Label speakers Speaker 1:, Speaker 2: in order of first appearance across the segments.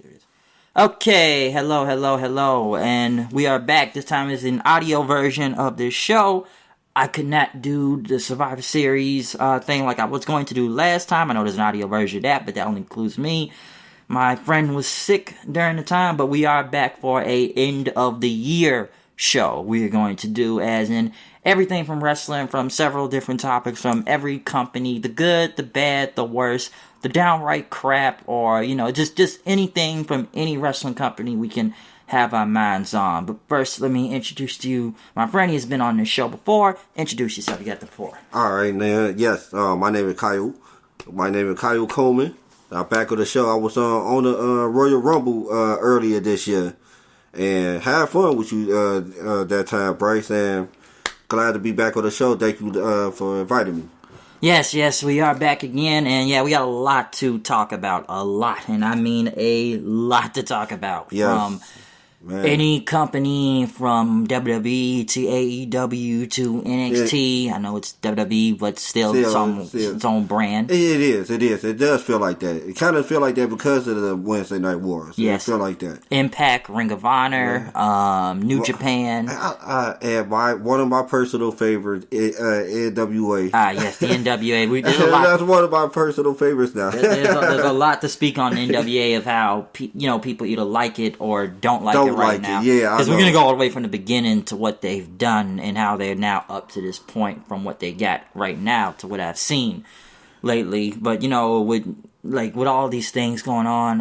Speaker 1: do this. Okay, hello, and we are back. This time is an audio version of this show. I could not do the Survivor Series thing like I was going to do last time. I know there's an audio version of that, but that only includes me. My friend was sick during the time, but we are back for a end of the year show. We are going to do as in everything from wrestling, from several different topics, from every company, the good, the bad, the worst, the downright crap, or, you know, just anything from any wrestling company we can have our minds on. But first, let me introduce to you my friend. He's been on this show before. Introduce yourself. You got the floor.
Speaker 2: All right, now, yes, my name is Kyle. My name is Kyle Coleman. Back of the show, I was on the Royal Rumble earlier this year, and had fun with you that time, Bryce, and glad to be back on the show. Thank you for inviting me.
Speaker 1: Yes, we are back again, and yeah, we got a lot to talk about. A lot, and I mean a lot to talk about.
Speaker 2: Yes.
Speaker 1: From any company, from WWE to AEW to NXT. I know it's WWE, but still its own brand.
Speaker 2: It is. It does feel like that. It kind of feel like that because of the Wednesday Night Wars.
Speaker 1: Yes.
Speaker 2: It feel like that.
Speaker 1: Impact, Ring of Honor, New Japan.
Speaker 2: And one of my personal favorites, NWA.
Speaker 1: Yes, the NWA.
Speaker 2: That's one of my personal favorites now.
Speaker 1: There's a lot to speak on the NWA of how people either like it or don't like it right now. Because we're going to go all the way from the beginning to what they've done and how they're now up to this point from what they got right now to what I've seen lately. But, you know, with all these things going on,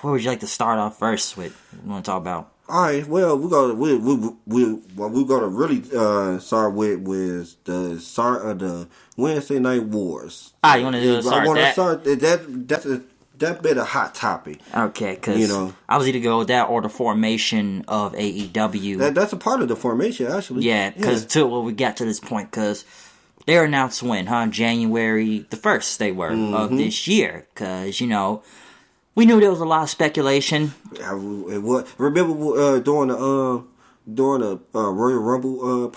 Speaker 1: where would you like to start off first with? What you want to talk about?
Speaker 2: All right, well, we're gonna really start with the Wednesday Night Wars.
Speaker 1: You want to start that?
Speaker 2: That's been a hot topic.
Speaker 1: Okay, because I was either go with that or the formation of AEW.
Speaker 2: That's a part of the formation, actually.
Speaker 1: Yeah, because till we got to this point, because they were announced when, January the 1st they were of this year. Because, we knew there was a lot of speculation.
Speaker 2: Remember during the Royal Rumble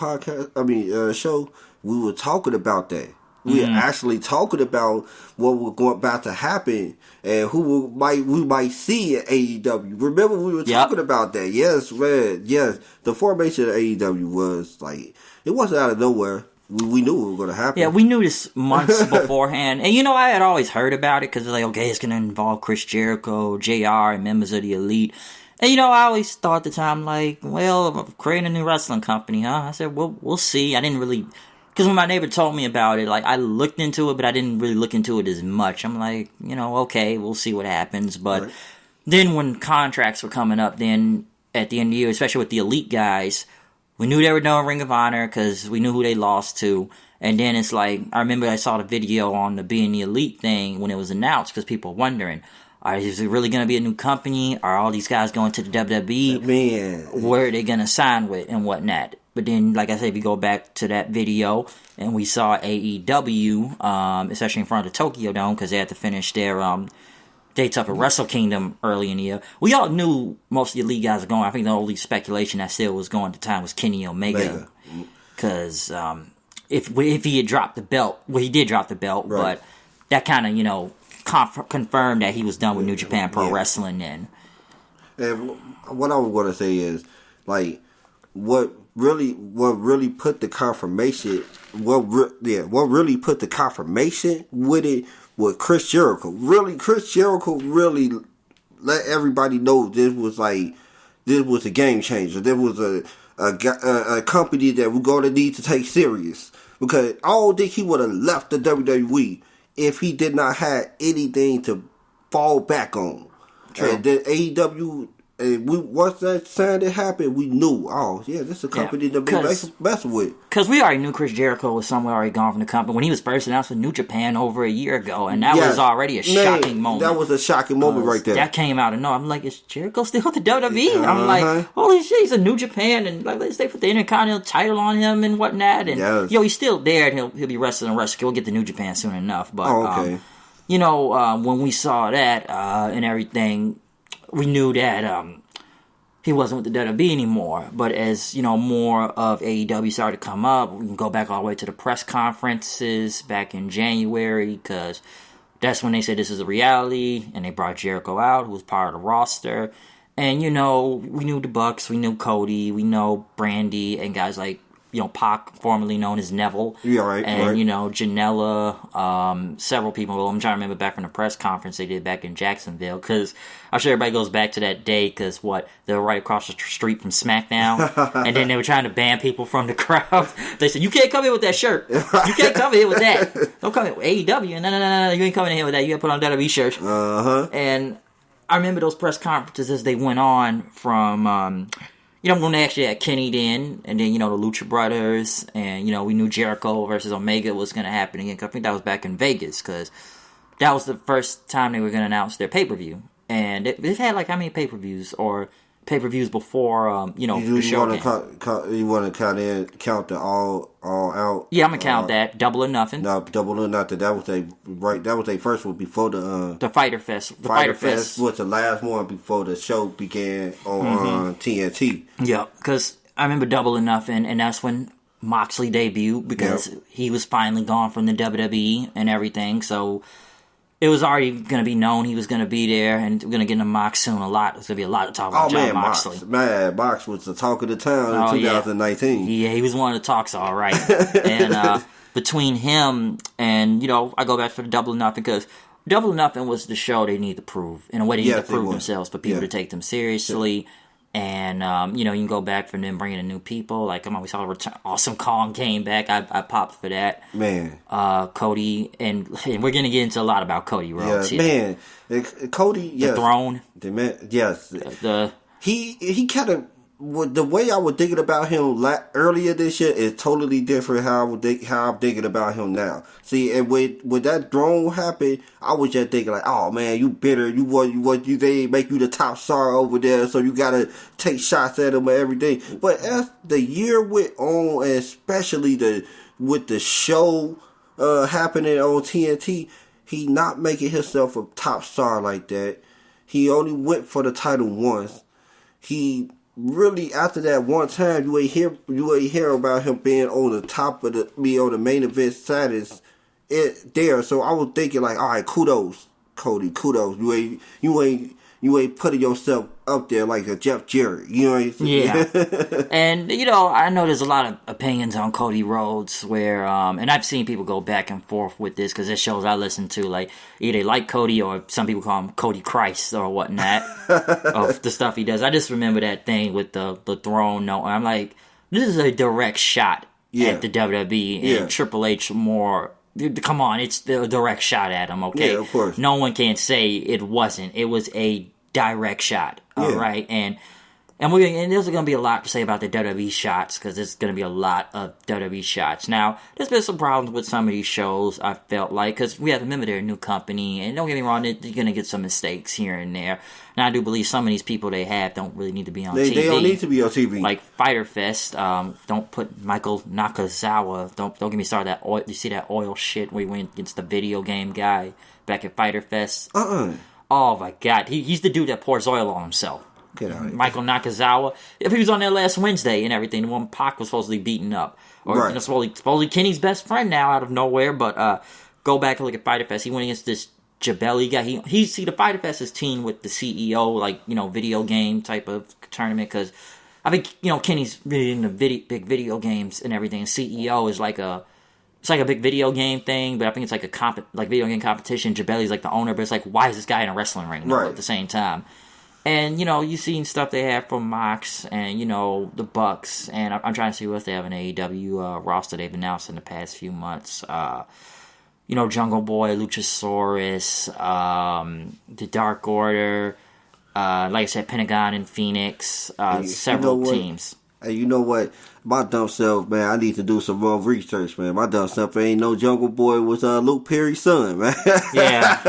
Speaker 2: show, we were talking about that. We are actually talking about what was about to happen and who we might see at AEW. Remember, we were talking about that. Yes, man. Yes, the formation of AEW was it wasn't out of nowhere. We knew it was going to happen.
Speaker 1: Yeah, we knew this months beforehand. And, I had always heard about it because it's going to involve Chris Jericho, JR, and members of the Elite. And, I always thought at the time, creating a new wrestling company, huh? I said, well, we'll see. I didn't really... Because when my neighbor told me about it, I looked into it, but I didn't really look into it as much. I'm like, okay, we'll see what happens. But then when contracts were coming up, then at the end of the year, especially with the Elite guys, we knew they were doing Ring of Honor because we knew who they lost to. And then it's I remember I saw the video on the Being the Elite thing when it was announced because people were wondering, is it really going to be a new company? Are all these guys going to the WWE?
Speaker 2: Man.
Speaker 1: Where are they going to sign with and whatnot? But then, like I said, we go back to that video, and we saw AEW, especially in front of the Tokyo Dome, because they had to finish their dates up at Wrestle Kingdom early in the year. We all knew most of the Elite guys were going. I think the only speculation that still was going at the time was Kenny Omega. Because if he had dropped the belt, he did drop the belt, but that kind of, confirmed that he was done with New Japan Pro Wrestling then.
Speaker 2: And what I was going to say is, what really put the confirmation with it was Chris Jericho. Chris Jericho really let everybody know this was a game changer. There was a company that we're going to need to take serious, because I don't think he would have left the WWE if he did not have anything to fall back on.
Speaker 1: True.
Speaker 2: And then AEW. And once that sign happened, we knew, this is a company to be messing with.
Speaker 1: Because we already knew Chris Jericho was somewhere already gone from the company when he was first announced with New Japan over a year ago, and that was already a shocking moment.
Speaker 2: That was a shocking moment right there.
Speaker 1: That came out of nowhere. I'm like, is Jericho still with the WWE? I'm like, holy shit, he's in New Japan, and they put the Intercontinental title on him and whatnot, and he's still there, and he'll be wrestling. He'll get to New Japan soon enough. But when we saw that and everything, we knew that he wasn't with the WWE anymore. But as, more of AEW started to come up, we can go back all the way to the press conferences back in January, because that's when they said this is a reality, and they brought Jericho out, who was part of the roster. And, you know, we knew the Bucks, we knew Cody, we know Brandy, and guys like, you know, Pac, formerly known as Neville.
Speaker 2: Yeah, right.
Speaker 1: And,
Speaker 2: right.
Speaker 1: you know, Janela, several people. Well, I'm trying to remember back from the press conference they did back in Jacksonville, because I'm sure everybody goes back to that day, because they were right across the street from Smackdown, and then they were trying to ban people from the crowd. They said, you can't come in with that shirt. You can't come in here with that. Don't come in with AEW. No, you ain't coming in here with that. You gotta put on WWE shirt. And I remember those press conferences as they went on from, you know, when they actually had Kenny then, and then, you know, the Lucha Brothers, and, you know, we knew Jericho versus Omega was going to happen again. I think that was back in Vegas, because that was the first time they were going to announce their pay-per-view. And they've had, like, how many pay-per-views, or pay-per-views before, you know, the show.
Speaker 2: You want to count the all out?
Speaker 1: Yeah, I'm going to count that. Double or Nothing.
Speaker 2: No, Double or Nothing. That was their first one before the
Speaker 1: Fyter Fest. The Fyter Fest
Speaker 2: was the last one before the show began on TNT.
Speaker 1: Yeah, because I remember Double or Nothing, and that's when Moxley debuted, because he was finally gone from the WWE and everything, so it was already going to be known he was going to be there, and we're going to get into Mox soon a lot. There's going to be a lot to talk about Jon Moxley.
Speaker 2: Mox was the talk of the town in 2019.
Speaker 1: Yeah, he was one of the talks, all right. And between him and, you know, I go back for the Double or Nothing, because Double or Nothing was the show they need to prove. In a way, they need to prove themselves for people to take them seriously. And, you know, you can go back for them bringing in new people. Like, come on, we saw Awesome Kong came back. I popped for that.
Speaker 2: Man.
Speaker 1: Cody, and we're going to get into a lot about Cody Rhodes.
Speaker 2: Yeah, man. Cody, yes.
Speaker 1: The Throne.
Speaker 2: The man, yes. He kind of, the way I was thinking about him earlier this year is totally different how I'm thinking about him now. See, and when that Throne happened, I was just thinking like, oh man, you bitter. They make you the top star over there, so you gotta take shots at him and everything. But as the year went on, and especially with the show happening on TNT, he not making himself a top star like that. He only went for the title once. He really, after that one time, you ain't hear about him being on the top of on the main event status there. So I was thinking like, all right, kudos, Cody, kudos. You ain't putting yourself up there like a Jeff Jarrett. You know what I'm saying?
Speaker 1: Yeah. And, you know, I know there's a lot of opinions on Cody Rhodes where, and I've seen people go back and forth with this, because there's shows I listen to, like, either they like Cody, or some people call him Cody Christ or whatnot, of the stuff he does. I just remember that thing with the Throne. No, I'm like, this is a direct shot at the WWE, and Triple H more. Come on, it's the direct shot at him, okay?
Speaker 2: Yeah, of course.
Speaker 1: No one can say it wasn't. It was a direct shot, all right? And there's going to be a lot to say about the WWE shots, because there's going to be a lot of WWE shots. Now, there's been some problems with some of these shows, I felt like, because we have to remember they're a new company, and don't get me wrong, you're going to get some mistakes here and there. Now, I do believe some of these people they have don't really need to be on TV.
Speaker 2: They don't need to be on TV.
Speaker 1: Like Fyter Fest, don't put Michael Nakazawa. Don't get me started that oil. You see that oil shit where he went against the video game guy back at Fyter Fest? Oh my God, he's the dude that pours oil on himself.
Speaker 2: Get out of here.
Speaker 1: Michael Nakazawa. If he was on there last Wednesday and everything, the one Pac was supposedly beaten up, or you know, supposedly Kenny's best friend now out of nowhere. But go back and look at Fyter Fest. He went against this Jabelli guy. He see the Fyter Fest is teamed with the CEO, like, you know, video game type of tournament, because I think, you know, Kenny's really into big video games and everything. And CEO is like it's like a big video game thing, but I think it's like like video game competition. Jabelli's like the owner, but it's like, why is this guy in a wrestling ring at the same time? And, you know, you've seen stuff they have from Mox and, you know, the Bucks. And I'm trying to see what they have in AEW roster they've announced in the past few months. You know, Jungle Boy, Luchasaurus, the Dark Order, like I said, Pentagon and Phoenix, several teams.
Speaker 2: Hey, you know what? My dumb self, man, I need to do some more research, man. My dumb self ain't no Jungle Boy was Luke Perry's son, man.
Speaker 1: Yeah,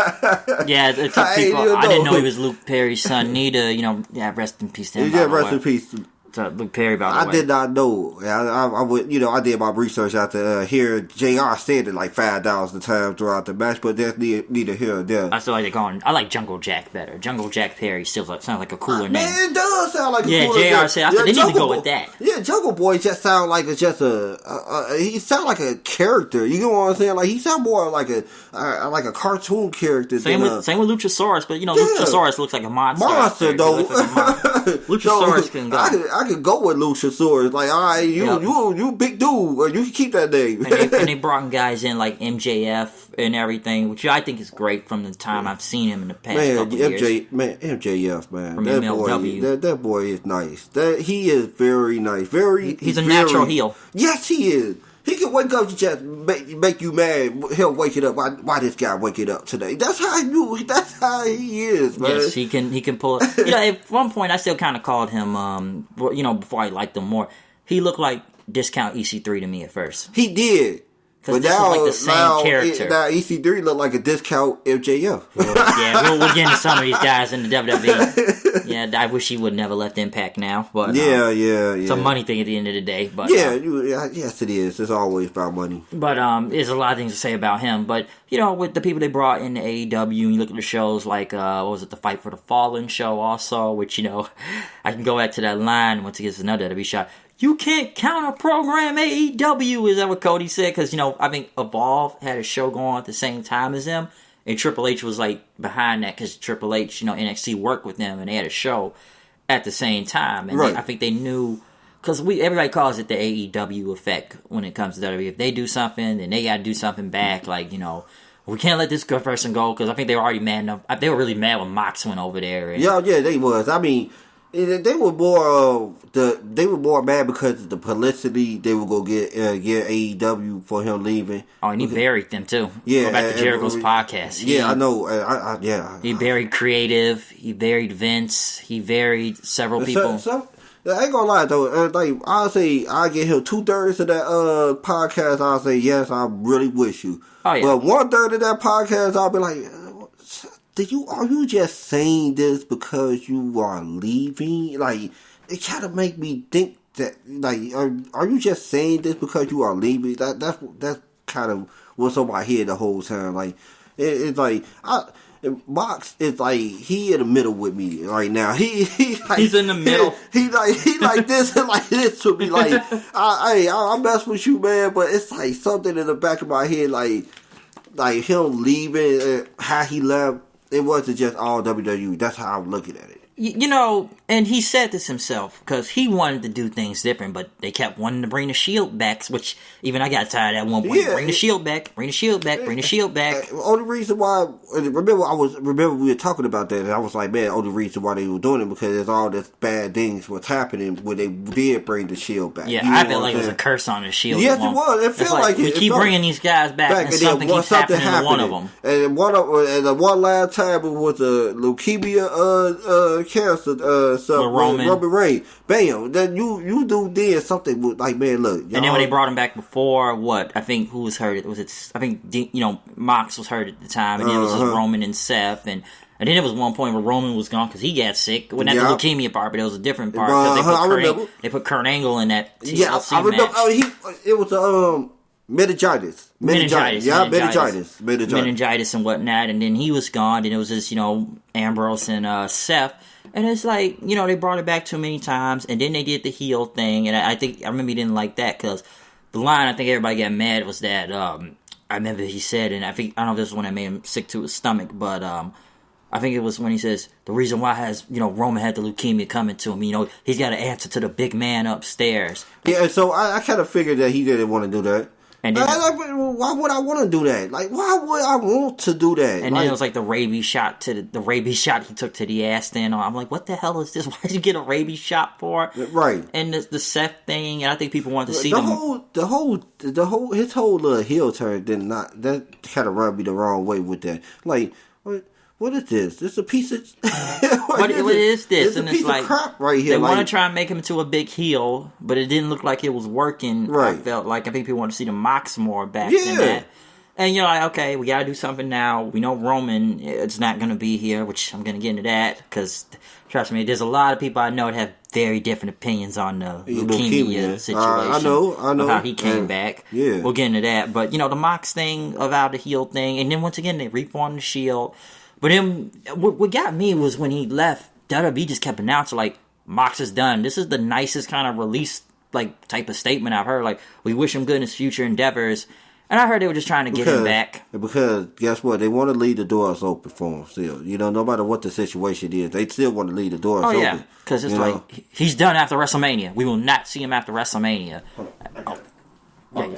Speaker 1: it took people. I didn't know he was Luke Perry's son neither. You know, rest in peace to him.
Speaker 2: Yeah, rest in peace
Speaker 1: Luke Perry, by the way.
Speaker 2: I did not know. I would, I did my research after hearing JR said it like 5,000 times throughout the match, but that's neither here nor there.
Speaker 1: I still like I like Jungle Jack better. Jungle Jack Perry still sounds like a cooler name.
Speaker 2: Man, it does sound like a cooler
Speaker 1: name. Yeah, JR said, they need to go with that.
Speaker 2: Yeah, Jungle Boy just sound like he sound like a character. You know what I'm saying? Like, he sound more like a cartoon character.
Speaker 1: Same with Luchasaurus, but Luchasaurus looks like a monster.
Speaker 2: Monster, though.
Speaker 1: Luchasaurus can go.
Speaker 2: I could go with Luchasaurus. Like, all right, you big dude. You can keep that name.
Speaker 1: and they brought guys in like MJF and everything, which I think is great from the time I've seen him in the past couple years.
Speaker 2: MJF, man.
Speaker 1: From MLW.
Speaker 2: That boy is nice. He is very nice. He's
Speaker 1: a natural heel.
Speaker 2: Yes, he is. He can wake up to just make you mad. He'll wake it up. Why this guy wake it up today? That's how he is, man.
Speaker 1: Yes, he can pull it. At one point I still kind of called him. Before I liked him more, he looked like discount EC3 to me at first.
Speaker 2: He did.
Speaker 1: But now, like the same character.
Speaker 2: Now EC3 look like a discount MJF.
Speaker 1: We'll get into some of these guys in the WWE. Yeah, I wish he would never left Impact now. But
Speaker 2: yeah.
Speaker 1: It's a money thing at the end of the day. But
Speaker 2: yes, it is. It's always about money.
Speaker 1: But there's a lot of things to say about him. But with the people they brought in the AEW, and you look at the shows like what was it, the Fight for the Fallen show, also, which I can go back to that line once he gets another WWE shot. You can't counter-program AEW, is that what Cody said? Because, I think Evolve had a show going on at the same time as them, and Triple H was, behind that, because Triple H, NXT worked with them, and they had a show at the same time. And I think they knew, because everybody calls it the AEW effect when it comes to WWE. If they do something, then they got to do something back, we can't let this good person go, because I think they were already mad enough. They were really mad when Mox went over there. And,
Speaker 2: yeah, they was. I mean, they were more mad because of the publicity they were gonna get AEW for him leaving.
Speaker 1: Oh, and he buried them too.
Speaker 2: Yeah,
Speaker 1: go back to Jericho's podcast.
Speaker 2: I know.
Speaker 1: He buried Creative. He buried Vince. He buried several people.
Speaker 2: I ain't gonna lie though. I'll say I get him 2/3 of that podcast. I'll say yes. I really wish you.
Speaker 1: Oh yeah.
Speaker 2: But 1/3 of that podcast, I'll be like, are you just saying this because you are leaving? It kind of make me think that, are you just saying this because you are leaving? That's kind of what's on my head the whole time. It's like, Mox is he in the middle with me right now. He's
Speaker 1: in the middle.
Speaker 2: He like this and like this to be like, I mess with you, man, but it's like something in the back of my head, like him leaving, how he left. It wasn't just all WWE. That's how I'm looking at it.
Speaker 1: And he said this himself, because he wanted to do things different, but they kept wanting to bring the Shield back, which even I got tired at one point. Yeah, bring the Shield back, bring the Shield back, bring the Shield back.
Speaker 2: Only reason why, remember we were talking about that, and I was like, man, only reason why they were doing it, because there's all this bad things was happening when they did bring the Shield back.
Speaker 1: Yeah, I felt like it was a curse on the Shield.
Speaker 2: Yes, it was. It felt like
Speaker 1: we keep bringing these guys back and something keeps happening to one of them.
Speaker 2: And the one last time it was a leukemia cancer stuff. Roman Reigns. Bam. Then you did something with, man, look.
Speaker 1: And then when they brought him back before, I think who was hurt? I think Mox was hurt at the time, and then it was just Roman and Seth, and then there was one point where Roman was gone because he got sick. Well, not the leukemia part, but it was a different part. They put Kurt Angle in that TLC
Speaker 2: I remember.
Speaker 1: match.
Speaker 2: It was meningitis.
Speaker 1: Meningitis and whatnot, and then he was gone, and it was just Ambrose and Seth. And it's like, they brought it back too many times, and then they did the heel thing, and I remember he didn't like that, because the line I think everybody got mad was that, I remember he said, and I don't know if this is when I made him sick to his stomach, but I think it was when he says, the reason why Roman had the leukemia coming to him, he's got to answer to the big man upstairs.
Speaker 2: Yeah, so I kind of figured that he didn't want to do that. And then, why would I want to do that? Why would I want to do that?
Speaker 1: And then it was the rabies shot the rabies shot he took to the ass. Then I'm like, what the hell is this? Why did you get a rabies shot for?
Speaker 2: Right.
Speaker 1: And the Seth thing, and I think people wanted to see
Speaker 2: his whole little heel turn that kind of rubbed me the wrong way with that. What is this? This is a piece of
Speaker 1: what is this?
Speaker 2: And it's like crap right here.
Speaker 1: They want to try and make him into a big heel, but it didn't look like it was working.
Speaker 2: Right.
Speaker 1: I think people want to see the Mox more back than that. And you're like, okay, we gotta do something now. We know Roman it's not gonna be here, which I'm gonna get into that because trust me, there's a lot of people I know that have very different opinions on the leukemia situation.
Speaker 2: I know
Speaker 1: how he came back.
Speaker 2: Yeah,
Speaker 1: we'll get into that. But you know, the Mox thing about the heel thing, and then once again they reformed the Shield. But then what got me was when he left, WWE just kept announcing like Mox is done. This is the nicest kind of release like type of statement I've heard. Like we wish him good in his future endeavors. And I heard they were just trying to get him back.
Speaker 2: Because, guess what? They want to leave the doors open for him still. You know, no matter what the situation is, they still want to leave the doors open. Oh, yeah.
Speaker 1: Because it's like, he's done after WrestleMania. We will not see him after WrestleMania. But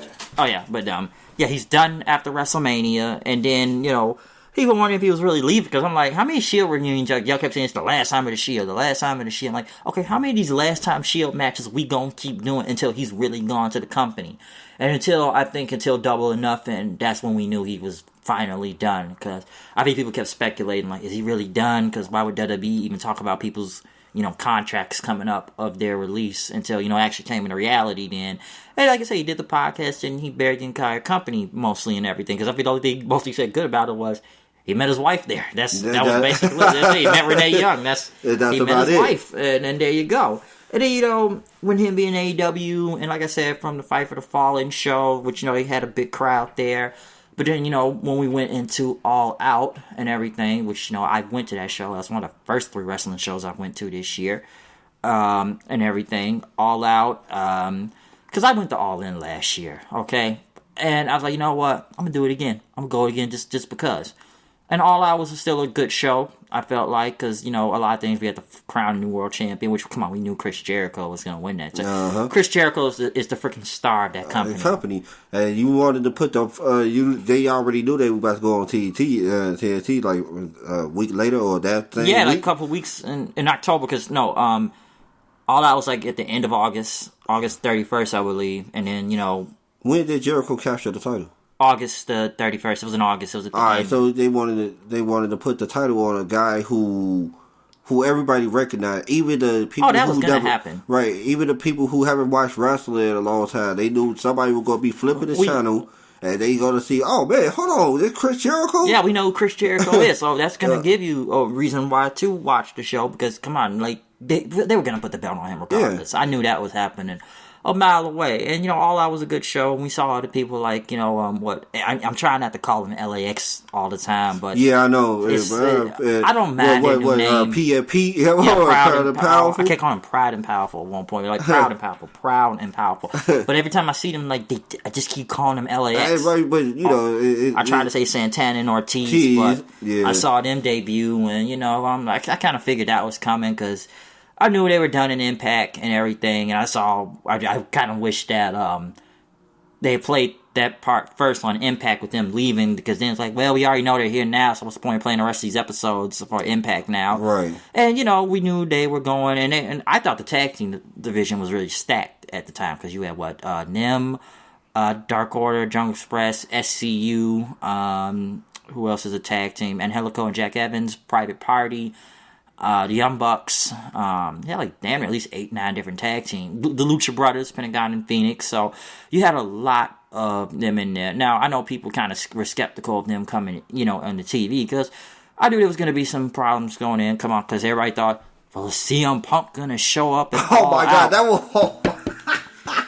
Speaker 1: he's done after WrestleMania. And then, you know, people wondering if he was really leaving. Because I'm like, how many Shield reunions? Y'all kept saying it's the last time of the Shield, the last time of the Shield. I'm like, okay, how many of these last time Shield matches we going to keep doing until he's really gone to the company? And until Double or Nothing, that's when we knew he was finally done. Because I think people kept speculating, like, is he really done? Because why would WWE even talk about people's, you know, contracts coming up of their release until, you know, actually came into reality then. And like I said, he did the podcast and he buried the entire company mostly and everything. Because I think the only thing mostly said good about it was he met his wife there. That was basically it. He met Renee Young. He met his wife. And then there you go. And then, you know, when him being AEW, and like I said, from the Fight for the Fallen show, which, you know, he had a big crowd there. But then, you know, when we went into All Out and everything, which, you know, I went to that show. That's one of the first 3 wrestling shows I went to this year. And everything. All Out. Because I went to All In last year, okay? And I was like, you know what? I'm going to do it again. I'm going to go again just because. And All Out was still a good show, I felt like, because, you know, a lot of things we had to crown a new world champion, which, come on, we knew Chris Jericho was going to win that. So Chris Jericho is the freaking star of that company.
Speaker 2: And you wanted to put they already knew they were about to go on TNT like a week later or that thing?
Speaker 1: Yeah, like a couple of weeks in October, because, All Out was like at the end of August 31st, I believe, and then, you know.
Speaker 2: When did Jericho capture the title?
Speaker 1: August the 31st. It was in August. It was at the end.
Speaker 2: Alright, so they wanted to put the title on a guy who everybody recognized, even the people
Speaker 1: that was going to happen.
Speaker 2: Right, even the people who haven't watched wrestling in a long time, they knew somebody was going to be flipping the channel, and they going to see, oh man, hold on, is Chris Jericho?
Speaker 1: Yeah, we know who Chris Jericho is, so that's going to give you a reason why to watch the show, because, come on, like, they were going to put the belt on him regardless. Yeah. I knew that was happening a mile away. And, you know, All Out was a good show. And we saw other people like, you know, I'm trying not to call him LAX all the time, but
Speaker 2: yeah, I know.
Speaker 1: I don't mind their new name.
Speaker 2: PFP.
Speaker 1: Proud and Powerful. I kept calling him Proud and Powerful at one point. Like Proud and Powerful. But every time I see them, like, I just keep calling them LAX.
Speaker 2: Right, but you know,
Speaker 1: I tried to say Santana and Ortiz, but I saw them debut, and you know, I kind of figured that was coming because I knew they were done in Impact and everything, and I kind of wish that they played that part first on Impact with them leaving, because then it's like, well, we already know they're here now, so what's the point of playing the rest of these episodes for Impact now?
Speaker 2: Right.
Speaker 1: And, you know, we knew they were going, and I thought the tag team division was really stacked at the time, because you had, NIM, Dark Order, Jungle Express, SCU, who else is a tag team? Angelico and Jack Evans, Private Party, the Young Bucks, like damn near at least 8-9 different tag teams. The Lucha Brothers, Pentagon and Phoenix. So you had a lot of them in there. Now I know people kind of were skeptical of them coming, you know, on the TV, because I knew there was going to be some problems going in. Come on, because everybody thought, well, is CM Punk going to show up?
Speaker 2: Oh my God, that was.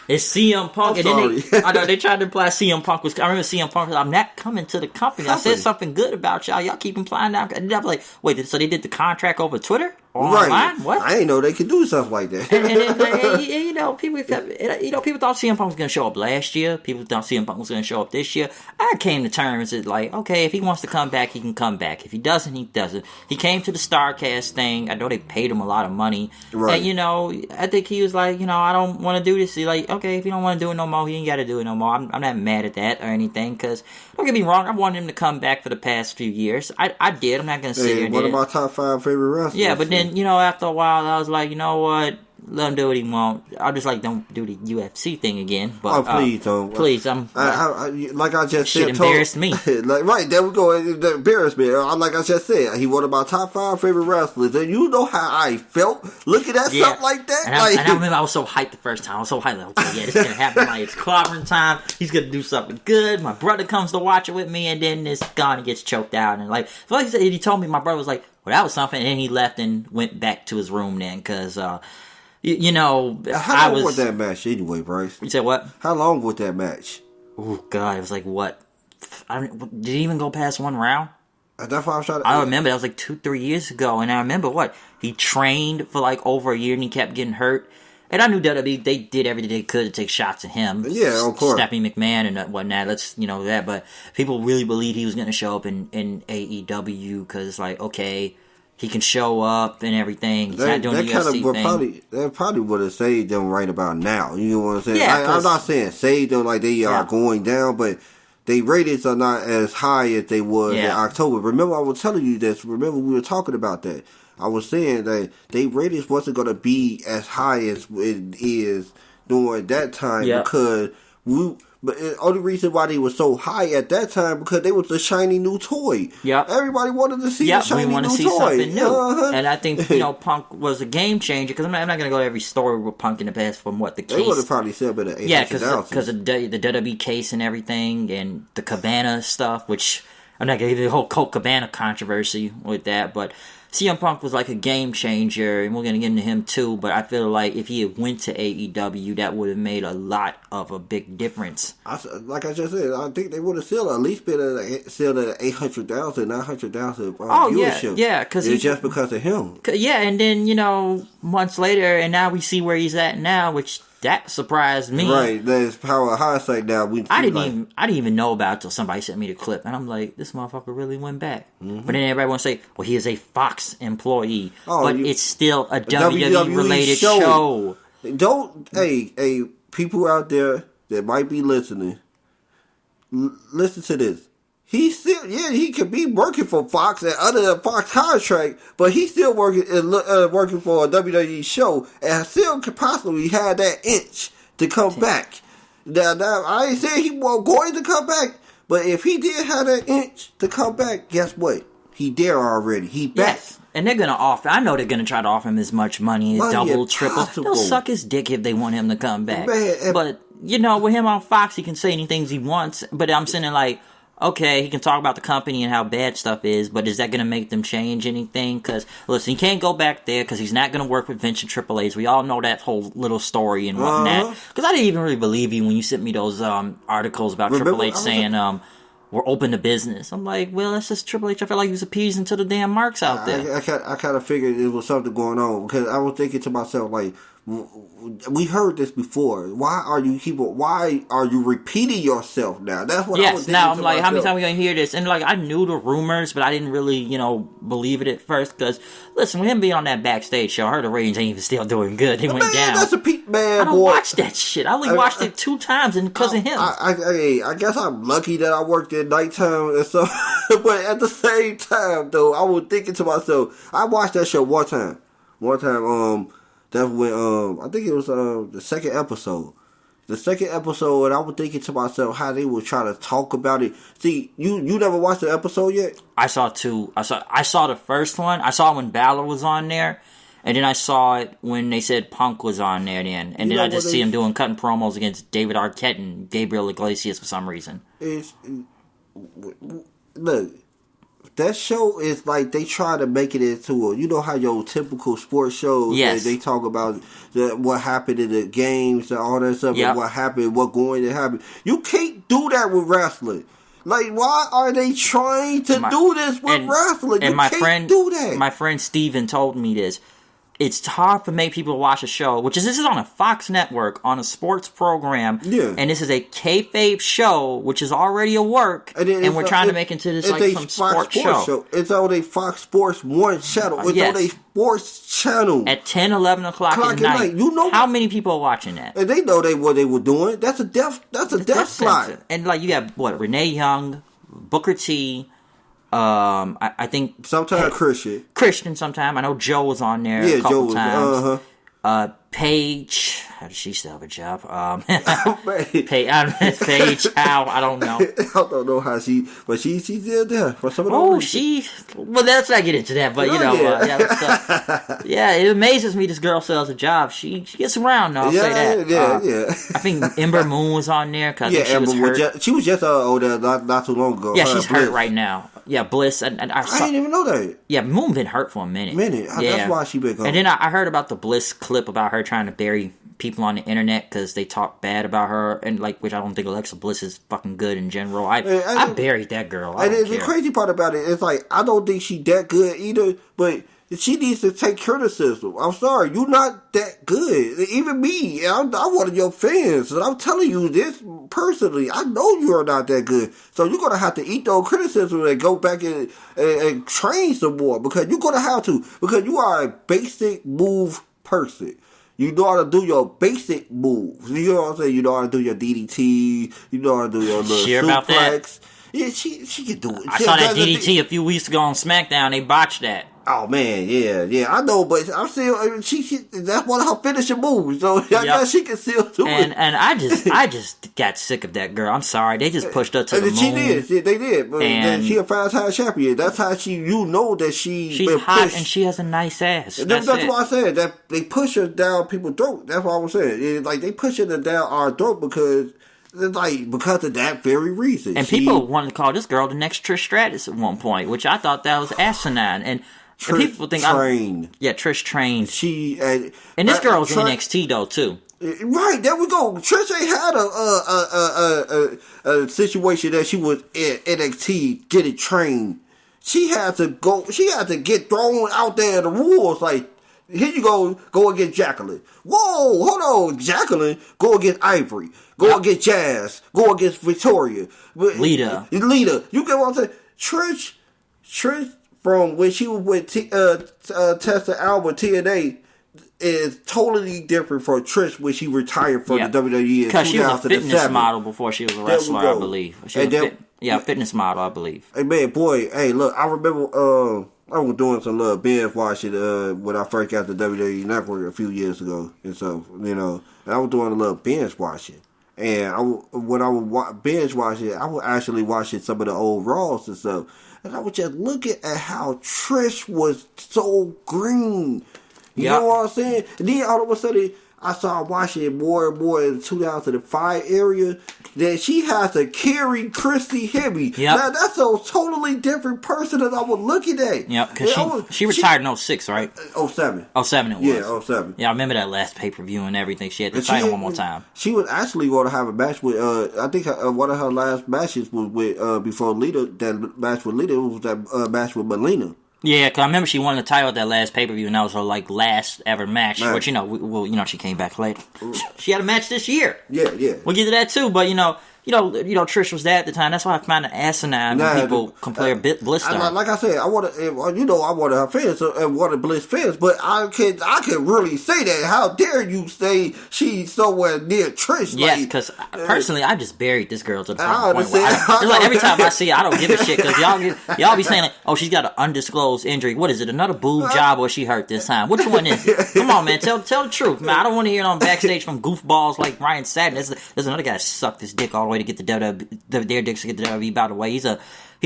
Speaker 1: It's CM Punk. And then I know they tried to imply CM Punk was. I remember CM Punk was, I'm not coming to the company. I said something good about y'all. Y'all keep implying that. And I was like, wait, so they did the contract over Twitter? Or online? What?
Speaker 2: I didn't know they could do stuff like that.
Speaker 1: and you know, people thought CM Punk was going to show up last year. People thought CM Punk was going to show up this year. I came to terms with, like, okay, if he wants to come back, he can come back. If he doesn't, he doesn't. He came to the StarCast thing. I know they paid him a lot of money. Right. And, you know, I think he was like, you know, I don't want to do this. He's like, okay, if you don't want to do it no more, he ain't got to do it no more. I'm not mad at that or anything, because don't get me wrong, I wanted him to come back for the past few years. I did. I'm not going to sit here and
Speaker 2: one of my top 5 favorite wrestlers.
Speaker 1: Yeah, but then, you know, after a while, I was like, you know what? let him do what he want. I just like don't do the UFC thing again. But
Speaker 2: please don't.
Speaker 1: Please,
Speaker 2: like I just said,
Speaker 1: shit embarrassed me.
Speaker 2: Like right there we go. It embarrassed me. Like I just said, he one of my top 5 favorite wrestlers, and you know how I felt looking at something like that.
Speaker 1: And I remember I was so hyped the first time. I was so hyped. Like, okay, yeah, this is gonna happen. Like it's clobbering time. He's gonna do something good. My brother comes to watch it with me, and then it's gone and gets choked out. And like he told me, my brother was like, well, that was something. And then he left and went back to his room then, because you know,
Speaker 2: how long was that match anyway, Bryce?
Speaker 1: You said what?
Speaker 2: How long was that match?
Speaker 1: Oh God, it was like what? Did it even go past 1 round?
Speaker 2: That's why I was trying to.
Speaker 1: I remember that was like 2-3 years ago, and I remember he trained for like over a year, and he kept getting hurt. And I knew WWE, they did everything they could to take shots at him.
Speaker 2: Yeah, of course.
Speaker 1: Stephanie McMahon and whatnot. That. But people really believed he was going to show up in AEW, because like, okay, he can show up and everything. He's not doing the UFC thing.
Speaker 2: That probably would have saved them right about now. You know what I'm saying?
Speaker 1: Yeah,
Speaker 2: I'm not saying saved them like they are going down, but their ratings are not as high as they were in October. Remember, I was telling you this. Remember, we were talking about that. I was saying that their ratings wasn't going to be as high as it is during that time because But the only reason why they were so high at that time because they was a shiny new toy.
Speaker 1: Yep.
Speaker 2: Everybody wanted to see the shiny
Speaker 1: we want to
Speaker 2: new
Speaker 1: see
Speaker 2: toy.
Speaker 1: Something new. And I think, Punk was a game changer, because I'm not going to go to every story with Punk in the past from what the case.
Speaker 2: They would have probably said better.
Speaker 1: Yeah, because of the WWE case and everything, and the Cabana stuff, which I'm not going to get the whole Colt Cabana controversy with that, but CM Punk was like a game changer, and we're going to get into him too, but I feel like if he had went to AEW, that would have made a lot of a big difference.
Speaker 2: Like I just said, I think they would have still at least been at 800,000, 900,000 viewership.
Speaker 1: Yeah, because
Speaker 2: it's just because of him.
Speaker 1: Yeah, and then, months later, and now we see where he's at now, which that surprised me.
Speaker 2: Right, there's power of hindsight now.
Speaker 1: I didn't even know about it until somebody sent me the clip, and I'm like, this motherfucker really went back. Mm-hmm. But then everybody wants to say, well, he is a Fox employee, but it's still a WWE related show.
Speaker 2: Don't, hey, people out there that might be listening, listen to this. He still, he could be working for Fox and under the Fox contract, but he's still working for a WWE show, and still could possibly have that inch to come back. Now, I ain't saying he was going to come back, but if he did have that inch to come back, guess what? He there already. He back.
Speaker 1: Yes. And they're going to offer, I know they're going to try to offer him as much money as double, triple. They'll suck his dick if they want him to come back.
Speaker 2: Man,
Speaker 1: but, with him on Fox, he can say anything he wants, but I'm saying like, okay, he can talk about the company and how bad stuff is, but is that going to make them change anything? Because, listen, he can't go back there because he's not going to work with Vince and Triple H. We all know that whole little story and whatnot. Because I didn't even really believe you when you sent me those articles about Triple H saying, we're open to business. I'm like, well, that's just Triple H. I feel like he was appeasing to the damn marks out there.
Speaker 2: I kind of figured there was something going on because I was thinking to myself, like, we heard this before. Why are you repeating yourself now? That's what I was thinking.
Speaker 1: Now I'm like,
Speaker 2: myself.
Speaker 1: how many times are we gonna hear this? And like, I knew the rumors, but I didn't really, believe it at first. Because listen, with him being on that backstage show, I heard the ratings ain't even still doing good. They went down.
Speaker 2: That's a peak man.
Speaker 1: I don't watch that shit. I only watched it 2 times, and because of him.
Speaker 2: I guess I'm lucky that I worked at nighttime and stuff. But at the same time, though, I was thinking to myself, I watched that show one time. That's when, I think it was the second episode. The second episode, and I was thinking to myself how they were trying to talk about it. See, you never watched the episode yet?
Speaker 1: I saw 2. I saw the first one. I saw it when Balor was on there. And then I saw it when they said Punk was on there then. And then I just see him cutting promos against David Arquette and Gabriel Iglesias for some reason.
Speaker 2: Look. That show is like they try to make it into how your typical sports shows.
Speaker 1: Yes.
Speaker 2: They talk about what happened in the games and all that stuff and what happened, what going to happen. You can't do that with wrestling. Like, why are they trying to do this with wrestling?
Speaker 1: And
Speaker 2: you can't do that.
Speaker 1: My friend Steven told me this. It's hard to make people watch a show, this is on a Fox network, on a sports program, and this is a kayfabe show, which is already a work, and we're trying to make it into this like some sports show.
Speaker 2: It's on a Fox Sports 1 channel. It's on a sports channel.
Speaker 1: At 10, 11 o'clock at night. How many people are watching that?
Speaker 2: And they know what they were doing. That's a death slot.
Speaker 1: And like you got, Renee Young, Booker T, I think
Speaker 2: sometimes Christian
Speaker 1: sometime. I know Joe was on there a couple
Speaker 2: Joe was,
Speaker 1: times. Paige, how does she still have a job? Paige, how? I don't know.
Speaker 2: I don't know how but she's still there for some of
Speaker 1: those. Well, let's not get into that, but it amazes me this girl still has a job. She gets around, though, I'll say that.
Speaker 2: Yeah.
Speaker 1: I think Ember Moon was on there, because she was hurt.
Speaker 2: She was just not too long ago.
Speaker 1: Yeah, she's hurt right now. Yeah, Bliss. And
Speaker 2: I didn't even know that.
Speaker 1: Yeah, Moon been hurt for a minute.
Speaker 2: That's why she been gone.
Speaker 1: And then I heard about the Bliss clip about her trying to bury people on the internet because they talk bad about her, and which I don't think Alexa Bliss is fucking good in general. I buried that girl.
Speaker 2: The crazy part about it is I don't think she that good either, but she needs to take criticism. I'm sorry, you're not that good. Even me, I'm one of your fans, and I'm telling you this personally. I know you are not that good, so you're gonna have to eat those criticisms and go back and train some more, because you're gonna have to, because you are a basic move person. You know how to do your basic moves. You know what I'm saying? You know how to do your DDT. You know how to do your little suplex. Yeah, she can do it.
Speaker 1: I saw that DDT a few weeks ago on SmackDown. They botched that.
Speaker 2: Oh man, yeah, I know, but I'm still she that's one of her finishing moves, so I guess she can still do it.
Speaker 1: And I just got sick of that girl. I'm sorry, they just pushed her to the moon.
Speaker 2: She did, they did. But she a 5-time champion. That's how she's
Speaker 1: hot
Speaker 2: pushed.
Speaker 1: And she has a nice ass.
Speaker 2: That's why I said that they push her down people's throat. That's what I was saying. It's they pushing her down our throat because of that very reason.
Speaker 1: And people wanted to call this girl the next Trish Stratus at one point, which I thought that was asinine. And people think Trish trained. And this girl's in NXT though too.
Speaker 2: Right, there we go. Trish ain't had a situation that she was in NXT getting trained. She had to get thrown out there in the rules. Here you go against Jacqueline. Whoa, hold on, Jacqueline. Go against Ivory. Go against Jazz. Go against Victoria.
Speaker 1: Lita.
Speaker 2: You get what I'm saying? Trish. From when she was with Tessa Alba TNA is totally different from Trish when she retired from the WWE in 2007.
Speaker 1: Because she was a fitness model before she was a wrestler, I believe. Fitness model, I believe.
Speaker 2: Hey man, look, I remember I was doing some little binge watching when I first got the WWE Network a few years ago, and so and I was doing a little binge watching. And when I was binge watching, I was actually watching some of the old Raws and stuff. And I was just looking at how Trish was so green. You know what I'm saying? And then all of a sudden, I started watching it more and more in the 2005 area. That she has to carry Christy Hemme.
Speaker 1: Yep.
Speaker 2: Now, that's a totally different person that I was looking at.
Speaker 1: Yep, because she retired in 06, right?
Speaker 2: 07.
Speaker 1: 07 it was.
Speaker 2: Yeah, 07.
Speaker 1: Yeah, I remember that last pay-per-view and everything. She had the title one more time.
Speaker 2: She was actually going to have a match with, I think one of her last matches was with, before Lita, that match with Lita, was that match with Melina.
Speaker 1: Yeah, because I remember she won the title at that last pay-per-view, and that was her, last ever match. But, she came back later. She had a match this year.
Speaker 2: Yeah.
Speaker 1: We'll get to that, too. But, Trish was there at the time. That's why I find it asinine when people compare Bliss to her.
Speaker 2: Like I said, I wanted her fans and wanted Bliss fans, but I can really say that. How dare you say she's somewhere near Trish?
Speaker 1: Yes, because personally, I just buried this girl to the point where it's like every time I see her, I don't give a shit, because y'all be saying she's got an undisclosed injury. What is it? Another boob job, or she hurt this time? Which one is it? Come on, man, tell the truth, man. I don't want to hear it on backstage from goofballs like Ryan Satin. There's another guy that sucked his dick all the way to get the their dicks to get the WWE. By the way, he's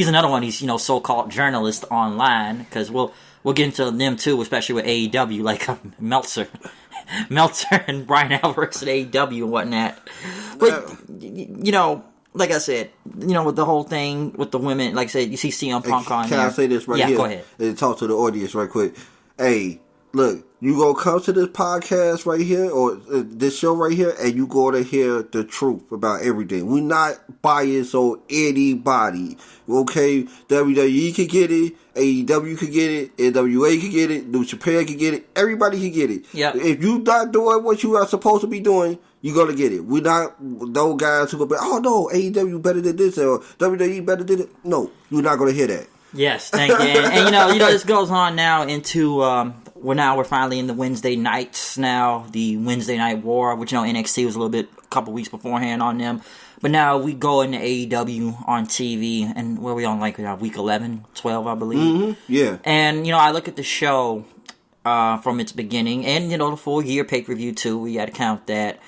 Speaker 1: another one. He's so-called journalist online, because we'll get into them too, especially with AEW, like Meltzer and Brian Alvarez at AEW and whatnot. But like I said, with the whole thing with the women, like I said, you see CM Punk on there.
Speaker 2: Can I say this right here?
Speaker 1: Yeah, go ahead.
Speaker 2: And talk to the audience right quick. Hey, look, you gonna come to this podcast right here, or this show right here, and you gonna hear the truth about everything. We're not biased on anybody, okay? WWE can get it, AEW can get it, NWA can get it, New Japan can get it, everybody can get it.
Speaker 1: Yep.
Speaker 2: If you not doing what you are supposed to be doing, you're gonna get it. We're not those guys who go, no, AEW better than this, or WWE better than it. No, you're not gonna hear that.
Speaker 1: Yes, thank you. And this goes on now into we're finally in the Wednesday nights now, the Wednesday Night War, which NXT was a couple weeks beforehand on them. But now we go into AEW on TV, and where we on week 11, 12, I believe.
Speaker 2: Mm-hmm. Yeah.
Speaker 1: And I look at the show, from its beginning, and the 4-year pay-per-view too. We got to count that.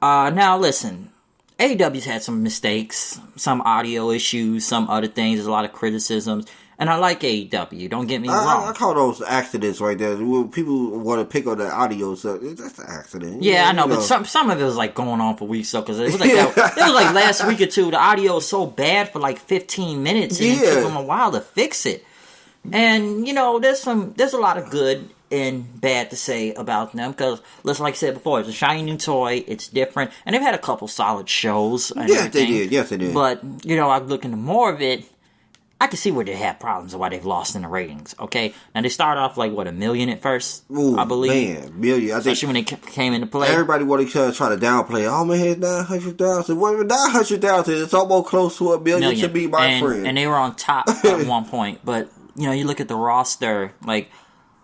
Speaker 1: Now listen, AEW's had some mistakes, some audio issues, some other things. There's a lot of criticisms, and I like AEW. Don't get me wrong.
Speaker 2: I call those accidents right there. When people want to pick on the audio stuff, that's an accident.
Speaker 1: Yeah, I know, but some of it was like going on for weeks, though, because it was like it was like last week or two. The audio was so bad for like 15 minutes, and it took them a while to fix it. And there's a lot of good and bad to say about them, because, like I said before, it's a shiny new toy. It's different, and they've had a couple solid shows.
Speaker 2: Yes, they did. Yes, they did.
Speaker 1: But I look into more of it. I can see where they had problems and why they've lost in the ratings. Okay, now they started off like $1 million at first.
Speaker 2: Ooh,
Speaker 1: I believe,
Speaker 2: man, million.
Speaker 1: Especially when they came into play.
Speaker 2: Everybody wanted to try to downplay. Oh man, it's 900,000. What 900,000? It's almost close to $1 million to be my friend.
Speaker 1: And they were on top at one point, but you look at the roster, like.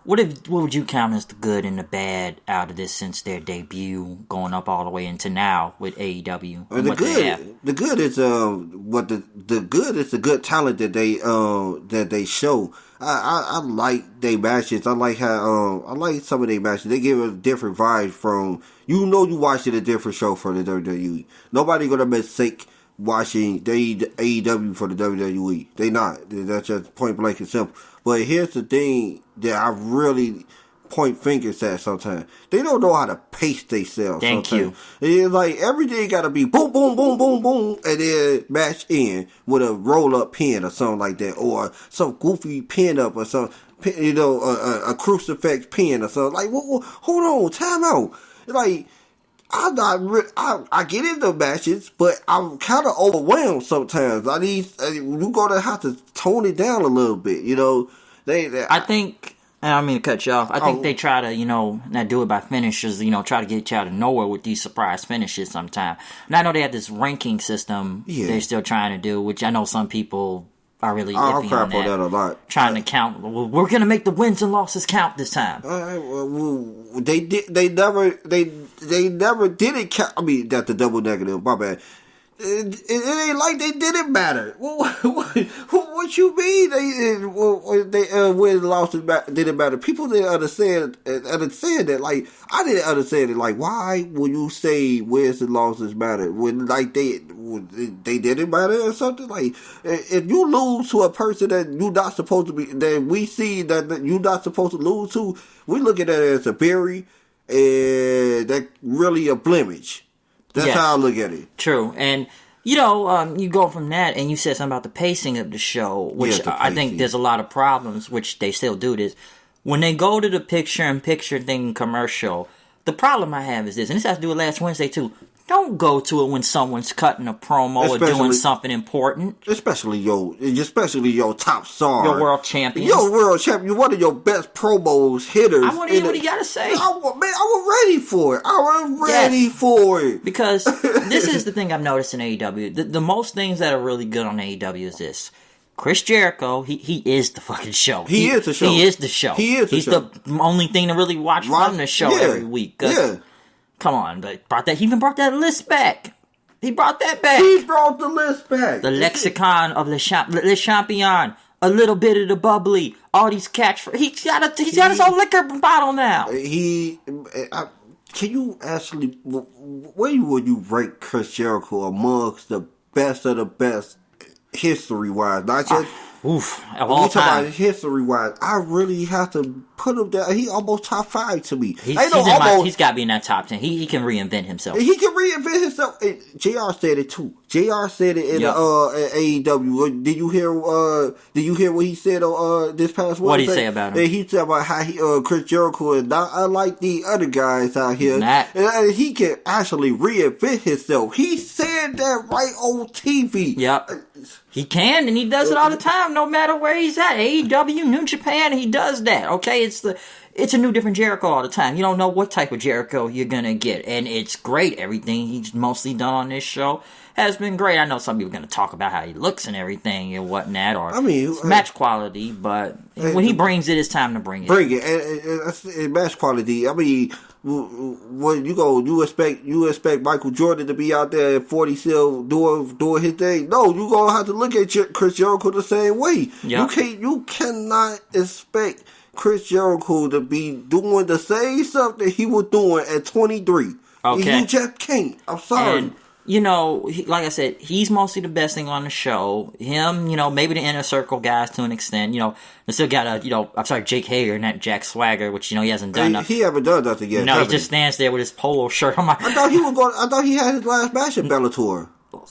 Speaker 1: What would you count as the good and the bad out of this since their debut, going up all the way into now with AEW?
Speaker 2: The good is the good is the good talent that they show. I like their matches. I like how I like some of their matches. They give a different vibe from you watching a different show from the WWE. Nobody gonna mistake watching the AEW for the WWE. They not. That's just point blank and simple. But here's the thing that I really point fingers at sometimes. They don't know how to pace themselves.
Speaker 1: Thank you.
Speaker 2: It's like everything got to be boom, boom, boom, boom, boom, and then match in with a roll-up pin or something like that, or some goofy pin up or something, a crucifix pin or something. Like, hold on, time out. Like, I get into matches, but I'm kind of overwhelmed sometimes. You're gonna have to tone it down a little bit,
Speaker 1: I think, and I don't mean to cut you off. I think they try to, not do it by finishes. Try to get you out of nowhere with these surprise finishes sometimes. And I know they have this ranking system they're still trying to do, which I know some people are really iffy on that.
Speaker 2: A lot.
Speaker 1: Trying to count. Well, we're gonna make the wins and losses count this time.
Speaker 2: They never did it count. I mean, that's the double negative. My bad. It ain't like they didn't matter. What you mean? They win losses didn't matter. People didn't understand that. Like, I didn't understand it. Like, why would you say wins and losses matter when like they didn't matter or something? Like, if you lose to a person that you're not supposed to be, that we see that you're not supposed to lose to, we look at that as a berry, and that really a blemish. That's how I look at it.
Speaker 1: True. And, you go from that, and you said something about the pacing of the show, which I think there's a lot of problems, which they still do this. When they go to the picture-in-picture thing commercial, the problem I have is this, and this has to do with last Wednesday, too. Don't go to it when someone's cutting a promo or doing something important.
Speaker 2: Especially your top star.
Speaker 1: Your world champion.
Speaker 2: One of your best promos hitters.
Speaker 1: I want to hear what he got to say.
Speaker 2: I was ready for it. I was ready for it.
Speaker 1: Because this is the thing I've noticed in AEW. The most things that are really good on AEW is this. Chris Jericho, he is the fucking show.
Speaker 2: He is the show.
Speaker 1: He's the only thing to really watch from the show every week. Come on, but he even brought that list back. He brought that back.
Speaker 2: He brought the list back.
Speaker 1: The lexicon of Le Champion, a little bit of the bubbly, all these catchphrases. He's got his own liquor bottle now.
Speaker 2: Can you actually, where would you rank Chris Jericho amongst the best of the best history-wise? Not just...
Speaker 1: of all time.
Speaker 2: About history-wise, I really have to put him down. He almost top 5 to me.
Speaker 1: He's got to be in that top 10. He can reinvent himself.
Speaker 2: He can reinvent himself. JR said it too. JR said it in AEW. Did you hear what he said on this past Wednesday?
Speaker 1: What did he say about him?
Speaker 2: He said about how Chris Jericho is not unlike the other guys out here. And he can actually reinvent himself. He said that right on TV.
Speaker 1: Yep. He can, and he does it all the time, no matter where he's at. AEW, New Japan, he does that. Okay, it's a new, different Jericho all the time. You don't know what type of Jericho you're gonna get, and it's great. Everything he's mostly done on this show has been great. I know some people are gonna talk about how he looks and everything and whatnot, or match quality, but when he brings it, it's time to bring it.
Speaker 2: Bring it, and match quality. I mean, when you expect Michael Jordan to be out there at 40 still doing his thing? No, you gonna have to look at Chris Jericho the same way. Yep. You cannot expect Chris Jericho to be doing the same stuff that he was doing at 23.
Speaker 1: Okay.
Speaker 2: You just can't. I'm sorry.
Speaker 1: And, you know, like I said, he's mostly the best thing on the show. Him, you know, maybe the Inner Circle guys to an extent. You know, they still got Jake Hager and that Jack Swagger, which, you know, he hasn't done nothing.
Speaker 2: He haven't done nothing yet.
Speaker 1: No, he just stands there with his polo shirt. I
Speaker 2: thought he had his last match at Bellator.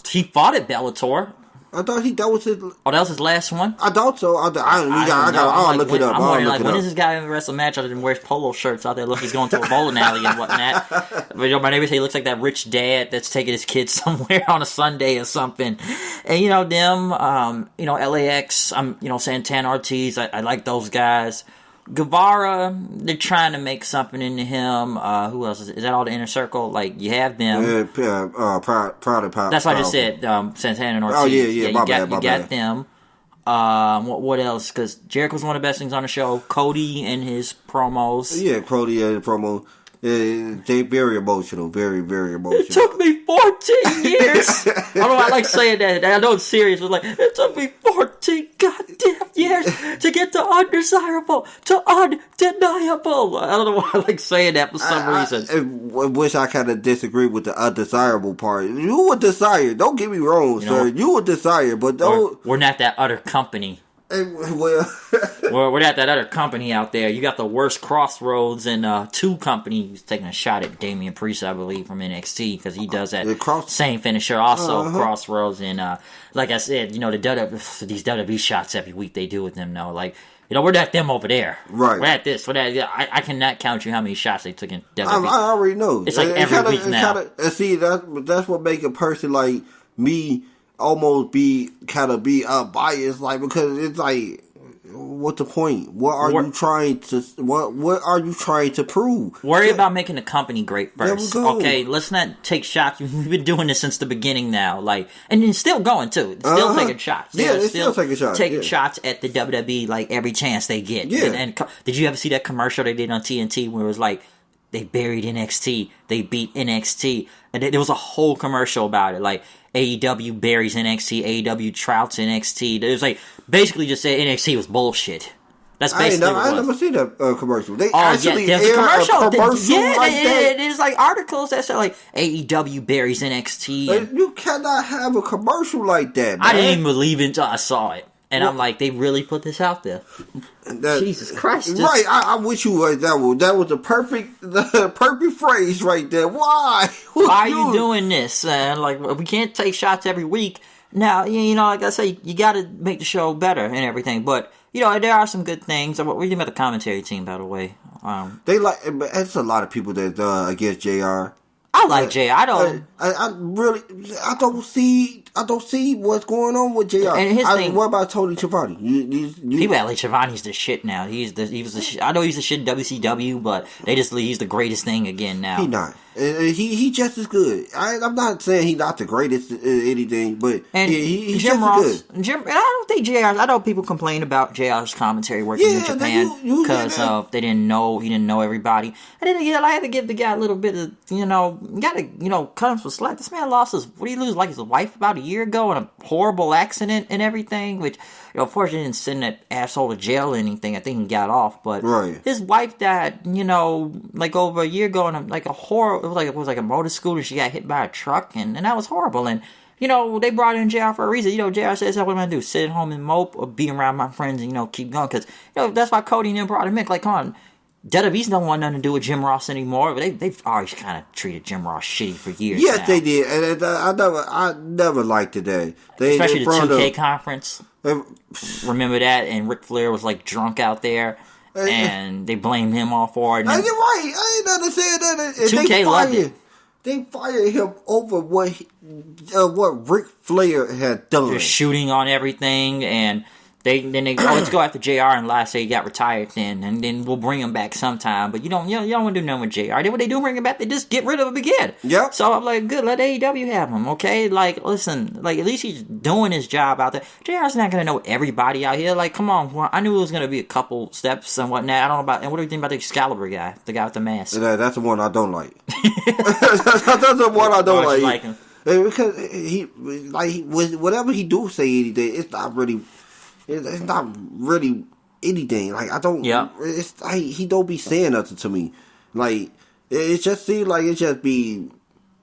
Speaker 1: He fought at Bellator.
Speaker 2: I thought that was his.
Speaker 1: Oh, that was his last one?
Speaker 2: I thought so. I'll look it up.
Speaker 1: I'm like, when is this guy ever wrestle a match other than wears polo shirts out there? Look, he's going to a bowling alley and whatnot. But, you know, my neighbors say he looks like that rich dad that's taking his kids somewhere on a Sunday or something. And, you know, them, you know, LAX, you know, Santana Ortiz, I like those guys. Guevara, they're trying to make something into him. Who else is that? All the Inner Circle? Like, you have them.
Speaker 2: Yeah, Proud and Power.
Speaker 1: That's what I just said. Santana and Ortiz.
Speaker 2: Oh, yeah. My bad.
Speaker 1: You got them. What else? Because Jericho's one of the best things on the show. Cody and his promos.
Speaker 2: Yeah, Cody and the promo. They very emotional. Very, very emotional.
Speaker 1: It took me 14 years. I don't know why I like saying that. I know it's serious, but like, it took me 14 goddamn years to get to undesirable, to undeniable. I don't know why I like saying that for some reason.
Speaker 2: I wish I kind of disagree with the undesirable part. You were desired. Don't get me wrong, sir. You were desired, but don't.
Speaker 1: We're not that other company.
Speaker 2: Well,
Speaker 1: we're at that other company out there. You got the worst Crossroads and 2 companies taking a shot at Damian Priest, I believe, from NXT because he does that same finisher. Also, Crossroads and like I said, you know, these WWE shots every week they do with them. Though, like, you know, we're at them over there.
Speaker 2: Right.
Speaker 1: We're at this. We're at. I cannot count you how many shots they took in WWE.
Speaker 2: I already know.
Speaker 1: It's like every week now.
Speaker 2: See, that's what make a person like me almost be biased, like, because it's like, what's the point? What are you trying to prove?
Speaker 1: Worry about making the company great first.
Speaker 2: There we go.
Speaker 1: Okay, let's not take shots. We've been doing this since the beginning now, like, and then still going too. Still taking shots.
Speaker 2: They're still taking shots.
Speaker 1: Taking shots at the WWE like every chance they get.
Speaker 2: Yeah.
Speaker 1: And did you ever see that commercial they did on TNT where it was like, they buried NXT, they beat NXT, and there was a whole commercial about it, like, AEW buries NXT, AEW trouts NXT. It was like, basically just said NXT was bullshit. That's basically what it was.
Speaker 2: I never seen that commercial. They
Speaker 1: there's a commercial
Speaker 2: like that.
Speaker 1: There's like articles that say like AEW buries NXT.
Speaker 2: You cannot have a commercial like that, man.
Speaker 1: I didn't even believe it until I saw it. And I'm like, they really put this out there. Jesus Christ.
Speaker 2: Right, I wish you was that one. That was the perfect phrase right there. Why?
Speaker 1: Why are you doing this? Like, we can't take shots every week. Now, you know, like I say, you got to make the show better and everything. But, you know, there are some good things. What do you think about the commentary team, by the way?
Speaker 2: It's a lot of people that against JR.
Speaker 1: I like JR. I
Speaker 2: don't see what's going on with JR.
Speaker 1: And his thing,
Speaker 2: what about Tony Schiavone?
Speaker 1: People act like Schiavone's the shit now. I know he's the shit in WCW, but he's the greatest thing again now.
Speaker 2: He not. He just as good. I'm not saying he's not the greatest anything, but he's
Speaker 1: Jim
Speaker 2: just
Speaker 1: Ross,
Speaker 2: as good.
Speaker 1: I don't think JR. I know people complain about JR's commentary working in Japan because he didn't know everybody. And then again, I had to give the guy a little bit of, you know, cut him some slack. This man lost his wife about a year ago in a horrible accident and everything, which, you know, unfortunately didn't send that asshole to jail or anything. I think he got off, but his wife died, you know, like over a year ago in like a horror. It was like a motor scooter. She got hit by a truck, and that was horrible. And, you know, they brought in JR for a reason. You know, JR says, what am I going to do? Sit at home and mope or be around my friends and, you know, keep going? Because, you know, that's why Cody and them brought him in. Like, come on. WWE's don't want nothing to do with Jim Ross anymore. But they've always kind of treated Jim Ross shitty for years.
Speaker 2: Yes,
Speaker 1: now.
Speaker 2: they did. And I never liked it.
Speaker 1: Especially the 2K conference. Remember that? And Ric Flair was, like, drunk out there. And they blamed him all for it.
Speaker 2: You're right. I ain't understand that.
Speaker 1: 2K loved it.
Speaker 2: They fired him over what Ric Flair had done.
Speaker 1: Just shooting on everything, and let's go after JR and last say he got retired then, and then we'll bring him back sometime. But you don't want to do nothing with JR. Then what they do, bring him back, they just get rid of him again.
Speaker 2: Yep.
Speaker 1: So I'm like, good, let AEW have him, okay? Like, listen, like, at least he's doing his job out there. JR's not going to know everybody out here. Like, come on. Well, I knew it was going to be a couple steps and whatnot. I don't know about, and what do you think about the Excalibur guy? The guy with the mask?
Speaker 2: That's the one I don't like. That's the one I don't like.
Speaker 1: Like him?
Speaker 2: Because whatever he do say anything, it's not really anything. Like, I don't.
Speaker 1: Yeah.
Speaker 2: It's like he don't be saying nothing to me. Like, it just seems like it just be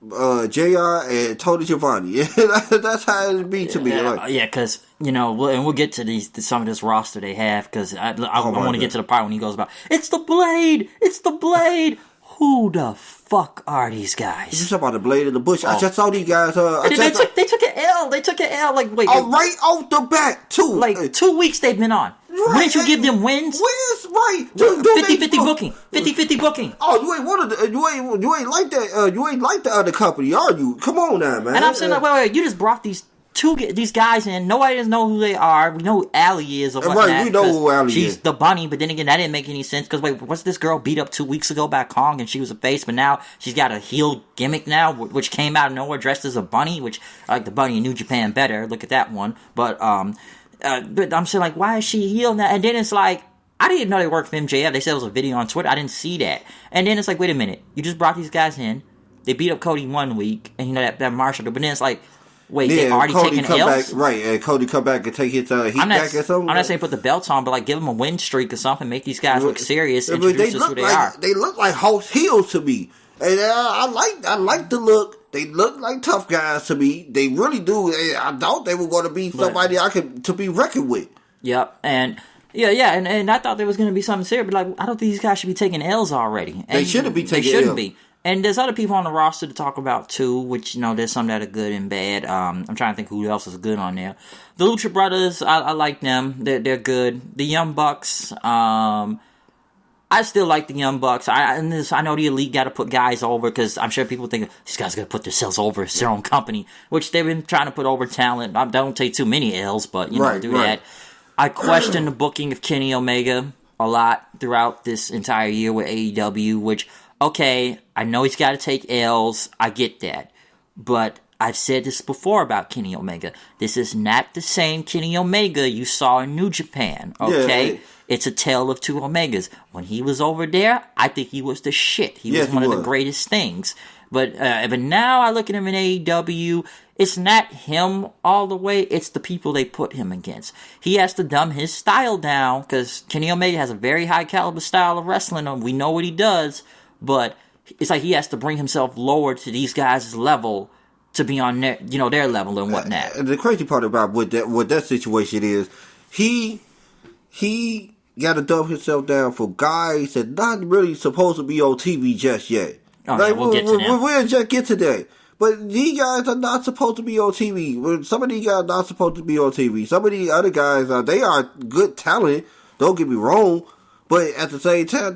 Speaker 2: JR and Tony Giovanni. That's how it be to me. Like,
Speaker 1: yeah, because and we'll get to some of this roster they have, because I want to get to the part when he goes about it's the Blade. Who the fuck are these guys?
Speaker 2: You talking about the Blade and the Bush? I just saw these guys.
Speaker 1: They took an L. They took an L. Like, wait,
Speaker 2: right off the bat too.
Speaker 1: Like 2 weeks they've been on.
Speaker 2: Right.
Speaker 1: Wouldn't you give them wins?
Speaker 2: Wins, right?
Speaker 1: 50-50 booking. 50-50 booking.
Speaker 2: Oh, you ain't one of the. You ain't like that. You ain't like the other company, are you? Come on now, man.
Speaker 1: And I'm saying, like, wait. You just brought these guys in. Nobody doesn't know who they are. We know who Allie is or whatnot.
Speaker 2: Right, we know who Allie is.
Speaker 1: She's the bunny, but then again, that didn't make any sense, because wait, what's this girl beat up 2 weeks ago by Kong and she was a face, but now she's got a heel gimmick now, which came out of nowhere dressed as a bunny, which I like the bunny in New Japan better. Look at that one. But I'm saying, like, why is she heel now? And then it's like, I didn't know they worked for MJF. They said it was a video on Twitter. I didn't see that. And then it's like, wait a minute. You just brought these guys in. They beat up Cody 1 week, and that Marshall. But then it's like, wait, they already taking L's?
Speaker 2: Back, right, and Cody come back and take his heat back or something?
Speaker 1: I'm not saying put the belts on, but like give them a win streak or something, make these guys look serious, introduce us who they are.
Speaker 2: They look like horse heels to me. And I like the look. They look like tough guys to me. They really do. I thought they were going to be somebody to be reckoned with.
Speaker 1: Yep, and... Yeah, and I thought there was going to be something serious, but like, I don't think these guys should be taking L's already. And
Speaker 2: they shouldn't be taking L's.
Speaker 1: They shouldn't be. And there's other people on the roster to talk about too, which, there's some that are good and bad. I'm trying to think who else is good on there. The Lucha Brothers, I like them. They're good. The Young Bucks, I still like the Young Bucks. I know the Elite got to put guys over, because I'm sure people think these guys got to put themselves over as their own company, which they've been trying to put over talent. I don't take too many L's, but, do that. I question the booking of Kenny Omega a lot throughout this entire year with AEW, which... Okay, I know he's got to take L's. I get that. But I've said this before about Kenny Omega. This is not the same Kenny Omega you saw in New Japan, okay? Yeah. It's a tale of two Omegas. When he was over there, I think he was the shit. He was one of the greatest things. But now I look at him in AEW, it's not him all the way, it's the people they put him against. He has to dumb his style down, because Kenny Omega has a very high caliber style of wrestling, and we know what he does. But it's like he has to bring himself lower to these guys' level to be on their level and whatnot.
Speaker 2: The crazy part about what that situation is, he got to dump himself down for guys that not really supposed to be on TV just yet.
Speaker 1: Oh, like, yeah, we'll get to that.
Speaker 2: We'll just get to that. But these guys are not supposed to be on TV. Some of these guys are not supposed to be on TV. Some of these other guys, they are good talent. Don't get me wrong. But at the same time,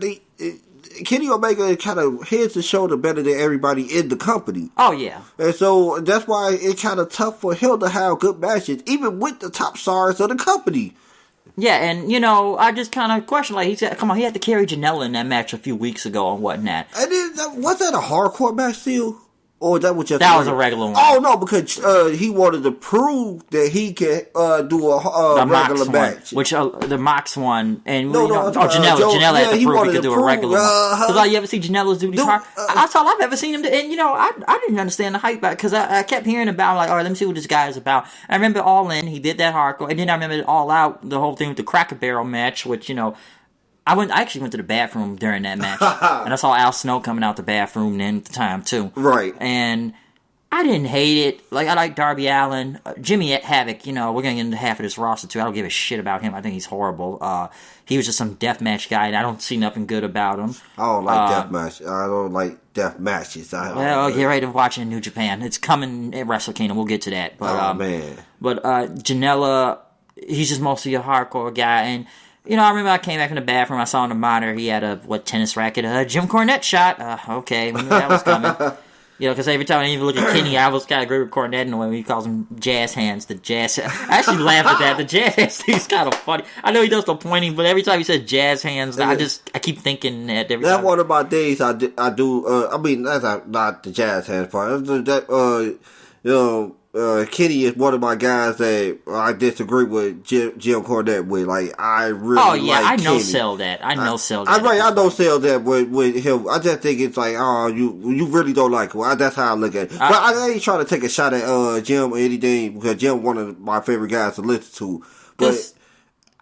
Speaker 2: Kenny Omega kind of heads and shoulder better than everybody in the company.
Speaker 1: Oh, yeah.
Speaker 2: And so that's why it's kind of tough for him to have good matches, even with the top stars of the company.
Speaker 1: Yeah, and, I just kind of question, like, he said, come on, he had to carry Janela in that match a few weeks ago and whatnot.
Speaker 2: And then, was that a hardcore match still? Or that was just...
Speaker 1: That was a regular one.
Speaker 2: Oh, no, because he wanted to prove that he can do a regular match.
Speaker 1: Which, the Mox one, and... Janela had to prove he could do a regular one. Because you ever see Janela's do these hard... That's all I've ever seen him do. And, I didn't understand the hype about it, because I kept hearing about, like, all right, let me see what this guy is about. I remember All In, he did that hardcore, and then I remember All Out, the whole thing with the Cracker Barrel match, which, I actually went to the bathroom during that match, and I saw Al Snow coming out the bathroom then at the time, too.
Speaker 2: Right.
Speaker 1: And I didn't hate it. Like, I like Darby Allin. Jimmy Havoc, we're going to get into half of this roster, too. I don't give a shit about him. I think he's horrible. He was just some deathmatch guy, and I don't see nothing good about him.
Speaker 2: I don't like deathmatch. I don't like death matches.
Speaker 1: Get ready to watch it in New Japan. It's coming at Wrestle Kingdom. We'll get to that. But,
Speaker 2: man.
Speaker 1: But Janela, he's just mostly a hardcore guy, and... I remember I came back in the bathroom, I saw on the monitor, he had a, tennis racket, Jim Cornette shot. Okay, we knew that was coming. Because every time I even look at Kenny, I was kind of agree with Cornette in the way he calls them jazz hands, the jazz... I actually laugh at that, the jazz hands thing's kind of funny. I know he does the pointing, but every time he says jazz hands, I keep thinking that every time.
Speaker 2: That's one of my days I do, that's not the jazz hands part. Kenny is one of my guys that I disagree with Jim Cornette with. Like, I really
Speaker 1: Oh, yeah,
Speaker 2: like
Speaker 1: I
Speaker 2: Kenny.
Speaker 1: sell that. I know sell that.
Speaker 2: I know sell that with him. I just think it's like, oh, you really don't like him. That's how I look at it. But I ain't trying to take a shot at Jim or anything, because Jim one of my favorite guys to listen to. But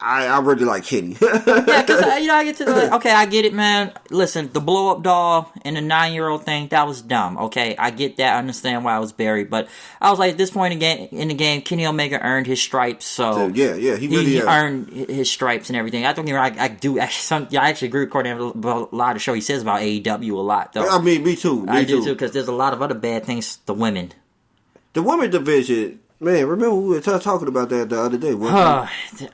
Speaker 2: I really like Kenny.
Speaker 1: Yeah, because, I get to the, okay, I get it, man. Listen, the blow-up doll and the 9-year-old thing, that was dumb, okay? I get that. I understand why it was buried. But I was like, at this point in the game, Kenny Omega earned his stripes, so...
Speaker 2: yeah, he really
Speaker 1: earned his stripes and everything. I don't get me wrong, I actually agree with Courtney about a lot of show he says about AEW a lot, though.
Speaker 2: I mean, me too.
Speaker 1: I do, too, because there's a lot of other bad things, the women.
Speaker 2: The women division... Man, remember we were talking about that the other day,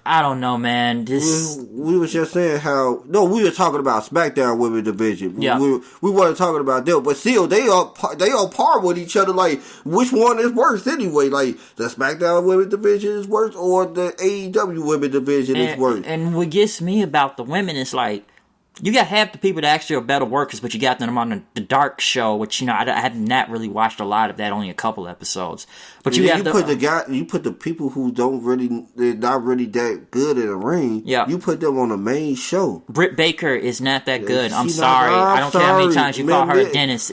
Speaker 1: I don't know, man.
Speaker 2: We was just saying how... No, we were talking about SmackDown women division.
Speaker 1: Yeah.
Speaker 2: We weren't talking about them, but still, they are par with each other. Like, which one is worse anyway? Like, the SmackDown women division is worse, or the AEW women division is worse?
Speaker 1: And what gets me about the women is like, you got half the people that actually are better workers, but you got them on the Dark show, which I have not really watched a lot of that, only a couple episodes. But you
Speaker 2: put the people who they're not really that good in the ring.
Speaker 1: Yeah.
Speaker 2: You put them on the main show.
Speaker 1: Britt Baker is not that good. I'm sorry. I don't care how many times you call her a dentist.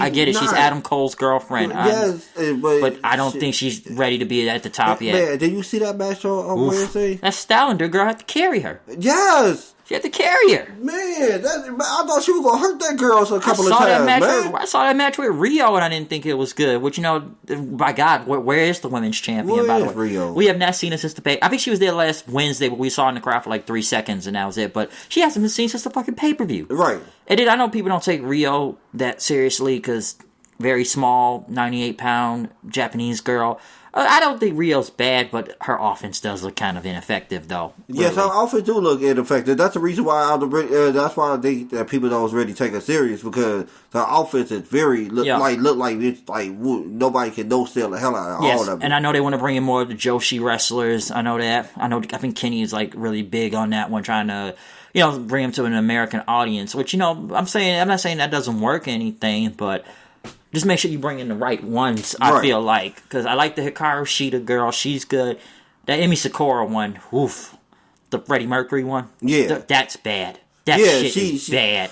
Speaker 1: I get it. She's Adam Cole's girlfriend.
Speaker 2: Yes,
Speaker 1: but I don't think she's ready to be at the top yet.
Speaker 2: Man, did you see that match on Wednesday?
Speaker 1: That Stylinder girl had to carry her.
Speaker 2: Yes.
Speaker 1: She had to carry her.
Speaker 2: Man, I thought she was going to hurt that girl a couple of times, man.
Speaker 1: I saw that match with Rio, and I didn't think it was good. Which, by God, where is the women's champion, by the way?
Speaker 2: Rio?
Speaker 1: We have not seen her since the pay. I think she was there last Wednesday, but we saw her in the crowd for like 3 seconds, and that was it. But she hasn't been seen since the fucking pay-per-view.
Speaker 2: Right.
Speaker 1: And then I know people don't take Rio that seriously, because very small, 98-pound Japanese girl. I don't think Rio's bad, but her offense does look kind of ineffective, though. Really.
Speaker 2: Yes, her offense do look ineffective. That's the reason why people don't really take her serious, because her offense is very look like it's like nobody can no-sell the hell out of all of them.
Speaker 1: And I know they want to bring in more of the Joshi wrestlers. I know that. I think Kenny is like really big on that one, trying to bring him to an American audience. Which I'm not saying that doesn't work or anything, but. Just make sure you bring in the right ones, I feel like. Because I like the Hikaru Shida girl. She's good. That Emi Sakura one, oof. The Freddie Mercury one.
Speaker 2: Yeah.
Speaker 1: That's bad. That shit is bad.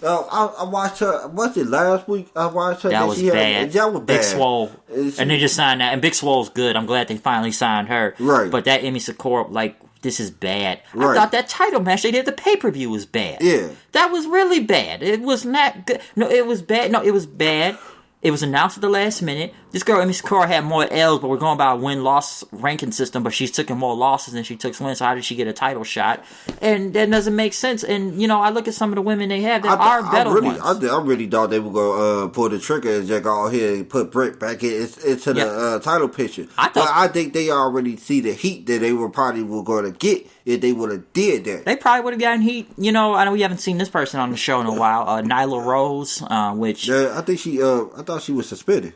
Speaker 2: I watched her, was it last week? I watched her.
Speaker 1: That was bad.
Speaker 2: That was bad.
Speaker 1: Big Swole. And they just signed that. And Big Swole's good. I'm glad they finally signed her.
Speaker 2: Right.
Speaker 1: But that Emi Sakura, this is bad.
Speaker 2: Right.
Speaker 1: I thought that title match they did at the pay-per-view was bad.
Speaker 2: Yeah.
Speaker 1: That was really bad. It was not good. No, it was bad. No, it was bad. It was announced at the last minute. This girl, Emi Sakura, had more L's, but we're going by a win-loss ranking system, but she's taking more losses than she took wins, so how did she get a title shot? And that doesn't make sense. And, I look at some of the women they have, there are better ones.
Speaker 2: I really thought they were going to pull the trigger and just go ahead and put Britt back into the title picture. I think they already see the heat that they were going to get if they would have did that.
Speaker 1: They probably would have gotten heat. I know we haven't seen this person on the show in a while. Nyla Rose, which...
Speaker 2: Yeah, I think I thought she was suspended.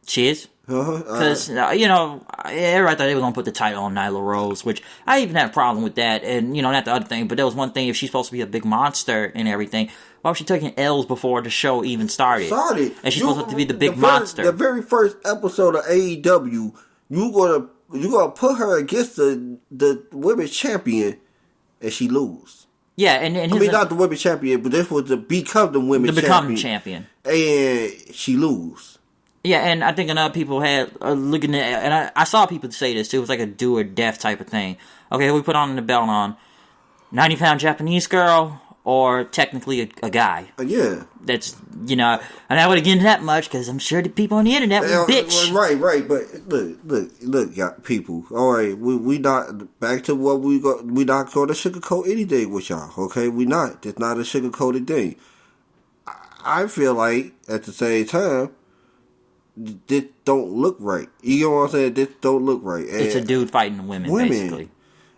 Speaker 1: She is? Because, everybody thought they were going to put the title on Nyla Rose, which I even had a problem with that. And, not the other thing, but there was one thing, if she's supposed to be a big monster and everything, why was she taking L's before the show even started? And she's supposed to be the big monster.
Speaker 2: The very first episode of AEW, you're gonna put her against the women's champion, and she lose.
Speaker 1: Yeah, and
Speaker 2: not the women's champion, but this was to become the women's champion. And she lose.
Speaker 1: Yeah, and I think enough people had looking at, and I saw people say this too. It was like a do or death type of thing. Okay, we put on the belt on 90-pound Japanese girl, or technically a guy.
Speaker 2: Yeah.
Speaker 1: That's, and I wouldn't get into that much because I'm sure the people on the internet would bitch.
Speaker 2: Right. But look, people. All right, we not, back to what we not going to sugarcoat anything with y'all, okay? We not. It's not a sugarcoated thing. I feel like, at the same time, this don't look right. You know what I'm saying? This don't look right. And
Speaker 1: it's a dude fighting women, basically.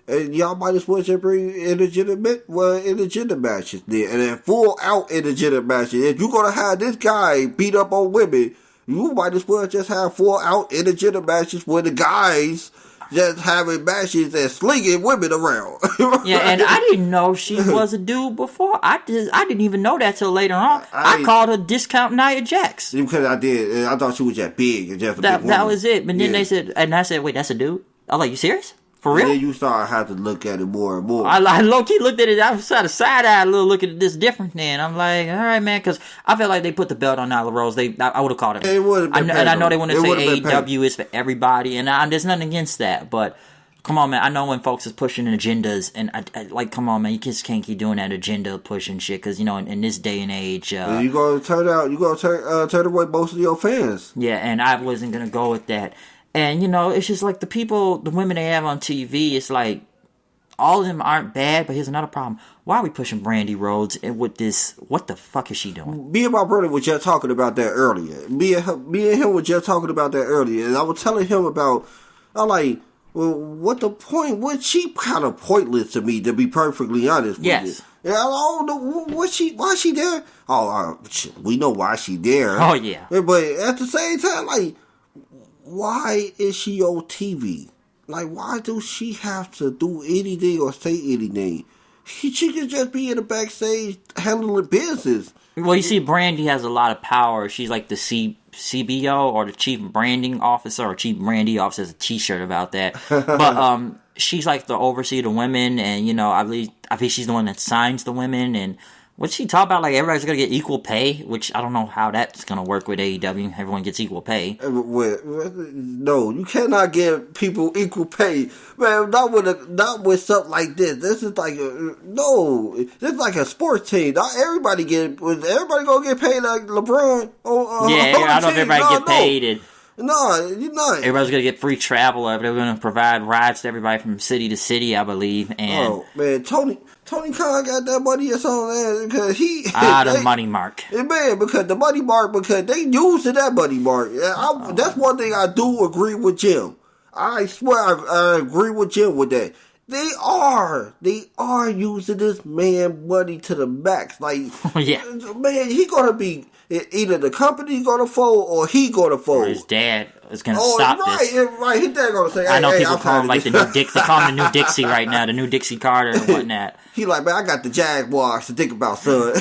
Speaker 2: And y'all might as well just bring illegitimate matches there. And then full out illegitimate matches. If you're going to have this guy beat up on women, you might as well just have full out illegitimate matches where the guys just having matches and slinging women around.
Speaker 1: Yeah, and I didn't know she was a dude before. I didn't even know that till later on. I called her Discount Nia Jax.
Speaker 2: Because I did. I thought she was just big and just a big woman.
Speaker 1: That was it. But then they said, and I said, wait, that's a dude? I was like, you serious? For real?
Speaker 2: And then you start having to look at it more and more.
Speaker 1: I low-key looked at it. I was side of side-eye a little, looking at this different then. I'm like, all right, man, because I felt like they put the belt on Nyla Rose. I would have called it.
Speaker 2: It would have been
Speaker 1: and I know they want to say AEW is for everybody, and there's nothing against that. But Come on, man. I know when folks is pushing agendas, and I like, come on, man. You just can't keep doing that agenda pushing shit, because, you know, in this day and age,
Speaker 2: you gonna turn away most of your fans.
Speaker 1: Yeah, and I wasn't gonna go with that. And, you know, it's just like the women they have on TV, it's like, all of them aren't bad, but here's another problem. Why are we pushing Brandy Rhodes and with this? What the fuck is she doing?
Speaker 2: Me and my brother were just talking about that earlier. Me and him were just talking about that earlier, and I was telling him about. I'm like, well, what the point? What she kind of pointless to me, to be perfectly honest with you. Yeah, I don't know why she there. Oh, we know why she there.
Speaker 1: Oh yeah,
Speaker 2: but at the same time, like, why is she on TV? Like, why do she have to do anything or say anything? She could just be in the backstage handling business.
Speaker 1: Well, you see, Brandy has a lot of power. She's like the CBO, or the Chief Branding Officer, or Chief Brandy Officer. Has a T-shirt about that. But she's like the overseer of the women, and, you know, I believe she's the one that signs the women. And what she talk about, like, everybody's gonna get equal pay, which I don't know how that's gonna work with AEW. Everyone gets equal pay.
Speaker 2: No, you cannot give people equal pay, man. Not with something like this. This is like this is like a sports team. Not everybody gonna get paid like LeBron.
Speaker 1: I know if everybody get paid. And
Speaker 2: no, you're not.
Speaker 1: Everybody's gonna get free travel. They're gonna provide rides to everybody from city to city, I believe. And
Speaker 2: oh man, Tony Khan got that money or something, because
Speaker 1: the money mark.
Speaker 2: Man, because the money mark, because they using that money mark. That's one thing I do agree with Jim. I swear I agree with Jim with that. They are using this man money to the max. Like,
Speaker 1: yeah,
Speaker 2: man, he gonna be either the company gonna fold or he gonna fold.
Speaker 1: Or his dad is gonna stop this.
Speaker 2: Right, his dad gonna say,
Speaker 1: I know people call him like the new They call him the new Dixie right now, the new Dixie Carter and whatnot.
Speaker 2: He like, man, I got the Jaguars to think about, son.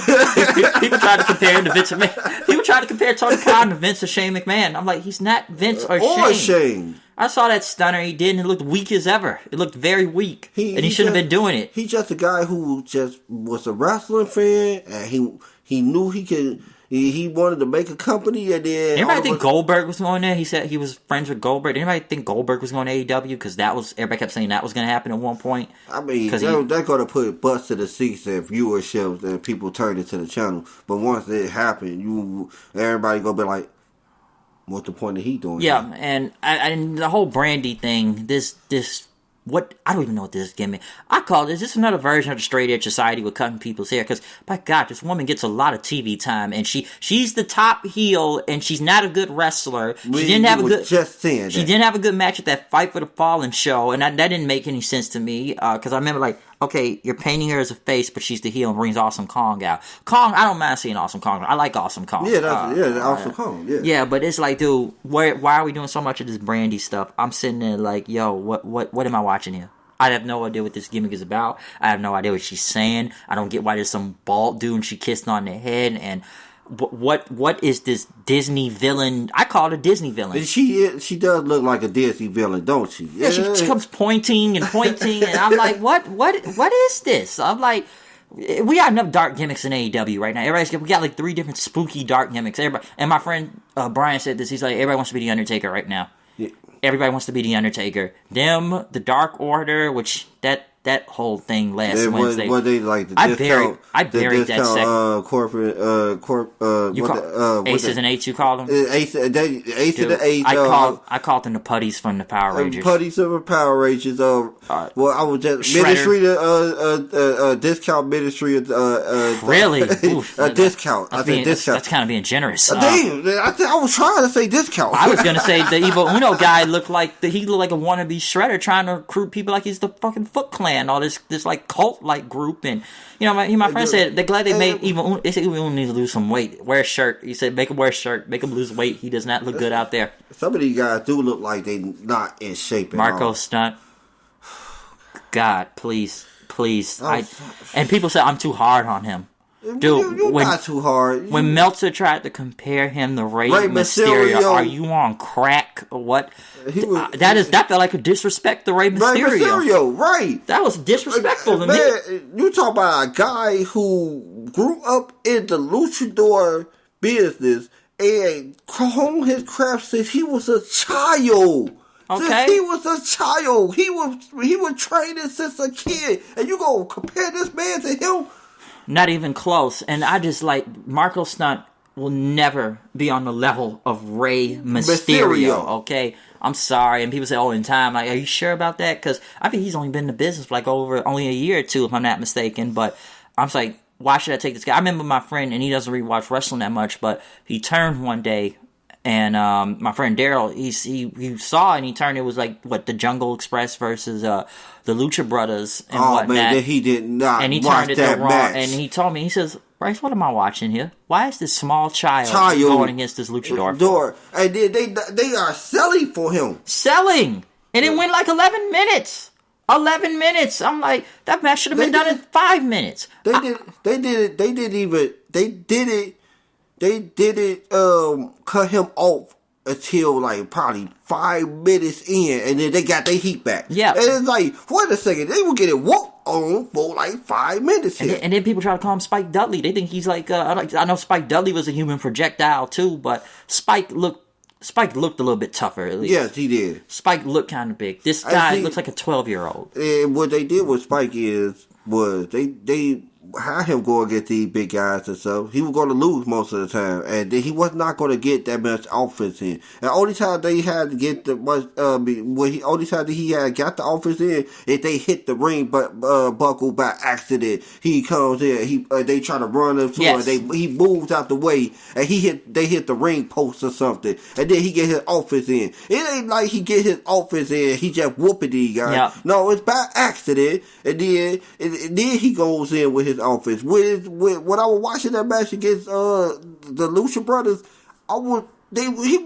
Speaker 1: People try to compare him to Vince McMahon. People try to compare Tony Khan to Vince or Shane McMahon. I'm like, he's not Vince or Shane. I saw that stunner he did, and it looked weak as ever. It looked very weak, and he shouldn't have been doing it.
Speaker 2: He's just a guy who just was a wrestling fan, and he knew he could. He wanted to make a company, and then
Speaker 1: everybody think Goldberg was going there. He said he was friends with Goldberg. Did anybody think Goldberg was going to AEW? Because everybody kept saying that was going to happen at one point.
Speaker 2: I mean, they're going to put butts to the seats and viewership, and people turn into the channel. But once it happened, everybody gonna be like, what's the point of he doing?
Speaker 1: Yeah,
Speaker 2: that?
Speaker 1: and the whole Brandy thing, what, I don't even know what this gimmick. I call this just another version of the straight edge society with cutting people's hair. Because, by God, this woman gets a lot of TV time, and she's the top heel, and she's not a good wrestler. She didn't have a good match at that Fight for the Fallen show, and that didn't make any sense to me. Because I remember, like, okay, you're painting her as a face, but she's the heel and brings Awesome Kong out. Kong, I don't mind seeing Awesome Kong. I like Awesome Kong.
Speaker 2: Awesome Kong. Yeah.
Speaker 1: Yeah, but it's like, dude, why are we doing so much of this Brandy stuff? I'm sitting there like, yo, what am I watching here? I have no idea what this gimmick is about. I have no idea what she's saying. I don't get why there's some bald dude and she kissed on the head. And what is this Disney villain? I call it a Disney villain.
Speaker 2: She does look like a Disney villain, don't she?
Speaker 1: Yeah, she comes pointing, and I'm like, what is this? I'm like, we got enough dark gimmicks in AEW right now. We got like 3 different spooky dark gimmicks. Everybody, and my friend Brian said this. He's like, everybody wants to be the Undertaker right now. Yeah. Everybody wants to be the Undertaker. Them, the Dark Order, which that whole thing last Wednesday.
Speaker 2: What they like?
Speaker 1: I buried that segment.
Speaker 2: Corporate.
Speaker 1: Aces and Eights. You called them.
Speaker 2: Ace and the Eights.
Speaker 1: I called them the putties from the Power Rangers.
Speaker 2: Putties from the Power Rangers. Well, I was just ministry discount ministry.
Speaker 1: Really? Oof,
Speaker 2: a discount. I think discount.
Speaker 1: That's kind of being generous.
Speaker 2: Damn, I was trying to say discount.
Speaker 1: I was gonna say the Evil Uno guy looked like a wannabe shredder trying to recruit people like he's the fucking Foot Clan. All this like cult like group, and my friend said they're glad they made Evil Uno. They said Evil Uno needs to lose some weight. Wear a shirt. He said make him wear a shirt. Make him lose weight. He does not look good out there.
Speaker 2: Some of these guys do look like they not in shape.
Speaker 1: Marco Stunt. God, please. And people say I'm too hard on him. Dude,
Speaker 2: you're not too hard.
Speaker 1: When Meltzer tried to compare him to Rey Mysterio, are you on crack or what? That felt like a disrespect to Rey Mysterio.
Speaker 2: Rey Mysterio, right?
Speaker 1: That was disrespectful to me.
Speaker 2: You talk about a guy who grew up in the luchador business and honed his craft since he was a child.
Speaker 1: Okay,
Speaker 2: since he was a child. He was training since a kid, and you gonna compare this man to him?
Speaker 1: Not even close. And I just like Marco Stunt will never be on the level of Rey Mysterio. Okay, I'm sorry. And people say, "Oh, in time." Like, are you sure about that? Because I think he's only been in the business for like only a year or two, if I'm not mistaken. But I'm just like, why should I take this guy? I remember my friend, and he doesn't really watch wrestling that much, but he turned one day. And my friend Daryl, he saw and he turned. It was like the Jungle Express versus the Lucha Brothers and whatnot.
Speaker 2: Man, he did not.
Speaker 1: And he
Speaker 2: watch
Speaker 1: turned it
Speaker 2: that
Speaker 1: to Raw.
Speaker 2: match.
Speaker 1: And he told me, he says, "Bryce, what am I watching here? Why is this small child going against this luchador?"
Speaker 2: And they are selling for him.
Speaker 1: Selling, and it went like 11 minutes. 11 minutes. I'm like, that match should have been done in 5 minutes.
Speaker 2: They didn't cut him off until like probably 5 minutes in, and then they got their heat back.
Speaker 1: Yeah.
Speaker 2: And it's like, wait a second, they were getting whooped on for like 5 minutes here.
Speaker 1: And then people try to call him Spike Dudley. They think he's like, I know Spike Dudley was a human projectile too, but Spike looked a little bit tougher, at least.
Speaker 2: Yes, he did.
Speaker 1: Spike looked kind of big. This guy looks like a 12-year-old.
Speaker 2: And what they did with Spike was they had him go against these big guys and stuff. He was going to lose most of the time, and then he was not going to get that much offense in. And only time they had to get only time that he had got the offense in, if they hit the ring buckle by accident. He comes in, they try to run him to him, he moves out the way, and they hit the ring post or something, and then he get his offense in. It ain't like he get his offense in, he just whooping these guys.
Speaker 1: Yep.
Speaker 2: No, it's by accident, and then he goes in with his offense. With when I was watching that match against the Lucha Brothers, it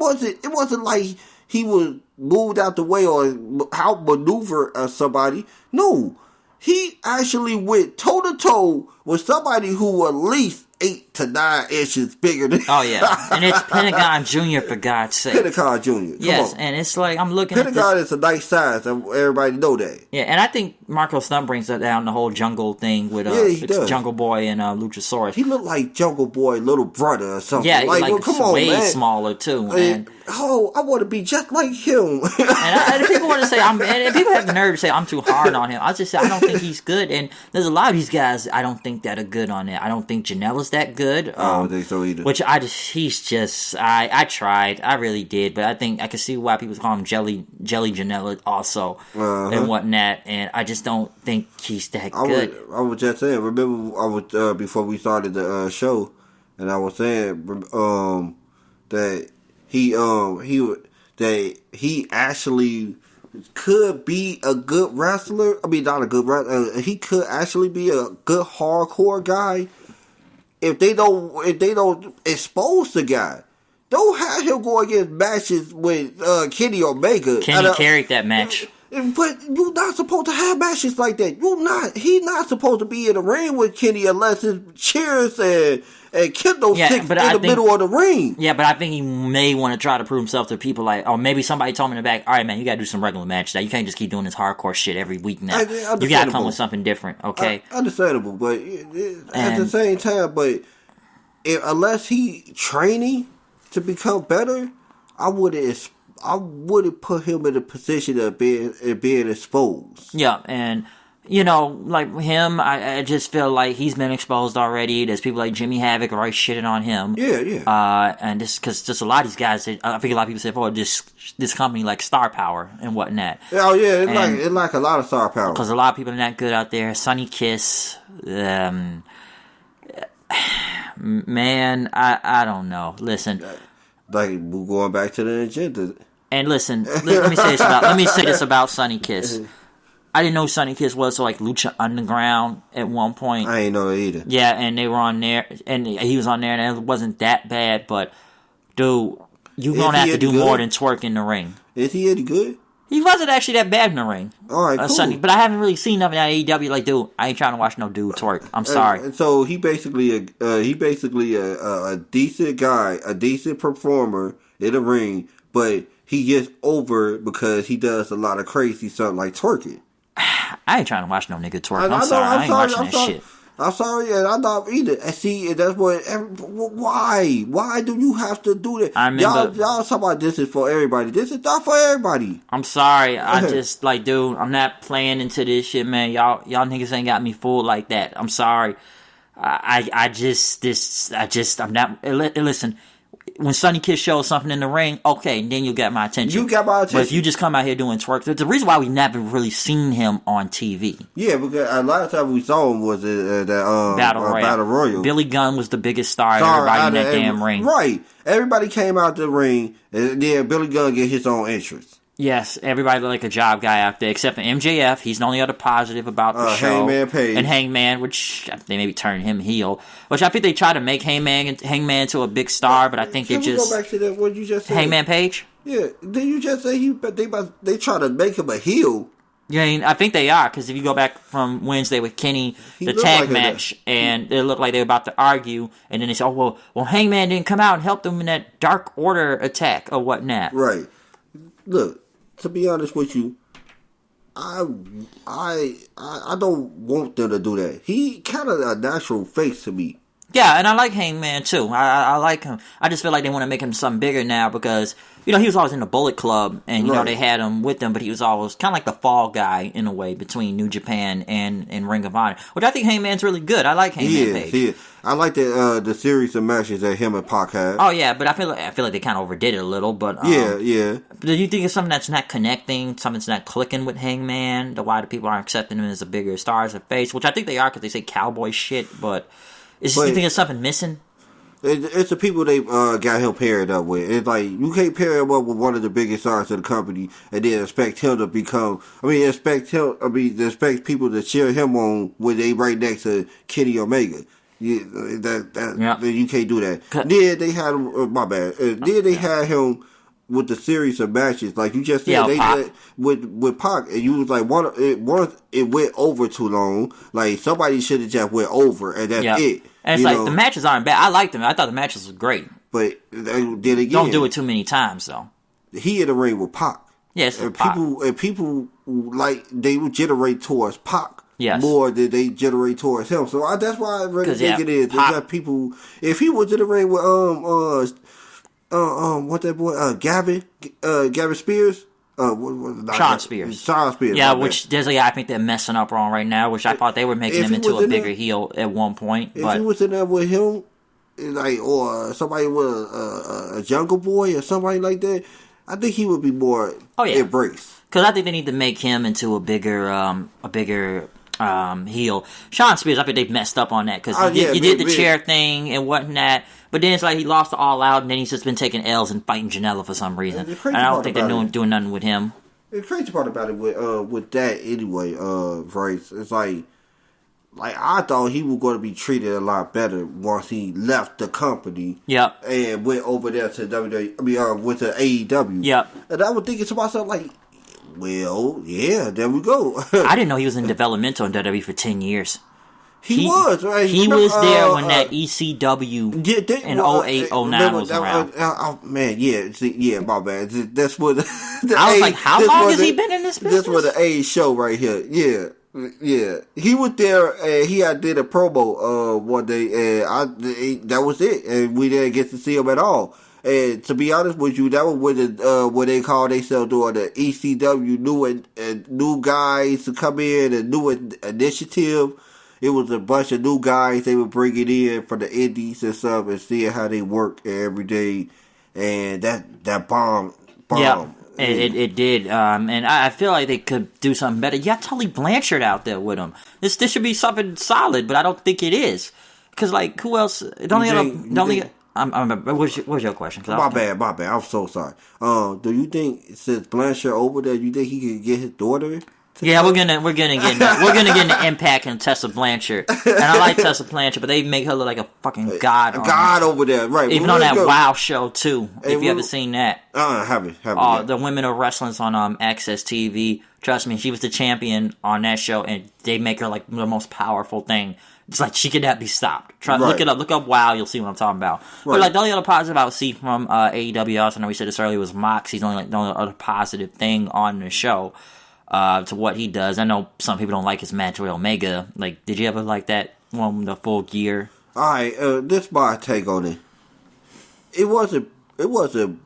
Speaker 2: wasn't like he was moved out the way or outmaneuver somebody. No, he actually went toe to toe with somebody who at least 8 to 9 inches bigger than.
Speaker 1: Oh yeah, and it's Pentagon Jr. for God's sake.
Speaker 2: Pentagon Jr.
Speaker 1: Yes, and it's like I'm looking at
Speaker 2: Pentagon is a nice size, and everybody know that.
Speaker 1: Yeah, and I think Marco Stunt brings that down, the whole jungle thing with Jungle Boy and Luchasaurus.
Speaker 2: He looked like Jungle Boy little brother or something.
Speaker 1: Yeah, like
Speaker 2: come on,
Speaker 1: way
Speaker 2: man.
Speaker 1: smaller too. And
Speaker 2: I want to be just like him.
Speaker 1: and people want to say and people have the nerve to say I'm too hard on him. I just say I don't think he's good, and there's a lot of these guys I don't think that are good on it. I don't think Janela's that good.
Speaker 2: I don't think so either.
Speaker 1: Which I tried, I really did, but I think I can see why people call him Jelly Janela also and whatnot, and I just don't think he's that good.
Speaker 2: I was just saying. Remember, I was before we started the show, and I was saying that he actually could be a good wrestler. I mean, not a good wrestler. He could actually be a good hardcore guy if they don't expose the guy. Don't have him go against matches with Kenny Omega.
Speaker 1: Kenny carried that match.
Speaker 2: But you're not supposed to have matches like that. He's not supposed to be in the ring with Kenny unless it's cheers and kendo sticks in the middle of the ring.
Speaker 1: Yeah, but I think he may want to try to prove himself to people or maybe somebody told him in the back, all right, man, you got to do some regular matches now. You can't just keep doing this hardcore shit every week now. You got to come with something different, okay?
Speaker 2: Understandable, but at the same time, unless he training to become better, I wouldn't put him in a position of being exposed.
Speaker 1: Yeah, and like him, I just feel like he's been exposed already. There's people like Jimmy Havoc already shitting on him.
Speaker 2: Yeah.
Speaker 1: And because just a lot of these guys, I think a lot of people say, "Oh, this company like Star Power and whatnot."
Speaker 2: Oh yeah, it's like a lot of Star Power
Speaker 1: because a lot of people are not good out there. Sonny Kiss, man, I don't know. Listen,
Speaker 2: like we're going back to the agenda.
Speaker 1: And listen, let me say this about Sonny Kiss. I didn't know Sonny Kiss was like Lucha Underground at one point.
Speaker 2: I ain't know it either.
Speaker 1: Yeah, and they were on there, and he was on there, and it wasn't that bad. But dude, you're gonna have to do more than twerk in the ring.
Speaker 2: Is he any good?
Speaker 1: He wasn't actually that bad in the ring.
Speaker 2: All right, cool.
Speaker 1: Sonny, but I haven't really seen nothing at AEW. Like, dude, I ain't trying to watch no dude twerk. I'm sorry.
Speaker 2: And so he basically a decent guy, a decent performer in the ring, but he gets over because he does a lot of crazy stuff like twerking.
Speaker 1: I ain't trying to watch no nigga twerk. I'm sorry, I ain't watching that shit.
Speaker 2: I'm sorry, and I'm not either. And see, and that's what. Why? Why do you have to do that?
Speaker 1: I remember,
Speaker 2: y'all talking about this is for everybody. This is not for everybody.
Speaker 1: I'm sorry. I just like, dude. I'm not playing into this shit, man. Y'all niggas ain't got me fooled like that. I'm sorry. I'm not. Listen. When Sonny Kiss shows something in the ring, okay, then you got my attention.
Speaker 2: You got my attention.
Speaker 1: But if you just come out here doing twerk, the reason why we never really seen him on TV.
Speaker 2: Yeah, because a lot of times we saw him was that Battle Royal.
Speaker 1: Billy Gunn was the biggest star of everybody in that damn ring.
Speaker 2: Right. Everybody came out the ring, and then Billy Gunn get his own entrance.
Speaker 1: Yes, everybody looked like a job guy out there, except for MJF. He's the only other positive about the show.
Speaker 2: Hangman Page.
Speaker 1: And Hangman, which they maybe turned him heel. Which I think they try to make Hangman into a big star, but I think they just...
Speaker 2: go back to that, what you just said?
Speaker 1: Hangman Page?
Speaker 2: Yeah, did you just say they try to make him a heel?
Speaker 1: Yeah, I think they are, because if you go back from Wednesday with Kenny, the tag match, and it looked like they were about to argue, and then they said, well, Hangman didn't come out and help them in that Dark Order attack or whatnot.
Speaker 2: Right. Look, to be honest with you, I don't want them to do that. He kind of a natural face to me.
Speaker 1: Yeah, and I like Hangman too. I like him. I just feel like they want to make him something bigger now because, he was always in the Bullet Club and, they had him with them, but he was always kind of like the fall guy in a way between New Japan and Ring of Honor, which I think Hangman's really good. I like Hangman Page.
Speaker 2: He is. I like the series of matches that him and Pac had.
Speaker 1: Oh, yeah, but I feel like they kind of overdid it a little, but...
Speaker 2: yeah.
Speaker 1: Do you think it's something that's not connecting, something that's not clicking with Hangman, why the people aren't accepting him as a bigger star, as a face, which I think they are because they say cowboy shit, but... you think there's something missing?
Speaker 2: It's the people they got him paired up with. It's like, you can't pair him up with one of the biggest stars of the company and then expect him to become... expect people to cheer him on when they right next to Kenny Omega. You can't do that. Then they had him... my bad. Then they had him with the series of matches. Like you just said, with Pac, and you was like, once it went over too long, like somebody should have just went over, and that's it.
Speaker 1: And it's the matches aren't bad. I liked them. I thought the matches were great.
Speaker 2: But then again,
Speaker 1: don't do it too many times though.
Speaker 2: He in the ring with Pac.
Speaker 1: Yes,
Speaker 2: and people like they would generate towards Pac.
Speaker 1: Yes.
Speaker 2: More than they generate towards him. So that's why I really think it is. Pac, that people, if he was in the ring with what that boy Gavin Spears.
Speaker 1: Sean Spears.
Speaker 2: Yeah,
Speaker 1: which there's I think they're messing up wrong right now, which I thought they were making him into a bigger heel at one point.
Speaker 2: If he was in there with him, or somebody with a Jungle Boy or somebody like that, I think he would be more embraced.
Speaker 1: Because I think they need to make him into a bigger heel. Sean Spears, I think they've messed up on that because he did the chair thing and whatnot. But then it's like he lost the All Out, and then he's just been taking L's and fighting Janela for some reason. And I don't think they're doing nothing with him.
Speaker 2: The crazy part about it with that anyway, Bryce, it's like I thought he was going to be treated a lot better once he left the company.
Speaker 1: Yep.
Speaker 2: And went over there to WWE. Went to AEW.
Speaker 1: Yep.
Speaker 2: And I was thinking to myself like, well, yeah, there we go.
Speaker 1: I didn't know he was in developmental in WWE for 10 years.
Speaker 2: He was, right?
Speaker 1: He was there when that ECW in 08, 09 was around.
Speaker 2: My bad. That's what...
Speaker 1: I was like, how long has he been in this business?
Speaker 2: This was the A show right here. Yeah. He was there, and he did a promo one day, and that was it. And we didn't get to see him at all. And to be honest with you, that was what they call themselves doing the ECW new guys to come in, a new initiative. It was a bunch of new guys they were bringing in from the indies and stuff and seeing how they work every day. And that bomb.
Speaker 1: Yeah, it did. And I feel like they could do something better. You got Tully Blanchard out there with them. This should be something solid, but I don't think it is. Because, who else? What's your question?
Speaker 2: My bad. I'm so sorry. Do you think since Blanchard over there, you think he could get his daughter?
Speaker 1: Yeah, we're gonna get into Impact and Tessa Blanchard, and I like Tessa Blanchard, but they make her look like a fucking god.
Speaker 2: Over there, right?
Speaker 1: Even on that WoW show too. If you ever seen that,
Speaker 2: haven't.
Speaker 1: The Women of Wrestling's on Access TV. Trust me, she was the champion on that show, and they make her like the most powerful thing. It's like she could not be stopped. Look it up. Look up WoW. You'll see what I'm talking about. Right. But the only other positive I would see from AEW, also know we said this earlier, was Mox. He's the only other positive thing on the show. To what he does. I know some people don't like his match with Omega. Did you ever like that the full gear.
Speaker 2: All right, this is my take on it. It wasn't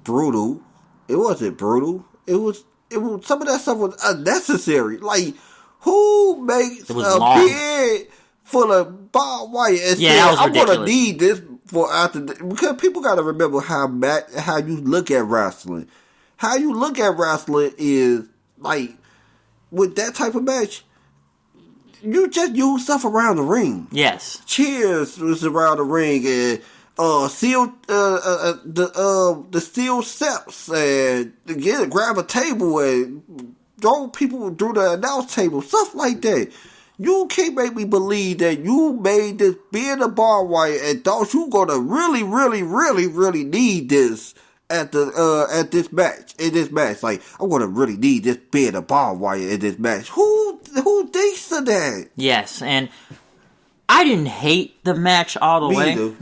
Speaker 2: brutal. It wasn't brutal. It was some of that stuff was unnecessary. Like, who makes a beard full of barbed wire and say, I'm gonna need this for after because people gotta remember how you look at wrestling. How you look at wrestling is like with that type of match, you just use stuff around the ring.
Speaker 1: Yes.
Speaker 2: Cheers was around the ring and the steel steps and grab a table and throw people through the announce table, stuff like that. You can't make me believe that you made this being a barbed wire and thought you gonna really, really, really, really need this at this match. In this match, like I'm gonna really need this being a barbed wire in this match. Who thinks of that?
Speaker 1: Yes, and I didn't hate the match all the way.
Speaker 2: Either.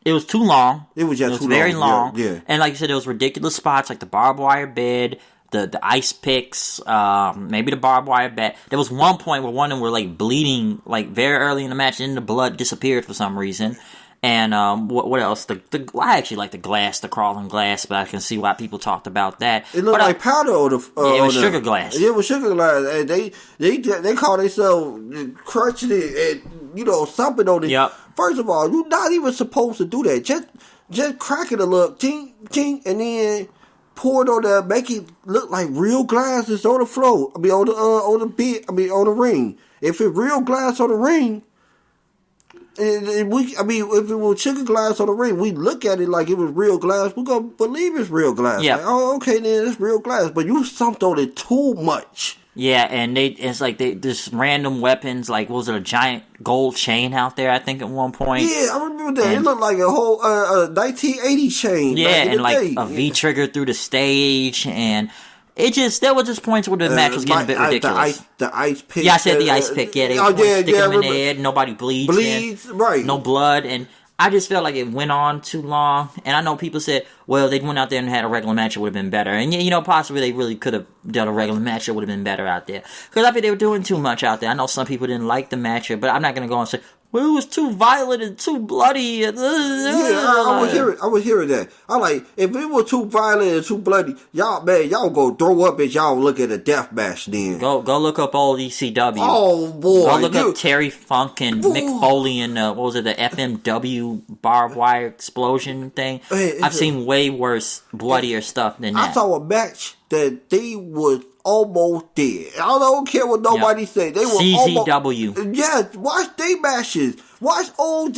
Speaker 1: It was too long.
Speaker 2: It was just
Speaker 1: very long.
Speaker 2: Yeah.
Speaker 1: And like you said, there was ridiculous spots like the barbed wire bed, the ice picks, maybe the barbed wire bat. There was one point where one of them were like bleeding like very early in the match, and then the blood disappeared for some reason. And what else? I actually like the crawling glass, but I can see why people talked about that.
Speaker 2: It looked like powder on the.
Speaker 1: It was sugar glass.
Speaker 2: Yeah, it was sugar glass, and they call themselves crunching it and something on it.
Speaker 1: Yep.
Speaker 2: First of all, you're not even supposed to do that. Just crack it a little, tink, tink, and then pour it on there, make it look like real glass is on the floor. I mean, on the bed. I mean, on the ring. If it's real glass on the ring. And if it was sugar glass on the ring, we look at it like it was real glass. We're going to believe it's real glass.
Speaker 1: Yeah.
Speaker 2: Like, oh, okay, then it's real glass. But you thumped on it too much.
Speaker 1: Yeah, and it's like this random weapons, like, what was it, a giant gold chain out there, I think, at one point?
Speaker 2: Yeah, I remember that. It looked like a whole 1980 chain.
Speaker 1: Yeah, and like a V-trigger through the stage, and... there were just points where the match was getting a bit ridiculous.
Speaker 2: The ice pick.
Speaker 1: Yeah, I said the ice pick. Yeah, they stick them in the head. Nobody bleeds.
Speaker 2: Right.
Speaker 1: No blood. And I just felt like it went on too long. And I know people said, well, they went out there and had a regular match, it would have been better. And, possibly they really could have done a regular match, it would have been better out there. Because I think they were doing too much out there. I know some people didn't like the match, but I'm not going to go and say, well, it was too violent and too bloody. And,
Speaker 2: I was hearing that. I'm like, if it was too violent and too bloody, y'all go throw up as y'all look at a death match then.
Speaker 1: Go look up old ECW.
Speaker 2: Oh, boy.
Speaker 1: Go look up Terry Funk and Mick Foley and, the FMW barbed wire explosion thing. I've seen way worse, bloodier stuff than that.
Speaker 2: I saw a match that they was almost dead. I don't care what nobody say. They were
Speaker 1: CZW.
Speaker 2: Almost, yes, watch they matches. Watch old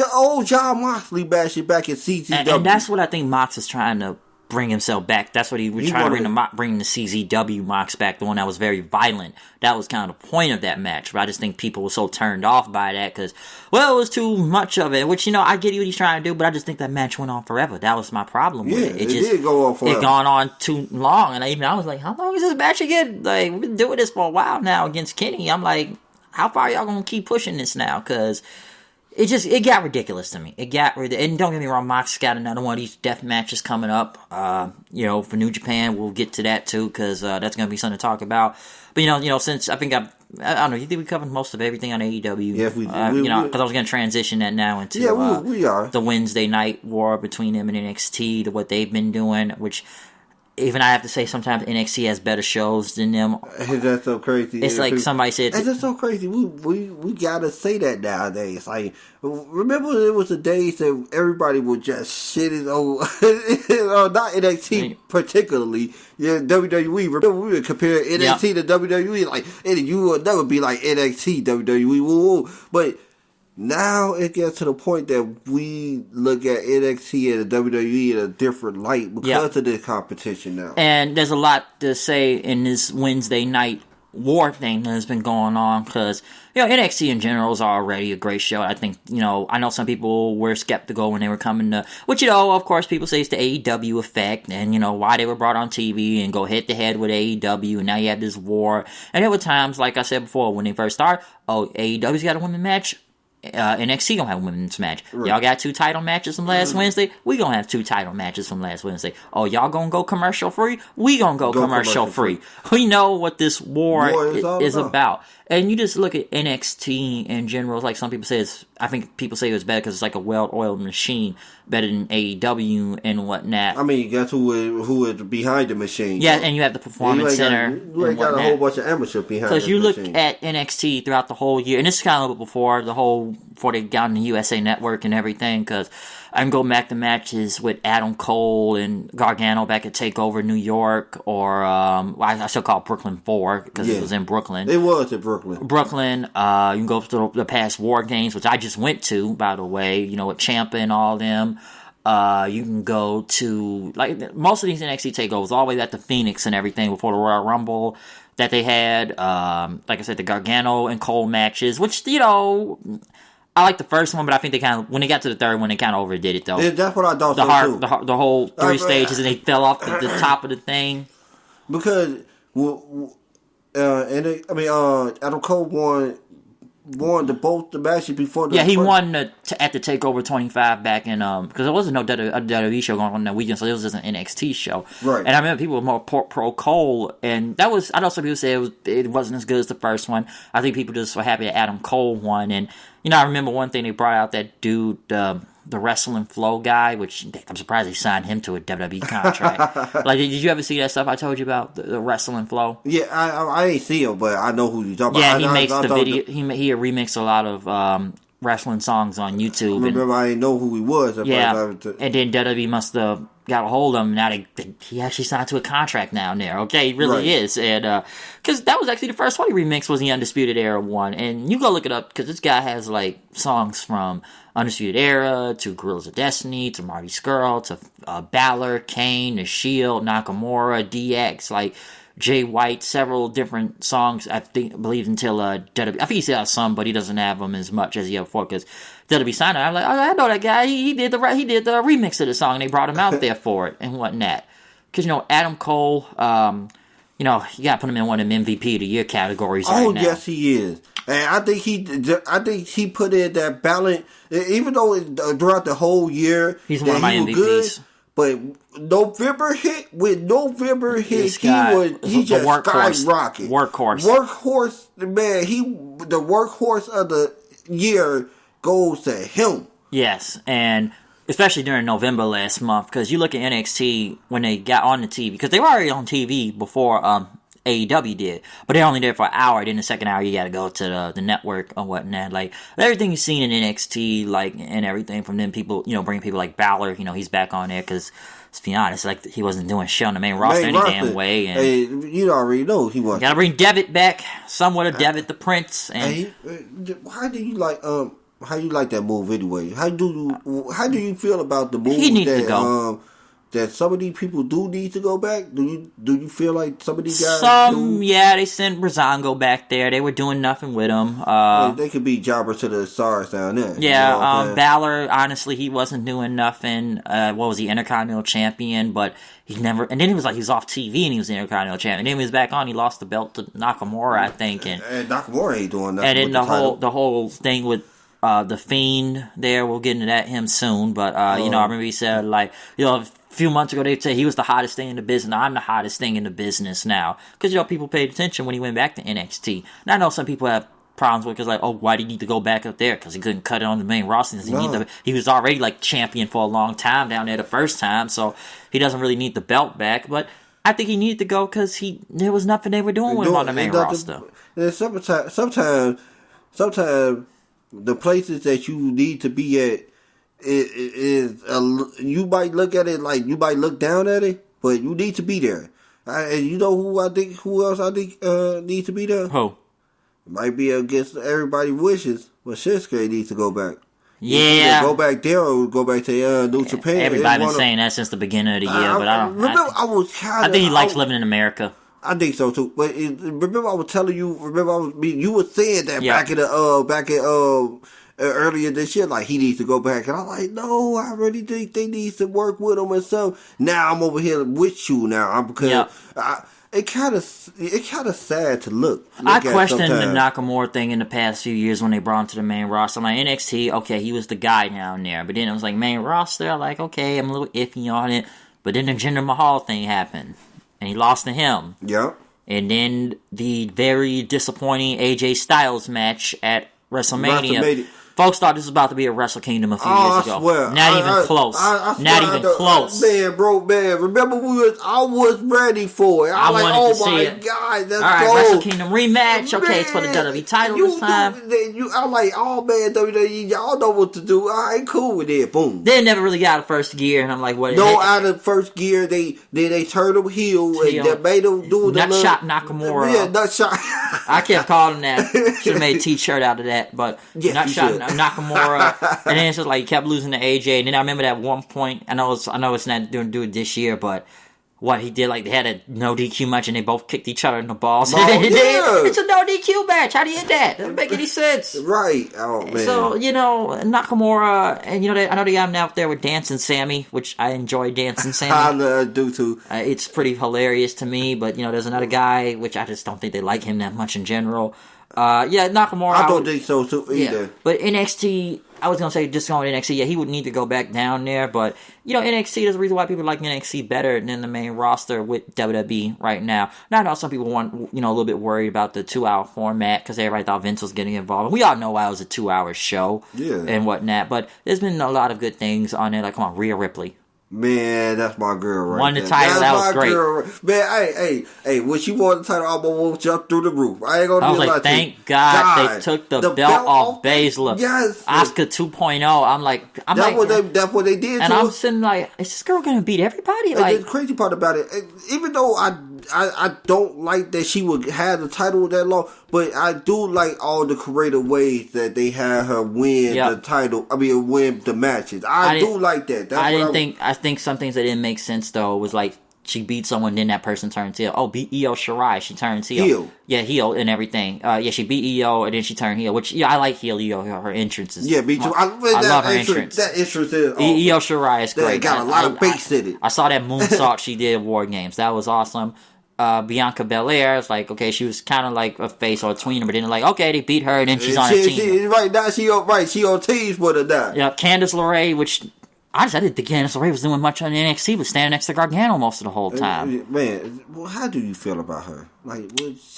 Speaker 2: John Moxley matches back at CZW.
Speaker 1: And that's what I think Mox is trying to bring himself back. That's what he was trying to bring the CZW Mox back, the one that was very violent. That was kind of the point of that match. But I just think people were so turned off by that because, well, it was too much of it. Which, I get what he's trying to do, but I just think that match went on forever. That was my problem with it.
Speaker 2: It did go on forever.
Speaker 1: It gone on too long. And I was like, how long is this match again? Like, we've been doing this for a while now against Kenny. I'm like, how far are y'all going to keep pushing this now? Because... It got ridiculous to me. And don't get me wrong, Mox got another one of these death matches coming up. For New Japan, we'll get to that too, because that's going to be something to talk about. But since I think I don't know, you think we covered most of everything on AEW?
Speaker 2: Yeah, we did.
Speaker 1: Because I was going to transition that now into
Speaker 2: we are
Speaker 1: the Wednesday night war between them and NXT, to what they've been doing, which. Even I have to say, sometimes NXT has better shows than them.
Speaker 2: That's so crazy.
Speaker 1: It's like somebody said...
Speaker 2: That's just so crazy. We gotta say that nowadays. Like, remember it was the days that everybody would just shit it on... not NXT particularly. Yeah, WWE. Remember we would compare NXT to WWE. Like, you would never be like NXT, WWE. Woo. But... now it gets to the point that we look at NXT and the WWE in a different light because of this competition now. And
Speaker 1: there's a lot to say in this Wednesday night war thing that has been going on because, NXT in general is already a great show. I think, I know some people were skeptical when they were coming to, which, of course, people say it's the AEW effect and, why they were brought on TV and go head to head with AEW and now you have this war. And there were times, like I said before, when they first started, AEW's got a women's match. NXT gonna have a women's match.
Speaker 2: Right.
Speaker 1: Y'all got 2 title matches from last Wednesday. We gonna have 2 title matches from last Wednesday. Oh, y'all gonna go commercial free? We gonna go commercial free. We know what this war is about. And you just look at NXT in general. Like some people say, I think people say it's better because it's like a well-oiled machine, better than AEW and whatnot.
Speaker 2: I mean, guess who is behind the machine?
Speaker 1: Yeah, and you have the Performance Center.
Speaker 2: You ain't got a whole bunch of amateurs behind the machine.
Speaker 1: Because you look at NXT throughout the whole year, and this is kind of a little bit before they got on the USA Network and everything, because I can go back to matches with Adam Cole and Gargano back at TakeOver New York, or I still call it Brooklyn 4 because it was in Brooklyn.
Speaker 2: It was in Brooklyn.
Speaker 1: You can go to the past WarGames, which I just went to, by the way, with Ciampa and all them. You can go to, like, most of these NXT takeovers, all the way back to Phoenix and everything before the Royal Rumble that they had. Like I said, the Gargano and Cole matches, which, I like the first one, but I think they kind of, when they got to the third one, they kind of overdid it, though.
Speaker 2: Yeah, that's what I thought too.
Speaker 1: The whole 3 stages, and they fell off the top of the thing.
Speaker 2: Because, Adam Cole won the matches before the...
Speaker 1: Yeah, he won at the TakeOver 25 back in, because there wasn't no WWE show going on that weekend, so it was just an NXT show.
Speaker 2: Right.
Speaker 1: And I remember people were more pro Cole, and that was, I know some people say it wasn't as good as the first one. I think people just were happy that Adam Cole won, and, I remember one thing, they brought out that dude, the Wrestling Flow guy, which I'm surprised they signed him to a WWE contract. Like, did you ever see that stuff I told you about, the Wrestling Flow?
Speaker 2: Yeah, I ain't see him, but I know who you're talking
Speaker 1: about.
Speaker 2: Yeah,
Speaker 1: he makes the video. He remixed a lot of wrestling songs on YouTube.
Speaker 2: Remember, I didn't know who he was.
Speaker 1: And then WWE must have got a hold of him. Now he actually signed to a contract now and there. Okay, he really is. And because that was actually the first one he remixed was the Undisputed Era one. And you go look it up because this guy has like songs from Undisputed Era to Guerrillas of Destiny to Marty Scurll to Balor, Kane, The Shield, Nakamura, DX, like Jay White, several different songs. I believe until WWE. I think he still has some, but he doesn't have them as much as he had before because WWE signed him. I'm like, oh, I know that guy. He did the remix of the song. And they brought him out there for it and whatnot. Because Adam Cole, you got to put him in one of them MVP of the year categories. Right now.
Speaker 2: Yes, he is. And I think he put in that balance, even though throughout the whole year
Speaker 1: he's one of my MVPs.
Speaker 2: Good, but November hit, he just skyrocketed. Workhorse, man. The workhorse of the year goes to him.
Speaker 1: Yes, and especially during November last month, because you look at NXT when they got on the TV, because they were already on TV before AEW did, but they're only there for an hour. Then the second hour, you got to go to the network or whatnot. Like everything you've seen in NXT, like and everything from them people, bringing people like Balor, he's back on there because. Let's be honest, like he wasn't doing shit on the main roster any damn way. And
Speaker 2: hey, you already know he wasn't.
Speaker 1: Got to bring Devitt back, somewhat of Devitt the Prince. And
Speaker 2: how do you like that move anyway? How do you feel about the move?
Speaker 1: He needs to go.
Speaker 2: That some of these people do need to go back? Do you feel like some of these guys
Speaker 1: they sent Breezango back there. They were doing nothing with him.
Speaker 2: They could be jobbers to the stars down there.
Speaker 1: Yeah, Balor, honestly, he wasn't doing nothing. What was he, Intercontinental Champion? But he never... And then he was off TV and he was the Intercontinental Champion. And then he was back on, he lost the belt to Nakamura, I think. And
Speaker 2: Nakamura ain't doing nothing.
Speaker 1: And then the whole thing with... the Fiend there, we'll get into him soon. But, I remember he said, a few months ago, they'd say he was the hottest thing in the business. I'm the hottest thing in the business now. Because, people paid attention when he went back to NXT. And I know some people have problems with it because, why did he need to go back up there? Because he couldn't cut it on the main roster. He was already, champion for a long time down there the first time. So, he doesn't really need the belt back. But I think he needed to go because there was nothing they were doing with him on the main roster.
Speaker 2: And sometimes the places that you need to be at you might look at it like you might look down at it, but you need to be there. And you know who else I think needs to be there?
Speaker 1: Who?
Speaker 2: It might be against everybody's wishes, but Shinsuke needs to go back.
Speaker 1: Yeah,
Speaker 2: go back there or go back to New Japan.
Speaker 1: Everybody's been saying that since the beginning of the year, but I don't. I think he likes living in America.
Speaker 2: I think so too. But remember, I was telling you. You were saying that back in earlier this year, he needs to go back, and I'm like, no, I really think they need to work with him and stuff. Now I'm over here with you now, because it kind of sad to look
Speaker 1: I
Speaker 2: at
Speaker 1: questioned the
Speaker 2: sometimes.
Speaker 1: Nakamura thing in the past few years when they brought him to the main roster. I'm like, NXT, okay, he was the guy down there. But then it was like, main roster, like, okay, I'm a little iffy on it. But then the Jinder Mahal thing happened. And he lost to him.
Speaker 2: Yep.
Speaker 1: And then the very disappointing AJ Styles match at WrestleMania. Folks thought this was about to be a Wrestle Kingdom a few years ago.
Speaker 2: I swear.
Speaker 1: Not even close. Not even close.
Speaker 2: Man, remember I was ready for it. I was like, oh my God, let's go.
Speaker 1: Wrestle Kingdom rematch. Okay, it's for the WWE title this time.
Speaker 2: I'm like, oh man, WWE, y'all know what to do. All right, cool with it. Boom.
Speaker 1: They never really got out of first gear, and I'm like, what?
Speaker 2: No, out of first gear, they turned him heel, and they made him do the
Speaker 1: Nutshot Nakamura.
Speaker 2: Yeah, Nutshot.
Speaker 1: I kept calling that. Should have made a t-shirt out of that, but Nutshot Nakamura, and then it's just like he kept losing to AJ. And then I remember that one point. I know it's not doing do it this year, but what he did, like they had a no DQ match and they both kicked each other in the balls.
Speaker 2: Oh, yeah.
Speaker 1: It's a no DQ match. How do you hit that? Doesn't make any sense.
Speaker 2: Right. Oh man.
Speaker 1: So Nakamura, and I know they got him out there with Dancing Sammy, which I enjoy Dancing Sammy.
Speaker 2: I do too.
Speaker 1: It's pretty hilarious to me, but there's another guy which I just don't think they like him that much in general. Nakamura.
Speaker 2: I don't think so too either.
Speaker 1: Yeah. But NXT, I was gonna say just going with NXT. Yeah, he would need to go back down there. But NXT, there's a reason why people like NXT better than the main roster with WWE right now. Now I know some people want a little bit worried about the 2-hour format because everybody thought Vince was getting involved. And we all know why it was a 2-hour show and whatnot. But there's been a lot of good things on there. Like, come on, Rhea Ripley.
Speaker 2: Man, that's my girl right
Speaker 1: Won the
Speaker 2: there.
Speaker 1: title, that was great.
Speaker 2: Girl. Man, hey, when she won the title, I almost jumped through the roof. I ain't gonna
Speaker 1: I was like, thank God they took the belt off Baszler.
Speaker 2: Yes.
Speaker 1: Asuka 2.0.
Speaker 2: That's what they did.
Speaker 1: And I'm sitting like, is this girl gonna beat everybody?
Speaker 2: And the crazy part about it, even though I don't like that she would have the title that long, but I do like all the creative ways that they had her win the title. I mean, win the matches. I do like that.
Speaker 1: I think some things that didn't make sense though was like she beat someone, then that person turns heel. Oh, beat Io Shirai, she turns heel. Yeah, heel and everything. She beat Io and then she turned heel, which I like heel Io. Her entrance is
Speaker 2: me too. I
Speaker 1: love her entrance.
Speaker 2: That entrance is
Speaker 1: Io Shirai is great.
Speaker 2: Got a lot of bass in it.
Speaker 1: I saw that moonsault she did at WarGames. That was awesome. Bianca Belair, it's like, okay, she was kind of like a face or a tweener, but then like, okay, they beat her and then she's on a team.
Speaker 2: Right now, she on teams with her now.
Speaker 1: Yeah, Candice LeRae, which I didn't think Candice LeRae was doing much on NXT, but standing next to Gargano most of the whole time.
Speaker 2: Man, how do you feel about her?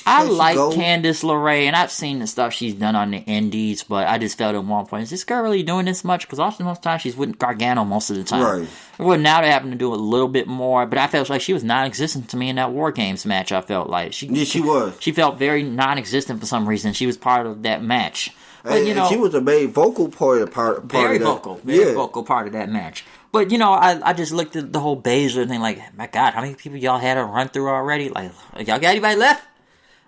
Speaker 1: I like Candice LeRae, and I've seen the stuff she's done on the indies, but I just felt at one point, is this girl really doing this much? Because often most times she's with Gargano most of the time.
Speaker 2: Right.
Speaker 1: Well, now they're having to do a little bit more, but I felt like she was non-existent to me in that WarGames match. I felt like she
Speaker 2: was.
Speaker 1: She felt very non-existent for some reason. She was part of that match. But,
Speaker 2: she was the main vocal part of that.
Speaker 1: Very vocal part of that match. But, I just looked at the whole Baszler thing like, my God, how many people y'all had to run through already? Like, y'all got anybody left?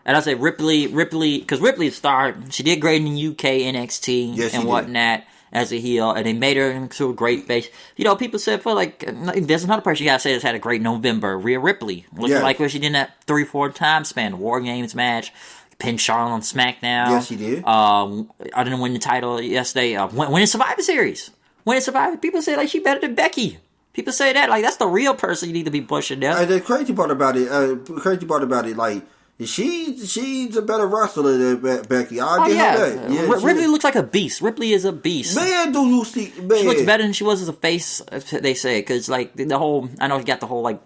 Speaker 1: And I say Ripley, because Ripley's star, she did great in the UK NXT and whatnot as a heel, and they made her into a great face. People said, there's another person you gotta say that's had a great November, Rhea Ripley. Looking like what she did in that 3-4 time span, the WarGames match. Pinned Charlotte on SmackDown.
Speaker 2: Yes, she did.
Speaker 1: I didn't win the title yesterday. Winning Survivor Series. Winning Survivor. People say like she better than Becky. People say that like that's the real person you need to be pushing there.
Speaker 2: The crazy part about it, like she's a better wrestler than Becky. I'll give her that. Yeah,
Speaker 1: Ripley looks like a beast. Ripley is a beast.
Speaker 2: Man, do you see? Man.
Speaker 1: She looks better than she was as a face. They say because like the whole. I know you got the whole like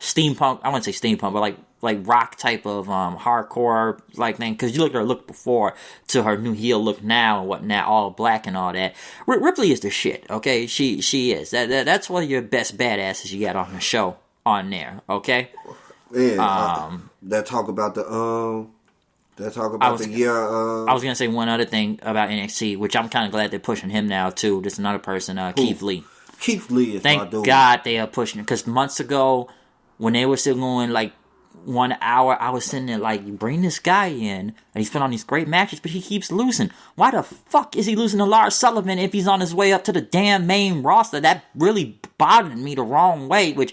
Speaker 1: steampunk. I wouldn't say steampunk, but like rock type of hardcore like thing. Because you look at her look before to her new heel look now and whatnot, all black and all that. Ripley is the shit. Okay, she is. That's one of your best badasses you got on the show on there. Okay.
Speaker 2: Yeah. That talk about the I was
Speaker 1: gonna say one other thing about NXT, which I'm kind of glad they're pushing him now too. Just another person, Keith Lee.
Speaker 2: Keith Lee is
Speaker 1: Thank God they are pushing him because months ago when they were still going like 1 hour, I was sitting there like, you bring this guy in, and he's been on these great matches, but he keeps losing. Why the fuck is he losing to Lars Sullivan if he's on his way up to the damn main roster? That really bothered me the wrong way, which,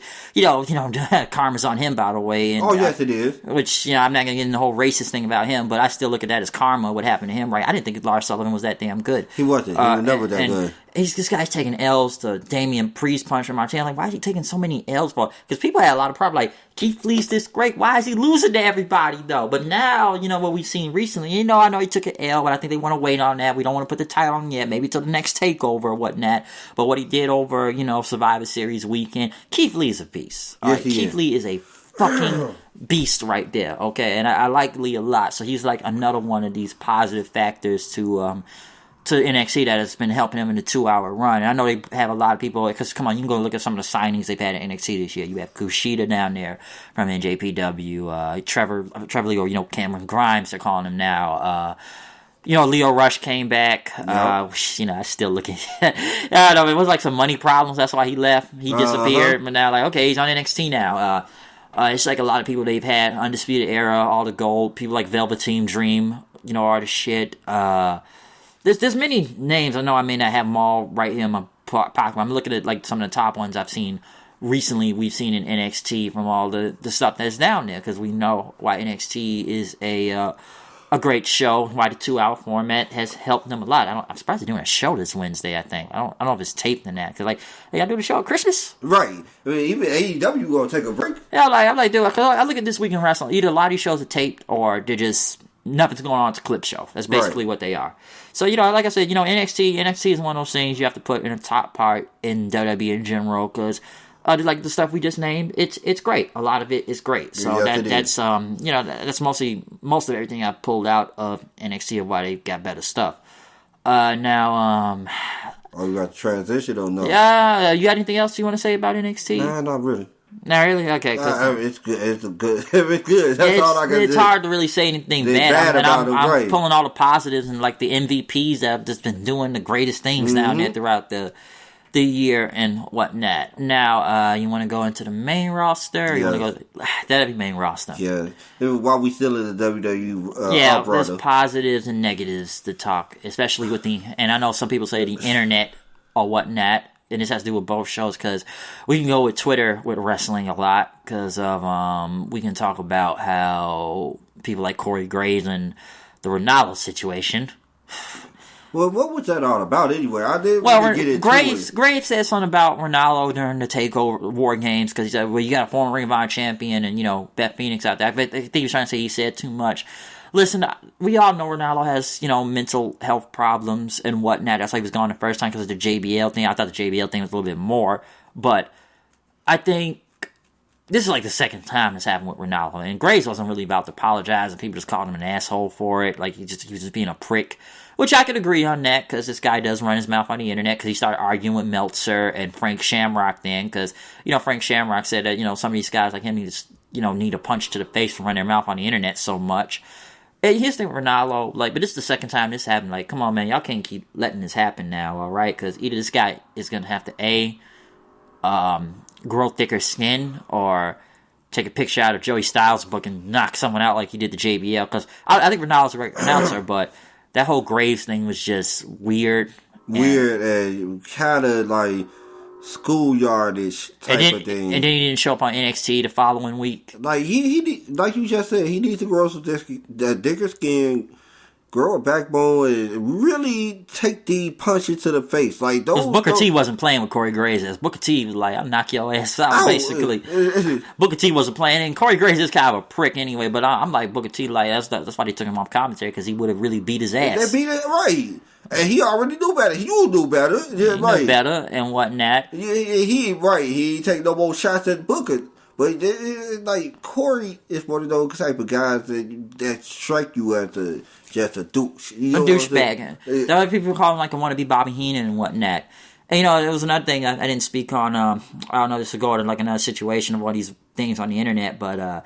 Speaker 1: karma's on him, by the way. And
Speaker 2: yes, it is.
Speaker 1: Which, I'm not going to get into the whole racist thing about him, but I still look at that as karma, what happened to him, right? I didn't think Lars Sullivan was that damn good.
Speaker 2: He wasn't. He was never that good.
Speaker 1: this guy's taking L's to Damian Priest, Puncher Martin. Like, why is he taking so many L's for? Because people had a lot of problems. Like, Keith Lee's this great. Why is he losing to everybody, though? But now, what we've seen recently, I know he took an L, but I think they want to wait on that. We don't want to put the title on yet. Maybe till the next takeover or whatnot. But what he did over, Survivor Series weekend, Keith Lee's a beast.
Speaker 2: Yes,
Speaker 1: Keith Lee is a fucking beast right there, okay? And I like Lee a lot. So he's like another one of these positive factors to NXT that has been helping him in the 2-hour run. And I know they have a lot of people, because come on, you can go look at some of the signings they've had at NXT this year. You have Kushida down there from NJPW, Trevor Lee, or Cameron Grimes, they're calling him now. Leo Rush came back. Yep. I still looking. I don't know, it was like some money problems. That's why he left. He disappeared. But now, like, okay, he's on NXT now. It's like a lot of people they've had. Undisputed Era, all the gold. People like Velveteen Dream, are the shit. There's many names. I know I may not have them all right here in my pocket. I'm looking at like some of the top ones I've seen recently. We've seen in NXT from all the stuff that's down there, because we know why NXT is a great show. Why the 2-hour format has helped them a lot. I'm surprised they're doing a show this Wednesday. I think I don't know if it's taped in that, because like they gotta do the show at Christmas,
Speaker 2: right? I mean, even AEW gonna take a break.
Speaker 1: Yeah, I'm like, dude. I look at This Week in Wrestling. Either a lot of these shows are taped or they're just nothing's going on. It's a clip show. That's basically what they are. So, like I said, NXT is one of those things you have to put in the top part in WWE in general, because like the stuff we just named, it's great. A lot of it is great. So that's most of everything I pulled out of NXT of why they got better stuff. Now,
Speaker 2: oh, you got to transition or no?
Speaker 1: Yeah, you got anything else you want to say about NXT?
Speaker 2: Nah, not really.
Speaker 1: Not really? Okay.
Speaker 2: It's good. It's good. It's good. That's all I can do.
Speaker 1: It's hard to really say anything bad. I'm pulling all the positives and like the MVPs that have just been doing the greatest things down there throughout the year and whatnot. Now, you want to go into the main roster? Or you want to go? That'd be main roster.
Speaker 2: Yeah. While we still in the WWE,
Speaker 1: there's positives and negatives to talk, especially with and I know some people say the internet or whatnot. And this has to do with both shows, because we can go with Twitter with wrestling a lot, because of we can talk about how people like Corey Graves and the Ronaldo situation.
Speaker 2: Well, what was that all about anyway? I didn't really get into it.
Speaker 1: Graves said something about Ronaldo during the Takeover WarGames, because he said, well, you got a former Ring of Honor champion and, Beth Phoenix out there. I think he was trying to say he said too much. Listen, we all know Ronaldo has, mental health problems and whatnot. That's why he was gone the first time, because of the JBL thing. I thought the JBL thing was a little bit more. But I think this is like the second time this happened with Ronaldo. And Graves wasn't really about to apologize, and people just called him an asshole for it. Like, he was just being a prick. Which I could agree on that, because this guy does run his mouth on the internet, because he started arguing with Meltzer and Frank Shamrock then. Because, Frank Shamrock said that, some of these guys like him need a punch to the face for running their mouth on the internet so much. Here's the thing with Ronaldo, but this is the second time this happened. Like, come on, man, y'all can't keep letting this happen now, all right? Because either this guy is going to have to, grow thicker skin, or take a picture out of Joey Styles' book and knock someone out like he did the JBL. Because I think Ronaldo's a great announcer, but that whole Graves thing was just weird.
Speaker 2: And kind of like schoolyardish type of thing.
Speaker 1: And then he didn't show up on NXT the following week.
Speaker 2: Like he like you just said, he needs to grow some thicker skin, grow a backbone, and really take the punches to the face. Like those.
Speaker 1: Because Booker T wasn't playing with Corey Graves. Booker T was like, "I'll knock your ass out," basically. Booker T wasn't playing, and Corey Graves is kind of a prick anyway. But I'm like Booker T, like that's why they took him off commentary, because he would have really beat his ass.
Speaker 2: They beat it right. And he already knew better. He will do better. Yeah,
Speaker 1: he knew better and whatnot.
Speaker 2: Yeah, he ain't take no more shots at Booker. But like Corey is one of those type of guys that strike you as just a douche. You know,
Speaker 1: a douchebag. The other people call him like a wannabe Bobby Heenan and whatnot. And there was another thing I didn't speak on. I don't know, this would go to like another situation of all these things on the internet. But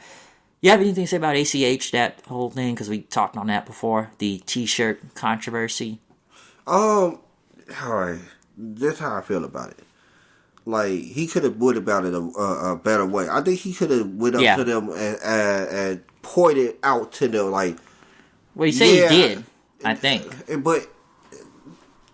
Speaker 1: you have anything to say about ACH, that whole thing? Because we talked on that before. The T-shirt controversy.
Speaker 2: All right. That's how I feel about it. Like, he could have went about it a better way. I think he could have went up to them and pointed out to them, like...
Speaker 1: Well, he said he did, I think.
Speaker 2: But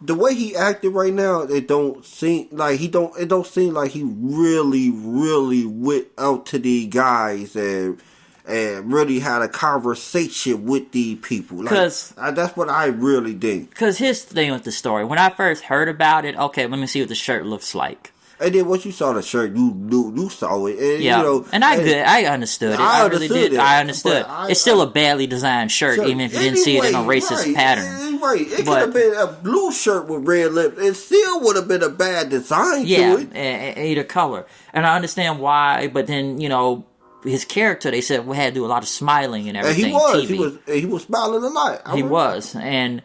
Speaker 2: the way he acted right now, it don't seem like he really went out to the guys and and really had a conversation with the people. Because that's what I really think.
Speaker 1: Because here's the thing with the story. When I first heard about it, okay, let me see what the shirt looks like.
Speaker 2: And then once you saw the shirt, you saw it. And,
Speaker 1: yeah,
Speaker 2: you know,
Speaker 1: and I understood it. I really did. I understood. It's still a badly designed shirt, even if you didn't see it in a racist pattern.
Speaker 2: Right. It could have been a blue shirt with red lips. It still would have been a bad design to it.
Speaker 1: Yeah, either color. And I understand why, but then, you know, his character, they said, we had to do a lot of smiling and everything.
Speaker 2: And he was smiling a lot.
Speaker 1: He was. And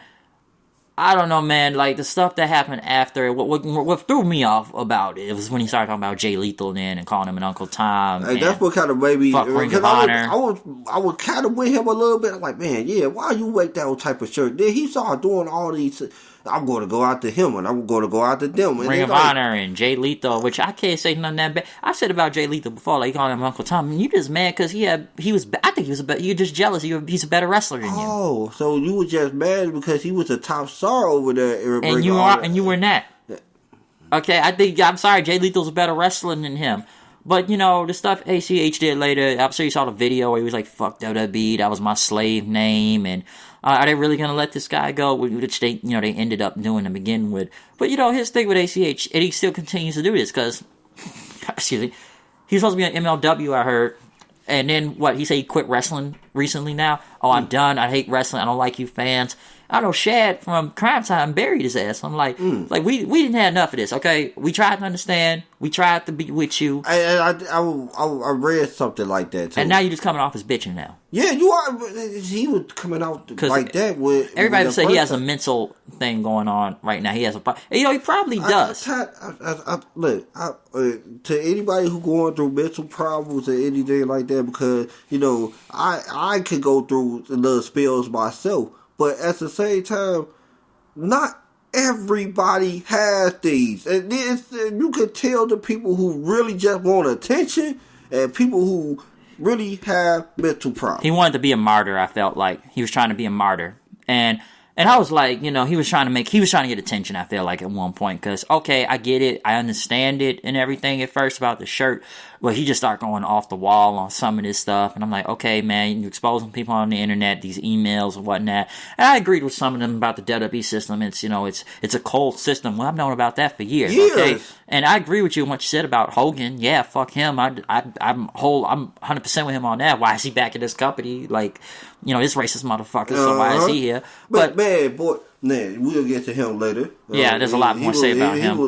Speaker 1: I don't know, man. Like, the stuff that happened after, what threw me off about it was when he started talking about Jay Lethal then and calling him an Uncle Tom.
Speaker 2: And that's what kind of made me...
Speaker 1: Fuck Ring of Honor.
Speaker 2: I was kind of with him a little bit. I'm like, man, yeah, why you make that type of shirt? Then he started doing all these... I'm going to go out to him and I'm going to go out to them. And
Speaker 1: Ring of Honor and Jay Lethal, which I can't say nothing that bad. I said about Jay Lethal before, like, calling him Uncle Tom. You just mad because I think he was you're just jealous. He's a better wrestler than you.
Speaker 2: Oh, so you were just mad because he was a top star over there.
Speaker 1: And you were not. Okay, I'm sorry, Jay Lethal's a better wrestler than him. But, you know, the stuff ACH did later, I'm sure you saw the video where he was like, fuck WWE, that was my slave name, and are they really going to let this guy go? Which they ended up doing to begin with. But, you know, his thing with ACH, and he still continues to do this, because, excuse me, he's supposed to be on MLW, I heard, and then, he said he quit wrestling recently now? Oh, I'm done, I hate wrestling, I don't like you fans. I know Shad from Crime Time buried his ass. I'm like, we didn't have enough of this, okay? We tried to understand. We tried to be with you.
Speaker 2: I read something like that, too.
Speaker 1: And now you're just coming off as bitching now.
Speaker 2: Yeah, you are. He was coming out like that.
Speaker 1: Everybody would say he has a mental thing going on right now. He has a problem. You know, he probably does.
Speaker 2: Look, to anybody who going through mental problems or anything like that, because, you know, I could go through the little spells myself. But at the same time, not everybody has these. And you can tell the people who really just want attention and people who really have mental problems.
Speaker 1: He wanted to be a martyr, I felt like. He was trying to be a martyr. And I was like, you know, he was trying to get attention, I feel like, at one point. Because, okay, I get it. I understand it and everything at first about the shirt. But he just started going off the wall on some of this stuff. And I'm like, okay, man, you're exposing people on the internet, these emails and whatnot. And I agreed with some of them about the WWE system. It's, you know, it's a cold system. Well, I've known about that for years. Okay? And I agree with you on what you said about Hogan. Yeah, fuck him. I'm 100% with him on that. Why is he back in this company? Like, you know, this racist motherfucker, so why is he here?
Speaker 2: But man, boy, we'll get to him later.
Speaker 1: Yeah, there's a lot more to say about him.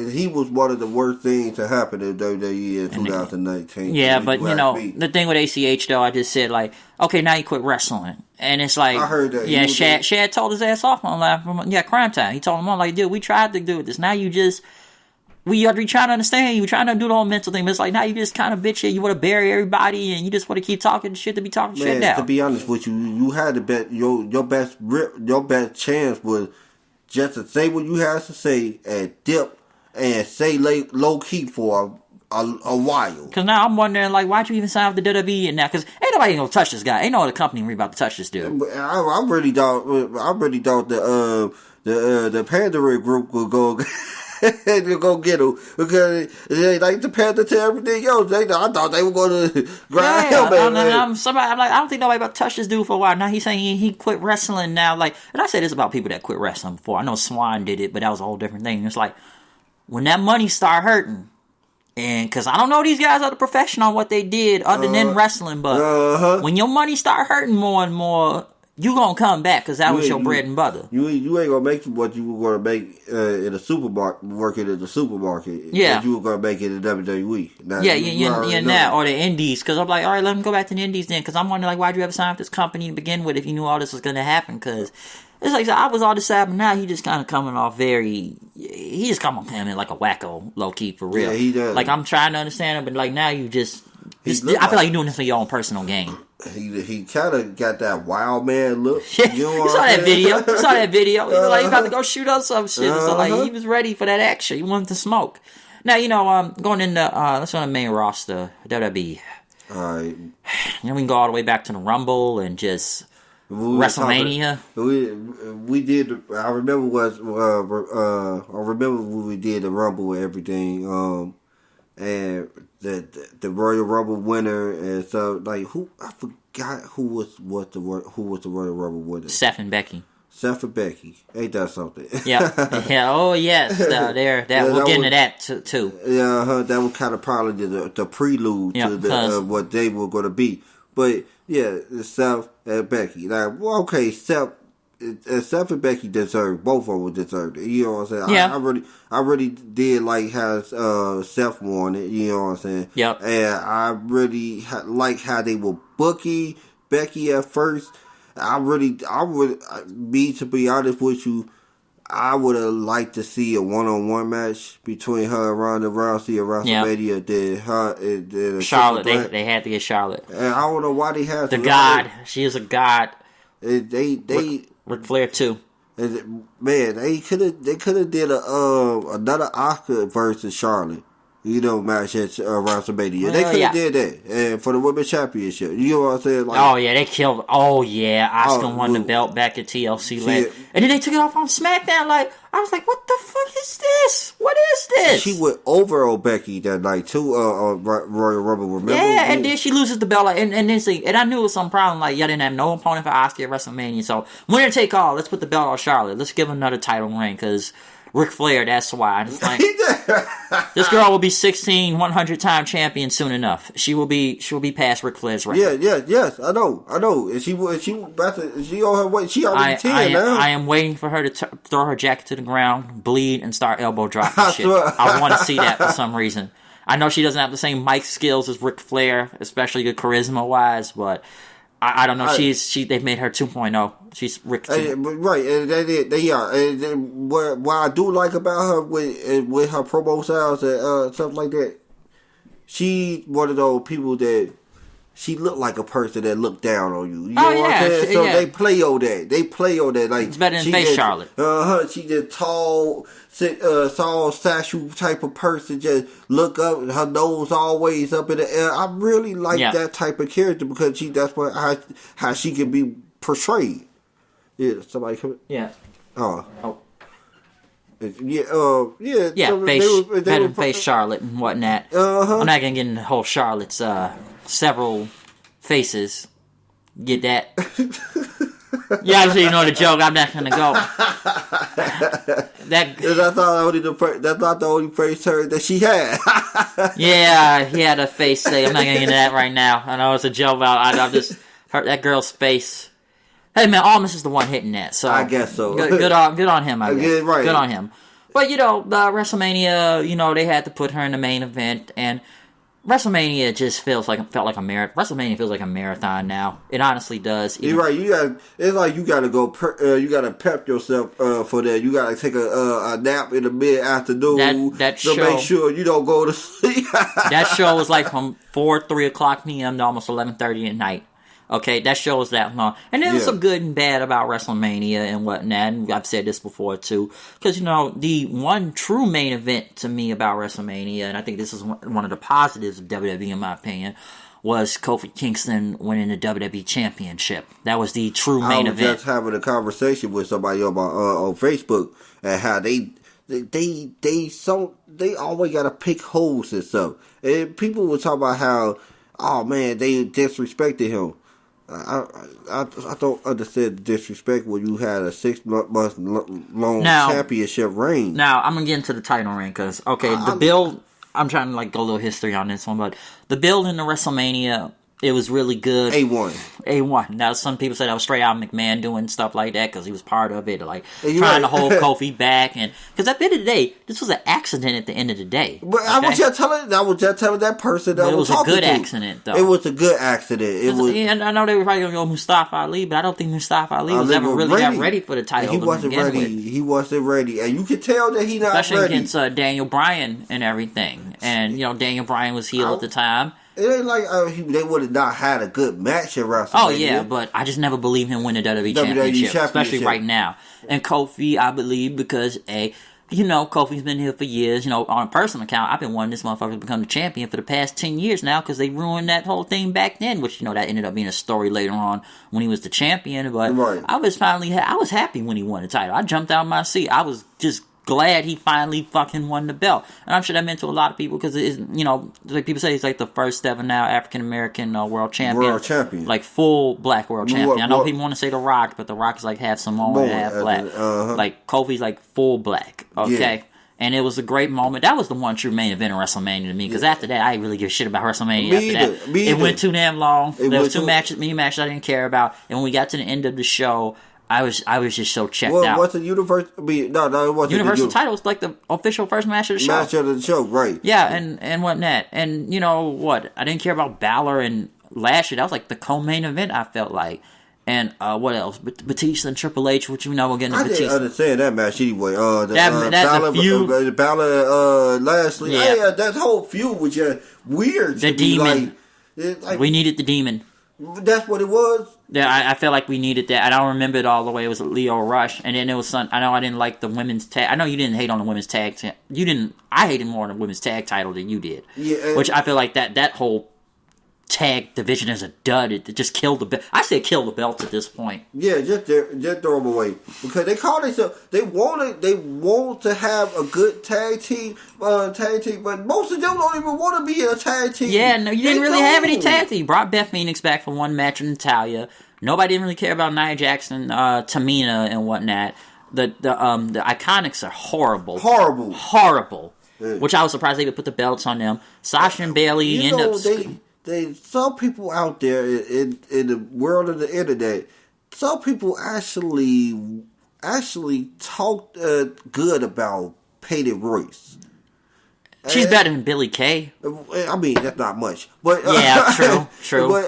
Speaker 2: He was one of the worst things to happen in WWE in 2019.
Speaker 1: Yeah, but you know, the thing with ACH though, I just said like, okay, now he quit wrestling, and it's like,
Speaker 2: I heard that.
Speaker 1: Yeah, Shad told his ass off on live. Crime Time. He told him on like, dude, we tried to do this. Now you just. We trying to understand you. We're trying to do the whole mental thing. But it's like, now you just kind of bitch it. You want to bury everybody and you just want to keep talking shit to be talking shit now.
Speaker 2: To be honest with you, you had to bet your best chance was just to say what you had to say and dip and say low key for a while.
Speaker 1: Because now I'm wondering, like, why'd you even sign with the WWE now? Because ain't nobody gonna touch this guy. Ain't no other company really about to touch this dude.
Speaker 2: I really thought the Pandora group would go. To go get him because they like to pander to everything else. I thought they were going to grind him.
Speaker 1: I'm like, I don't think nobody about to touch this dude for a while. Now he's saying he quit wrestling now. Like, and I said this about people that quit wrestling before. I know Swan did it, but that was a whole different thing. It's like when that money start hurting, and because I don't know these guys are the professional on what they did other than wrestling, but when your money start hurting more and more. You gonna come back because that was your bread and butter.
Speaker 2: You ain't gonna make what you were gonna make in a supermarket, working in the supermarket.
Speaker 1: Yeah,
Speaker 2: you were gonna make it in WWE. Now,
Speaker 1: now or the Indies. Because I'm like, all right, let him go back to the Indies then. Because I'm wondering, like, why'd you ever sign with this company to begin with if you knew all this was gonna happen? Because it's like I was all decided, but now he just kind of coming off he just come on him like a wacko, low key for real.
Speaker 2: Yeah, he does.
Speaker 1: Like I'm trying to understand him, but like now you just. I feel like you're doing this for your own personal gain.
Speaker 2: He kind of got that wild man look.
Speaker 1: You saw that video. He was like, he about to go shoot up some shit. So like he was ready for that action. He wanted to smoke. Now, you know, going into let's go on the main roster, WWE.
Speaker 2: Alright.
Speaker 1: You know, we can go all the way back to the Rumble and just WrestleMania.
Speaker 2: We did. I remember when we did the Rumble and everything. and the Royal Rumble winner, and so like who I forgot who was the Royal Rumble winner.
Speaker 1: Seth and Becky.
Speaker 2: Seth and Becky, ain't that something?
Speaker 1: Yeah. Yeah. Oh yes, we'll get into that too.
Speaker 2: Yeah, that was kind of probably the prelude to what they were going to be. But yeah, Seth and Becky. Like, well, okay, Seth and Becky deserved, both of them deserved it. You know what I'm saying?
Speaker 1: Yeah.
Speaker 2: I really did like how Seth won it. You know what I'm saying?
Speaker 1: Yep.
Speaker 2: And I really like how they were booking Becky at first. I would be honest with you, I would have liked to see a one-on-one match between her and Ronda Rousey at WrestleMania. Than her and
Speaker 1: Charlotte. They had to get Charlotte.
Speaker 2: And I don't know why they had
Speaker 1: the God. She is a God.
Speaker 2: Ric
Speaker 1: Flair too.
Speaker 2: Man, they could have did another Oscar versus Charlotte. Match at WrestleMania.
Speaker 1: Well,
Speaker 2: they could have did that, and for the Women's Championship. You know what I'm saying? Like,
Speaker 1: oh yeah, they killed. Oh yeah, Asuka won the belt back at TLC late, and then they took it off on SmackDown. Like I was like, what the fuck is this? What is this?
Speaker 2: She went over on Becky that night too. On Royal Rumble, remember?
Speaker 1: Yeah, and then she loses the belt. Like, and I knew it was some problem. Like y'all didn't have no opponent for Asuka at WrestleMania, so winner take all. Let's put the belt on Charlotte. Let's give her another title reign because Ric Flair. That's why. It's like, this girl will be 100-time champion soon enough. She will be past Ric Flair's record.
Speaker 2: Yes, I know. And she on her way. She already 10 now.
Speaker 1: I am waiting for her to throw her jacket to the ground, bleed, and start elbow dropping shit. I want to see that for some reason. I know she doesn't have the same mic skills as Ric Flair, especially the charisma wise, but I don't know. They've made her 2.0. She's Rick 2.
Speaker 2: Right, and they are. And what I do like about her with her promo styles and stuff like that, she one of those people that she looked like a person that looked down on you. You know what I'm saying? So they play on that. Like,
Speaker 1: it's better than face Charlotte.
Speaker 2: She just tall statue type of person. Just look up, her nose always up in the air. I really like that type of character because that's how she can be portrayed. Yeah, somebody come.
Speaker 1: Yeah.
Speaker 2: Oh. Yeah.
Speaker 1: Yeah. Better than face Charlotte and whatnot. I'm not gonna get into the whole Charlotte's several faces. Get that? Yeah, so you know the joke. I'm not gonna go.
Speaker 2: That's not the only face turn that she had.
Speaker 1: Yeah, he had a face thing. I'm not gonna get into that right now. I know it's a joke about. I just hurt that girl's face. Hey man, Almas is the one hitting that. So
Speaker 2: I guess so.
Speaker 1: Good on him. I guess.
Speaker 2: Yeah, right.
Speaker 1: Good on him. But WrestleMania, they had to put her in the main event, and WrestleMania just felt like a marathon. WrestleMania feels like a marathon now. It honestly does.
Speaker 2: You're right. It's like you gotta go. You gotta pep yourself for that. You gotta take a nap in the mid afternoon to make sure you don't go to sleep.
Speaker 1: That show was like from 3 o'clock p.m. to almost 11:30 at night. Okay, that show was that long. And there's some good and bad about WrestleMania and whatnot. And I've said this before, too. Because, the one true main event to me about WrestleMania, and I think this is one of the positives of WWE, in my opinion, was Kofi Kingston winning the WWE Championship. That was the true main event. I was
Speaker 2: just having a conversation with somebody on Facebook and how they always got to pick holes and stuff. And people were talking about how, oh, man, they disrespected him. I don't understand the disrespect when you had a 6-month long championship reign.
Speaker 1: Now, I'm going to get into the title reign because, the build, I'm trying to go a little history on this one, but the build in the WrestleMania, it was really good. A1. Now, some people say that was straight out McMahon doing stuff like that because he was part of it, trying to hold Kofi back. And because at the end of the day, this was an accident at the end of the day.
Speaker 2: But okay? I was just telling that person that
Speaker 1: it was a good accident, though.
Speaker 2: It was a good accident.
Speaker 1: And I know they were probably going to go Mustafa Ali, but I don't think Mustafa Ali was ever really got ready for the title.
Speaker 2: He wasn't ready. He wasn't ready. And you could tell that he not
Speaker 1: especially
Speaker 2: ready.
Speaker 1: Especially against Daniel Bryan and everything. And, Daniel Bryan was heel at the time.
Speaker 2: It ain't like they would have not had a good match at WrestleMania.
Speaker 1: Oh, yeah, but I just never believed him winning the WWE Championship, especially right now. And Kofi, I believe, because, Kofi's been here for years. On a personal account, I've been wanting this motherfucker to become the champion for the past 10 years now because they ruined that whole thing back then, which, that ended up being a story later on when he was the champion. But I was happy when he won the title. I jumped out of my seat. I was just glad he finally fucking won the belt. And I'm sure that meant to a lot of people because, like people say, he's like the first ever now African-American world champion.
Speaker 2: World champion.
Speaker 1: Like full black world champion. I know people want to say The Rock, but The Rock is like half Samoan, half black. Like Kofi's like full black, okay? Yeah. And it was a great moment. That was the one true main event of WrestleMania to me. Because after that, I didn't really give a shit about WrestleMania after that. It went too damn long. There was many matches I didn't care about. And when we got to the end of the show, I was just so checked out.
Speaker 2: What's the Universal? No, it wasn't.
Speaker 1: Universal title was like the official first match of the show.
Speaker 2: Match of the show, right?
Speaker 1: Yeah, and whatnot. And you know what? I didn't care about Balor and Lashley. That was like the co-main event. I felt like. And what else? Batista and Triple H, which we'll get into Batista.
Speaker 2: I didn't understand that match anyway. Balor, Lashley. Yeah, that whole feud was just weird.
Speaker 1: The demon. We needed the demon.
Speaker 2: That's what it was?
Speaker 1: Yeah, I felt like we needed that. I don't remember it all the way. It was Leo Rush. And then it was I know I didn't like the women's tag. I know you didn't hate on the women's tag. You didn't. I hated more on the women's tag title than you did. Yeah. Which I feel like that whole tag division is a dud. It just killed the belt. I say kill the belts at this point.
Speaker 2: Yeah, just throw them away because they call themselves. They want to have a good tag team, but most of them don't even want to be a tag team.
Speaker 1: Yeah, no, you didn't really have any tag team. You brought Beth Phoenix back for one match with Natalya. Nobody didn't really care about Nia Jackson, Tamina, and whatnot. The Iconics are horrible. Yeah. Which I was surprised they would put the belts on them. Sasha and Bayley end up.
Speaker 2: Some people out there in the world of the internet, some people actually talked good about Peyton Royce.
Speaker 1: She's better than Billie Kay.
Speaker 2: I mean, that's not much, but
Speaker 1: yeah, true.
Speaker 2: But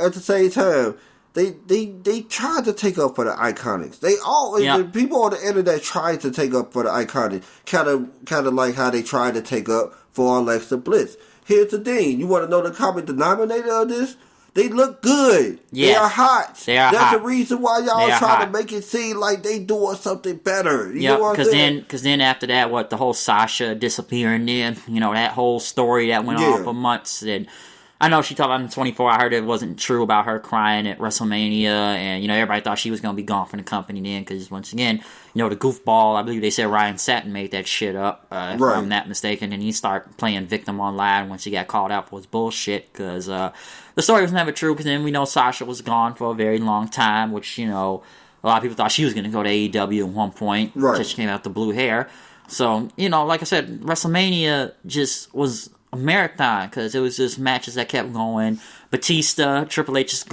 Speaker 2: at the same time, they tried to take up for the Iconics. The people on the internet tried to take up for the Iconics, kind of like how they tried to take up for Alexa Bliss. Here's the thing. You want to know the common denominator of this? They look good. Yes. They are hot. That's the reason why y'all trying to make it seem like they doing something better. You know what I'm saying?
Speaker 1: Because then after that, the whole Sasha disappearing then, that whole story that went on for months. And I know she talked about in 24. I heard it wasn't true about her crying at WrestleMania. And, everybody thought she was going to be gone from the company then. Because, once again, the goofball, I believe they said Ryan Satin made that shit up, if I'm not mistaken. And he started playing victim online once he got called out for his bullshit. Because the story was never true. Because then we know Sasha was gone for a very long time. Which, a lot of people thought she was going to go to AEW at one point. Right. Until she came out with the blue hair. So, like I said, WrestleMania just was a marathon because it was just matches that kept going. Batista, Triple H's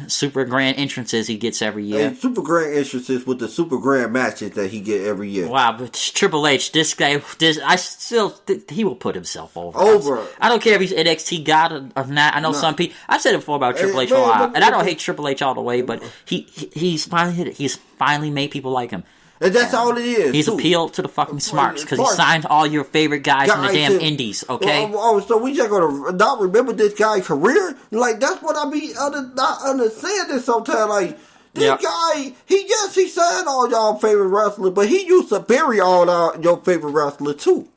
Speaker 1: super grand entrances he gets every year.
Speaker 2: And super grand entrances with the super grand matches that he get every year.
Speaker 1: Wow, but Triple H, this guy, he will put himself over. I don't care if he's NXT god or not. I know some people. I've said it before about Triple H for a while, and I don't hate Triple H all the way, but he's finally hit it. He's finally made people like him.
Speaker 2: And that's all it is.
Speaker 1: He's appealed to the fucking smarts because he signed all your favorite guys in the damn indies, okay?
Speaker 2: So we just gonna not remember this guy's career? Like, that's what I be not understanding sometimes. Like, this guy, he signed all y'all favorite wrestlers, but he used to bury all your favorite wrestlers too.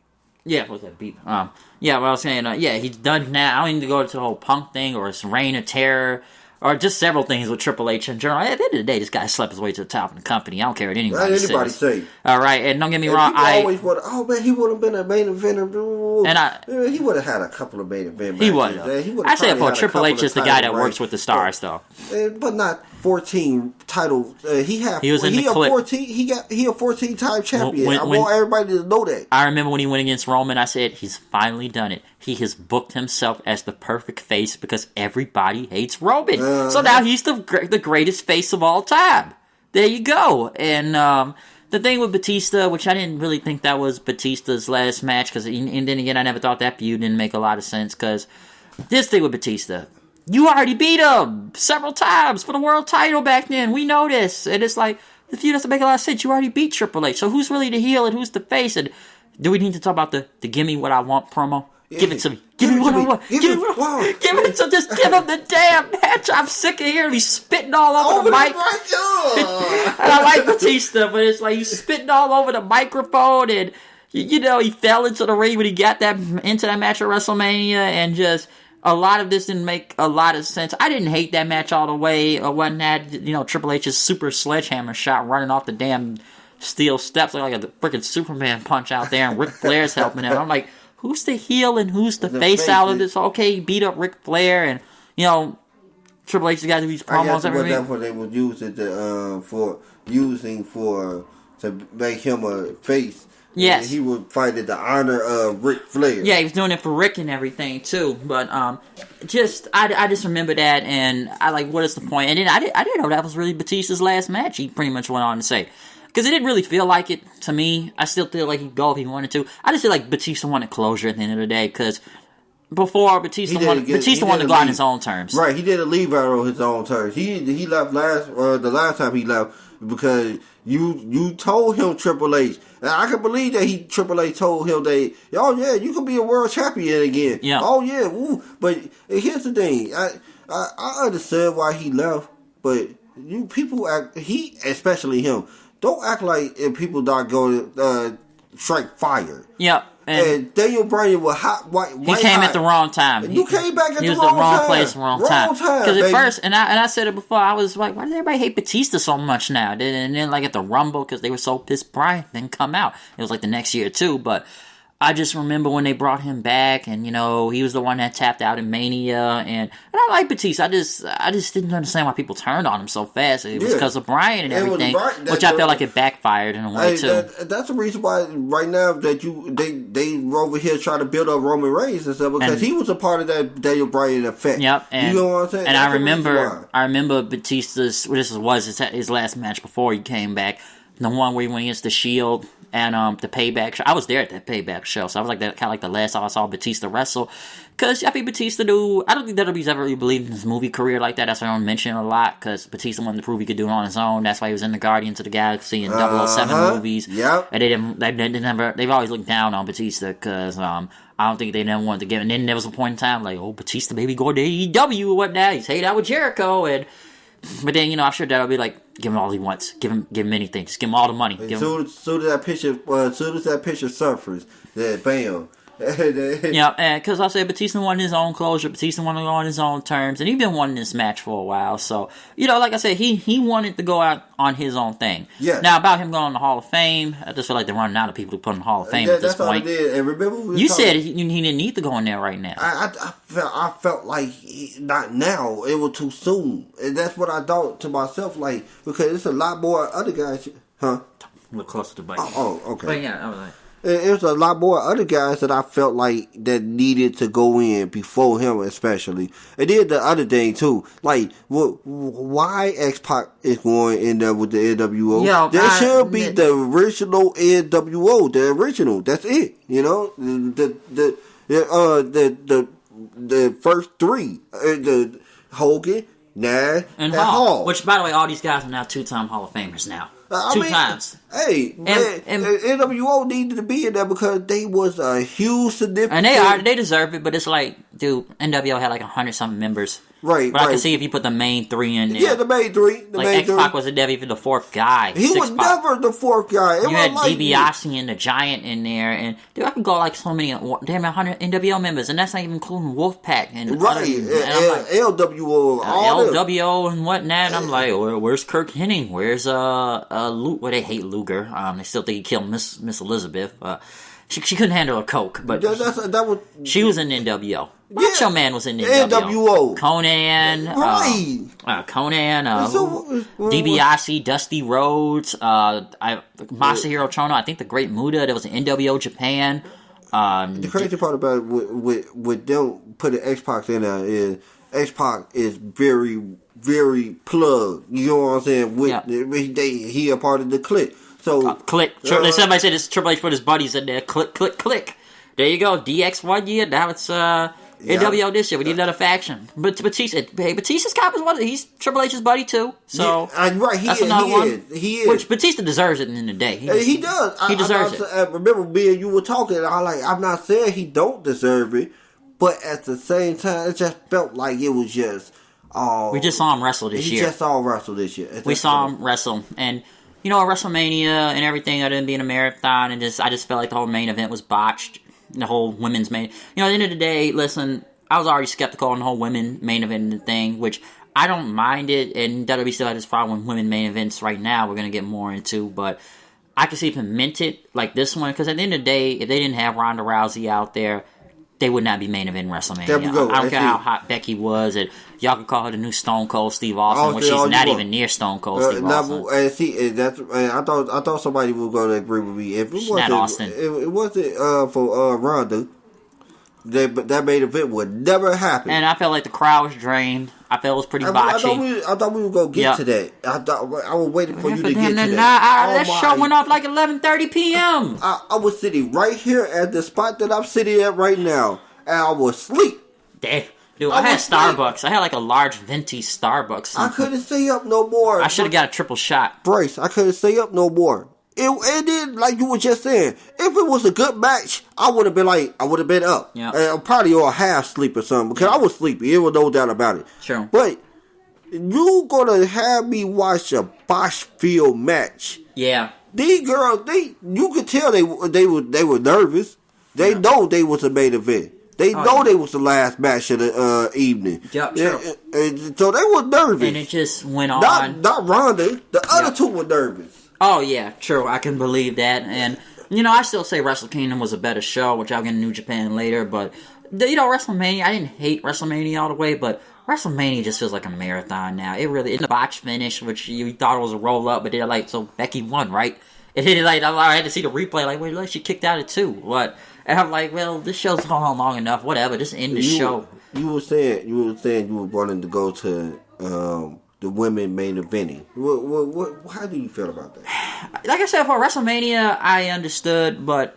Speaker 1: Yeah, what's that beat? What I was saying, he's done now. I don't need to go to the whole Punk thing or his Reign of Terror. Or just several things with Triple H in general. At the end of the day, this guy slept his way to the top of the company. I don't care what anybody says. All right, and don't get me wrong.
Speaker 2: I always want. He would have been a main eventer. And he would have had a couple of main event matches.
Speaker 1: He would have. I said for Triple H is the guy that works with the stars, though.
Speaker 2: But not 14 titles. He was in the clip. 14. He a 14-time champion. I want everybody to know that.
Speaker 1: I remember when he went against Roman. I said he's finally done it. He has booked himself as the perfect face because everybody hates Roman. So now he's the greatest face of all time. There you go. And the thing with Batista, which I didn't really think that was Batista's last match, and then again, I never thought that feud didn't make a lot of sense, because this thing with Batista, you already beat him several times for the world title back then. We know this. And it's like, the feud doesn't make a lot of sense. You already beat Triple H. So who's really the heel and who's the face? And do we need to talk about the Give Me What I Want promo? Give it to me. Give me what I want. Give it to just give him the damn match. I'm sick of hearing he's spitting all over the mic. And I like Batista, but it's like he's spitting all over the microphone, and he fell into the ring when he got into that match at WrestleMania, and just a lot of this didn't make a lot of sense. I didn't hate that match all the way or whatnot. Triple H's super sledgehammer shot running off the damn steel steps like a freaking Superman punch out there, and Ric Flair's helping him. I'm like, who's the heel and who's the face out of this? Okay, he beat up Ric Flair, and Triple H got to do these promos every week.
Speaker 2: That's what they would use it to make him a face.
Speaker 1: Yes.
Speaker 2: And he would fight at the honor of Ric Flair.
Speaker 1: Yeah, he was doing it for Rick and everything too. But I just remember that, and I like, what is the point? And then I didn't know that was really Batista's last match. He pretty much went on to say, because it didn't really feel like it to me. I still feel like he'd go if he wanted to. I just feel like Batista wanted closure at the end of the day, because before Batista wanted to go on his own terms.
Speaker 2: Right, he didn't leave out on his own terms. He left the last time he left because you told him, Triple H. And I can believe that Triple H told him that, oh yeah, you can be a world champion again. Yeah. Oh yeah, woo. But here's the thing, I understand why he left, but you people especially him, don't act like if people not going to strike fire.
Speaker 1: Yep.
Speaker 2: And Daniel Bryan was
Speaker 1: he came at the wrong time.
Speaker 2: You came back at the wrong time.
Speaker 1: He was the wrong place, wrong time. Because at first, and I said it before, I was like, why does everybody hate Batista so much now? And then like at the Rumble, because they were so pissed Bryan didn't come out. It was like the next year too, but I just remember when they brought him back, and he was the one that tapped out in Mania, and I like Batista. I just didn't understand why people turned on him so fast. It was because of Bryan and everything, which I felt like it backfired in a way too.
Speaker 2: That's the reason why right now that they were over here trying to build up Roman Reigns and stuff, because he was a part of that Daniel Bryan effect.
Speaker 1: Yep, and,
Speaker 2: you know what I'm saying?
Speaker 1: And I remember Batista's his last match before he came back, the one where he went against the Shield. And the Payback show. I was there at that Payback show, so I was like that, kind of like the last time I saw Batista wrestle. Because I think Batista I don't think WWE's ever really believed in his movie career like that. That's why I don't mention it a lot, because Batista wanted to prove he could do it on his own. That's why he was in the Guardians of the Galaxy and 007 movies.
Speaker 2: Yep.
Speaker 1: And they've always looked down on Batista, because I don't think they never wanted to give. And then there was a point in time like, oh, Batista maybe go to AEW or whatnot. He's hanging out with Jericho, but then, I'm sure that'll be like, give him all he wants. Give him anything. Just give him all the money.
Speaker 2: Soon as that picture surfaces, then bam.
Speaker 1: Yeah, and because I said Batista wanted his own closure. Batista wanted to go on his own terms, and he's been wanting this match for a while. So, like I said, he wanted to go out on his own thing. Yeah. Now, about him going to the Hall of Fame, I just feel like they're running out of people to put in the Hall of Fame at this point.
Speaker 2: That's all it is. And remember,
Speaker 1: you said he didn't need to go in there right now.
Speaker 2: I felt like not now. It was too soon, and that's what I thought to myself. Like, because it's a lot more other guys. Huh?
Speaker 1: A little closer to the bike.
Speaker 2: Oh, okay.
Speaker 1: But yeah, I was like.
Speaker 2: There's a lot more other guys that I felt like that needed to go in before him, especially. And then the other thing too, like, why X-Pac is going in there with the NWO? Yeah, there should be the original NWO, the original. That's it. The first three, the Hogan, Nash, and Hall.
Speaker 1: Which, by the way, all these guys are now 2-time Hall of Famers now. Two times.
Speaker 2: Hey, and NWO needed to be in there because they was a huge significant.
Speaker 1: And they deserve it, but it's like, dude, NWO had like 100-something members.
Speaker 2: Right,
Speaker 1: but I can see if you put the main three in there.
Speaker 2: Yeah, the main three.
Speaker 1: X-Pac was never even the fourth guy.
Speaker 2: He was never the fourth guy.
Speaker 1: You had DiBiase and the Giant in there, and dude, I could go like so many, damn, 100 NWO members, and that's not even including Wolfpack and
Speaker 2: LWO,
Speaker 1: LWO and whatnot. I'm like, where's Kirk Hennig? Where's Well, they hate Luger. They still think he killed Miss Elizabeth. She couldn't handle a Coke, but she was in NWO. Macho Man was in NWO. Conan, DiBiase, Dusty Rhodes, Masahiro Chono. I think the Great Muta. There was an NWO Japan.
Speaker 2: The crazy part about with them putting X-Pac in there is X-Pac is very, very plugged. You know what I'm saying? He a part of the clique. So
Speaker 1: click. Somebody said it's Triple H put his buddies in there. Click, click, click. There you go. DX 1 year. Now it's NWO this year. We need another faction. But Batista's cop is he's Triple H's buddy too. So
Speaker 2: right, that's another one. He is.
Speaker 1: Which Batista deserves it in the end of the day.
Speaker 2: He does.
Speaker 1: He deserves it.
Speaker 2: Remember me and you were talking. I'm not saying he don't deserve it, but at the same time, it just felt like it was just.
Speaker 1: We just saw him wrestle this year.
Speaker 2: We just saw him wrestle this year.
Speaker 1: We saw him wrestle, and WrestleMania and everything, other than being a marathon, and I just felt like the whole main event was botched. The whole women's main. At the end of the day, listen, I was already skeptical on the whole women main event thing, which I don't mind it, and WWE still has this problem with women main events right now. We're going to get more into, but I could see if it meant it like this one, because at the end of the day, if they didn't have Ronda Rousey out there, they would not be main event WrestleMania.
Speaker 2: There we go.
Speaker 1: I don't care how hot Becky was, and y'all could call her the new Stone Cold Steve Austin, when she's not even near Stone Cold Steve Austin.
Speaker 2: And see, I thought somebody was going to agree with me. If it wasn't,
Speaker 1: Austin.
Speaker 2: It wasn't for Ronda, that main event would never happen.
Speaker 1: And I felt like the crowd was drained. I felt it was pretty botchy.
Speaker 2: I thought we were going to get to that. I was waiting for you to get to that.
Speaker 1: That show went off like 11:30 p.m.
Speaker 2: I was sitting right here at the spot that I'm sitting at right now, and I was asleep.
Speaker 1: Damn. Dude, I had Starbucks. I had like a large venti Starbucks.
Speaker 2: I couldn't stay up no more.
Speaker 1: I should have got a triple shot.
Speaker 2: Bryce, I couldn't stay up no more. And then, like you were just saying, if it was a good match, I would have been up. Yeah. Probably on half sleep or something, because I was sleepy. There was no doubt about it.
Speaker 1: Sure.
Speaker 2: But you gonna have me watch a Boschfield match?
Speaker 1: Yeah.
Speaker 2: These girls, you could tell they were nervous. They know they was a main event. They know they was the last match of the evening.
Speaker 1: Yep, sure.
Speaker 2: So they were nervous.
Speaker 1: And it just went on.
Speaker 2: Not Ronda. The other two were nervous.
Speaker 1: Oh, yeah, true. I can believe that. And, I still say Wrestle Kingdom was a better show, which I'll get in New Japan later. But, WrestleMania, I didn't hate WrestleMania all the way, but WrestleMania just feels like a marathon now. It really, it's a botch finish, which you thought it was a roll-up, but they're so Becky won, right? It hit it I had to see the replay, wait, she kicked out at 2. What? And I'm like, well, this show's gone on long enough, whatever, just end the show.
Speaker 2: You were saying you were wanting to go to, the women main eventing. How do you feel about that?
Speaker 1: Like I said, for WrestleMania, I understood, but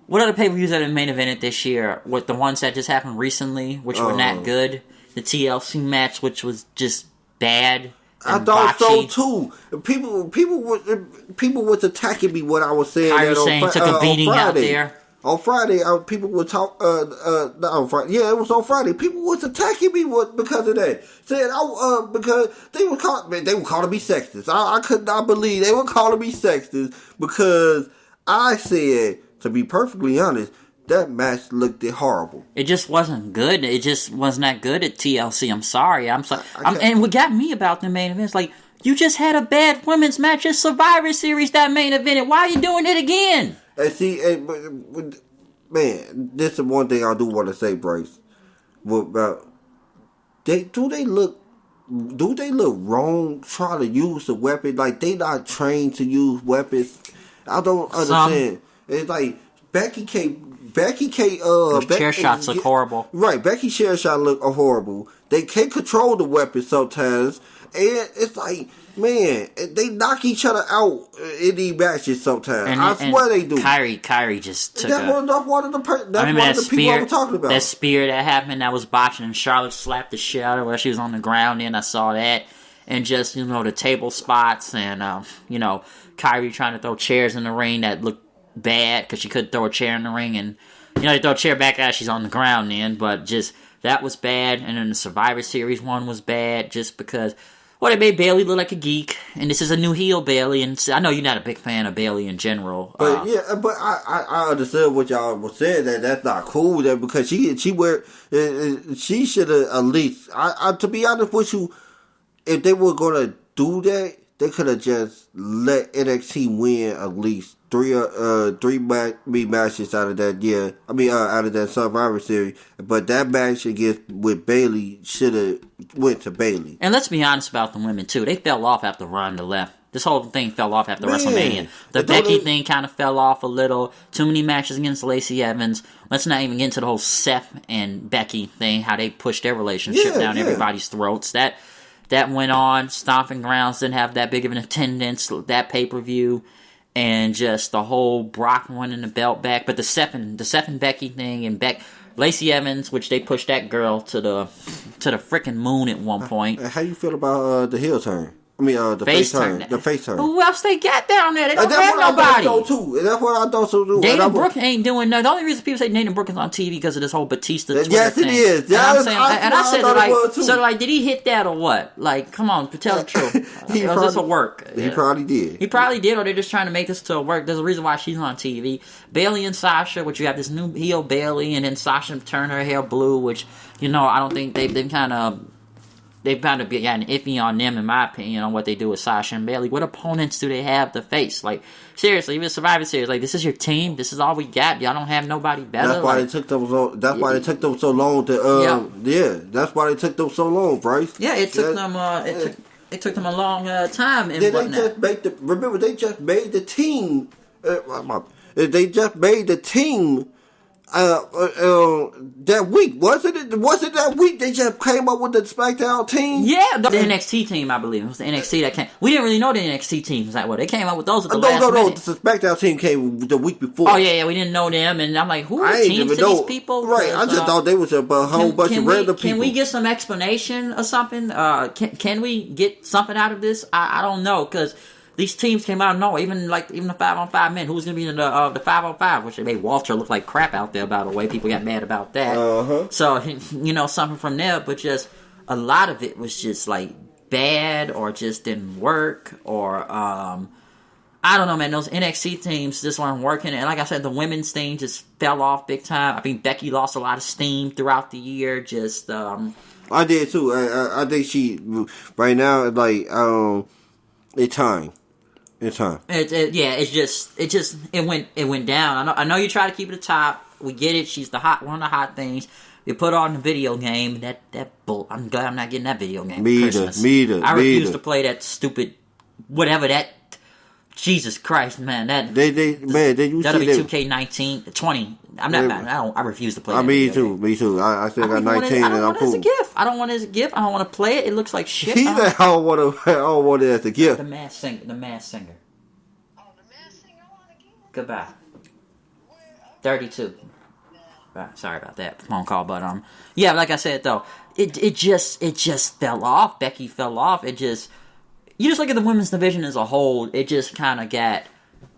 Speaker 1: what other pay-per-views that have main evented this year? With the ones that just happened recently, which were not good. The TLC match, which was just bad.
Speaker 2: I thought so too. People was attacking me when I was saying
Speaker 1: Kyrie
Speaker 2: that
Speaker 1: saying took a beating out there.
Speaker 2: On Friday, people would talk. Not on Friday. Yeah, it was on Friday. People was attacking me because of that. Saying because they were calling me sexist. I could not believe they were calling me sexist because I said, to be perfectly honest, that match looked horrible.
Speaker 1: It just wasn't good. It just was not good at TLC. I'm sorry. I'm sorry. And what got me about the main event is you just had a bad women's match at Survivor Series that main evented. Why are you doing it again?
Speaker 2: And see, man, this is one thing I do want to say, Bryce. About do they look wrong trying to use the weapon? They not trained to use weapons. I don't understand. It's like Becky
Speaker 1: chair shots look horrible.
Speaker 2: Right, Becky's chair shot look horrible. They can't control the weapon sometimes, and it's man, they knock each other out in these matches sometimes. I swear they do.
Speaker 1: Kyrie just took
Speaker 2: one of the people I was talking about.
Speaker 1: That spear that happened, that was botching, and Charlotte slapped the shit out of her while she was on the ground, and I saw that. And just, the table spots, and, Kyrie trying to throw chairs in the ring that looked bad, because she couldn't throw a chair in the ring, and, they throw a chair back at her, she's on the ground then, but just, that was bad, and then the Survivor Series one was bad, just because... Well, they made Bayley look like a geek, and this is a new heel Bayley, and I know you're not a big fan of Bayley in general.
Speaker 2: But I understood what y'all were saying, that's not cool, because she should have at least, to be honest with you, if they were going to do that, they could have just let NXT win at least three matches out of that year. Out of that Survivor Series. But that match with Bayley should have went to Bayley.
Speaker 1: And let's be honest about the women too. They fell off after Ronda left. This whole thing fell off after WrestleMania. The Becky thing kind of fell off a little. Too many matches against Lacey Evans. Let's not even get into the whole Seth and Becky thing. How they pushed their relationship down everybody's throats. That went on. Stomping Grounds didn't have that big of an attendance. That pay-per-view. And just the whole Brock winning the belt back. But the Seth and Becky thing and Lacey Evans, which they pushed that girl to the freaking moon at one point.
Speaker 2: How you feel about the heel turn? The face turn. The face turn.
Speaker 1: Who else they got down there? They don't have nobody.
Speaker 2: That's what I thought so too.
Speaker 1: Dana Brooke ain't doing nothing. The only reason people say Dana Brooke is on TV because of this whole Batista Twitter
Speaker 2: yes,
Speaker 1: thing.
Speaker 2: It is.
Speaker 1: I said, did he hit that or what? Come on, tell the truth. This will work.
Speaker 2: He probably did.
Speaker 1: He probably did, or they're just trying to make this to work. There's a reason why she's on TV. Bayley and Sasha, which you have this new heel Bayley, and then Sasha turned her hair blue, which, I don't think they've been kind of... they've kind of gotten iffy on them, in my opinion, on what they do with Sasha and Bayley. What opponents do they have to face? Like, seriously, even Survivor Series, like, this is your team. This is all we got. Y'all don't have nobody better.
Speaker 2: That's why they took them so. That's why they took them so long to. Yeah, that's why they took them so long, Bryce.
Speaker 1: Yeah, it took them. It took them a long time. And
Speaker 2: they just made the. Remember, they just made the team. They just made the team. That week, wasn't it that week they just came up with the Smackdown team?
Speaker 1: Yeah, the NXT team, I believe. It was the NXT that came. We didn't really know the NXT team was that way. They came up with those at the last minute.
Speaker 2: The Smackdown team came the week before.
Speaker 1: Oh, yeah, we didn't know them, and I'm like, who are the teams to these people?
Speaker 2: Right, I just thought they was a whole bunch of random people.
Speaker 1: Can we get some explanation or something? Can we get something out of this? I don't know, because these teams came out of nowhere. Even the 5-on-5 men. Who's going to be in the 5-on-5? Which they made Walter look like crap out there, by the way. People got mad about that. So, something from there. But just a lot of it was just like bad, or just didn't work, or I don't know, man. Those NXT teams just weren't working. And like I said, the women's thing just fell off big time. I think Becky lost a lot of steam throughout the year. Just
Speaker 2: I did too. I think she right now, like it's time. It's time.
Speaker 1: It went down. I know you try to keep it at the top. We get it. She's one of the hot things. You put on the video game. I'm glad I'm not getting that video game.
Speaker 2: Me either.
Speaker 1: I refuse to play that stupid whatever that. Jesus Christ, man! That'll be 2K19, 20. I'm not. I refuse to play.
Speaker 2: Me too. I still got 19, and I'm cool.
Speaker 1: I don't want it as a gift. I don't want to play it. It looks like shit.
Speaker 2: I don't want it as a gift.
Speaker 1: The Masked Singer.
Speaker 3: Oh, the Masked Singer on again.
Speaker 1: Goodbye. 32. Sorry about that phone call, but yeah. Like I said though, it just fell off. Becky fell off. You just look at the women's division as a whole, it just kind of got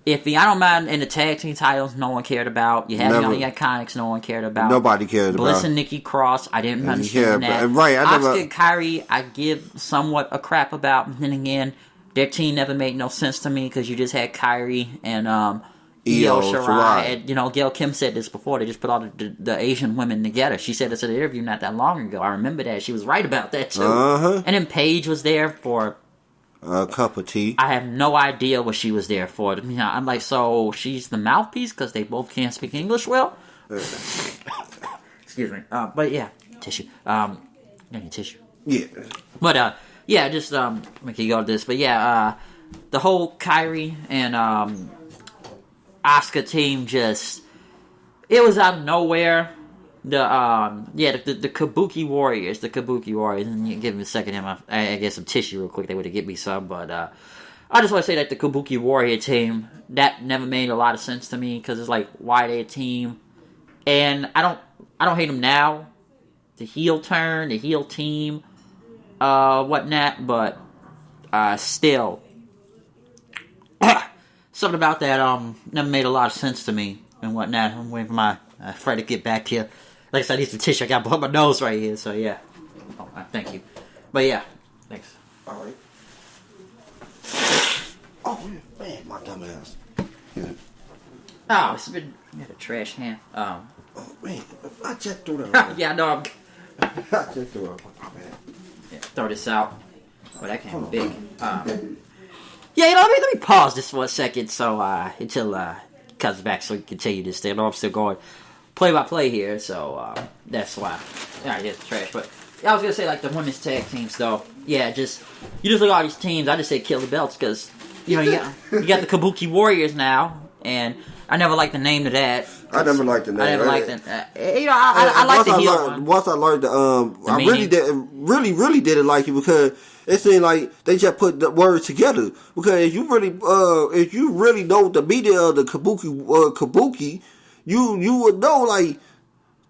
Speaker 1: iffy. I don't mind in the tag team titles, no one cared about. You had the Iconics, no one cared about.
Speaker 2: Nobody cared about.
Speaker 1: Bliss and Nikki Cross, I didn't understand that.
Speaker 2: Right,
Speaker 1: Asuka and Kyrie, I give somewhat a crap about. And then again, their team never made no sense to me because you just had Kyrie and Io Shirai. And, Gail Kim said this before. They just put all the Asian women together. She said this in an interview not that long ago. I remember that. She was right about that too. And then Paige was there for
Speaker 2: a cup of tea.
Speaker 1: I have no idea what she was there for. I'm like, so she's the mouthpiece because they both can't speak English well? Excuse me. But yeah, tissue. I need tissue.
Speaker 2: Yeah.
Speaker 1: But yeah, just we can go to this. But yeah, the whole Kyrie and Asuka team it was out of nowhere. The Kabuki Warriors, and you give me a second here, I get some tissue real quick, they would have given me some, but I just want to say that the Kabuki Warrior team, that never made a lot of sense to me, because it's like, why are they a team? And I don't hate them now, the heel turn, the heel team, whatnot, but still, something about that never made a lot of sense to me, and whatnot. I'm waiting for my friend to get back here. Like I said, I need some tissue. I got my nose right here, so yeah. Oh, thank you. But yeah, thanks.
Speaker 2: All right. Oh man, my dumb ass. Yeah.
Speaker 1: Oh, it's been a trash can.
Speaker 2: Oh man, I just threw that.
Speaker 1: Yeah, no.
Speaker 2: I just threw it. Oh man.
Speaker 1: Yeah, throw this out. Oh, that can be big. Yeah, let me pause this for a second, so until it comes back, so we can continue this thing. I know I'm still going play-by-play here, so that's why. Alright, yeah, it's trash, but I was gonna say, like, the women's tag teams, though. Yeah, you just look at all these teams, I just say kill the belts, because, you got the Kabuki Warriors now, and I never liked the name of that.
Speaker 2: I never liked the name.
Speaker 1: I never liked it. I like the heel one.
Speaker 2: Once I learned I really didn't like it, because it seemed like they just put the words together. Because if you really know the meaning of the Kabuki, you would know, like,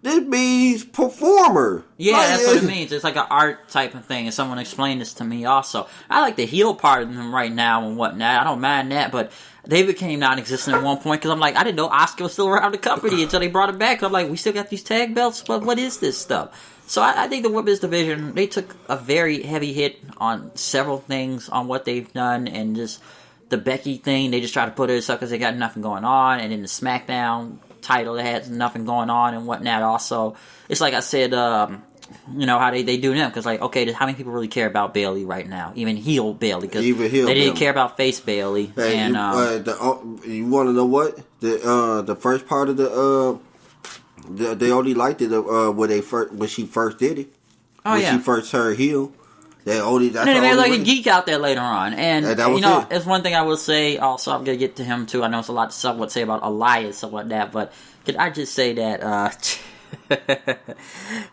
Speaker 2: this means performer.
Speaker 1: Yeah,
Speaker 2: like,
Speaker 1: that's what it means. It's like an art type of thing, and someone explained this to me also. I like the heel part of them right now and whatnot. I don't mind that, but they became non-existent at one point, because I'm like, I didn't know Asuka was still around the company until they brought it back. I'm like, we still got these tag belts? What is this stuff? So I think the women's division, they took a very heavy hit on several things on what they've done, and just the Becky thing, they just try to put her up because they got nothing going on, and then the Smackdown title that has nothing going on and whatnot also. It's like I said, you know, how they do them. Because, like, okay, how many people really care about Bayley right now? Even heel Bayley. Because they didn't care about face Bayley.
Speaker 2: Hey,
Speaker 1: and
Speaker 2: you want to know what? The first part of they only liked it when she first did it.
Speaker 1: Oh,
Speaker 2: when she first turned heel. That's
Speaker 1: they made like a geek out there later on. And
Speaker 2: that was
Speaker 1: you know, it's one thing I will say also, I'm going to get to him too. I know it's a lot to say about Elias, stuff like that, but could I just say that,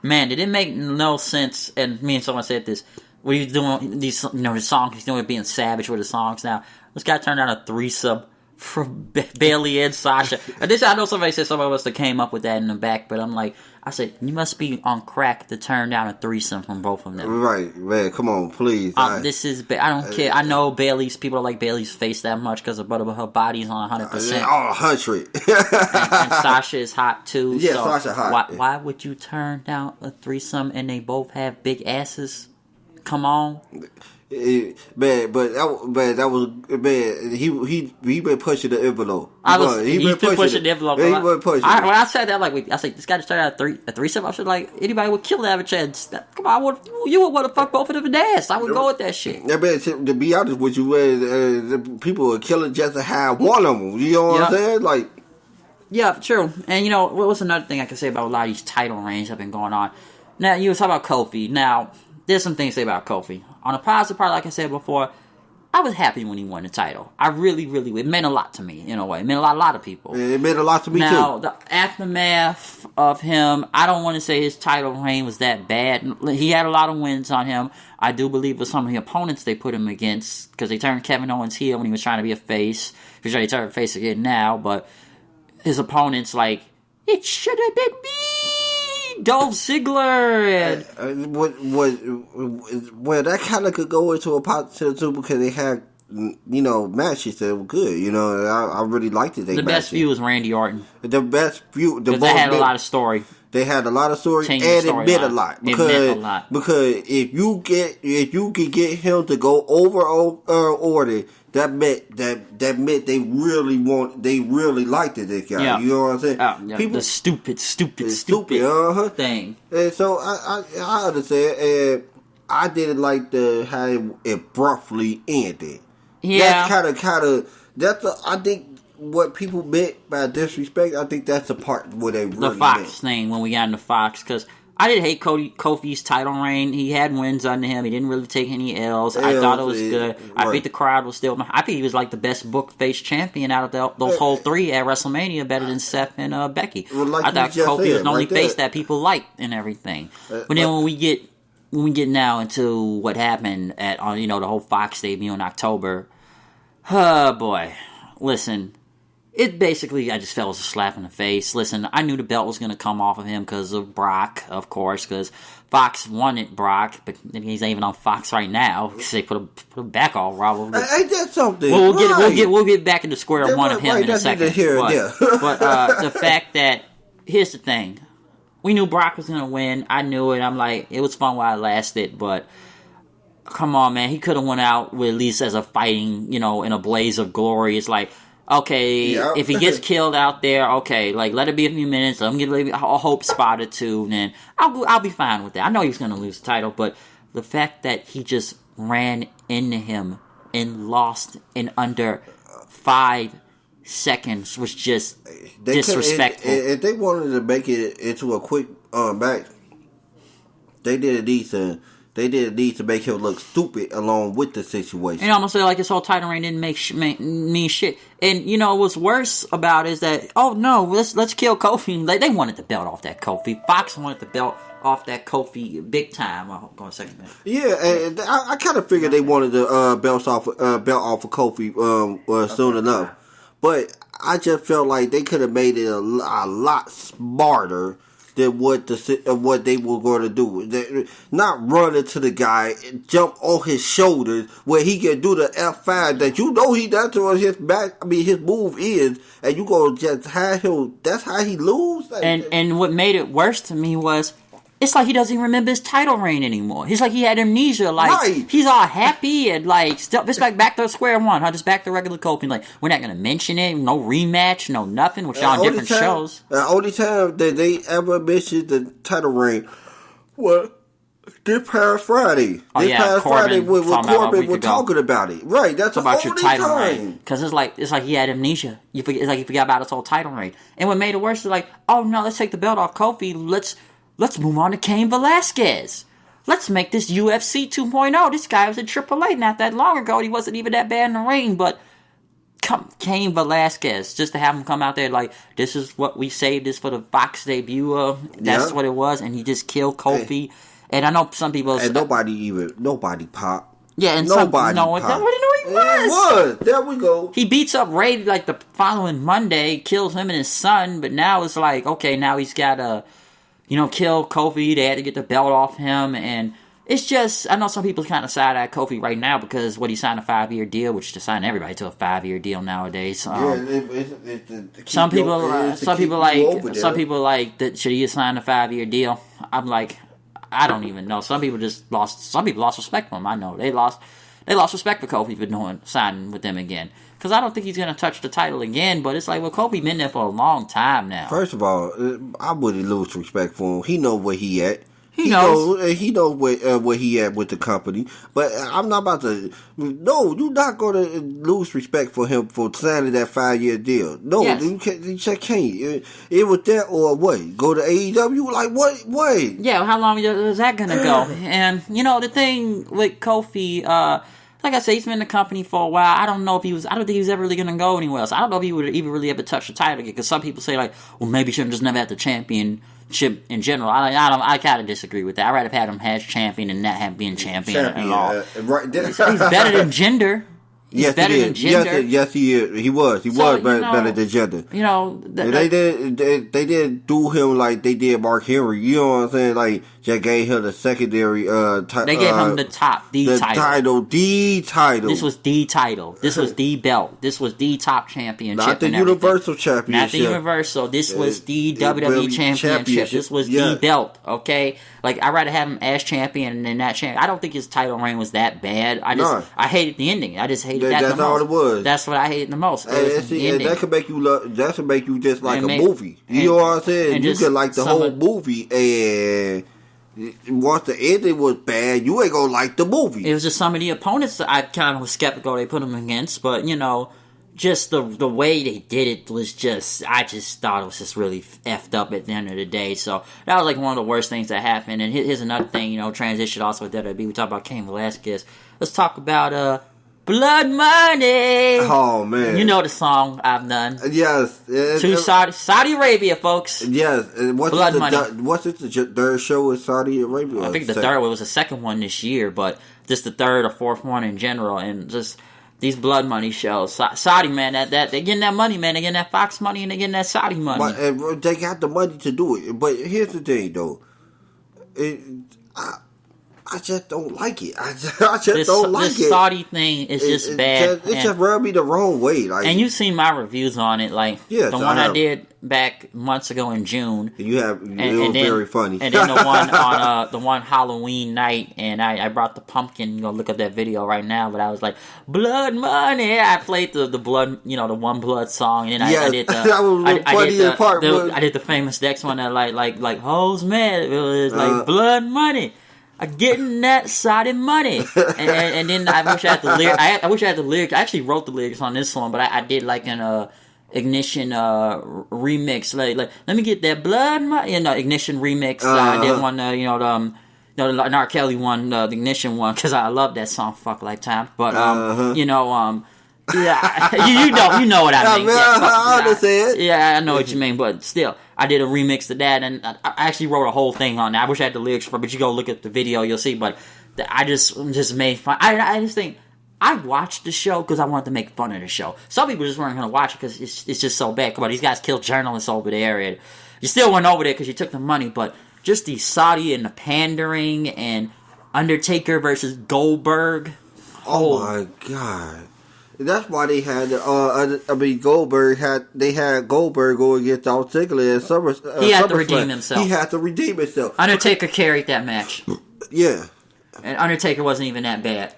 Speaker 1: man, did it make no sense, and me and someone said this, when he's doing these, you know, his songs, he's doing being savage with his songs now. This guy turned down a threesome from Bayley and Sasha. And this, I know somebody said somebody must have came up with that in the back, but I'm like, I said, you must be on crack to turn down a threesome from both of them.
Speaker 2: Right, man, come on, please.
Speaker 1: This is, I don't care. I know Bayley's, people don't like Bayley's face that much because her body's on 100%.
Speaker 2: Oh, 100.
Speaker 1: and Sasha is hot too.
Speaker 2: Yeah,
Speaker 1: so
Speaker 2: Sasha hot.
Speaker 1: Why would you turn down a threesome and they both have big asses? Come on.
Speaker 2: He been pushing the envelope.
Speaker 1: He's been pushing the envelope.
Speaker 2: He been pushing.
Speaker 1: When I said that, I said, this guy just started out a threesome. I said, like, anybody would kill to have a chance. Come on, you would want to fuck both of them in the ass. I would go with that shit.
Speaker 2: Yeah, man, to be honest with you, the people would kill it just to have one of them. You know what I'm saying? Like,
Speaker 1: yeah, true. And you know, what was another thing I could say about a lot of these title reigns that have been going on? Now, you were talking about Kofi. Now, there's some things to say about Kofi. On a positive part, like I said before, I was happy when he won the title. I really, really, it meant a lot to me, in a way. It meant a lot of people.
Speaker 2: It meant a lot to me, too.
Speaker 1: Now, the aftermath of him, I don't want to say his title reign was that bad. He had a lot of wins on him. I do believe with some of the opponents they put him against, because they turned Kevin Owens heel when he was trying to be a face. He's trying to turn face again now, but his opponents, like, it should have been me! Dolph Ziggler and
Speaker 2: well, that kind of could go into a positive too, because they had, you know, matches that were good. You know, I really liked it.
Speaker 1: The best view was Randy Orton.
Speaker 2: The best view.
Speaker 1: They had a lot of story.
Speaker 2: They had a lot of story, and it meant a lot. Because if you can get him to go over Orton, that meant they really liked it, this guy. Yeah. You know what I'm saying?
Speaker 1: People, the stupid thing.
Speaker 2: And so I understand, and I didn't like how it abruptly ended.
Speaker 1: Yeah,
Speaker 2: that's kind of I think what people meant by disrespect. I think that's the part where they really
Speaker 1: the Fox
Speaker 2: meant.
Speaker 1: Thing when we got into Fox, because I did hate Kofi's title reign. He had wins under him. He didn't really take any L's. I thought it was good. Right. I think the crowd was still. I think he was like the best book face champion out of those whole three at WrestleMania, better than Seth and Becky.
Speaker 2: Like
Speaker 1: I thought Kofi was the only face that people liked and everything. But then when we get now into what happened at the whole Fox debut in October, oh boy, listen. It basically, I just felt as a slap in the face. Listen, I knew the belt was going to come off of him because of Brock, of course, because Fox wanted Brock, but he's not even on Fox right now because they put him back all Raw.
Speaker 2: Ain't that something?
Speaker 1: We'll get back into square one of him in a second. But the fact that, here's the thing. We knew Brock was going to win. I knew it. I'm like, it was fun while it lasted, but come on, man. He could have went out with at least as a fighting, in a blaze of glory. It's like, okay, if he gets killed out there, okay, like, let it be a few minutes, let him get a hope spot or two, and then I'll be fine with that. I know he was going to lose the title, but the fact that he just ran into him and lost in under 5 seconds was just disrespectful.
Speaker 2: If they wanted to make it into a quick match, they didn't need to make him look stupid along with the situation.
Speaker 1: And I'm gonna say, like, his whole title reign didn't mean shit. And what's worse about it is that, oh no, let's kill Kofi. Like, they wanted the belt off that Kofi. Fox wanted the belt off that Kofi big time. Hold on a second, man.
Speaker 2: Yeah, and I kind of figured they wanted the belt off of Kofi soon enough, but I just felt like they could have made it a lot smarter than what they were going to do. Not run into the guy and jump on his shoulders where he can do the F5 that he does to his back. I mean, his move is, and you gonna just have him. That's how he lose.
Speaker 1: And what made it worse to me was, it's like he doesn't even remember his title reign anymore. He's like he had amnesia. Like, right. He's all happy and like still just back to square one. Just back to regular Kofi. Like, we're not gonna mention it. No rematch. No nothing. Which on different shows.
Speaker 2: The only time that they ever mentioned the title reign What? This past Friday. This past Friday with Corbin, we're talking about it. Right, that's
Speaker 1: about your title
Speaker 2: time.
Speaker 1: reign. Because it's like he had amnesia. It's like he forgot about his whole title reign. And what made it worse is like, oh no, let's take the belt off Kofi. Let's move on to Cain Velasquez. Let's make this UFC 2.0. This guy was in AAA not that long ago. He wasn't even that bad in the ring, but Cain Velasquez, just to have him come out there like, this is what we saved this for the Fox debut. That's what it was, and he just killed Kofi. And I know some people...
Speaker 2: And nobody popped.
Speaker 1: Yeah, and
Speaker 2: nobody
Speaker 1: popped. Nobody knew he was.
Speaker 2: It was. There we go.
Speaker 1: He beats up Ray like the following Monday, kills him and his son, but now it's like, okay, now he's got to, kill Kofi. They had to get the belt off him, and it's just, I know some people kind of side at Kofi right now because he signed a 5-year deal, which to sign everybody to a 5-year deal nowadays. Some people like that. Should he have signed a 5-year deal? I'm like, I don't even know. Some people lost respect for him. I know they lost respect for Kofi for signing with them again. Because I don't think he's going to touch the title again. But it's like, well, Kofi been there for a long time now.
Speaker 2: First of all, I wouldn't lose respect for him. He know where he at.
Speaker 1: He knows
Speaker 2: where he at with the company. But I'm not about to. No, you're not going to lose respect for him for signing that 5-year deal. No,
Speaker 1: yes.
Speaker 2: you can't. It was that or what? Go to AEW? Like what?
Speaker 1: Yeah, how long is that going to go? And the thing with Kofi, like I said, he's been in the company for a while. I don't think he was ever really going to go anywhere else. I don't know if he would even really ever touch the title again. Because some people say like, well, maybe he should have just never had the championship in general. I kind of disagree with that. I'd rather have had him as champion than not have been champion at all.
Speaker 2: Right.
Speaker 1: He's better than Jinder. He's better than Jinder.
Speaker 2: Yes, he is. He was better than Jinder. They didn't do him like they did Mark Henry. You know what I'm saying? Like, just gave him the secondary
Speaker 1: They gave him the title.
Speaker 2: The title.
Speaker 1: This was the title. This was the belt. This was the top championship.
Speaker 2: Not the Universal Championship.
Speaker 1: Not the Universal. This was the WWE Championship. This was the belt. Okay? Like, I'd rather have him as champion than that champion. I don't think his title reign was that bad. I hated the ending. I just hated that the most. That's all it was. That's what I hated the most.
Speaker 2: And that could make you love. That could make you just like a movie. You know what I'm saying? You could like the whole movie, and once the ending was bad, you ain't gonna like the movie.
Speaker 1: It was just some of the opponents that I kind of was skeptical they put him against, but just the way they did it was just, I just thought it was just really effed up at the end of the day. So that was like one of the worst things that happened. And here's another thing, transition also with WWE. We talk about Cain Velasquez. Let's talk about Blood Money.
Speaker 2: Oh man,
Speaker 1: you know the song I've done.
Speaker 2: Yes,
Speaker 1: to Saudi Arabia, folks.
Speaker 2: Yes,
Speaker 1: Blood Money.
Speaker 2: What's it? The third show in Saudi Arabia?
Speaker 1: I think the third one was the second one this year, but just the third or fourth one in general, and just these Blood Money shows. Saudi, man, that they getting that money, man. They getting that Fox money and they getting that Saudi money.
Speaker 2: And they got the money to do it. But here's the thing, though. I just don't like it. I just don't like it.
Speaker 1: This Saudi thing is just bad.
Speaker 2: It just rubbed me the wrong way. Like,
Speaker 1: and you've seen my reviews on it. Like, yes, the one I did back months ago in June.
Speaker 2: It was very funny.
Speaker 1: And then the one on the one Halloween night, and I brought the pumpkin. You go look up that video right now. But I was like, Blood Money. I played the blood, the One Blood song, and I did the
Speaker 2: that was the funniest part.
Speaker 1: I did the famous next one that like Hoes Man. It was like Blood Money. I'm getting that Saudi money, and then I wish I had the lyrics. I wish I had the lyrics. I actually wrote the lyrics on this one, but I did like an Ignition remix. Like let me get that blood money. Ignition remix. I did one. The R. Kelly one, the Ignition one, because I love that song. Fuck Lifetime, but yeah, you know what I mean.
Speaker 2: I understand.
Speaker 1: Yeah, I know what you mean, but still, I did a remix to that, and I actually wrote a whole thing on that. I wish I had the lyrics for it, but you go look at the video, you'll see. But I just made fun. I just think I watched the show because I wanted to make fun of the show. Some people just weren't going to watch it because it's just so bad. Come on, these guys killed journalists over there, and you still went over there because you took the money. But just the Saudi and the pandering and Undertaker versus Goldberg.
Speaker 2: Oh my God. That's why they had Goldberg go against Dolph Ziggler at SummerSlam.
Speaker 1: He had to redeem himself.
Speaker 2: He had to redeem himself.
Speaker 1: Undertaker carried that match.
Speaker 2: Yeah.
Speaker 1: And Undertaker wasn't even that bad.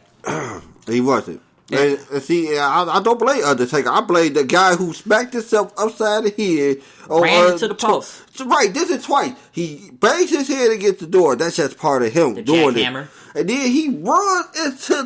Speaker 2: He wasn't. And see, I don't blame Undertaker. I blame the guy who smacked himself upside the head.
Speaker 1: Ran into the post.
Speaker 2: Right, this is twice. He bangs his head against the door. That's just part of him doing it. And then he ran into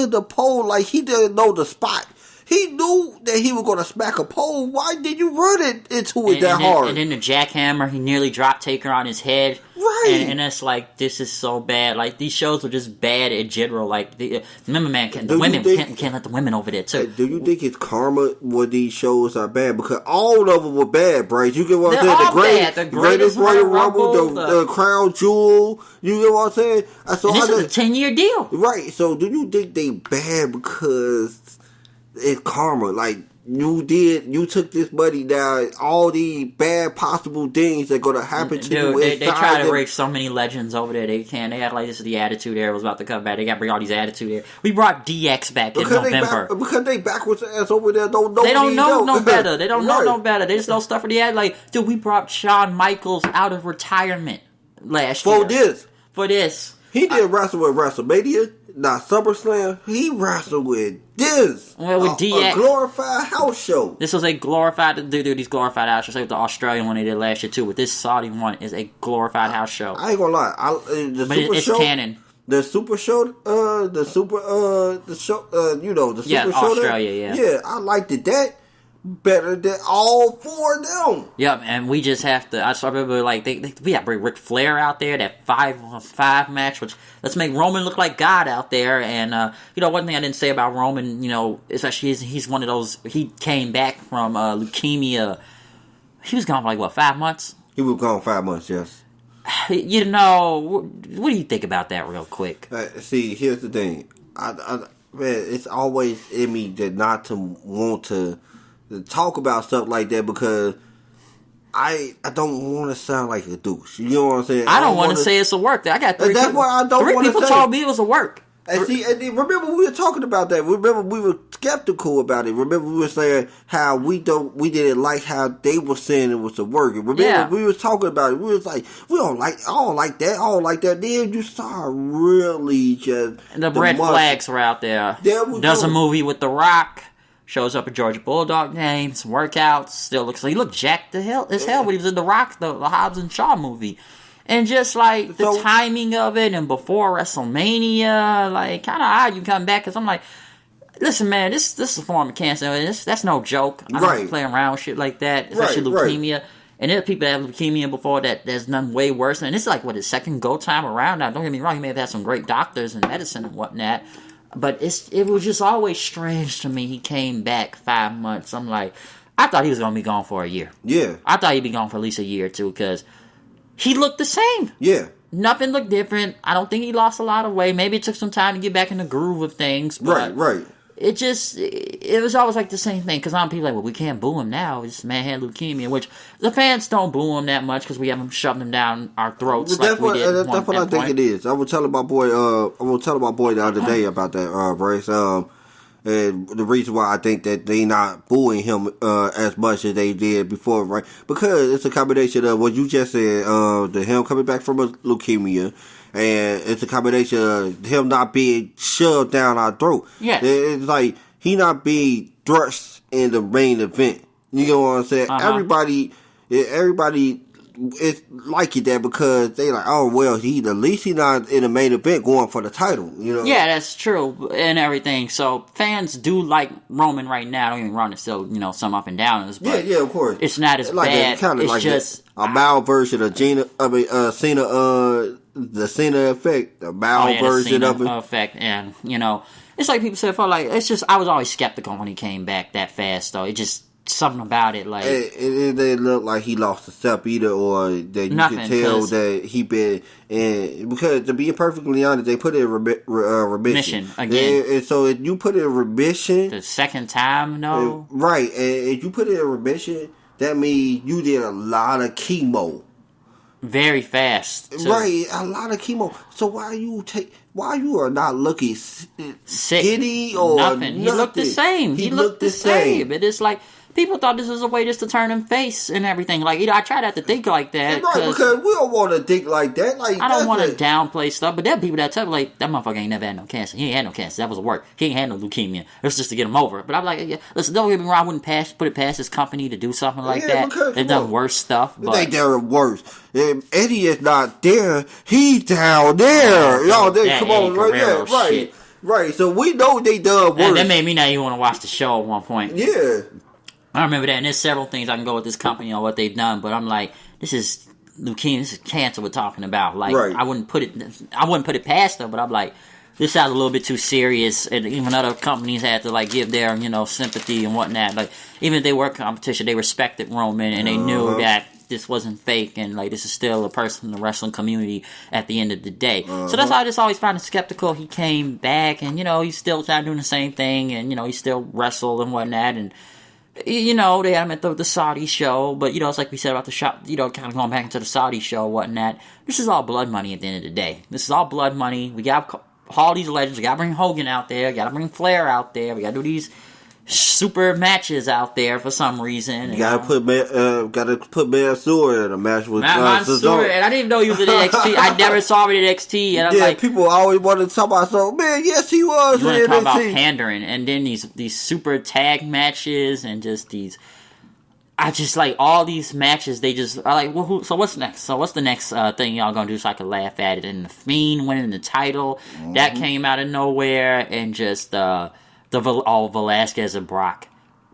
Speaker 2: the pole like he didn't know the spot. He knew that he was going to smack a pole. Why did you run into it that hard?
Speaker 1: And then the jackhammer, he nearly dropped Taker on his head.
Speaker 2: Right.
Speaker 1: And it's like, this is so bad. Like, these shows are just bad in general. Like, remember, man, can't let the women over there, too.
Speaker 2: Do you think it's karma when these shows are bad? Because all of them were bad, Bryce. You get what I'm saying?
Speaker 1: The
Speaker 2: greatest Royal Rumble, the Crown Jewel. You get what I'm saying?
Speaker 1: So this is a 10-year deal.
Speaker 2: Right. So do you think they bad because it's karma? Like, you took this money down, all these bad possible things that are going to happen to you.
Speaker 1: They try to break so many legends over there. They can't. They act like this is the Attitude Era was about to come back. They got to bring all these Attitude Era. We brought DX back in November.
Speaker 2: Because they backwards ass over there don't know.
Speaker 1: They don't know no better. They don't know no better. They just know stuff for the ad. Like, dude, we brought Shawn Michaels out of retirement last year. For this.
Speaker 2: He did wrestle with WrestleMania, not SummerSlam. He wrestled with this.
Speaker 1: Well, with DX.
Speaker 2: A glorified house show.
Speaker 1: This was a glorified, these glorified house shows. Like the Australian one they did last year too. With this Saudi one is a glorified house show.
Speaker 2: I ain't gonna lie.
Speaker 1: It's canon.
Speaker 2: The Super Show, the Super Show,
Speaker 1: Australia,
Speaker 2: yeah, I liked it that better than all four of them.
Speaker 1: Yep, and we just have to. I remember like we got to bring Ric Flair out there, that 5-on-5 match, which let's make Roman look like God out there. And one thing I didn't say about Roman, especially he's one of those. He came back from leukemia. He was gone for like 5 months.
Speaker 2: He was gone 5 months, yes.
Speaker 1: What do you think about that, real quick?
Speaker 2: See, here's the thing. Man, it's always in me that not to want to talk about stuff like that because I don't want to sound like a douche. You know what I'm saying?
Speaker 1: I don't want to say it's a work. I got 3
Speaker 2: that's
Speaker 1: people.
Speaker 2: What I don't
Speaker 1: 3 people told me it was a work.
Speaker 2: And see, remember we were talking about that. Remember we were skeptical about it. Remember we were saying how we didn't like how they were saying it was a work. Remember we was talking about it. We was like, I don't like that. Then you saw really just
Speaker 1: the red flags were out there. Does a movie with The Rock. Shows up a Georgia Bulldog game, some workouts, still looks like he looked jacked as hell when he was in The Rock, the Hobbs and Shaw movie. And just like the timing of it and before WrestleMania, like kind of odd you come back because I'm like, listen, man, this is a form of cancer. That's no joke. I don't play around with shit like that, especially leukemia. And there are people that have leukemia before that's done way worse. And it's like, his second go time around now. Don't get me wrong, he may have had some great doctors and medicine and whatnot. But it was just always strange to me. He came back 5 months. I'm like, I thought he was going to be gone for a year.
Speaker 2: Yeah.
Speaker 1: I thought he'd be gone for at least a year or two because he looked the same.
Speaker 2: Yeah.
Speaker 1: Nothing looked different. I don't think he lost a lot of weight. Maybe it took some time to get back in the groove of things. But
Speaker 2: right.
Speaker 1: It was always like the same thing. Because I'm people like, well, we can't boo him now. This man had leukemia. Which the fans don't boo him that much because we haven't shoved him down our throats like we did.
Speaker 2: That's what I think it is. I was telling my boy. The other day about that, Bryce. And the reason why I think that they not booing him as much as they did before, right? Because it's a combination of what you just said, him coming back from a leukemia, and it's a combination of him not being shoved down our throat.
Speaker 1: Yeah,
Speaker 2: it's like he not being thrust in the main event. You know what I'm saying? Everybody it's like it that because they like, oh well, at least he not in the main event going for the title,
Speaker 1: Yeah, that's true and everything. So fans do like Roman right now. Don't get me wrong, it's still some up and downs. But
Speaker 2: yeah, of course.
Speaker 1: It's not as bad. It's
Speaker 2: like
Speaker 1: just
Speaker 2: a mild version of Cena. The Cena effect, the mild version of it.
Speaker 1: Effect, and it's like people said, it's just I was always skeptical when he came back that fast. Though it just. Something about it, like
Speaker 2: it didn't look like he lost a step either, or that you could tell that he been in. Because to be perfectly honest, they put it in remission
Speaker 1: again.
Speaker 2: And so if you put it in remission
Speaker 1: the second time,
Speaker 2: right? And if you put it in remission, that means you did a lot of chemo,
Speaker 1: very fast, too.
Speaker 2: Right? A lot of chemo. So why you are not looking skinny or
Speaker 1: nothing? He looked the same. He looked the same. It is like. People thought this was a way just to turn him face and everything. Like, I try not to think like that.
Speaker 2: Right, because we don't want to think like that. Like,
Speaker 1: I don't want to downplay stuff, but there are people that tell me, like, that motherfucker ain't never had no cancer. He ain't had no cancer. That was work. He ain't had no leukemia. It was just to get him over it. But I'm like, yeah, listen, don't get me wrong. I wouldn't put it past his company to do something like that. They've done worse stuff. But
Speaker 2: they done worse. Eddie is not there. He's down there. Come on, right there. Right. Right. So we know they done worse.
Speaker 1: That made me not even want to watch the show at one point.
Speaker 2: Yeah.
Speaker 1: I remember that, and there's several things I can go with this company on what they've done, but I'm like, this is leukemia, this is cancer we're talking about. Like, I wouldn't put it past them, but I'm like, this sounds a little bit too serious, and even other companies had to like give their sympathy and whatnot. Like, even if they were competition, they respected Roman, and they knew that this wasn't fake, and like this is still a person in the wrestling community at the end of the day. So that's why I just always found it skeptical. He came back, and he's still trying doing the same thing, and he still wrestled and whatnot, and. They had him at the Saudi show, but, it's like we said about the shop, kind of going back into the Saudi show and whatnot. This is all blood money at the end of the day. This is all blood money. We got all these legends. We got to bring Hogan out there. We got to bring Flair out there. We got to do these super matches out there for some reason.
Speaker 2: You gotta put Mansoor in a match with
Speaker 1: Mansoor, and I didn't even know he was in NXT. I never saw him in NXT, and I'm like,
Speaker 2: people always wanted to talk about man. Yes, he was.
Speaker 1: You want to talk about pandering, and then these super tag matches, and just these. I just like all these matches. They just are like, well, so what's next? So what's the next thing y'all gonna do so I can laugh at it? And the Fiend winning the title that came out of nowhere, and just. Velasquez and Brock.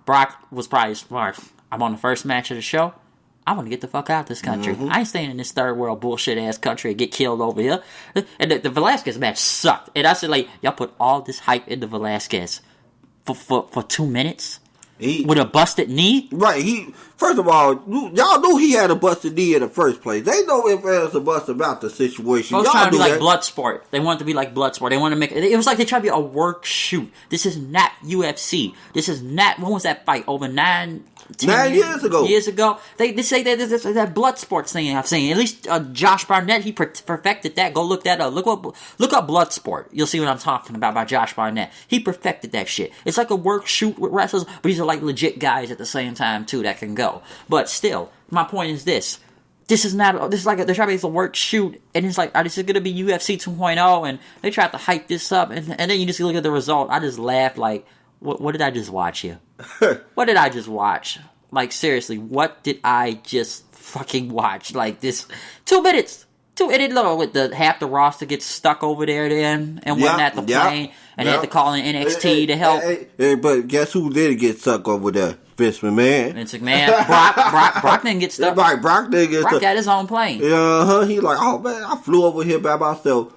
Speaker 1: Brock was probably smart. I'm on the first match of the show. I want to get the fuck out of this country. I ain't staying in this third world bullshit ass country and get killed over here. And the Velasquez match sucked. And I said, like, y'all put all this hype into Velasquez for 2 minutes? With a busted knee?
Speaker 2: Right. First of all, y'all knew he had a busted knee in the first place. They know if there's a bust about the situation.
Speaker 1: It was trying to be like Bloodsport. They wanted to be like Bloodsport. They wanted to make it was like they tried to be a work shoot. This is not UFC. This is not. When was that fight? Over 9 years ago. They say that Bloodsport thing I've seen. At least Josh Barnett, he perfected that. Go look that up. Look up Bloodsport. You'll see what I'm talking about by Josh Barnett. He perfected that shit. It's like a work shoot with wrestlers, but these are like legit guys at the same time too that can go. But still, my point is this. This is like they're trying to make a work shoot, and it's like, this is going to be UFC 2.0, and they tried to hype this up, and then you just look at the result. I just laughed like, what did I just watch here? What did I just watch? Like, seriously, what did I just fucking watch? Like, this 2 minutes. And it looked with the half the roster gets stuck over there then and whatnot the plane, and they had to call in NXT to help.
Speaker 2: But guess who did get stuck over there? Vince McMahon.
Speaker 1: Brock didn't get stuck.
Speaker 2: Right, Brock didn't get stuck.
Speaker 1: Brock got his own plane.
Speaker 2: He like, oh man, I flew over here by myself.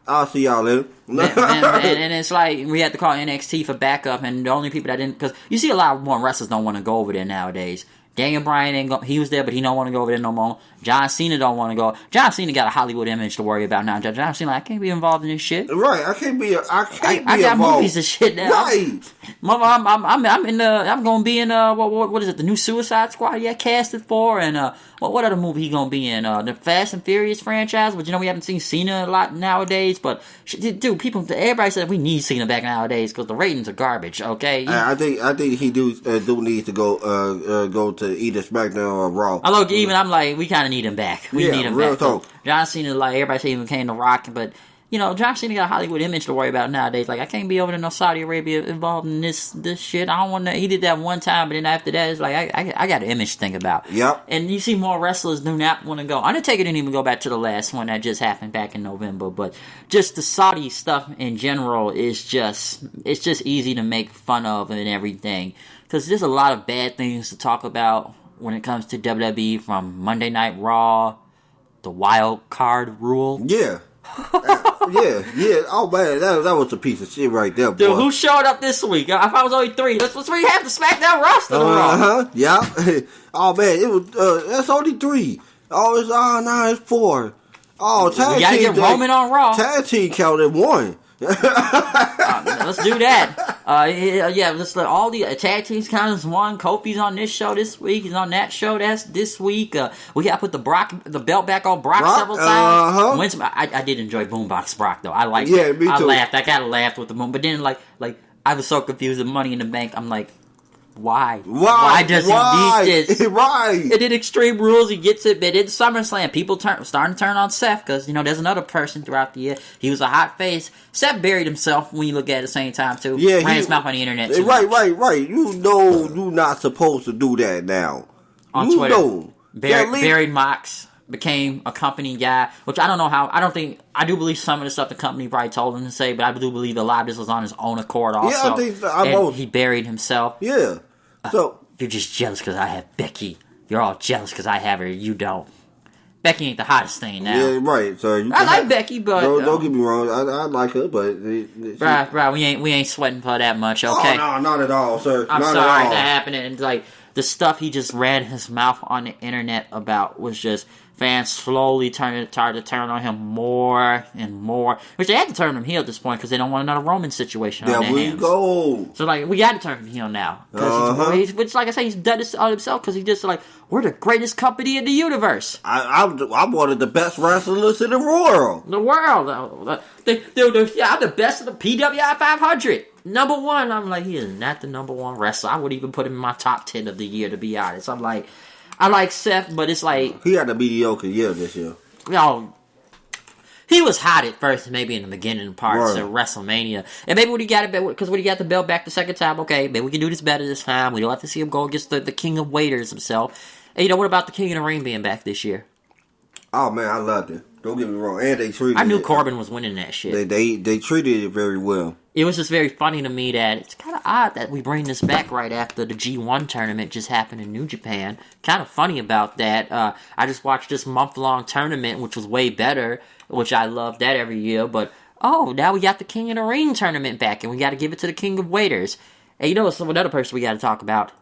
Speaker 2: I'll see y'all later.
Speaker 1: and it's like we had to call NXT for backup, and the only people that didn't, because you see a lot more wrestlers don't want to go over there nowadays. Daniel Bryan he was there, but he don't want to go over there no more. John Cena don't want to go. John Cena got a Hollywood image to worry about now. John Cena, I can't be involved in this shit.
Speaker 2: Right, I can't be
Speaker 1: I got
Speaker 2: involved.
Speaker 1: Movies and shit now.
Speaker 2: Right,
Speaker 1: I'm gonna be in what is it? The new Suicide Squad? Yeah, casted for, and what other movie he gonna be in? The Fast and Furious franchise. But we haven't seen Cena a lot nowadays. But dude, everybody said we need Cena back nowadays because the ratings are garbage. Okay,
Speaker 2: I think he do need to go to either SmackDown or Raw.
Speaker 1: I'm like, we kind of need him back. We need him back.
Speaker 2: Talk.
Speaker 1: John Cena, like, everybody say he came to Rock, but John Cena got a Hollywood image to worry about nowadays. Like, I can't be over to no Saudi Arabia involved in this shit. I don't want to. He did that one time, but then after that, it's like I got an image to think about.
Speaker 2: Yep.
Speaker 1: And you see more wrestlers do not want to go. Undertaker didn't even go back to the last one that just happened back in November, but just the Saudi stuff in general is just easy to make fun of and everything, because there's a lot of bad things to talk about when it comes to WWE, from Monday Night Raw, the wild card rule.
Speaker 2: Yeah. Yeah. Oh man, that was a piece of shit right there, boy.
Speaker 1: Dude, who showed up this week? If I was only 3, let's read half the SmackDown roster.
Speaker 2: Yeah. Oh man, it was. That's only 3. Oh, it's 4. Oh, tag
Speaker 1: we gotta
Speaker 2: team.
Speaker 1: Get Roman on Raw.
Speaker 2: Tag team counted 1.
Speaker 1: Let's do that. Let's let all the tag teams count as 1. Kofi's on this show this week. He's on that show that's this week. We got to put the belt back on Brock several times. I did enjoy Boombox Brock though. I liked it. I laughed. I kind of laughed with the boom, but then like I was so confused with Money in the Bank. I'm like, Why? Why does he need this?
Speaker 2: Right.
Speaker 1: And then Extreme Rules, he gets it, but in SummerSlam, people starting to turn on Seth, because, you know, there's another person throughout the year. He was a hot face. Seth buried himself when you look at it at the same time, too.
Speaker 2: Yeah,
Speaker 1: ran his mouth on the internet, too.
Speaker 2: Right. You know you're not supposed to do that now.
Speaker 1: On
Speaker 2: you
Speaker 1: Twitter,
Speaker 2: know.
Speaker 1: buried Mox, became a company guy, which I don't know how. I do believe some of the stuff the company probably told him to say, but I do believe a lot of this was on his own accord also.
Speaker 2: Yeah, I think so.
Speaker 1: He buried himself.
Speaker 2: Yeah. So
Speaker 1: you're just jealous because I have Becky. You're all jealous because I have her. You don't. Becky ain't the hottest thing now.
Speaker 2: Yeah, right. So
Speaker 1: I like Becky, but
Speaker 2: don't get me wrong. I like her, but
Speaker 1: right. We ain't sweating for that much. Okay.
Speaker 2: Oh, no, not at all, sir.
Speaker 1: I'm
Speaker 2: not
Speaker 1: sorry
Speaker 2: at all.
Speaker 1: that happened, and like the stuff he just ran his mouth on the internet about was just. Fans slowly tried to turn on him more and more, which they had to turn him heel at this point because they don't want another Roman situation on their hands.
Speaker 2: There we go.
Speaker 1: So like, we got to turn him heel now, which like I say, he's done this on himself because he's just like, we're the greatest company in the universe.
Speaker 2: I'm one of the best wrestlers in the world.
Speaker 1: I'm the best of the PWI 500. Number one. I'm like, he is not the number one wrestler. I would even put him in my top 10 of the year, to be honest. I'm like. I like Seth, but it's like...
Speaker 2: He had a mediocre year this year.
Speaker 1: You know, he was hot at first, maybe in the beginning parts of WrestleMania. And maybe when he got it, because when he got the belt back the second time, okay, maybe we can do this better this time. We don't have to see him go against the King of Waiters himself. And you know, what about the King of the Ring being back this year?
Speaker 2: Oh, man, I loved it. Don't get me wrong. And they treated
Speaker 1: I knew Corbin was winning that shit.
Speaker 2: They treated it very well.
Speaker 1: It was just very funny to me that it's kind of odd that we bring this back right after the G1 tournament just happened in New Japan. Kind of funny about that. I just watched this month-long tournament, which was way better, which I love that every year. But, now we got the King of the Ring tournament back, and we got to give it to the King of Waiters. And you know what's another person we got to talk about?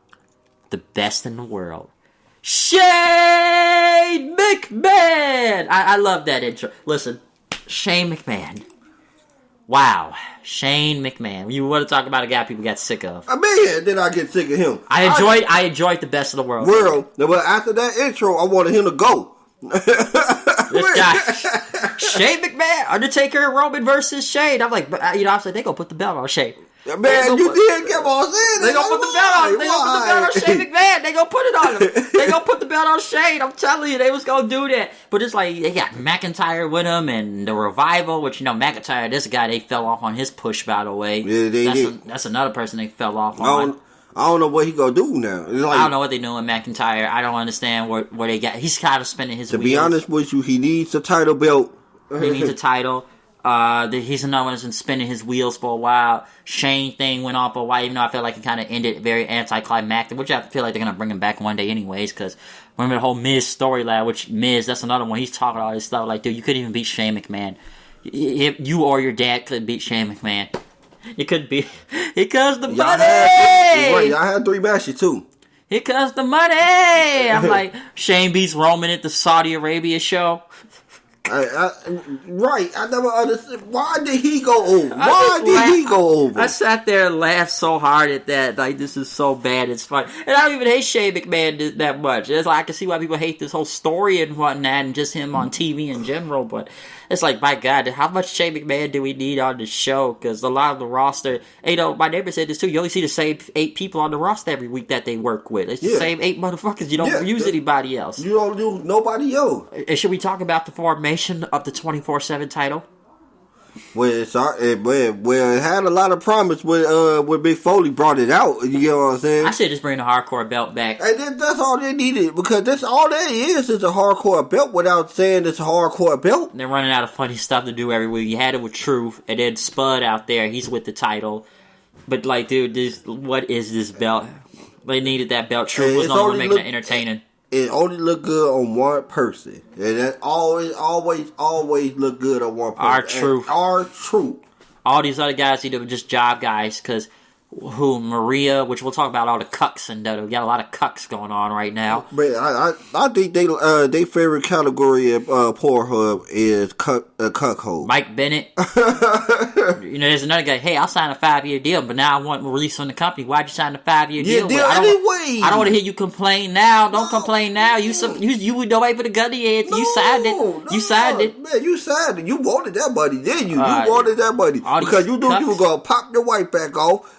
Speaker 1: The best in the world. Shane McMahon! I love that intro. Listen, Shane McMahon. Wow, Shane McMahon. You want to talk about a guy people got sick of?
Speaker 2: Man, then I get sick of him.
Speaker 1: I enjoyed the best of the world.
Speaker 2: But after that intro, I wanted him to go.
Speaker 1: This guy, Shane McMahon, Undertaker, Roman versus Shane. I'm like, I was like, they gonna put the belt on Shane.
Speaker 2: Man, you did keep on saying
Speaker 1: they gonna put the belt on. They gonna put the belt on Shane McMahon. They gonna put it on him. They gonna put the belt on Shane. I'm telling you, they was gonna do that. But it's like they got McIntyre with him and the Revival, which McIntyre, this guy, they fell off on his push, by the way.
Speaker 2: Yeah,
Speaker 1: that's another person they fell off on.
Speaker 2: I don't know what he gonna do now.
Speaker 1: I don't know what they doing with McIntyre. I don't understand where they got. He's kind of spinning his wheels.
Speaker 2: To be honest with you, he needs a title belt.
Speaker 1: He needs a title. He's another one that's been spinning his wheels for a while. Shane thing went on for a while, even though I feel like it kind of ended very anticlimactic, which I feel like they're going to bring him back one day anyways, because remember the whole Miz storyline, which Miz, that's another one, he's talking all this stuff like, dude, you couldn't even beat Shane McMahon. You or your dad couldn't beat Shane McMahon. You couldn't beat, here comes the money!
Speaker 2: Y'all had 3 matches too.
Speaker 1: Here comes the money! I'm like, Shane beats Roman at the Saudi Arabia show.
Speaker 2: I never understood. Why did he go over? I
Speaker 1: sat there and laughed so hard at that. Like, this is so bad, it's funny. And I don't even hate Shane McMahon that much. It's like, I can see why people hate this whole story and whatnot, and just him on TV in general, but it's like, my God, how much Shane McMahon do we need on the show? Because a lot of the roster, my neighbor said this too, you only see the same 8 people on the roster every week that they work with. It's the same 8 motherfuckers. You don't use anybody else.
Speaker 2: You don't use nobody else.
Speaker 1: And should we talk about the formation of the 24/7 title?
Speaker 2: Well, it had a lot of promise when Big Foley brought it out. You know what I'm saying?
Speaker 1: I should just bring the hardcore belt back.
Speaker 2: And that's all they needed, because that's all that is a hardcore belt without saying it's a hardcore belt.
Speaker 1: They're running out of funny stuff to do every week. You had it with Truth, and then Spud out there, he's with the title. But like, dude, what is this belt? They needed that belt. Truth was not going to make it entertaining.
Speaker 2: It only look good on one person, and that always look good on one person. Our truth.
Speaker 1: All these other guys either just job guys, because Maria, which we'll talk about all the cucks, and we got a lot of cucks going on right now.
Speaker 2: But I think they favorite category of Pornhub is cuckold.
Speaker 1: Mike Bennett. There's another guy. Hey, I'll sign a 5-year deal, but now I want release from the company. Why'd you sign a 5-year deal?
Speaker 2: Anyway.
Speaker 1: I don't want to hear you complain now. Don't complain now. You don't wait for the gun to your head. You signed it. You signed it.
Speaker 2: Man, you signed it. You wanted that money, didn't you? You wanted that money because you knew you were gonna pop your wife back off.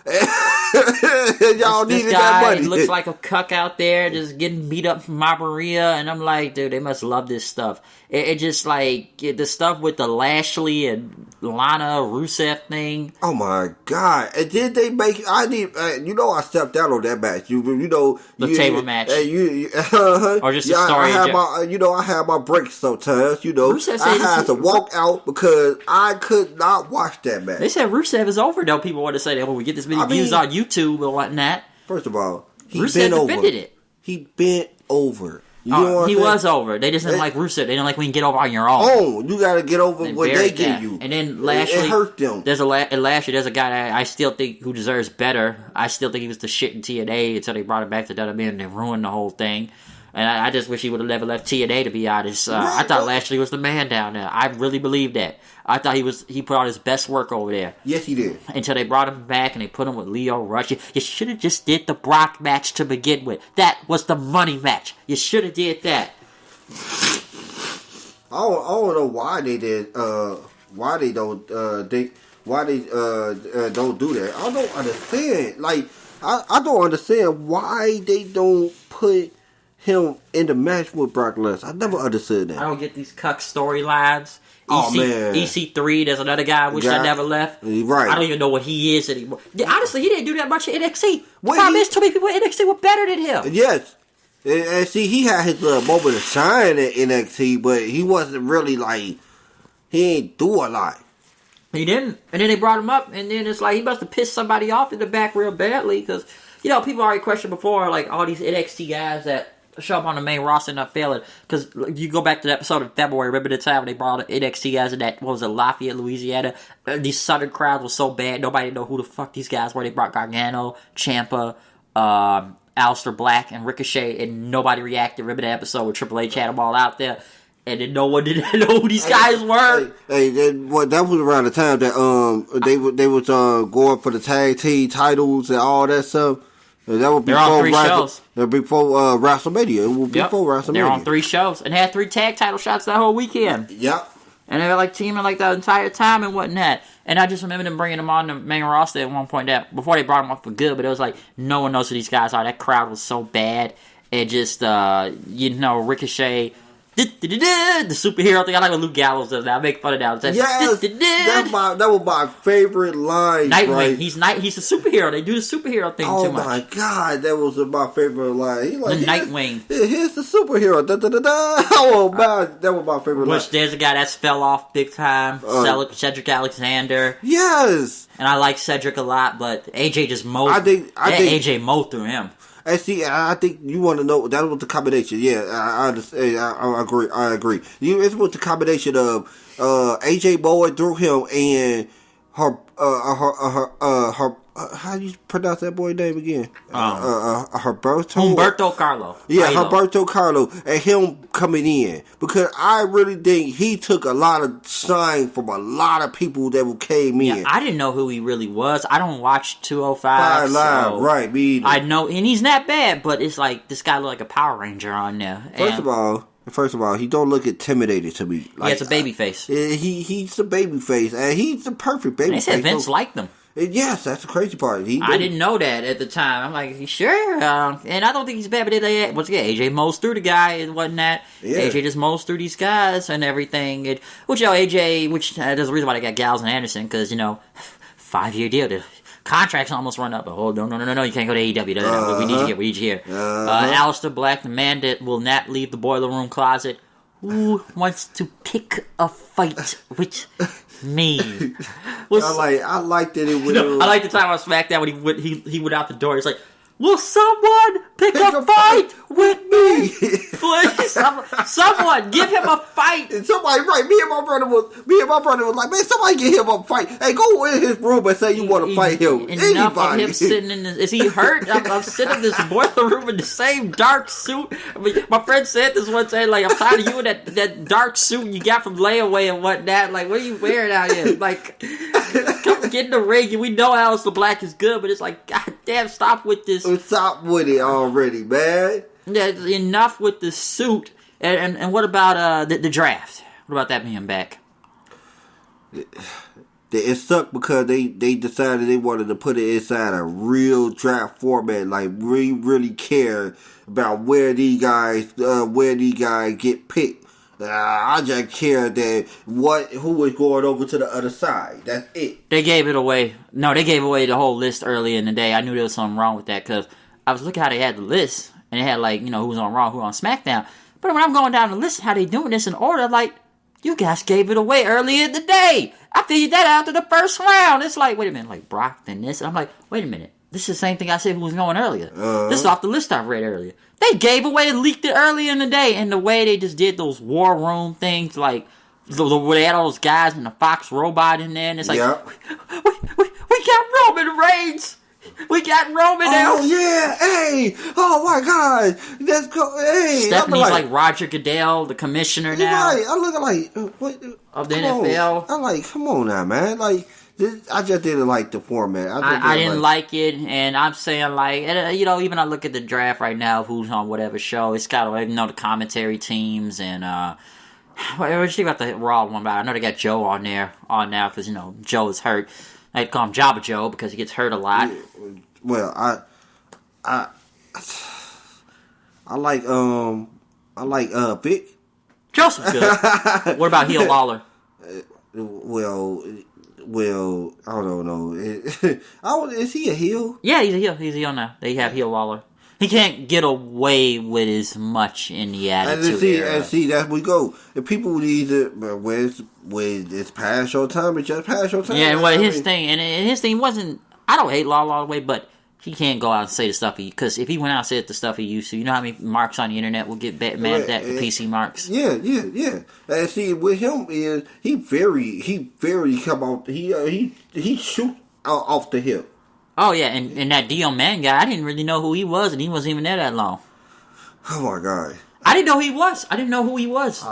Speaker 2: Y'all
Speaker 1: this
Speaker 2: needed
Speaker 1: guy
Speaker 2: that money.
Speaker 1: looks like a cuck out there just getting beat up from Maria, and I'm like, dude, they must love this stuff. It just like the stuff with the Lashley and Lana Rusev thing.
Speaker 2: Oh my god! And did they make? I need. I stepped out on that match. The
Speaker 1: table match, or just a story.
Speaker 2: I had my breaks sometimes. I had to walk out because I could not watch that match.
Speaker 1: They said Rusev is over though. People want to say that when we get this many views on YouTube and whatnot.
Speaker 2: First of all,
Speaker 1: Rusev defended it.
Speaker 2: He bent over.
Speaker 1: He was over. They just didn't like Rusev. They didn't like when you get over on your own.
Speaker 2: Oh, you got to get over what they give you.
Speaker 1: And then Lashley,
Speaker 2: it hurt them.
Speaker 1: There's a guy that I still think who deserves better. I still think he was the shit in TNA until they brought him back to WWE and they ruined the whole thing. And I just wish he would have never left TNA, to be honest. I thought Lashley was the man down there. I really believed that. I thought he put out his best work over there.
Speaker 2: Yes, he did.
Speaker 1: Until they brought him back and they put him with Leo Rush. You should have just did the Brock match to begin with. That was the money match. You should have did that.
Speaker 2: I don't know why they did. Why they don't don't do that. I don't understand. Like I don't understand why they don't put him in the match with Brock Lesnar. I never understood that.
Speaker 1: I don't get these cuck storylines.
Speaker 2: Man.
Speaker 1: EC3, there's another guy I wish I never left.
Speaker 2: Right.
Speaker 1: I don't even know what he is anymore. Honestly, he didn't do that much in NXT. The problem is, too many people in NXT were better than him.
Speaker 2: Yes. And see, he had his little moment of shine at NXT, but he wasn't really like, he ain't do a lot.
Speaker 1: He didn't. And then they brought him up, and then it's like he must have pissed somebody off in the back real badly, because, people already questioned before, like, all these NXT guys that show up on the main roster and not failing. Because you go back to the episode in February, remember the time when they brought NXT guys in that, what was it, Lafayette, Louisiana? These southern crowds were so bad, nobody knew who the fuck these guys were. They brought Gargano, Ciampa, Aleister Black, and Ricochet, and nobody reacted. Remember that episode where Triple H had them all out there? And then no one didn't know who these guys were.
Speaker 2: That was around the time that they was going for the tag team titles and all that stuff. That was before
Speaker 1: shows.
Speaker 2: Before WrestleMania. It was before WrestleMania.
Speaker 1: They're on 3 shows and had 3 tag title shots that whole weekend.
Speaker 2: Yep.
Speaker 1: And they were like teaming like the entire time and whatnot. And I just remember them bringing them on the main roster at one point that before they brought them up for good, but it was like no one knows who these guys are. That crowd was so bad. And just Ricochet. The superhero thing. I like what Luke Gallows does now. I make fun of that.
Speaker 2: Yes, that was my favorite line.
Speaker 1: Nightwing.
Speaker 2: Right?
Speaker 1: He's a superhero. They do the superhero thing too much.
Speaker 2: Oh my god, that was my favorite line. He like,
Speaker 1: the Nightwing.
Speaker 2: Here's the superhero. Da, da, da, da. Oh man, that was my favorite line.
Speaker 1: There's a guy that's fell off big time. Cedric Alexander.
Speaker 2: Yes.
Speaker 1: And I like Cedric a lot, but AJ just mowed.
Speaker 2: I think
Speaker 1: AJ mowed through him.
Speaker 2: And see, I think you want to know that was the combination. Yeah, I understand. I agree. It was the combination of AJ Bowen through him and her how do you pronounce that boy's name again?
Speaker 1: Humberto Carlo.
Speaker 2: Yeah, Humberto Carlo, and him coming in, because I really think he took a lot of shine from a lot of people that came in.
Speaker 1: Yeah, I didn't know who he really was. I don't watch 205
Speaker 2: Live, right? Me either.
Speaker 1: I know, and he's not bad, but it's like this guy looked like a Power Ranger on there.
Speaker 2: First of all, he don't look intimidated to me.
Speaker 1: Like, it's a baby face.
Speaker 2: He's a baby face, and he's the perfect baby face.
Speaker 1: They said Vince liked them.
Speaker 2: Yes, that's the crazy part.
Speaker 1: I didn't know that at the time. I'm like, sure? And I don't think he's bad, but once again, AJ mows through the guy and whatnot. Yeah. AJ just mows through these guys and everything. AJ, there's a reason why they got Gallows and Anderson, because, 5-year deal. The contract's almost run up. Oh, no, you can't go to AEW. No, we need you here. Aleister Black, the man that will not leave the boiler room closet. Who wants to pick a fight with me?
Speaker 2: I liked it.
Speaker 1: I like the time on SmackDown when he went out the door. He's like, will someone pick a fight with me? Please, someone give him a fight.
Speaker 2: And somebody, right? Me and my brother was like, man, somebody give him a fight. Hey, go in his room and say you want to fight him.
Speaker 1: Enough of him sitting in this. Is he hurt? I'm sitting in this boiler room in the same dark suit. I mean, my friend said this one day, like, I'm tired of you in that dark suit you got from layaway and whatnot. Like, what are you wearing out here? Like, come get in the ring. We know Aleister Black is good, but it's like, god damn, stop with this.
Speaker 2: Stop with it already, man.
Speaker 1: Yeah, enough with the suit. And what about the draft? What about that being back?
Speaker 2: it sucked because they decided they wanted to put it inside a real draft format. Like, we really care about where these guys get picked. I just care that who is going over to the other side. That's it.
Speaker 1: They gave it away. No, they gave away the whole list early in the day. I knew there was something wrong with that because I was looking how they had the list and they had like, who's on Raw, who on SmackDown. But when I'm going down the list, how they doing this in order, like, you guys gave it away earlier in the day. I figured that out after the first round. It's like, wait a minute, like Brock then this. And I'm like, wait a minute. This is the same thing I said who was going earlier. This is off the list I read earlier. They gave away and leaked it earlier in the day. And the way they just did those war room things, like, where they had all those guys and the Fox robot in there. And it's like, we got Roman Reigns. We got Roman now.
Speaker 2: Oh, yeah. Hey. Oh, my God. Let's go. Hey.
Speaker 1: Stephanie's like Roger Goodell, the commissioner now.
Speaker 2: Right. I look like, what?
Speaker 1: Of the NFL.
Speaker 2: I'm like, come on now, man. Like, I just didn't like the format.
Speaker 1: I didn't like it, and I'm saying, like, even I look at the draft right now, who's on whatever show, it's got, the commentary teams, and, what do you think about the Raw one? I know they got Joe on there, now, because, Joe is hurt. I'd call him Jabba Joe, because he gets hurt a lot.
Speaker 2: Well, I like Vic.
Speaker 1: Joseph's good. What about Heel Lawler?
Speaker 2: Well, I don't know. Is he a heel?
Speaker 1: Yeah, he's a heel. He's a heel now. They have Heel Lawler. He can't get away with as much in the attitude era.
Speaker 2: And see, that's where we go. If people need to, when it's past your time, it's just past your time.
Speaker 1: Yeah, well, his thing wasn't, I don't hate Lawler all the way, but he can't go out and say the stuff because if he went out and said the stuff he used to, you know how many marks on the internet will get mad at that, the PC marks?
Speaker 2: Yeah. And see, with him is he very come off. He shoot off the hip.
Speaker 1: Oh yeah, and that Dio Man guy, I didn't really know who he was, and he wasn't even there that long.
Speaker 2: Oh my God.
Speaker 1: I didn't know who he was. I didn't know who he was.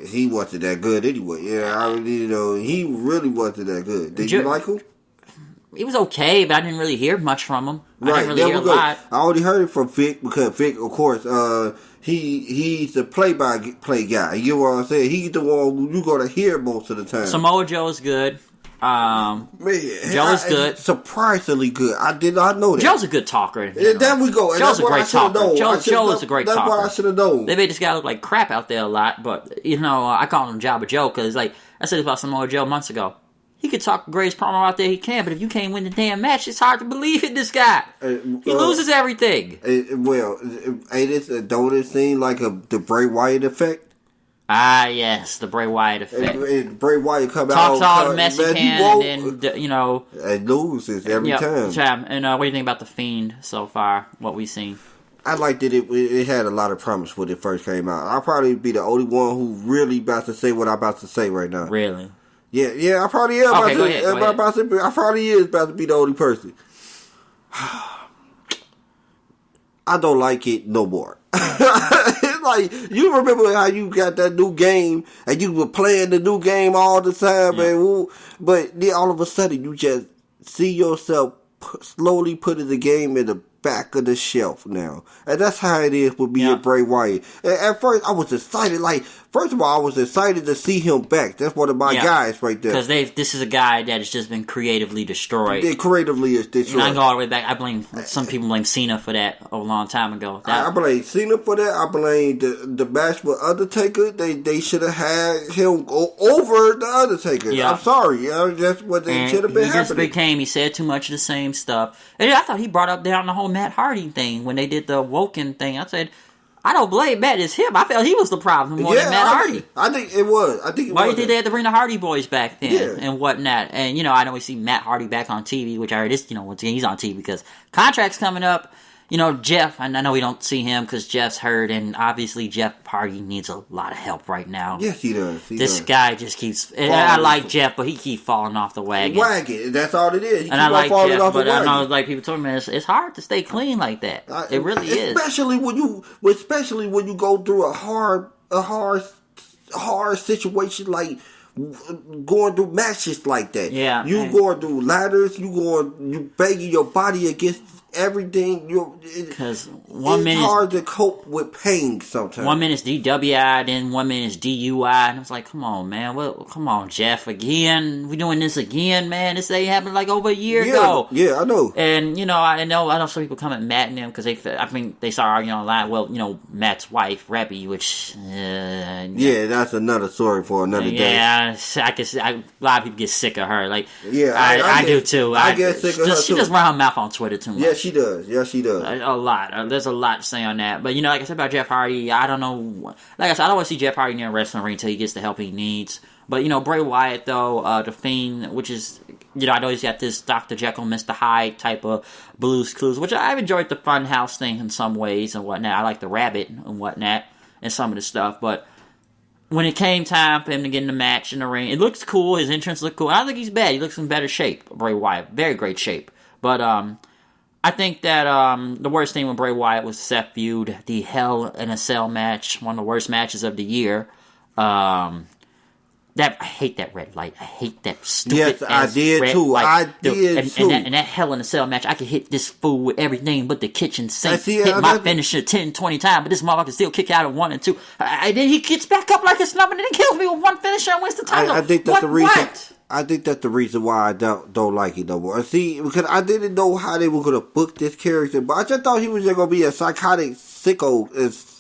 Speaker 2: He wasn't that good anyway. Yeah, I really he really wasn't that good. Did you like him?
Speaker 1: He was okay, but I didn't really hear much from him.
Speaker 2: Right,
Speaker 1: I didn't really hear a lot.
Speaker 2: I only heard it from Vic because Vic, of course, he's the play-by-play guy. You know what I'm saying? He's the one you're gonna hear most of the time.
Speaker 1: Samoa Joe is good. Man, Joe is good.
Speaker 2: Surprisingly good. I did not know that.
Speaker 1: Joe's a good talker.
Speaker 2: There we go. And
Speaker 1: Joe's a great talker. Joe is a great talker.
Speaker 2: That's why I should have known.
Speaker 1: They made this guy look like crap out there a lot, but I call him Jabba Joe because, like, I said this about Samoa Joe months ago. He could talk the greatest promo out there he can, but if you can't win the damn match, it's hard to believe in this guy. He loses everything.
Speaker 2: Don't it seem like the Bray Wyatt effect?
Speaker 1: Ah, yes, the Bray Wyatt effect.
Speaker 2: And Bray Wyatt come
Speaker 1: talks
Speaker 2: out,
Speaker 1: all the mess he can, and then,
Speaker 2: and loses every time.
Speaker 1: And what do you think about the Fiend so far? What we've seen?
Speaker 2: I liked it. It had a lot of promise when it first came out. I'll probably be the only one who really about to say what I'm about to say right now.
Speaker 1: Really?
Speaker 2: Yeah, I probably am.
Speaker 1: Okay, go ahead.
Speaker 2: I probably is about to be the only person. I don't like it no more. It's like, you remember how you got that new game and you were playing the new game all the time, but then all of a sudden you just see yourself slowly putting the game in the back of the shelf now. And that's how it is with me and Bray Wyatt. And at first, I was excited. Like, first of all, I was excited to see him back. That's one of my guys right there.
Speaker 1: Because this is a guy that has just been creatively destroyed.
Speaker 2: Creatively is destroyed.
Speaker 1: I go all the way back. I blame, some people blame Cena for that a long time ago.
Speaker 2: I blame Cena for that. I blame the match with Undertaker. They should have had him go over the Undertaker. Yeah. I'm sorry. That's what they should have been happening.
Speaker 1: He said too much of the same stuff. And I thought he brought up down the whole Matt Hardy thing when they did the Woken thing. I said, I don't blame Matt, it's him. I felt he was the problem more than Matt Hardy.
Speaker 2: I think it was. Why
Speaker 1: do you think they had to bring the Hardy Boys back then and whatnot? And, I know we see Matt Hardy back on TV, which I heard is, once again, he's on TV because contract's coming up. Jeff, and I know we don't see him because Jeff's hurt, and obviously Jeff Hardy needs a lot of help right now.
Speaker 2: Yes, he does.
Speaker 1: This guy just keeps... I like Jeff, but he keeps falling off the wagon.
Speaker 2: That's all it is.
Speaker 1: And I like Jeff, but I know people told me it's hard to stay clean like that. It really is.
Speaker 2: Especially when you go through a hard situation like going through matches like that.
Speaker 1: Yeah,
Speaker 2: you going through ladders. You banging your body against everything.
Speaker 1: Because
Speaker 2: it's hard to cope with pain sometimes.
Speaker 1: 1 minute's DWI, then 1 minute's DUI, and I was like, come on, man, come on, Jeff, again? We doing this again, man? This ain't happened like over a year ago.
Speaker 2: Yeah, I know.
Speaker 1: And I know some people come at Matt and them because they started arguing online. Well, Matt's wife, Rebby, which
Speaker 2: that's another story for another day.
Speaker 1: Yeah, a lot of people get sick of her. Like,
Speaker 2: I
Speaker 1: do too.
Speaker 2: I get sick of her too.
Speaker 1: She just run her mouth on Twitter too much.
Speaker 2: Yeah, she does.
Speaker 1: A lot. There's a lot to say on that. But, like I said about Jeff Hardy, I don't know. Like I said, I don't want to see Jeff Hardy near a wrestling ring until he gets the help he needs. But, Bray Wyatt, though, The Fiend, which is, I know he's got this Dr. Jekyll, Mr. Hyde type of Blues Clues, which I've enjoyed the Funhouse thing in some ways and whatnot. I like the Rabbit and whatnot and some of the stuff. But when it came time for him to get in the match in the ring, it looks cool. His entrance looked cool. I don't think he's bad. He looks in better shape, Bray Wyatt. Very great shape. But, I think that the worst thing with Bray Wyatt was Seth feud, the Hell in a Cell match, one of the worst matches of the year. I hate that red light. I hate that stupid.
Speaker 2: Yes, I did too. I did too.
Speaker 1: And that Hell in a Cell match, I could hit this fool with everything but the kitchen sink. Hit my finisher 10, 20 times, but this motherfucker still kick out at 1 and 2. Then he gets back up like it's nothing and then kills me with one finisher and wins the title.
Speaker 2: I think that's the reason. I think that's the reason why I don't like it no more. See, because I didn't know how they were going to book this character, but I just thought he was just going to be a psychotic sicko,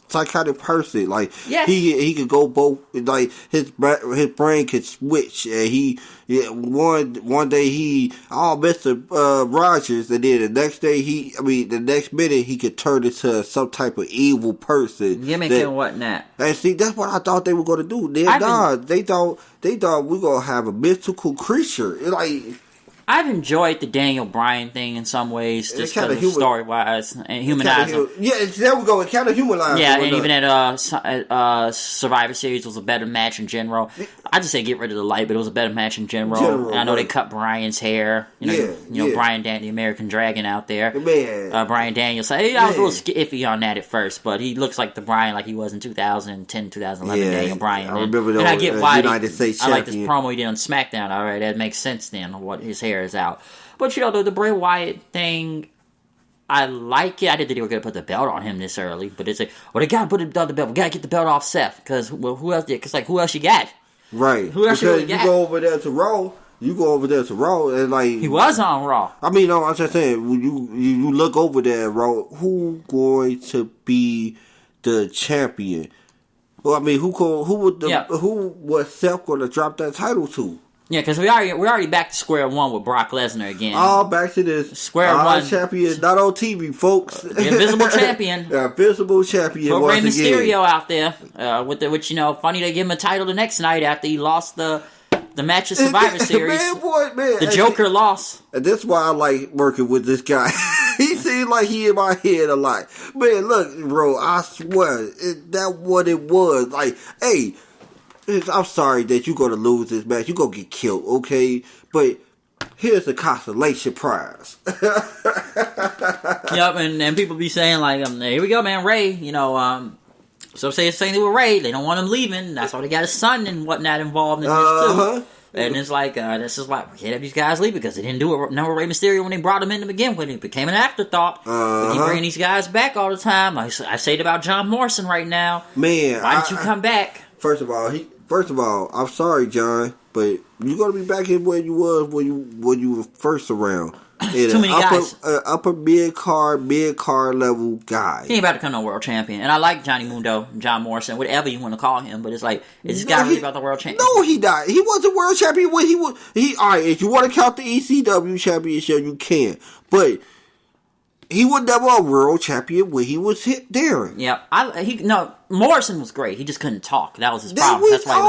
Speaker 2: psychotic person. Like, yes. he could go both, like, his brain could switch, and one day he, Mr. Rogers, and then the next minute he could turn into some type of evil person.
Speaker 1: Gimmick and whatnot.
Speaker 2: And see, that's what I thought they were going to do. They thought we were going to have a mystical creature.
Speaker 1: I've enjoyed the Daniel Bryan thing in some ways, just story-wise and humanizing.
Speaker 2: There we go. It kind of humanized.
Speaker 1: Yeah, and even at Survivor Series was a better match in general. I just say get rid of the light, but it was a better match in general. And I know they cut Bryan's hair. Bryan the American Dragon out there.
Speaker 2: Man.
Speaker 1: Bryan Daniels. I was a little iffy on that at first, but he looks like the Bryan like he was in 2010, 2011. Daniel Bryan.
Speaker 2: I remember
Speaker 1: and I get why
Speaker 2: United States champion.
Speaker 1: I like this promo he did on SmackDown. All right, that makes sense then. What his hair is out. But the Bray Wyatt thing, I like it. I didn't think they were going to put the belt on him this early, but it's like, well, they got to put the belt. We got to get the belt off Seth because who else? Because who else you got?
Speaker 2: Right.
Speaker 1: Who else you really got?
Speaker 2: You go over there to Raw. And
Speaker 1: he was on Raw.
Speaker 2: I mean, no, I'm just saying when you look over there at Raw, who going to be the champion? Well, I mean, who was Seth going to drop that title to?
Speaker 1: Yeah, because we're already back to square one with Brock Lesnar again.
Speaker 2: All back to this
Speaker 1: square one.
Speaker 2: Champion, not on TV, folks.
Speaker 1: The invisible champion.
Speaker 2: The invisible champion.
Speaker 1: Put Rey Mysterio out there, which funny they give him a title the next night after he lost the match of Survivor Series.
Speaker 2: Man.
Speaker 1: The Joker lost.
Speaker 2: And that's why I like working with this guy. He seems like he in my head a lot. Man, look, bro, I swear, that's what it was. Like, hey, I'm sorry that you're going to lose this match. You're going to get killed, okay? But here's the consolation prize.
Speaker 1: Yep, and people be saying, like, here we go, man, Ray, so say it's saying with Ray, they don't want him leaving. That's why they got his son and whatnot involved in this, too. And it's like, this is why we can't have these guys leave because they didn't do it. No Rey Mysterio when they brought him in to begin with. It became an afterthought. They keep bringing these guys back all the time. Like I say it about John Morrison right now.
Speaker 2: Man,
Speaker 1: why didn't you come back?
Speaker 2: First of all, I'm sorry, John, but you're gonna be back in where you was when you were first around.
Speaker 1: Too many guys.
Speaker 2: Upper mid card level guy.
Speaker 1: He ain't about to become no world champion. And I like Johnny Mundo, John Morrison, whatever you want to call him, but it's like, is this guy really about the world champion?
Speaker 2: No, he not. He wasn't world champion when he was. Alright, if you want to count the ECW championship, you can. But he was never a world champion when he was hit there.
Speaker 1: Yeah, Morrison was great. He just couldn't talk. That was his problem. That's why
Speaker 2: he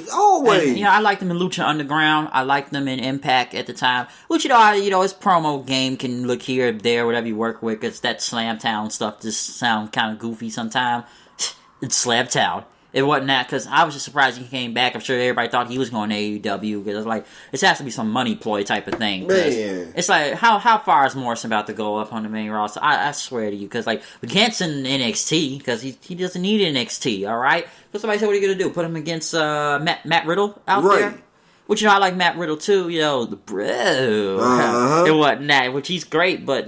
Speaker 2: was always.
Speaker 1: And, I liked him in Lucha Underground. I liked him in Impact at the time. Which his promo game can look here, there, whatever you work with. Because that Slam Town stuff just sounds kind of goofy sometimes. It's Slam Town. It wasn't that, because I was just surprised he came back. I'm sure everybody thought he was going to AEW, because it's like, it has to be some money ploy type of thing.
Speaker 2: Man.
Speaker 1: It's like, how far is Morrison about to go up on the main roster? I swear to you, because like, we can't send him NXT, because he doesn't need NXT, alright? But somebody said, what are you going to do? Put him against Matt Riddle out there? Which, I like Matt Riddle too, the bro. It wasn't that, which he's great, but,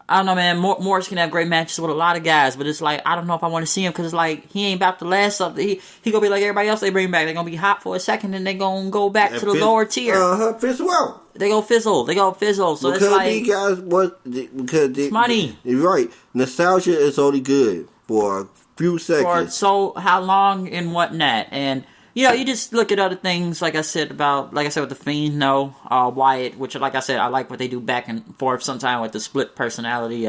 Speaker 1: I don't know, man. Morris can have great matches with a lot of guys, but it's like, I don't know if I want to see him, because it's like, he ain't about to last something. He gonna be like everybody else they bring back. They're gonna be hot for a second, and they gonna go back to the lower tier.
Speaker 2: Fizzle out.
Speaker 1: They gonna fizzle. So
Speaker 2: because
Speaker 1: it's like,
Speaker 2: these guys, because
Speaker 1: money.
Speaker 2: You're right. Nostalgia is only good for a few seconds.
Speaker 1: So how long and whatnot, and you just look at other things, like I said with the Fiend, Wyatt, which, like I said, I like what they do back and forth sometime with the split personality.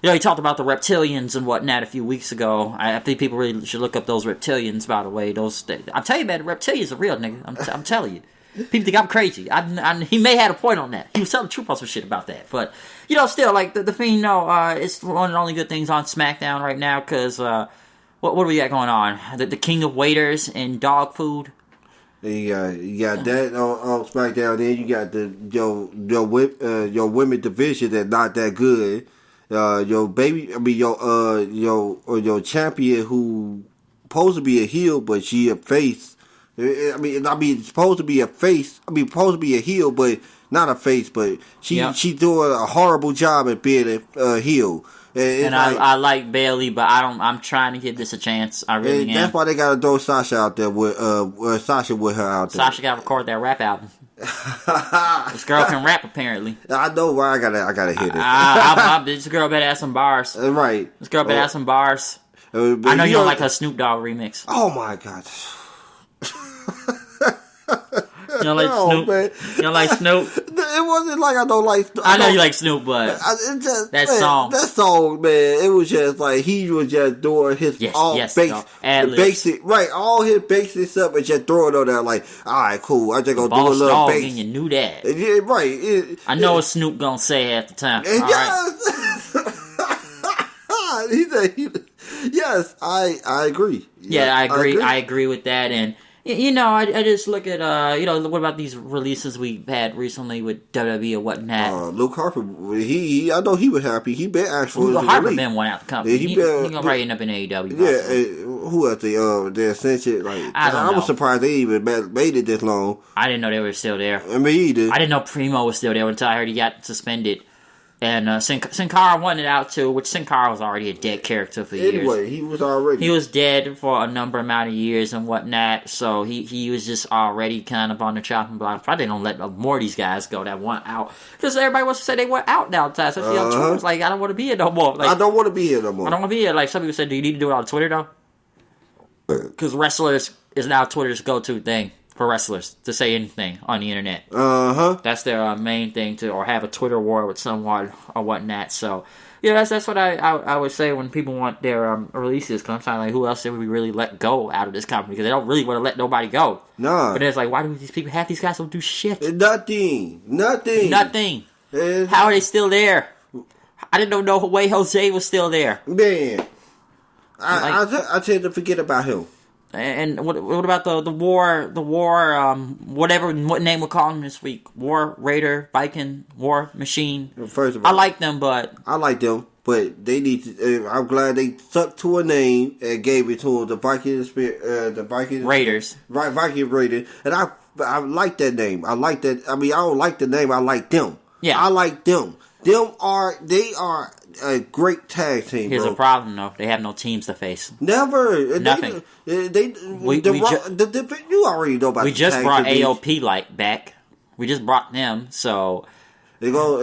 Speaker 1: He talked about the reptilians and whatnot a few weeks ago. I think people really should look up those reptilians, by the way. I'm telling you, man, the reptilians are real, nigga. I'm telling you. People think I'm crazy. He may have a point on that. He was telling the truth on some shit about that. But, still, like, the Fiend, it's one of the only good things on SmackDown right now, because, what do we got going on? The King of Waiters and Dog Food.
Speaker 2: You got that on SmackDown. Then you got your women division that's not that good. Your champion who supposed to be a heel, but she a face. Supposed to be a face. Supposed to be a heel, but not a face. But she doing a horrible job at being a heel.
Speaker 1: And I like Bailey, but I'm trying to give this a chance. I really am.
Speaker 2: That's why they gotta throw Sasha out there with Sasha with her out there.
Speaker 1: Sasha gotta record that rap album. This girl can rap, apparently.
Speaker 2: I know why I gotta hit it.
Speaker 1: This girl better have some bars.
Speaker 2: Right.
Speaker 1: This girl better have some bars. I know you don't like her Snoop Dogg remix.
Speaker 2: Oh my god.
Speaker 1: You don't like Snoop? Man. You don't like Snoop?
Speaker 2: It wasn't like I don't like Snoop.
Speaker 1: I know you like Snoop, but that
Speaker 2: song, man, it was just like he was just doing his basic, right? All his basic stuff and just throwing on there like, all right, cool. I just gonna do a little bass.
Speaker 1: And you knew that,
Speaker 2: yeah, right?
Speaker 1: I know what Snoop gonna say at the time.
Speaker 2: He said, yes, I agree.
Speaker 1: Yeah, I agree with that. And I just look at, what about these releases we've had recently with WWE or whatnot?
Speaker 2: Luke Harper, I know he was happy. He been actually.
Speaker 1: Luke Harper been one out the company. He gonna probably end up in AEW.
Speaker 2: Yeah, who else? The Ascension? Like, I was surprised they even made it this long.
Speaker 1: I didn't know they were still there.
Speaker 2: I mean, either.
Speaker 1: I didn't know Primo was still there until I heard he got suspended. And Sin Cara wanted out too, which Sin Cara was already a dead character for years.
Speaker 2: Anyway, he was dead
Speaker 1: for a number amount of years and whatnot, so he was just already kind of on the chopping block. Probably don't let more of these guys go that want out, because everybody wants to say they want out now. So it's like, I don't want to be here no more. Like,
Speaker 2: I don't want to be here no more.
Speaker 1: I don't want to be here. Like, some people said, do you need to do it on Twitter though? Because wrestlers is now Twitter's go-to thing for wrestlers to say anything on the internet. That's their main thing, or have a Twitter war with someone or whatnot. So, that's what I would say when people want their releases. Because I'm trying like, who else did we really let go out of this company? Because they don't really want to let nobody go.
Speaker 2: No.
Speaker 1: But it's like, why do these people, half these guys don't do shit?
Speaker 2: Nothing.
Speaker 1: How are they still there? I didn't know Way Jose was still there.
Speaker 2: Man, I tend to forget about him.
Speaker 1: And what about the war, what name we're calling this week? War Raider, Viking, War Machine.
Speaker 2: First of all,
Speaker 1: I like them, but
Speaker 2: they need to. I'm glad they stuck to a name and gave it to them. The Viking
Speaker 1: Raiders,
Speaker 2: right? Viking Raiders, and I like that name. I like that. I mean, I don't like the name. I like them.
Speaker 1: Yeah,
Speaker 2: I like them. They are a great tag team.
Speaker 1: Here's a problem, though. They have no teams to face.
Speaker 2: Never.
Speaker 1: Nothing.
Speaker 2: You already know about.
Speaker 1: We just brought AOP back. We just brought them, so
Speaker 2: they go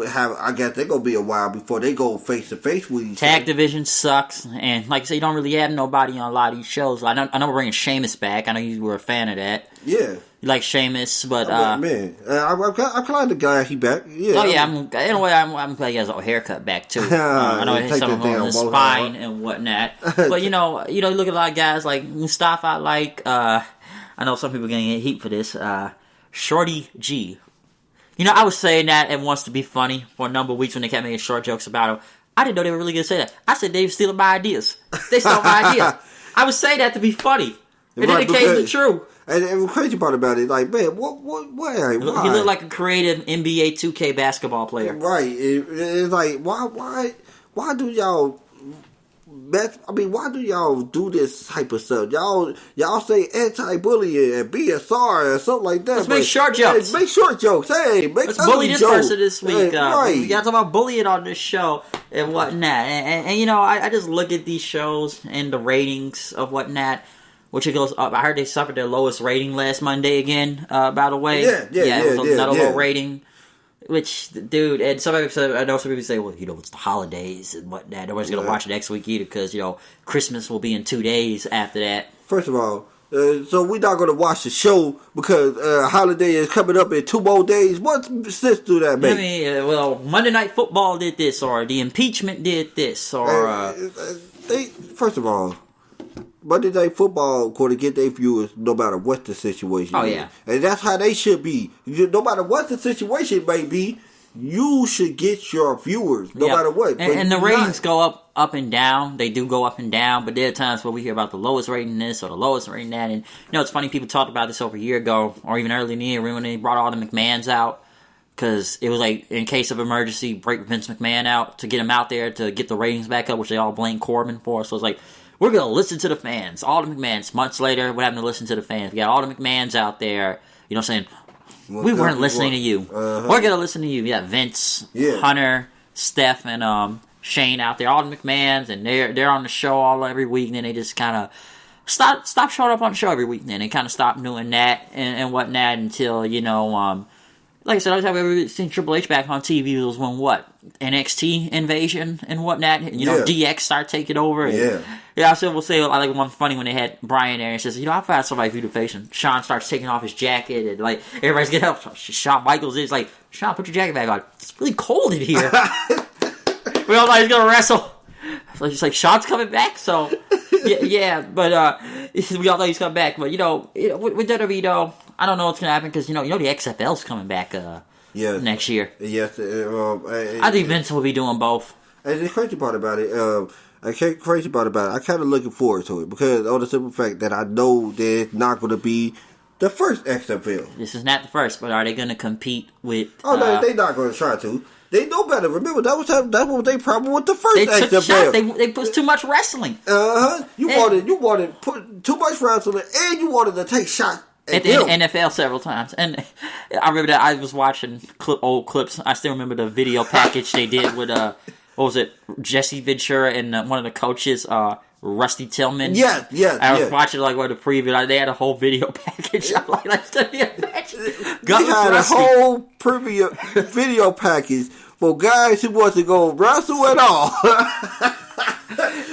Speaker 2: have. I guess they're gonna be a while before they go face to face with each other.
Speaker 1: Tag division sucks, and like I say, you don't really have nobody on a lot of these shows. I know we're bringing Sheamus back. I know you were a fan of that.
Speaker 2: Yeah.
Speaker 1: You like Sheamus, but
Speaker 2: man, I'm kind of glad he back. Yeah.
Speaker 1: Oh yeah, I'm glad he has a haircut back too. I know he has some of them on his spine and whatnot. But you look at a lot of guys like Mustafa. I know some people are getting heat for this. Shorty G. I was saying that and wants to be funny for a number of weeks when they kept making short jokes about him. I didn't know they were really going to say that. I said they were stealing my ideas. They stole my ideas. I would say that to be funny. And then it came to true.
Speaker 2: And the crazy part about it, like, man, why?
Speaker 1: He looked like a creative NBA 2K basketball player.
Speaker 2: Right. It's like, why do y'all... why do y'all do this type of stuff? Y'all say anti-bullying and BSR and something like that.
Speaker 1: Let's make short jokes.
Speaker 2: Make short jokes. Hey,
Speaker 1: let's bully this person this week.
Speaker 2: Right.
Speaker 1: We got to talk about bullying on this show and whatnot. And you know, I just look at these shows and the ratings of whatnot, which it goes up. I heard they suffered their lowest rating last Monday again, by the way.
Speaker 2: Yeah,
Speaker 1: it was another low rating. Which, dude, and I know some people say, well, you know, it's the holidays and whatnot. Nobody's going to watch it next week either because, you know, Christmas will be in 2 days after that.
Speaker 2: First of all, so we're not going to watch the show because holiday is coming up in 2 more days. What sense do that make?
Speaker 1: I mean, well, Monday Night Football did this, or the impeachment did this, or...
Speaker 2: First of all, Monday Night Football going to get their viewers no matter what the situation is.
Speaker 1: Yeah.
Speaker 2: And that's how they should be. No matter what the situation may be, you should get your viewers no matter what.
Speaker 1: And the ratings go up and down. They do go up and down, but there are times where we hear about the lowest rating this or the lowest rating that. And, you know, it's funny, people talked about this over a year ago or even early in the year when they brought all the McMahons out. Because it was like, in case of emergency, break Vince McMahon out to get him out there to get the ratings back up, which they all blame Corbin for. So it's like, we're going to listen to the fans. All the McMahons. Months later, we're having to listen to the fans. We got all the McMahons out there, you know what I'm saying? We weren't listening to you. We're going to listen to you. We got Vince, Hunter, Steph, and Shane out there. All the McMahons, and they're on the show every week, and then they just kind of stop showing up on the show every week. And then they kind of stopped doing that and whatnot until, you know... like I said, every time we ever seen Triple H back on TV, it was when NXT invasion and whatnot. You know, DX start taking over. And, I still will say, I like one funny when they had Brian there and says, you know, I've had somebody view the face, and Shawn starts taking off his jacket, and like everybody's getting up. Shawn Michaels is like, Shawn, put your jacket back on. It's really cold in here. We all thought he's gonna wrestle. So it's like Shawn's coming back, so but we all thought he's coming back. But you know, with WWE though, I don't know what's gonna happen because you know the XFL's coming back next year.
Speaker 2: Yes,
Speaker 1: I think Vince will be doing both.
Speaker 2: And the crazy part about it, I kind of looking forward to it because of the simple fact that I know that it's not going to be the first XFL.
Speaker 1: This is not the first, but are they going to compete with?
Speaker 2: Oh no, they're not going to try to. They know better. Remember, that was their problem with the first XFL.
Speaker 1: Took shots. They put too much wrestling.
Speaker 2: You wanted put too much wrestling, and you wanted to take shots
Speaker 1: at the NFL several times. And I remember that I was watching old clips. I still remember the video package they did with what was it? Jesse Ventura and one of the coaches, Rusty Tillman.
Speaker 2: Yeah.
Speaker 1: I was watching like one of the preview. They had a whole video package. I'm like,
Speaker 2: they had a whole preview video package for guys who want to go wrestle at all.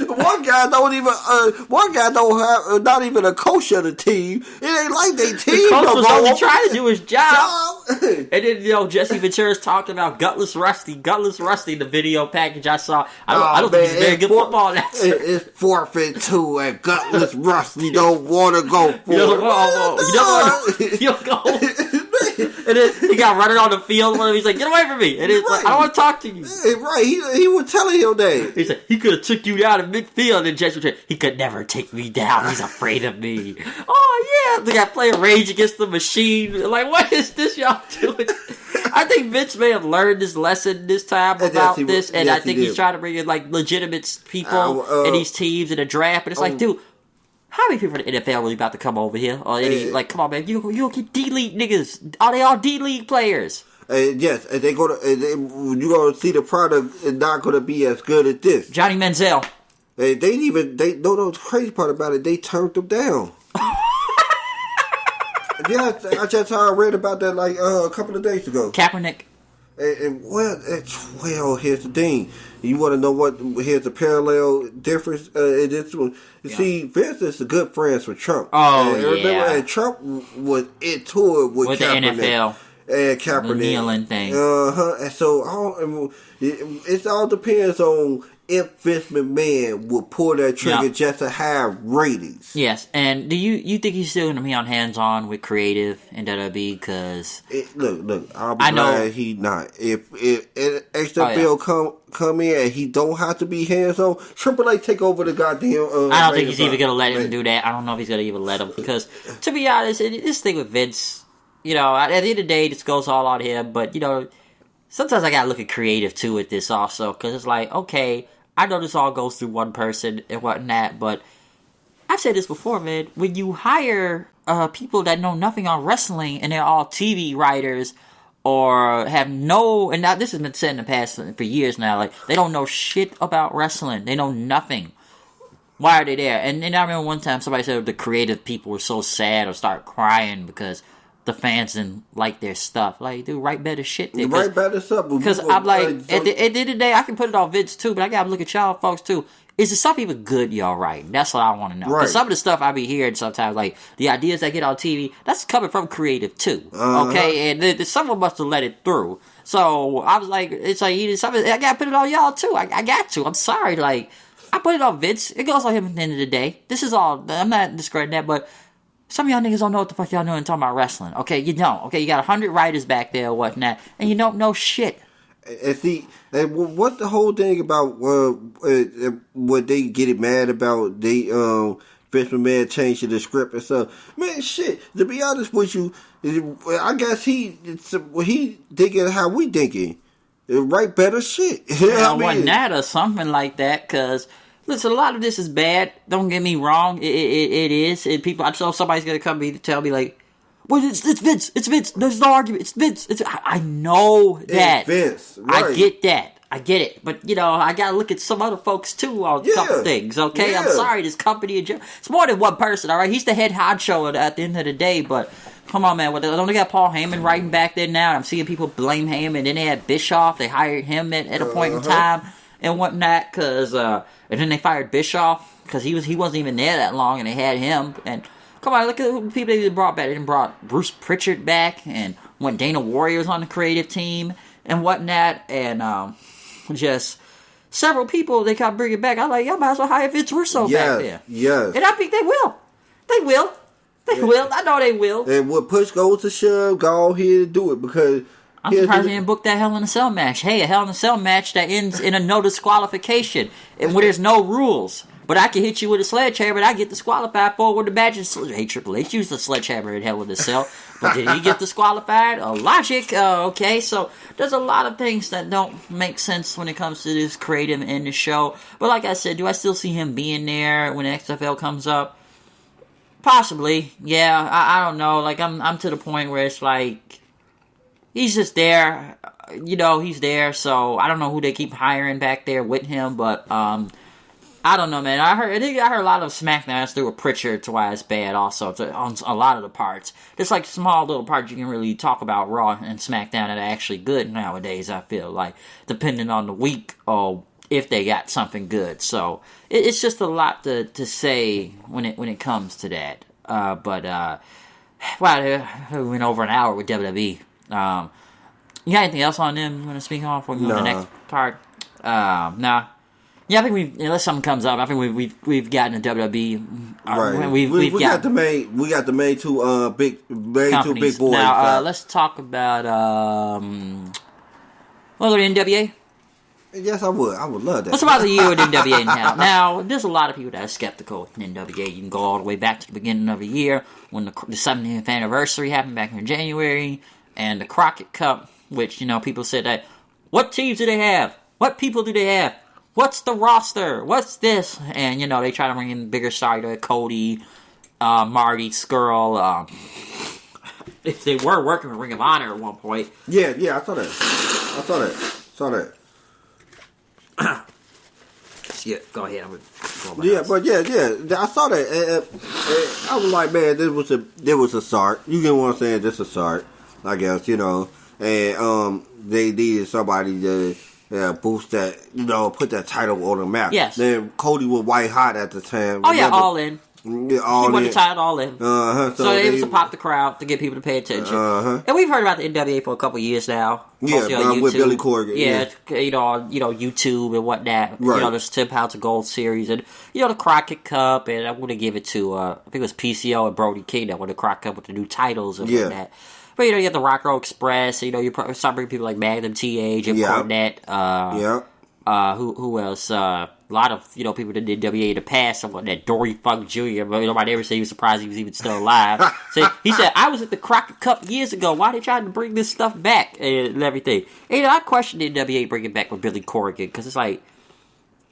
Speaker 2: One guy don't have not even a coach of the team. It ain't like they team.
Speaker 1: The coach was only trying to do his job. And then Jesse Ventura's talking about Gutless Rusty, the video package I saw. I don't think he's a very good football announcer.
Speaker 2: It's 4th and 2 and Gutless Rusty don't want to go for
Speaker 1: it. You don't go. And then he got running on the field. He's like, "Get away from me!" And it's like, "I don't want to talk to you."
Speaker 2: Right? He was telling him that.
Speaker 1: He said he could have took you down in midfield, and Jesse said he could never take me down. He's afraid of me. Oh yeah, they got playing Rage Against the Machine. Like, what is this y'all doing? I think Vince may have learned his lesson this time about this, and I think he's trying to bring in like legitimate people in these teams in a draft. But it's like, dude. How many people in the NFL really about to come over here? Or come on, man, you don't get D-League niggas. Are they all D-League players?
Speaker 2: Yes, and you're gonna see the product is not gonna be as good as this.
Speaker 1: Johnny Manziel.
Speaker 2: They the crazy part about it, they turned them down. Yeah, I just read about that like a couple of days ago.
Speaker 1: Kaepernick.
Speaker 2: Well, here's the thing. You want to know here's the parallel difference in this one. You see, Vince is a good friends with Trump.
Speaker 1: Oh,
Speaker 2: Remember, and Trump was into it with
Speaker 1: the NFL.
Speaker 2: And Kaepernick.
Speaker 1: The kneeling thing.
Speaker 2: And so, it all depends on if Vince McMahon would pull that trigger just to have ratings.
Speaker 1: Yes, and do you think he's still going to be on hands-on with creative in WWE? Because
Speaker 2: look, I'll be glad he not. If XFL come in and he don't have to be hands-on, Triple H take over the goddamn...
Speaker 1: I don't think he's even going to let him do that. I don't know if he's going to even let him. Because, to be honest, this thing with Vince, at the end of the day, this goes all on him. But, sometimes I got to look at creative, too, with this also. Because it's like, okay, I know this all goes through one person and whatnot, but I've said this before, man. When you hire people that know nothing on wrestling and they're all TV writers or have no, and now this has been said in the past for years now, like they don't know shit about wrestling. They know nothing. Why are they there? And I remember one time somebody said the creative people were so sad or start crying because the fans didn't like their stuff. Like, dude, write better shit there.
Speaker 2: Write better stuff.
Speaker 1: Because I'm like, at the end of the day, I can put it on Vince too, but I gotta look at y'all folks too. Is the stuff even good y'all writing? That's what I want to know. Because some of the stuff I be hearing sometimes, like, the ideas that get on TV, that's coming from creative too. Okay? And someone must have let it through. So, I was like, it's like, I gotta put it on y'all too. I got to. I'm sorry. Like, I put it on Vince. It goes on him at the end of the day. This is all, I'm not discrediting that, but some of y'all niggas don't know what the fuck y'all doing talking about wrestling. Okay, you don't. Okay, you got 100 writers back there or whatnot, and you don't know shit.
Speaker 2: And see, what the whole thing about what they get it mad about? They Vince McMahon changed the script and stuff. Man, shit. To be honest with you, I guess he thinking how we thinking. Write better shit.
Speaker 1: Wasn't that or something like that? Because listen, a lot of this is bad. Don't get me wrong. It is. And people, I know somebody's gonna come to tell me like, well, it's Vince. It's Vince. There's no argument. It's Vince. I know that.
Speaker 2: It's Vince. Right.
Speaker 1: I get that. I get it. But, I gotta look at some other folks, too, on a couple things, okay? Yeah. I'm sorry, this company, it's more than one person, all right? He's the head honcho at the end of the day, but come on, man. Don't they got Paul Heyman writing back there now? I'm seeing people blame Heyman. Then they had Bischoff. They hired him at a point in time and whatnot, because, and then they fired Bischoff, because he wasn't even there that long, and they had him, and come on, look at the people they brought back. They brought Bruce Pritchard back, and when Dana Warrior's on the creative team and whatnot, and just several people they got bring it back. I'm like, y'all might as well hire Vince Russo back there.
Speaker 2: Yes.
Speaker 1: And I think they will. They will. They will. I know they will.
Speaker 2: And when push goes to shove, go ahead and do it, because
Speaker 1: I'm surprised they didn't book that Hell in a Cell match. Hey, a Hell in a Cell match that ends in a no disqualification and where there's no rules. But I can hit you with a sledgehammer and I get disqualified for when the match is... Hey, Triple H used the sledgehammer in Hell in a Cell. But did he get disqualified? Logic. Okay, so there's a lot of things that don't make sense when it comes to this creative in the show. But like I said, do I still see him being there when the XFL comes up? Possibly. Yeah, I don't know. Like, I'm to the point where it's like... He's just there. He's there. So I don't know who they keep hiring back there with him. But, I don't know, man. I heard a lot of Smackdowns through a Pritchard to why it's bad also on a lot of the parts. There's like small little parts you can really talk about Raw and SmackDown that are actually good nowadays, I feel like, depending on the week or if they got something good. So it's just a lot to say when it comes to that. Wow, we went over an hour with WWE. You got anything else on them you want to speak on before we move to the next part? Nah. Yeah, I think unless something comes up, I think we've gotten a WWE.
Speaker 2: Right. We got the main two big boys.
Speaker 1: Now let's talk about want to go to NWA?
Speaker 2: Yes, I would. I would love that.
Speaker 1: Let's talk about the year with NWA now. Now, there's a lot of people that are skeptical with NWA. You can go all the way back to the beginning of the year when the 70th anniversary happened back in January, and the Crockett Cup, which people said that what teams do they have? What people do they have? What's the roster? What's this? And, they try to bring in bigger stars like Cody, Marty, Skrull. If they were working with Ring of Honor at one point.
Speaker 2: Yeah, I saw that.
Speaker 1: Yeah, go ahead. I
Speaker 2: saw that. And I was like, man, this was a start. You get what I'm saying? This is a start, I guess, And they needed somebody to... boost that, put that title on the map.
Speaker 1: Yes.
Speaker 2: Then Cody was white hot at the time.
Speaker 1: Oh, yeah, all in.
Speaker 2: Yeah, all
Speaker 1: he won the
Speaker 2: in.
Speaker 1: title all in. So it was to pop the crowd, to get people to pay attention. And we've heard about the NWA for a couple years now.
Speaker 2: Yeah, with Billy Corgan.
Speaker 1: Yeah, you know, YouTube and whatnot.
Speaker 2: Right.
Speaker 1: You know, there's 10 Pounds of Gold series. And, you know, the Crockett Cup. And I'm going to give it to, I think it was PCO and Brody King that won the Crockett Cup with the new titles and whatnot. But, you know, you have the Rock Roll Express. You know, you start bringing people like Magnum TA, Jim Cornette. Who else? A lot of, you know, people that did WA in the past, someone that Dory Funk Jr., but nobody ever said he was surprised he was even still alive. So he said, I was at the Crockett Cup years ago. Why they trying to bring this stuff back and everything? And, you know, I questioned the NWA bringing back with Billy Corgan, because it's like,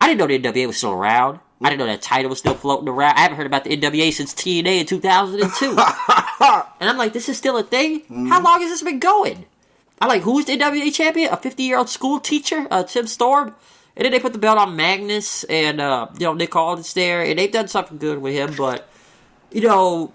Speaker 1: I didn't know the NWA was still around. I didn't know that title was still floating around. I haven't heard about the NWA since TNA in 2002. And I'm like, this is still a thing? How long has this been going? I'm like, who's the NWA champion? A 50-year-old school teacher, Tim Storm? And then they put the belt on Magnus, and, you know, Nick Aldis there, and they've done something good with him, but, you know,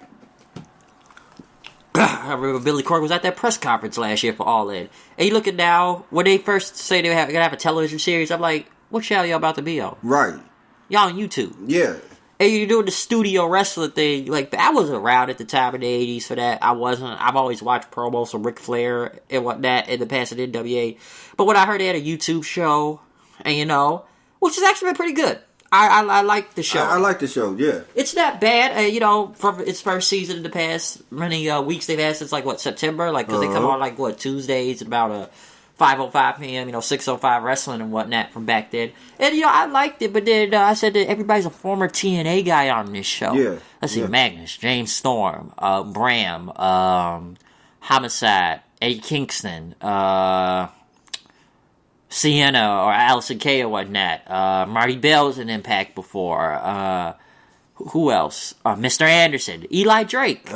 Speaker 1: I remember Billy Corgan was at that press conference last year for All In. And you look at now, when they first say they're going to have a television series, I'm like, what channel y'all about to be on?
Speaker 2: Right.
Speaker 1: Y'all on YouTube.
Speaker 2: Yeah.
Speaker 1: And you're doing the studio wrestling thing. Like, I wasn't around at the time in the 80s for that. I wasn't. I've always watched promos from Ric Flair and whatnot in the past at NWA. But when I heard they had a YouTube show, and you know, which has actually been pretty good. I like the show.
Speaker 2: I like the show, yeah.
Speaker 1: It's not bad, you know, from its first season in the past many weeks they've had since, like, what, September? Like, because they come on, like, what, Tuesdays at about 5:05 p.m., you know, 6:05 wrestling and whatnot from back then. And, you know, I liked it, but then I said that everybody's a former TNA guy on this show.
Speaker 2: Yeah.
Speaker 1: Let's see, Magnus, James Storm, Bram, Homicide, Eddie Kingston, Sienna or Allison Kay or whatnot. Marty Bell's in Impact before. Who else? Mr. Anderson, Eli Drake.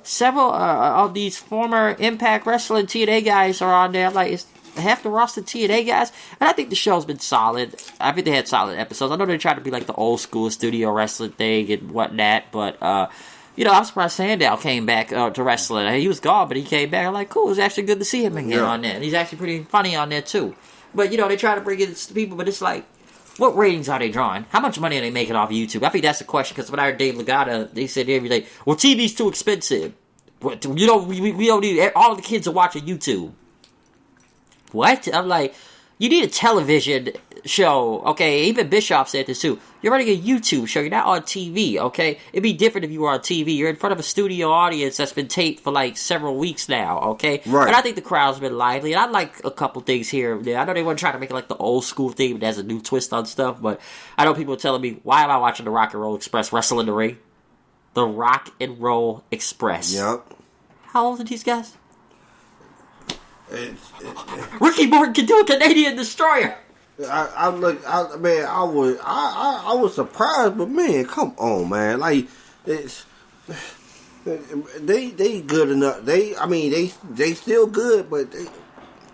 Speaker 1: Several of these former Impact Wrestling TNA guys are on there. Like, it's half the roster TNA guys. And I think the show's been solid. I think they had solid episodes. I know they tried to be like the old school studio wrestling thing and whatnot, but you know, I'm surprised Sandow came back to wrestling. He was gone, but he came back. I'm like, cool. It was actually good to see him again on there. And he's actually pretty funny on there too. But, you know, they try to bring it to people, but it's like, what ratings are they drawing? How much money are they making off of YouTube? I think that's the question, because when I heard Dave Lagata, they said every day, well, TV's too expensive. You know, we don't need, all of the kids are watching YouTube. What? I'm like, you need a television show, okay? Even Bischoff said this too. You're running a YouTube show. You're not on TV, okay? It'd be different if you were on TV. You're in front of a studio audience that's been taped for like several weeks now, okay?
Speaker 2: Right.
Speaker 1: And I think the crowd's been lively. And I like a couple things here and there. I know they want to try to make it like the old school thing, but has a new twist on stuff. But I know people are telling me, why am I watching the Rock and Roll Express wrestle in the ring? The Rock and Roll Express.
Speaker 2: Yep.
Speaker 1: How old are these guys? Ricky Morton can do a Canadian Destroyer.
Speaker 2: I was surprised, but man, come on, man. Like, it's they good enough. They still good, but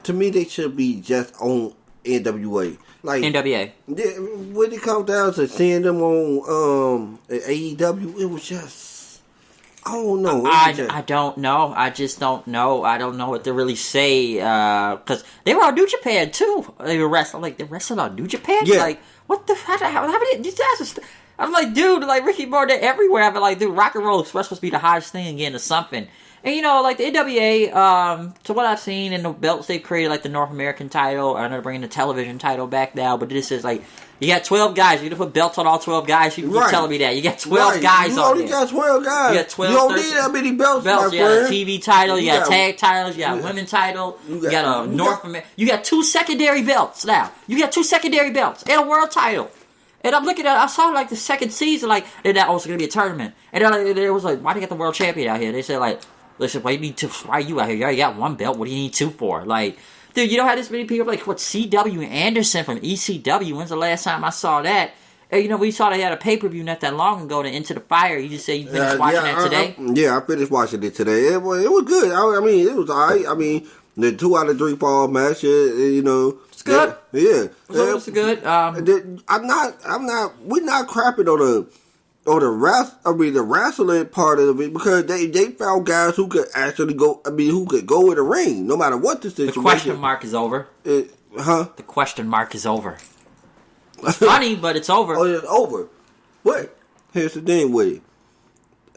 Speaker 2: to me they should be just on NWA. Like
Speaker 1: NWA.
Speaker 2: When it comes down to seeing them on AEW, it was just, I don't know.
Speaker 1: I don't know. I just don't know. I don't know what to really say. Because they were on New Japan, too. They were wrestling. Like, they're wrestling on New Japan?
Speaker 2: Yeah.
Speaker 1: Like, what the... How many... These guys are... I'm like, dude, like, Ricky Morton everywhere. I'm like, dude, Rock and Roll Express supposed to be the hottest thing again or something. And, you know, like, the NWA, to what I've seen in the belts they've created, like, the North American title. I know they're bringing the television title back now, but this is, like... You got 12 guys. You gonna put belts on all 12 guys. You keep telling me that. You got 12 guys
Speaker 2: you
Speaker 1: on there.
Speaker 2: You only got 12 guys.
Speaker 1: You got 12,
Speaker 2: you don't need that many belts, my
Speaker 1: you got a
Speaker 2: friend.
Speaker 1: TV title. You got tag titles. You got women title. You got a North American. You got 2 secondary belts now. You got 2 secondary belts and a world title. And I'm looking at it. I saw like the second season, like, and that was going to be a tournament. And then there was like, why do you got the world champion out here? They said, like, listen, why are you out here? You already got 1 belt. What do you need 2 for? Like, dude, you don't have this many people. Like, what, C.W. Anderson from ECW? When's the last time I saw that? And, you know, we saw they had a pay-per-view not that long ago to Into the Fire. You just say you finished watching that today?
Speaker 2: I finished watching it today. It was good. I mean, it was all right. I mean, the 2 out of 3 fall match, you know.
Speaker 1: It's good.
Speaker 2: Yeah.
Speaker 1: It's good.
Speaker 2: we're not crapping on the wrestling part of it, because they found guys who could actually go, who could go in the ring, no matter what the situation.
Speaker 1: The question mark is over. The question mark is over. It's funny, but it's over.
Speaker 2: Oh, it's over. What? here's the thing with it.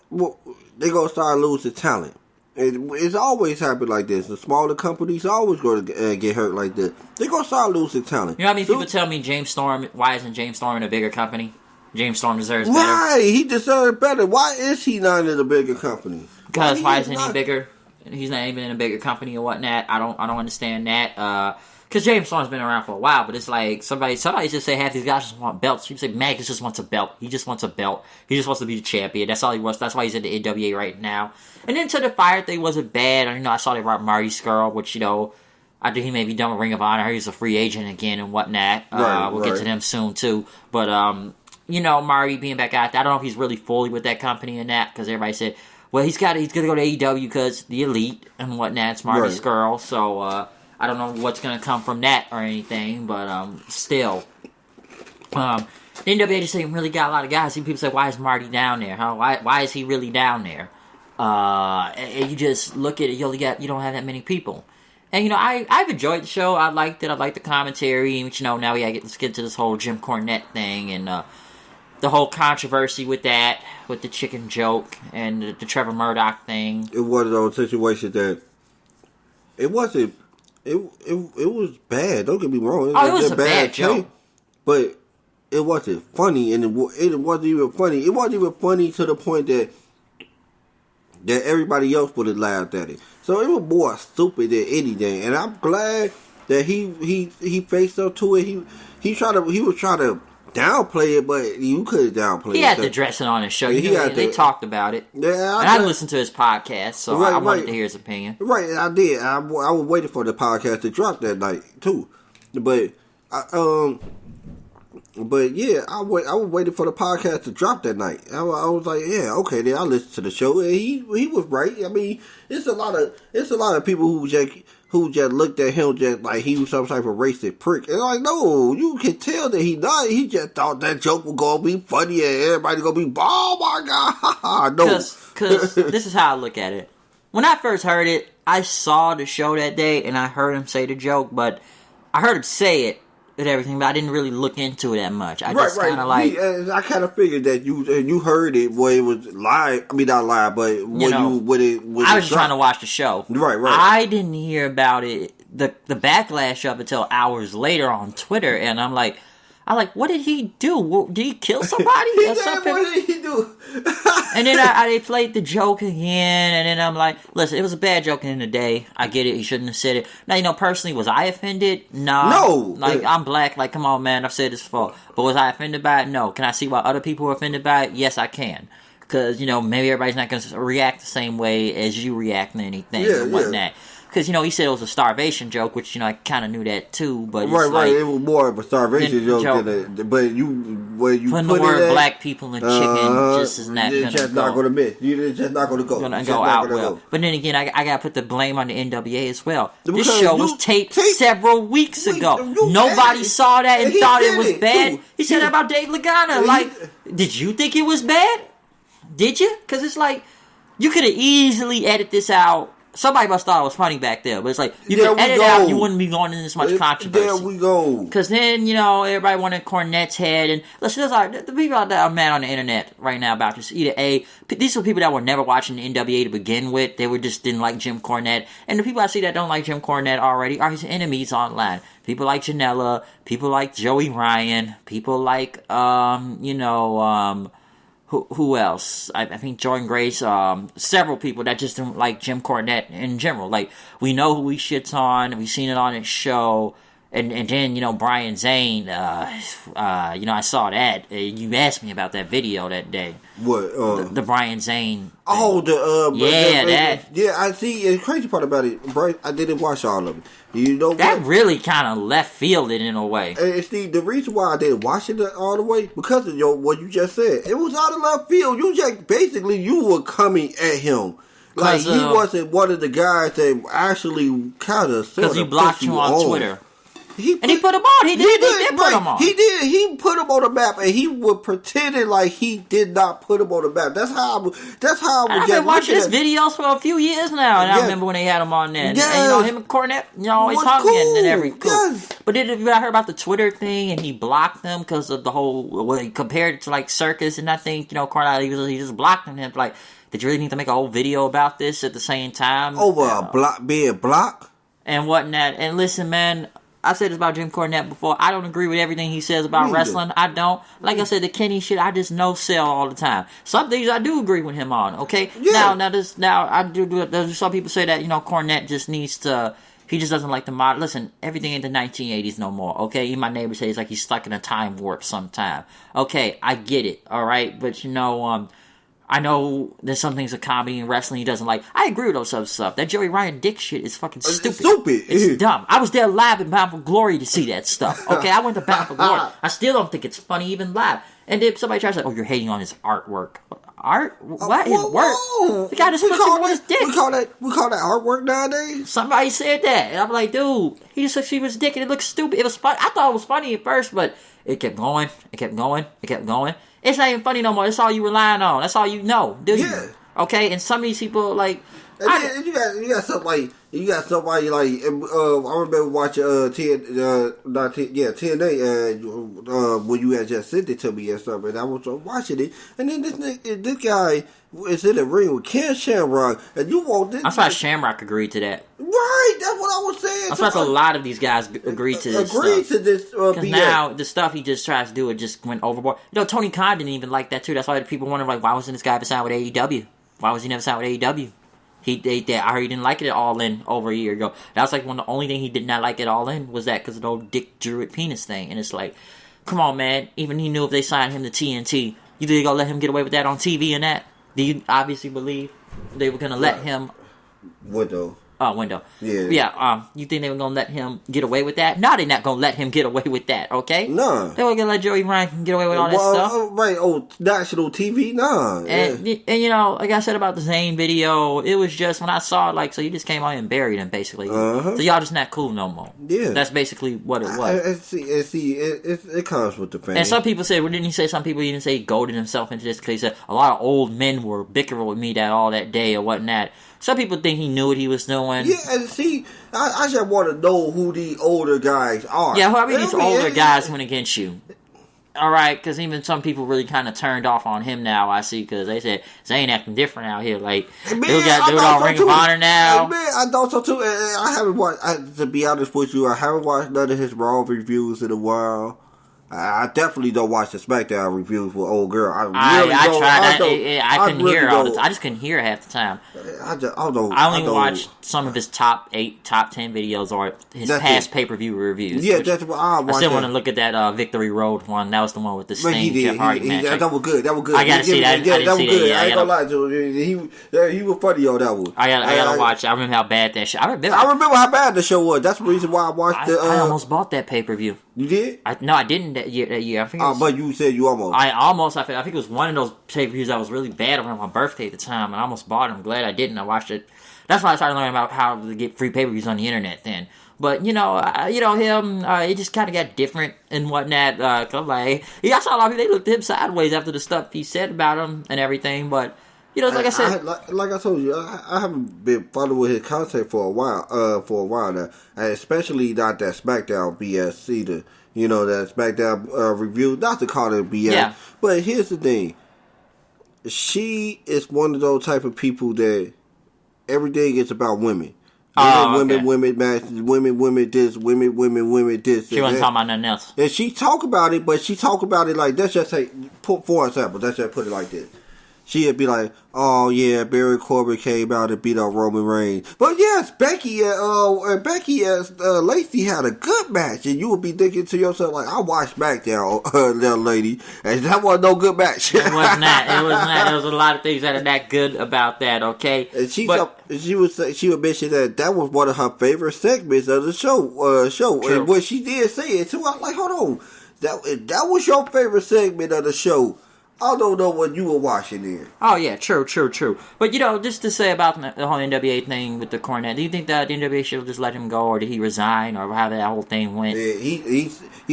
Speaker 2: Well, they gonna start losing talent. It's always happened like this. The smaller companies always going to get hurt like this. They gonna start losing talent.
Speaker 1: You know how many people tell me James Storm? Why isn't James Storm in a bigger company? James Storm deserves better.
Speaker 2: Right, he deserves better. Why is he not in a bigger company?
Speaker 1: Because why isn't he bigger? He's not even in a bigger company or whatnot. I don't understand that. Because James Storm's been around for a while, but it's like somebody just say half these guys just want belts. You say Magnus just wants a belt. He just wants a belt. He just wants to be the champion. That's all he wants. That's why he's in the NWA right now. And then to the Fire thing wasn't bad. I saw they brought Marty Scurll, which I think he may be done with Ring of Honor. He's a free agent again and whatnot. We'll get to them soon too. But Marty being back out there, I don't know if he's really fully with that company and that, because everybody said, well, he's gonna go to AEW because the Elite and whatnot. It's Marty Scurll, so I don't know what's gonna come from that or anything, but still, the NWA just ain't really got a lot of guys. See, people say, why is Marty down there? Huh? Why is he really down there? And you just look at it, you don't have that many people. And I've enjoyed the show. I liked it. I liked the commentary. And now let's get to this whole Jim Cornette thing and the whole controversy with that, with the chicken joke and the Trevor Murdoch thing.
Speaker 2: It was one of those situations that it wasn't. It was bad. Don't get me wrong.
Speaker 1: It was a bad joke,
Speaker 2: but it wasn't funny, and it wasn't even funny. It wasn't even funny to the point that everybody else would have laughed at it. So it was more stupid than anything. And I'm glad that he faced up to it. He was trying to downplay it, but you couldn't downplay it.
Speaker 1: He had to address it on his show. They talked about it.
Speaker 2: Yeah,
Speaker 1: I listened to his podcast, so I wanted to hear his opinion.
Speaker 2: Right, I did. I was waiting for the podcast to drop that night too, but yeah, I was waiting for the podcast to drop that night. I was like, yeah, okay, then I listened to the show, and he was right. I mean, it's a lot of people who just looked at him just like he was some type of racist prick. And like, no, you can tell that he not. He just thought that joke was gonna be funny and everybody gonna be, oh my god, no.
Speaker 1: Because this is how I look at it. When I first heard it, I saw the show that day and I heard him say the joke, but I heard him say it and everything, but I didn't really look into it that much. I just kind of like...
Speaker 2: I kind of figured that you heard it where it was live. I mean, not live, but I
Speaker 1: was just trying to watch the show.
Speaker 2: Right.
Speaker 1: I didn't hear about it, the backlash up until hours later on Twitter, and I'm like, what did he do? Did he kill somebody or something?
Speaker 2: What did he do?
Speaker 1: And then they played the joke again, and then I'm like, listen, it was a bad joke in the day. I get it. He shouldn't have said it. Now, personally, was I offended? No. I'm black. Like, come on, man. I've said this before. But was I offended by it? No. Can I see why other people were offended by it? Yes, I can. Because, maybe everybody's not going to react the same way as you react to anything and whatnot. Yeah. Because, he said it was a starvation joke, which, I kind of knew that, too. But
Speaker 2: right. It was more of a starvation joke than but you putting
Speaker 1: the word black people and chicken just is not going to go.
Speaker 2: Just not going to miss. You're just not going to go.
Speaker 1: Going to go out well. But then again, I got to put the blame on the NWA as well. This show was taped several weeks ago. Nobody saw that and thought it was bad. He said that about Dave Lagana. Did you think it was bad? Did you? Because it's like, you could have easily edited this out. Somebody must have thought it was funny back there, but it's like, you could edit it out, you wouldn't be going into this much controversy.
Speaker 2: There we go.
Speaker 1: Because then, everybody wanted Cornette's head, and listen, the people out there are mad on the internet right now about this. These are people that were never watching the NWA to begin with. They just didn't like Jim Cornette. And the people I see that don't like Jim Cornette already are his enemies online. People like Janela, people like Joey Ryan, people like, who else? I think Jordan Grace, several people that just don't like Jim Cornette in general. Like, we know who he shits on, we've seen it on his show, and then, Brian Zane, I saw that. You asked me about that video that day.
Speaker 2: What?
Speaker 1: The Brian Zane thing.
Speaker 2: Oh,
Speaker 1: that.
Speaker 2: Yeah, I see. The crazy part about it, Brian, I didn't watch all of it. You know
Speaker 1: that
Speaker 2: what?
Speaker 1: really kind of left fielded in a way.
Speaker 2: And Steve, the reason why I didn't watch it all the way, because of what you just said. It was out of left field. You were coming at him. Like, he wasn't one of the guys that actually kind of...
Speaker 1: Because he blocked you on Twitter. He put him on. He did put him on.
Speaker 2: He did. He put him on the map, and he was pretending like he did not put him on the map. That's how I was.
Speaker 1: I've been watching his videos for a few years now, and I remember when they had him on there. And, him and Cornette, always hugging and everything.
Speaker 2: Yes.
Speaker 1: But then I heard about the Twitter thing, and he blocked them because of the whole, well, he compared it to like Circus, and I think, Cornette, he just blocked him. Like, did you really need to make a whole video about this at the same time?
Speaker 2: Over being blocked?
Speaker 1: And whatnot. And listen, man, I said this about Jim Cornette before. I don't agree with everything he says about wrestling. I don't. Like I said, the Kenny shit, I just no sell all the time. Some things I do agree with him on. Okay.
Speaker 2: Yeah.
Speaker 1: Now I do. There's some people say that Cornette just needs to. He just doesn't like the mod. Listen, everything in the 1980s no more. Okay. Even my neighbor says like he's stuck in a time warp sometime. Okay, I get it. All right, but I know there's some things of comedy and wrestling he doesn't like. I agree with those other stuff. That Joey Ryan dick shit is fucking stupid. It's dumb. I was there live in Bound for Glory to see that stuff. Okay, I went to Bound for Glory. I still don't think it's funny even live. And then somebody tries to say, "Oh, you're hating on his artwork." Art? What? His work? The guy just puts on his dick.
Speaker 2: We call that artwork nowadays?
Speaker 1: Somebody said that. And I'm like, dude, he just took his dick and it looked stupid. It was fun. I thought it was funny at first, but it kept going. It kept going. It kept going. It's not even funny no more. That's all you relying on. That's all you know, do you?
Speaker 2: Yeah.
Speaker 1: Okay, and some of these people like.
Speaker 2: And you got somebody like I remember watching TNA when you had just sent it to me and stuff, and I was watching it, and then this guy is in the ring with Ken Shamrock, and you want this.
Speaker 1: I'm surprised Shamrock agreed to that.
Speaker 2: Right, that's what I was saying.
Speaker 1: I'm surprised a lot of these guys agreed to this. Because now the stuff he just tries to do, it just went overboard. Tony Khan didn't even like that too. That's why people wonder like, why wasn't this guy ever signed with AEW? Why was he never signed with AEW? I heard he didn't like it at All In over a year ago. That was like the only thing he did not like at All In was that because of the old Dick Druid penis thing. And it's like, come on, man. Even he knew if they signed him to TNT, you think they're going to let him get away with that on TV and that? Do you obviously believe they were going to let him...
Speaker 2: Window.
Speaker 1: Yeah. You think they were gonna let him get away with that? No, they're not gonna let him get away with that. Okay.
Speaker 2: No.
Speaker 1: They were gonna let Joey Ryan get away with all that stuff.
Speaker 2: Right. National TV. Nah.
Speaker 1: And like I said about the Zayn video, it was just when I saw it, like, so you just came out and buried him basically. So y'all just not cool no more.
Speaker 2: Yeah.
Speaker 1: That's basically what it was.
Speaker 2: It comes with the fans.
Speaker 1: And some people said, well, didn't he say some people even say he goaded himself into this because he said a lot of old men were bickering with me all that day or whatnot. Some people think he knew what he was doing.
Speaker 2: Yeah, and see, I just want to know who the older guys are.
Speaker 1: Yeah, how many of these older guys went against you? All right, because even some people really kind of turned off on him now, I see, because they said, Zayn acting different out here. Like, they on Ring of Honor now.
Speaker 2: Man, I thought so too. I haven't watched, to be honest with you, I haven't watched none of his Raw reviews in a while. I definitely don't watch the SmackDown reviews with old girl. I tried.
Speaker 1: I couldn't hear all the time. I just couldn't hear half the time. I only watched some of his top 8, top 10 videos or his past pay-per-view reviews.
Speaker 2: Yeah, that's what I watched.
Speaker 1: I still want to look at that Victory Road one. That was the one with the Sting Jeff Hardy match.
Speaker 2: That was good.
Speaker 1: I gotta see that.
Speaker 2: Yeah, that was good. I ain't gonna lie to you. He was funny on that one.
Speaker 1: I gotta watch. I remember how bad that show. I remember
Speaker 2: how bad the show was. That's the reason why I watched it.
Speaker 1: I almost bought that pay-per-view.
Speaker 2: You did?
Speaker 1: No, I didn't that year. I think
Speaker 2: but you said you almost.
Speaker 1: I think it was one of those pay-per-views that was really bad around my birthday at the time, and I almost bought it. I'm glad I didn't. I watched it. That's why I started learning about how to get free pay-per-views on the internet then. But, him, it just kind of got different and whatnot. Cause I'm like, I saw a lot of people, they looked at him sideways after the stuff he said about him and everything, but... like I said,
Speaker 2: like I told you, I haven't been following his content for a while now, and especially not that SmackDown BS either. That SmackDown review, not to call it BS,
Speaker 1: yeah.
Speaker 2: But here's the thing: she is one of those type of people that everything is about women. Women matches, women this, women this.
Speaker 1: She wasn't talking about nothing else.
Speaker 2: And she talk about it, but she talk about it like, let's just say, for example, let's just put it like this. She'd be like, "Oh yeah, Baron Corbin came out and beat up Roman Reigns." But yes, Becky and Lacey had a good match, and you would be thinking to yourself like, "I watched SmackDown, little lady, and that wasn't no good match."
Speaker 1: It wasn't that. There was a lot of things that are that good about that. Okay,
Speaker 2: and she would mention that was one of her favorite segments of the show.
Speaker 1: True.
Speaker 2: And when she did say it too, I was like, "Hold on, that was your favorite segment of the show." I don't know what you were watching there.
Speaker 1: Oh, yeah, true. But, just to say about the whole NWA thing with the Cornette, do you think that the NWA should have just let him go, or did he resign, or how that whole thing went?
Speaker 2: Yeah, he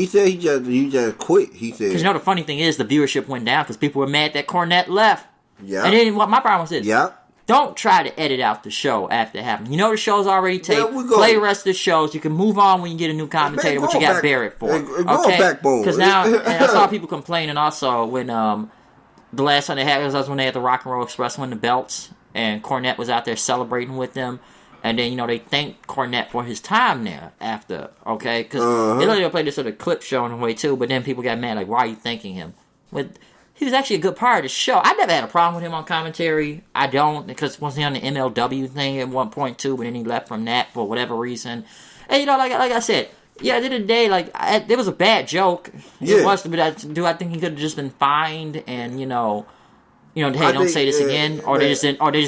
Speaker 2: said he just quit. He said...
Speaker 1: Because, the funny thing is, the viewership went down because people were mad that Cornette left.
Speaker 2: Yeah.
Speaker 1: And then what my problem was this.
Speaker 2: Yeah.
Speaker 1: don't try to edit out the show after it happened. You know the show's already taped.
Speaker 2: Yeah,
Speaker 1: play the rest of the shows. You can move on when you get a new commentator, which you got Barrett for. Okay? Because now, and I saw people complaining also when the last time they had it was when they had the Rock and Roll Express win the belts, and Cornette was out there celebrating with them. And then, they thanked Cornette for his time there after, okay? Because they literally played this sort of clip show in a way, too, but then people got mad, like, why are you thanking him? But he was actually a good part of the show. I never had a problem with him on commentary. I don't, because wasn't he on the MLW thing at one point, too, but then he left from that for whatever reason. And, like I said, yeah, at the end of the day, like, it was a bad joke.
Speaker 2: Yeah.
Speaker 1: It was, but I think he could have just been fined and, hey, don't say this again, or they just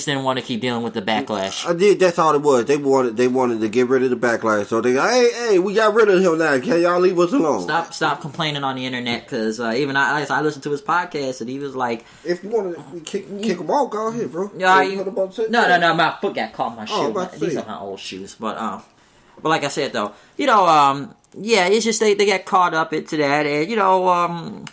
Speaker 1: didn't want to keep dealing with the backlash.
Speaker 2: I did. That's all it was. They wanted to get rid of the backlash. So they, hey, we got rid of him now. Can y'all leave us alone?
Speaker 1: Stop complaining on the internet, because even I listened to his podcast and he was like,
Speaker 2: if you want to kick him off, go ahead, bro.
Speaker 1: No, my foot got caught in my shoe. These are my old shoes, but like I said though, yeah, it's just they got caught up into that, and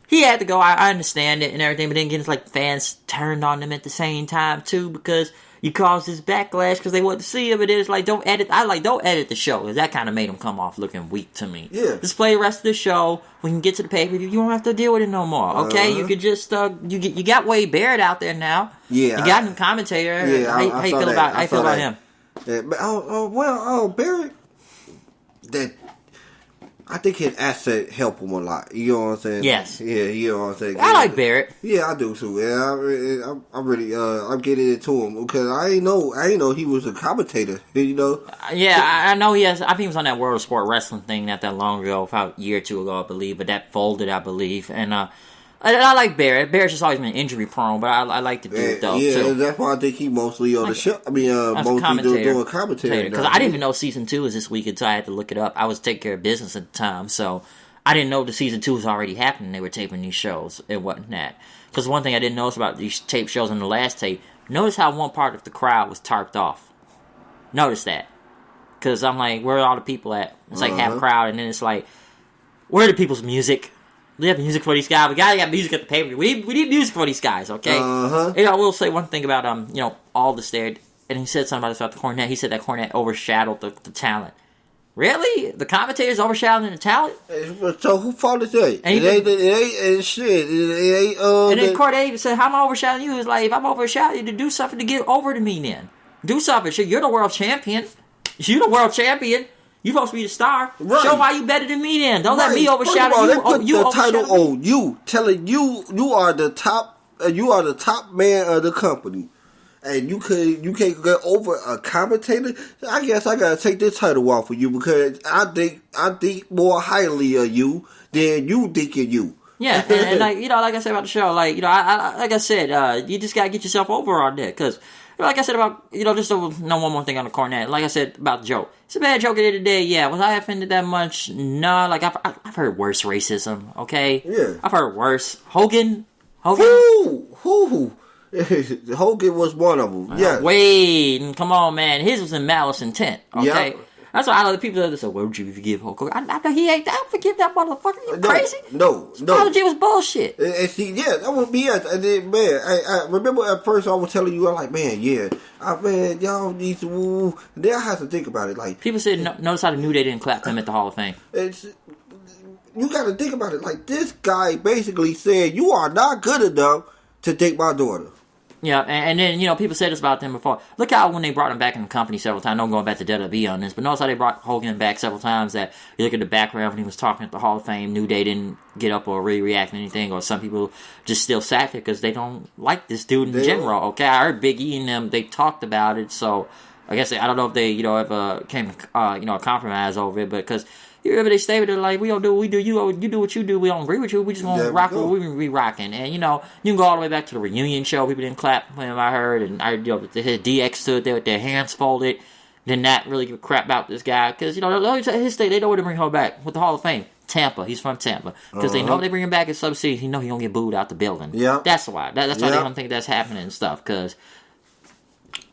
Speaker 1: he had to go. I understand it and everything, but then again, it's like fans turned on him at the same time too, because you caused this backlash because they want to see him. But it's like, don't edit the show, because that kind of made him come off looking weak to me.
Speaker 2: Yeah,
Speaker 1: just play the rest of the show. When you get to the pay per view, you don't have to deal with it no more. Okay, you could just you got Wade Barrett out there now. Yeah, you got him commentator. Yeah, how you feel about him?
Speaker 2: Yeah, but Barrett, that. I think his asset help him a lot. You know what I'm saying?
Speaker 1: Yes.
Speaker 2: Yeah, you know what I'm saying?
Speaker 1: I like Barrett.
Speaker 2: Yeah, I do too. Yeah, I'm really, I'm getting into him because I ain't know he was a commentator.
Speaker 1: Yeah, I know he has. I think he was on that World of Sport Wrestling thing not that long ago, about a year or two ago, I believe. But that folded, I believe. And I like Barrett. Barrett's just always been injury prone, but I like the dude though.
Speaker 2: Yeah,
Speaker 1: too.
Speaker 2: That's why I think he mostly on the show. I mean, mostly doing commentary.
Speaker 1: Because I didn't even know season 2 was this week until I had to look it up. I was taking care of business at the time, so I didn't know the season 2 was already happening. They were taping these shows and whatnot. Because one thing I didn't notice about these tape shows in the last tape, notice how one part of the crowd was tarped off. Notice that. Because I'm like, where are all the people at? It's like half crowd, and then it's like, where are the people's music? We have music for these guys. We gotta have music at the pay-per-view. We need music for these guys, okay? I will say one thing about Aldous there, and he said something about the Cornette. He said that Cornette overshadowed the talent. Really? The commentators overshadowing the talent?
Speaker 2: So who fault is that? And it ain't shit.
Speaker 1: And then Cornette even said, "How am I overshadowing you?" He was like, "If I'm overshadowing you, to do something to get over to me, then do something. Shit, you're the world champion. You're the world champion. You supposed to be the star. Right. Show why you better than me then. Don't let me overshadow you.
Speaker 2: They put the title on you, telling you are the top. You are the top man of the company, and you can't get over a commentator. I guess I gotta take this title off of you because I think more highly of you than you think of you.
Speaker 1: Yeah, and like I said about the show, like I said, you just gotta get yourself over on that, because. Like I said about, just one more thing on the Cornette. Like I said about the joke. It's a bad joke at the end of the day, yeah. Was I offended that much? No, like I've heard worse racism, okay? Yeah. I've heard worse. Hogan?
Speaker 2: Who? Hogan was one of them, yeah.
Speaker 1: Wait, come on, man. His was in malice intent, okay? Yeah. That's why I know the people that say, "Why would you forgive Hulk Hogan?" I know he ain't. I don't forgive that motherfucker. You crazy?
Speaker 2: No.
Speaker 1: His apology was bullshit.
Speaker 2: And see, yeah, that would be it. And then, man, I remember at first I was telling you, I'm like, man, y'all need to woo. Then I have to think about it. Like
Speaker 1: people said, notice how the New Day didn't clap him at the Hall of Fame.
Speaker 2: You got to think about it. Like this guy basically said, "You are not good enough to take my daughter."
Speaker 1: Yeah, and then, people said this about them before. Look how when they brought him back in the company several times, I'm going back to WWE on this, but notice how they brought Hogan back several times, that you look at the background when he was talking at the Hall of Fame, New Day didn't get up or really react to anything, or some people just still sat there because they don't like this dude in general, okay? I heard Big E and them, they talked about it, so I guess, I don't know if they, ever came, a compromise over it, but because... You remember they stayed there like, we don't do what we do, you do what you do, we don't agree with you, we just gonna rock what we rocking. And you can go all the way back to the reunion show, people didn't clap when I heard, and I heard DX stood there with their hands folded, did not really give a crap about this guy, because his state, they know where to bring him back with the Hall of Fame. Tampa, he's from Tampa, because they know if they bring him back in Sub-City, he gonna get booed out the building. Yeah, that's why. That's why they don't think that's happening and stuff, because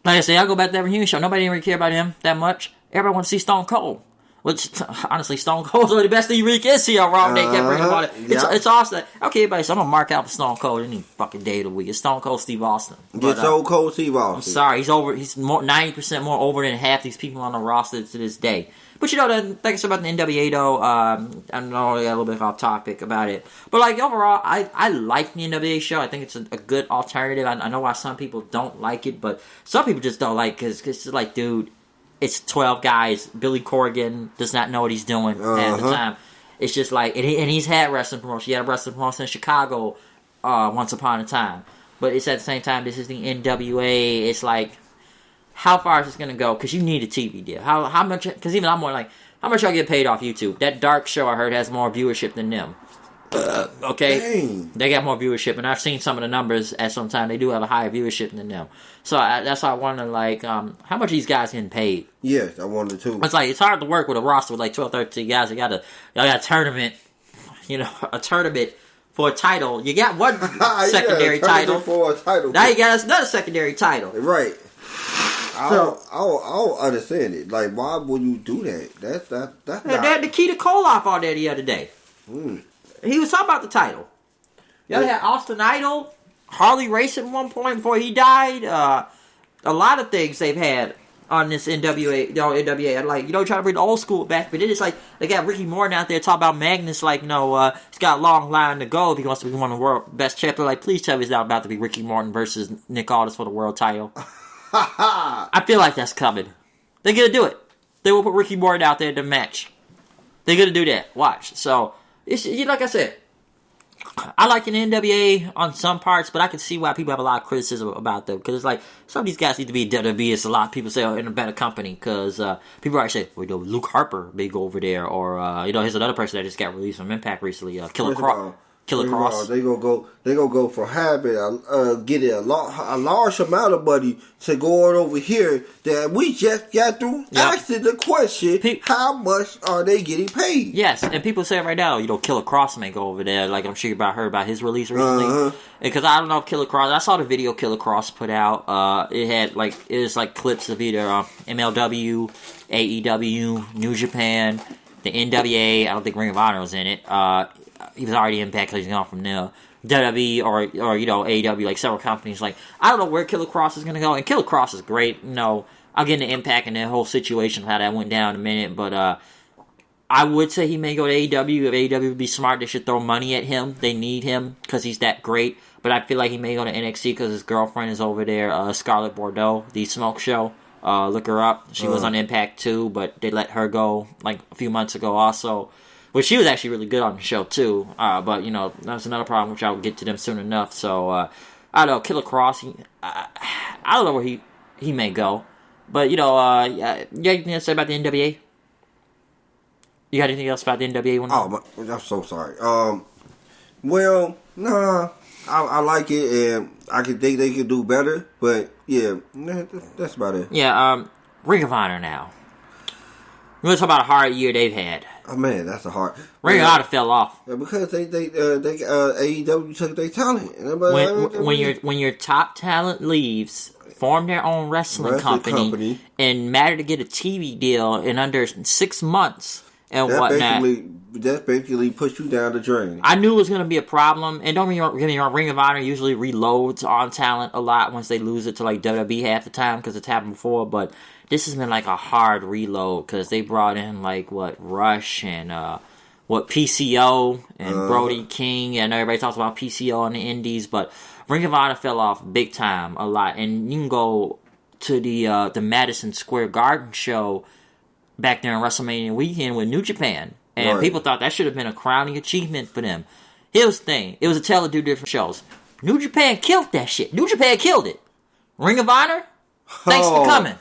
Speaker 1: like I say, I go back to that reunion show, nobody didn't really care about him that much. Everybody wants to see Stone Cold. Which, honestly, Stone Cold's one of the best thing you really can see on Raw. They kept bringing about it. It's awesome. Okay, everybody, so I'm going to mark out for Stone Cold any fucking day of the week. It's Stone Cold Steve Austin.
Speaker 2: Get Stone Cold Steve Austin.
Speaker 1: I'm sorry. He's more 90% more over than half these people on the roster to this day. But you know, the thing about the NWA though, I know I got a little bit off topic about it. But like overall, I like the NWA show. I think it's a good alternative. I know why some people don't like it, but some people just don't like it because it's like, dude, it's 12 guys. Billy Corgan does not know what he's doing half the time. It's just like, and he's had wrestling promotion. He had a wrestling promotion in Chicago once upon a time. But it's at the same time, this is the NWA. It's like, how far is this going to go? Because you need a TV deal. How much? Because even I'm more like, how much y'all get paid off YouTube? That Dark show I heard has more viewership than them. Okay?
Speaker 2: Dang.
Speaker 1: They got more viewership. And I've seen some of the numbers at some time. They do have a higher viewership than them. So that's why I wonder, like, how much are these guys getting paid?
Speaker 2: Yes, I wonder too.
Speaker 1: It's like, it's hard to work with a roster with like 12, 13 guys. Y'all got a tournament, a tournament for a title. You got one secondary title.
Speaker 2: For a title.
Speaker 1: Now you got another secondary title.
Speaker 2: Right. I don't understand it. Like, why would you do that? That's not.
Speaker 1: They had Nikita Koloff on there the other day. He was talking about the title. Y'all had Austin Idol, Harley Race at one point before he died. A lot of things they've had on this NWA. Like, try to bring the old school back, but then it's like they got Ricky Morton out there talking about Magnus. Like, he's got a long line to go if he wants to be one of the world best champions. Like, please tell me it's not about to be Ricky Morton versus Nick Aldis for the world title. I feel like that's coming. They're gonna do it. They will put Ricky Morton out there in the match. They're gonna do that. Watch. So, it's like I said, I like an NWA on some parts, but I can see why people have a lot of criticism about them. Because it's like, some of these guys need to be WWE. It's a lot of people say, in a better company. Because people already say, Luke Harper may go over there. Or, here's another person that just got released from Impact recently, Killer Cross.
Speaker 2: They gonna go for having getting a large amount of money to go on over here that we just got through asking the question, how much are they getting paid?
Speaker 1: Yes, and people say right now, Killer Cross may go over there. Like, I'm sure you heard about his release recently. Because I don't know if Killer Cross, I saw the video Killer Cross put out. It was clips of either MLW, AEW, New Japan, the NWA. I don't think Ring of Honor was in it. He was already Impact because he's gone from there. WWE or AEW, like several companies. Like, I don't know where Killer Cross is going to go. And Killer Cross is great. I'll get into Impact and that whole situation, how that went down in a minute. But I would say he may go to AEW. If AEW would be smart, they should throw money at him. They need him because he's that great. But I feel like he may go to NXT because his girlfriend is over there, Scarlett Bordeaux, the Smoke Show. Look her up. She was on Impact too, but they let her go like a few months ago also. Well, she was actually really good on the show, too. But, that's another problem, which I'll get to them soon enough. So, I don't know, Killer Cross, I don't know where he may go. But, you got anything to say about the NWA? You got anything else about the NWA?
Speaker 2: Oh, I'm so sorry. Well, nah, I like it, and I think they could do better. But, yeah, that's about it.
Speaker 1: Yeah, Ring of Honor now. We're going to talk about a hard year they've had.
Speaker 2: Oh man, that's a hard.
Speaker 1: Ring of Honor fell off
Speaker 2: because they AEW took their talent.
Speaker 1: When your top talent leaves, form their own wrestling company, and matter to get a TV deal in under 6 months and whatnot.
Speaker 2: That basically puts you down the drain.
Speaker 1: I knew it was going to be a problem, and don't get me wrong, Ring of Honor usually reloads on talent a lot once they lose it to like WWE half the time because it's happened before, but this has been like a hard reload because they brought in like Rush and PCO and Brody King, and everybody talks about PCO on the Indies, but Ring of Honor fell off big time a lot. And you can go to the Madison Square Garden show back there on WrestleMania weekend with New Japan, and people thought that should have been a crowning achievement for them. Here's the thing: it was a tale of two different shows. New Japan killed that shit. New Japan killed it. Ring of Honor, thanks for coming.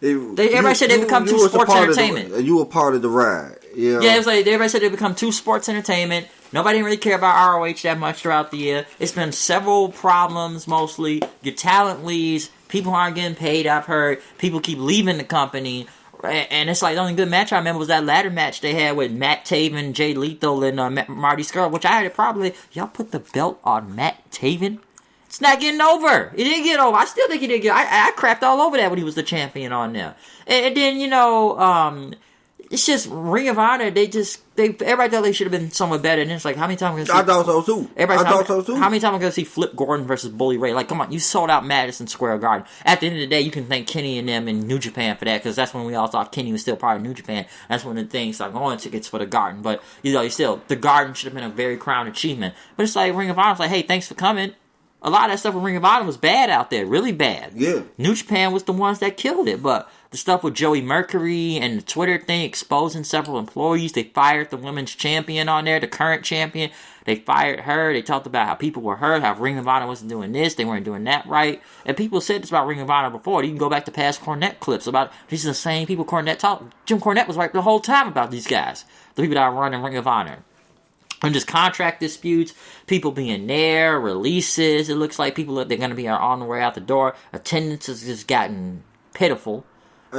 Speaker 1: Everybody said they become too sports entertainment.
Speaker 2: You were part of the ride.
Speaker 1: Yeah, it was like everybody said they become too sports entertainment. Nobody didn't really care about ROH that much throughout the year. It's been several problems mostly. Your talent leaves. People aren't getting paid, I've heard. People keep leaving the company. And it's like the only good match I remember was that ladder match they had with Matt Taven, Jay Lethal, and Marty Scurll, which I had probably... Y'all put the belt on Matt Taven? It's not getting over. It didn't get over. I still think he didn't get... I crapped all over that when he was the champion on there. And then, it's just Ring of Honor. Everybody thought they should have been somewhat better. And it's like, how many times are we gonna see?
Speaker 2: I thought so too.
Speaker 1: How many times are we gonna see Flip Gordon versus Bully Ray? Like, come on, you sold out Madison Square Garden. At the end of the day, you can thank Kenny and them in New Japan for that, because that's when we all thought Kenny was still part of New Japan. That's when the things started going tickets for the Garden. But the Garden should have been a very crown achievement. But it's like Ring of Honor's like, hey, thanks for coming. A lot of that stuff with Ring of Honor was bad out there, really bad.
Speaker 2: Yeah.
Speaker 1: New Japan was the ones that killed it, but the stuff with Joey Mercury and the Twitter thing exposing several employees, they fired the women's champion on there, the current champion. They fired her. They talked about how people were hurt, how Ring of Honor wasn't doing this, they weren't doing that right. And people said this about Ring of Honor before. You can go back to past Cornette clips about these are the same people Cornette talked. Jim Cornette was right the whole time about these guys, the people that are running Ring of Honor. And just contract disputes, people being there, releases. It looks like they're going to be on the way out the door. Attendance has just gotten pitiful.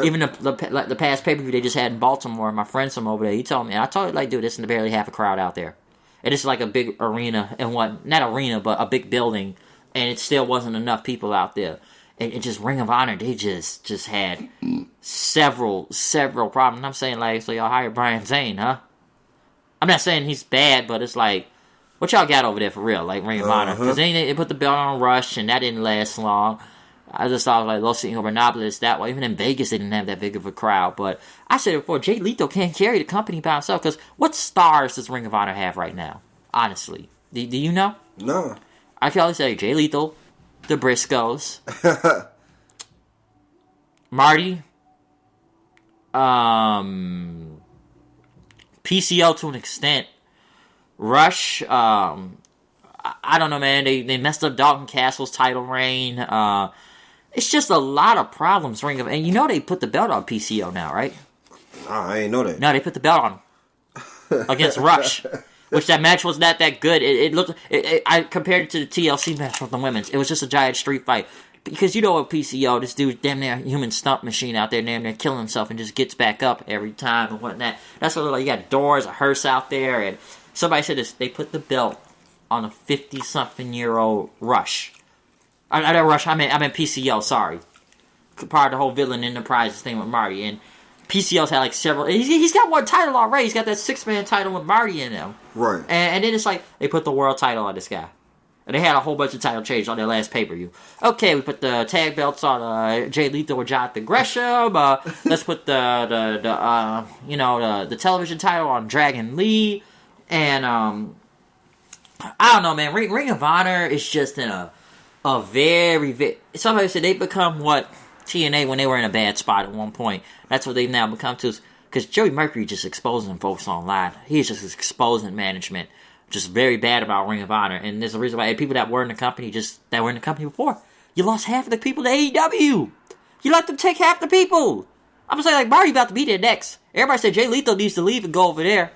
Speaker 1: Even the past pay-per-view they just had in Baltimore, my friend from over there, he told me, and I told him, like, dude, this is barely half a crowd out there. And it's like a big arena, not arena, but a big building, and it still wasn't enough people out there. And just Ring of Honor, they just had several problems. And I'm saying, like, so y'all hired Brian Zane, huh? I'm not saying he's bad, but it's like, what y'all got over there for real, like Ring of Honor? Because they put the belt on Rush, and that didn't last long. I just thought, like, Los Ingobernables that way. Even in Vegas, they didn't have that big of a crowd. But I said it before, Jay Lethal can't carry the company by himself. Because what stars does Ring of Honor have right now? Honestly. Do you know?
Speaker 2: No.
Speaker 1: I can only say Jay Lethal, the Briscoes, Marty, PCO to an extent, Rush, I don't know, man, they messed up Dalton Castle's title reign, it's just a lot of problems, and they put the belt on PCO now, right?
Speaker 2: I ain't know that.
Speaker 1: No, they put the belt on against Rush, which that match was not that good. It looked, I compared it to the TLC match with the women's, it was just a giant street fight. Because you know what, PCO, this dude's damn near a human stump machine out there, damn near killing himself and just gets back up every time and whatnot. That's what, like, you got Doors, a hearse out there, and somebody said this, they put the belt on a 50-something-year-old Rush. I meant Rush, I meant PCO, sorry. Part of the whole Villain Enterprises thing with Marty, and PCO's had, like, several, he's got one title already, he's got that 6-man title with Marty in him.
Speaker 2: Right.
Speaker 1: And then it's like, they put the world title on this guy. And they had a whole bunch of title changes on their last pay-per-view. Okay, we put the tag belts on Jay Lethal with Jonathan Gresham. Let's put the television title on Dragon Lee. And I don't know, man. Ring of Honor is just in a very somebody said they become what TNA when they were in a bad spot at one point. That's what they've now become to. Because Joey Mercury just exposing folks online. He's just exposing management. Just very bad about Ring of Honor, and there's a reason why people that were in the company before, you lost half of the people to AEW. You let them take half the people. I'm gonna say, like, Marty about to be there next. Everybody said Jay Lethal needs to leave and go over there.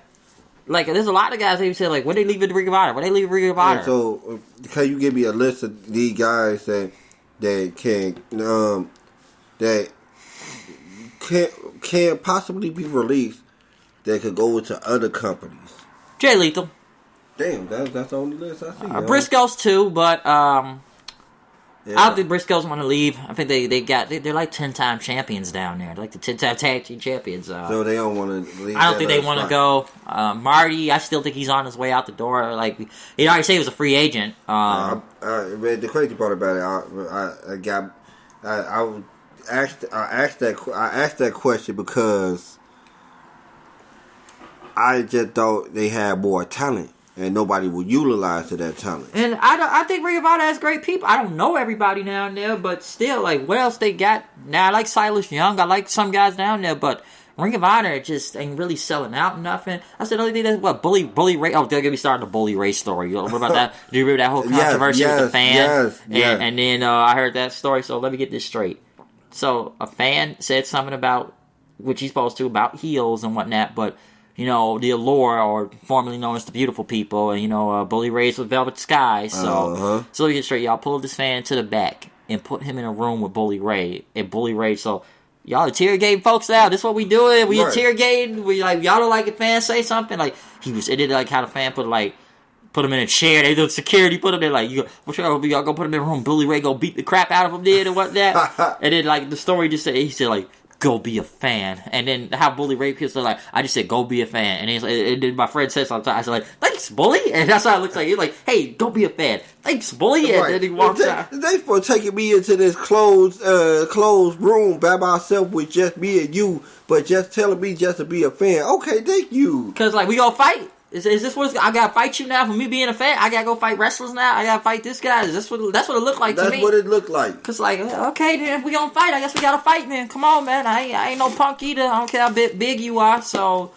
Speaker 1: Like, there's a lot of guys that say, like, when they leave the Ring of Honor, Ring of Honor.
Speaker 2: So, can you give me a list of these guys that can possibly be released that could go into other companies?
Speaker 1: Jay Lethal.
Speaker 2: Damn, that's the only list I see.
Speaker 1: Briscoes too, but I don't think Briscoes want to leave. I think they're like 10-time champions down there. They're like the 10-time tag team champions.
Speaker 2: So they don't want to leave.
Speaker 1: I don't think they want to go. Marty, I still think he's on his way out the door. Like, he already said he was a free agent.
Speaker 2: The crazy part about it, I asked that question because I just thought they had more talent. And nobody will utilize to that talent.
Speaker 1: And I think Ring of Honor has great people. I don't know everybody down there, but still, like, what else they got? Now, I like Silas Young. I like some guys down there, but Ring of Honor just ain't really selling out nothing. I said, the only thing that's what, Bully Ray. Oh, they'll get me started on the Bully Ray story. What about that? Do you remember that whole controversy with the fan?
Speaker 2: Yes.
Speaker 1: And then I heard that story, so let me get this straight. So, a fan said something about, which he's supposed to, about heels and whatnot, but the Allure, or formerly known as the Beautiful People, and, Bully Ray's with Velvet Sky. So, so let me get straight. Y'all pulled this fan to the back and put him in a room with Bully Ray. And Bully Ray, so, y'all interrogating folks now. This is what we doing. We interrogating. We, like, y'all don't like a fan say something. Like, it did, like, how the fan put him in a chair. They did security, put him there, like, y'all go put him in a room. Bully Ray go beat the crap out of him then and whatnot. And then, like, the story just said, he said, like, go be a fan. And then how Bully Ray kids are like, I just said, go be a fan. And then my friend said something. I was like, thanks, Bully. And that's how it looks like. He's like, hey, go be a fan. Thanks, Bully. And then he walks out.
Speaker 2: Thanks for taking me into this closed room by myself with just me and you, but just telling me just to be a fan. Okay, thank you.
Speaker 1: Because, like, we gonna fight. Is this what I gotta fight you now for me being a fan? I gotta go fight wrestlers now? I gotta fight this guy? That's what it looked like to me.
Speaker 2: That's what it looked like.
Speaker 1: Cause like, okay, then if we gonna fight, I guess we gotta fight, man. Come on, man. I ain't no punk either. I don't care how big you are. So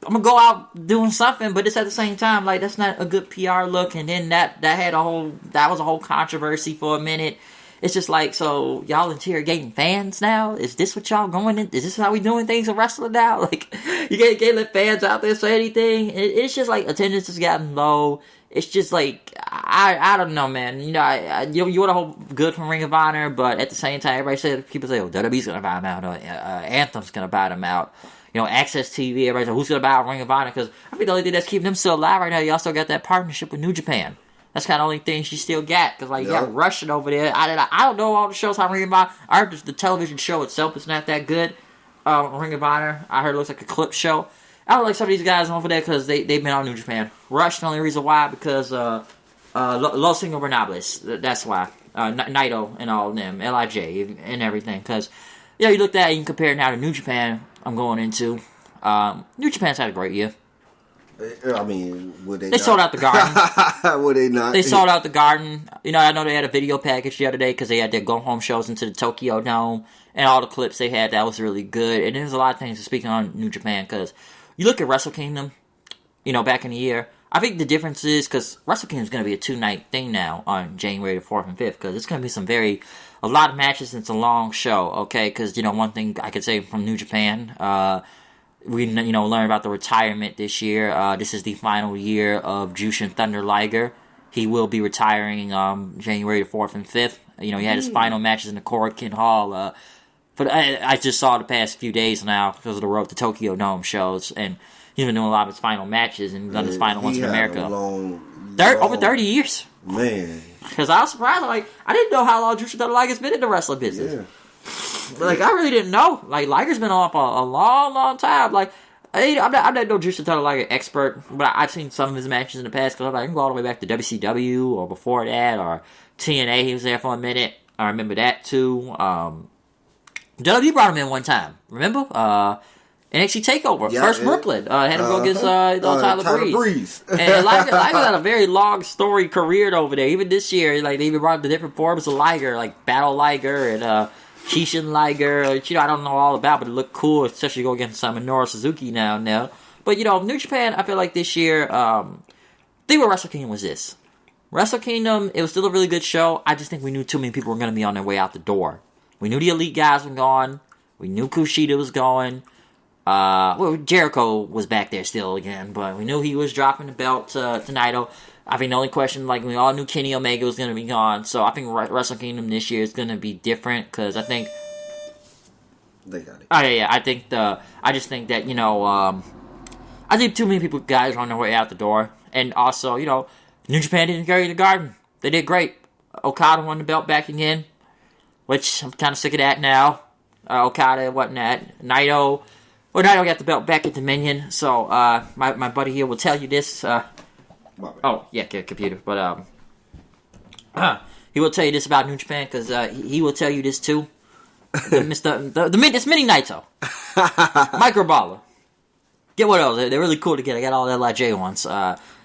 Speaker 1: I'm gonna go out doing something, but it's at the same time like that's not a good PR look. And then that was a whole controversy for a minute. It's just like, so y'all interrogating fans now? Is this what y'all going in? Is this how we doing things in wrestling now? Like, you can't let fans out there say anything. It's just like attendance has gotten low. It's just like, I don't know, man. You know, you want to hope good from Ring of Honor, but at the same time, people say, oh, WWE's going to buy them out, or Anthem's going to buy them out. You know, Access TV, everybody's like, who's going to buy out Ring of Honor? Because I think the only thing that's keeping them still alive right now, y'all still got that partnership with New Japan. That's kind of the only thing she still got. Because, like, you got Russian over there. I don't know all the shows how Ring of Honor. I heard the television show itself is not that good. Ring of Honor, I heard it looks like a clip show. I don't like some of these guys over there because they've been on New Japan. Rush, the only reason why, because Los Ingobernables. That's why. Naito and all of them. LIJ and everything. Because, you look at it, you can compare it now to New Japan I'm going into. New Japan's had a great year.
Speaker 2: I mean, would they
Speaker 1: not? Sold out the Garden.
Speaker 2: Would they not?
Speaker 1: They sold out the Garden. You know, I know they had a video package the other day because they had their go-home shows into the Tokyo Dome. And all the clips they had, that was really good. And there's a lot of things to speak on New Japan because you look at Wrestle Kingdom, you know, back in the year. I think the difference is because Wrestle Kingdom is going to be a 2-night thing now on January the 4th and 5th because it's going to be a lot of matches and it's a long show, okay? Because, you know, one thing I could say from New Japan, we, you know, learned about the retirement this year. This is the final year of Jushin Thunder Liger. He will be retiring January the 4th and 5th. You know, he had his final matches in the Korakuen Hall. But I just saw the past few days now because of the Road to Tokyo Dome shows. And he's been doing a lot of his final matches and done his final ones in America. Over 30 years.
Speaker 2: Man.
Speaker 1: Because I was surprised. I didn't know how long Jushin Thunder Liger's been in the wrestling business. Yeah. But, I really didn't know. Liger's been on for a long, long time. I'm not no Jushin Thunder Liger expert, but I've seen some of his matches in the past. Because I can go all the way back to WCW or before that, or TNA. He was there for a minute. I remember that too. WWE brought him in one time. Remember? NXT Takeover, first Brooklyn. Had him go against Tyler Breeze. And Liger had a very long story career over there. Even this year, they even brought the different forms of Liger, like Battle Liger and Kishin Liger, which, I don't know all about, but it looked cool, especially go against Minoru Suzuki now. But, New Japan, I feel like this year, the thing with Wrestle Kingdom was this. Wrestle Kingdom, it was still a really good show. I just think we knew too many people were going to be on their way out the door. We knew the elite guys were gone. We knew Kushida was going. Jericho was back there still again, but we knew he was dropping the belt to Naito. I think the only question, we all knew Kenny Omega was going to be gone, so I think Wrestle Kingdom this year is going to be different, because I think...
Speaker 2: They got it.
Speaker 1: Oh, yeah, I just think that, I think too many guys are on their way out the door, and also, New Japan didn't carry the Garden. They did great. Okada won the belt back again, which I'm kind of sick of that now. Okada, whatnot. Naito got the belt back at Dominion, so my buddy here will tell you this... computer. But he will tell you this about New Japan because he will tell you this too. This mini Naito, Microballer. Get what else? They're really cool to get. I got all the LIJ ones.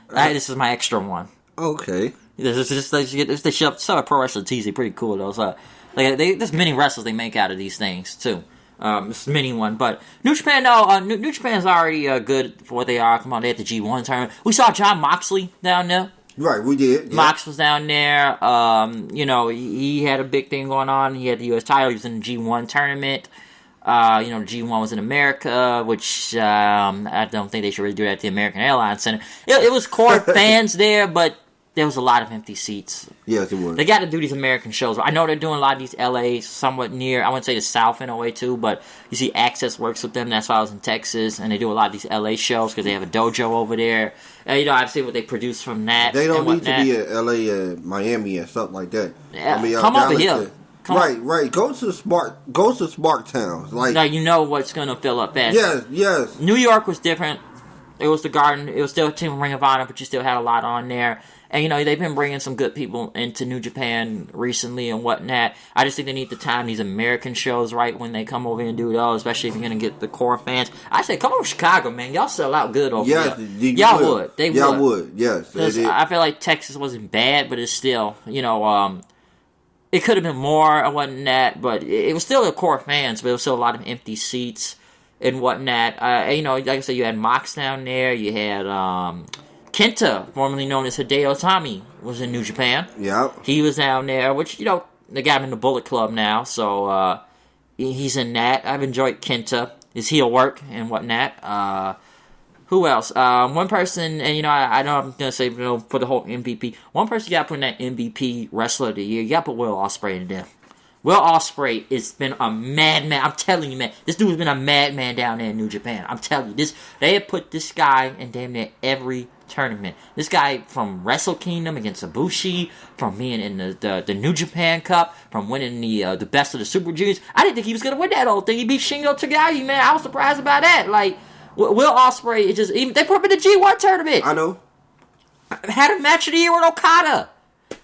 Speaker 1: This is my extra one.
Speaker 2: Okay.
Speaker 1: This is just they ship some at Pro Wrestling Tees. They're pretty cool though. So there's mini wrestlers they make out of these things too. This mini one, but New Japan, New Japan's already good for what they are. Come on, they had the G1 tournament. We saw Jon Moxley down there.
Speaker 2: Right, we did. Yeah.
Speaker 1: Mox was down there. He had a big thing going on. He had the U.S. title. He was in the G1 tournament. G1 was in America, which I don't think they should really do that at the American Airlines Center. It was core fans there, but there was a lot of empty seats.
Speaker 2: Yes, it was.
Speaker 1: They got to do these American shows. I know they're doing a lot of these LA, somewhat near, I wouldn't say the South in a way too, but you see Access works with them. That's why I was in Texas, and they do a lot of these LA shows because they have a dojo over there. I've seen what they produce from that.
Speaker 2: They don't need to be in LA, Miami, and stuff like that.
Speaker 1: Yeah, come over here.
Speaker 2: Right. Go to smart towns.
Speaker 1: Like, you know what's going to fill up fast.
Speaker 2: Yes.
Speaker 1: New York was different. It was the Garden. It was still a Team Ring of Honor, but you still had a lot on there. And, you know, they've been bringing some good people into New Japan recently and whatnot. I just think they need to time these American shows right when they come over and do those, especially if you're going to get the core fans. I say, come over to Chicago, man. Y'all sell out good over there. Y'all would. They would.
Speaker 2: Y'all would, yes.
Speaker 1: I feel like Texas wasn't bad, but it's still, you know, it could have been more and whatnot, but it was still the core fans, but it was still a lot of empty seats and whatnot. You know, like I said, you had Mox down there. You had Kenta, formerly known as Hideo Itami, was in New Japan.
Speaker 2: Yeah.
Speaker 1: He was down there, which, you know, they got him in the Bullet Club now, so he's in that. I've enjoyed Kenta, his heel work and whatnot. Who else? One person, and, you know, I know I'm going to say, you know, for the whole MVP, one person you got to put in that MVP Wrestler of the Year, you got to put Will Ospreay in there. Will Ospreay has been a madman. I'm telling you, man. This dude has been a madman down there in New Japan. I'm telling you. They have put this guy in damn near every tournament. This guy from Wrestle Kingdom against Ibushi, from being in the New Japan Cup, from winning the best of the Super Juniors. I didn't think he was going to win that whole thing. He beat Shingo Takagi, man. I was surprised about that. Like, Will Ospreay, it just, even, they put him in the G1 tournament.
Speaker 2: I know.
Speaker 1: Had a match of the year with Okada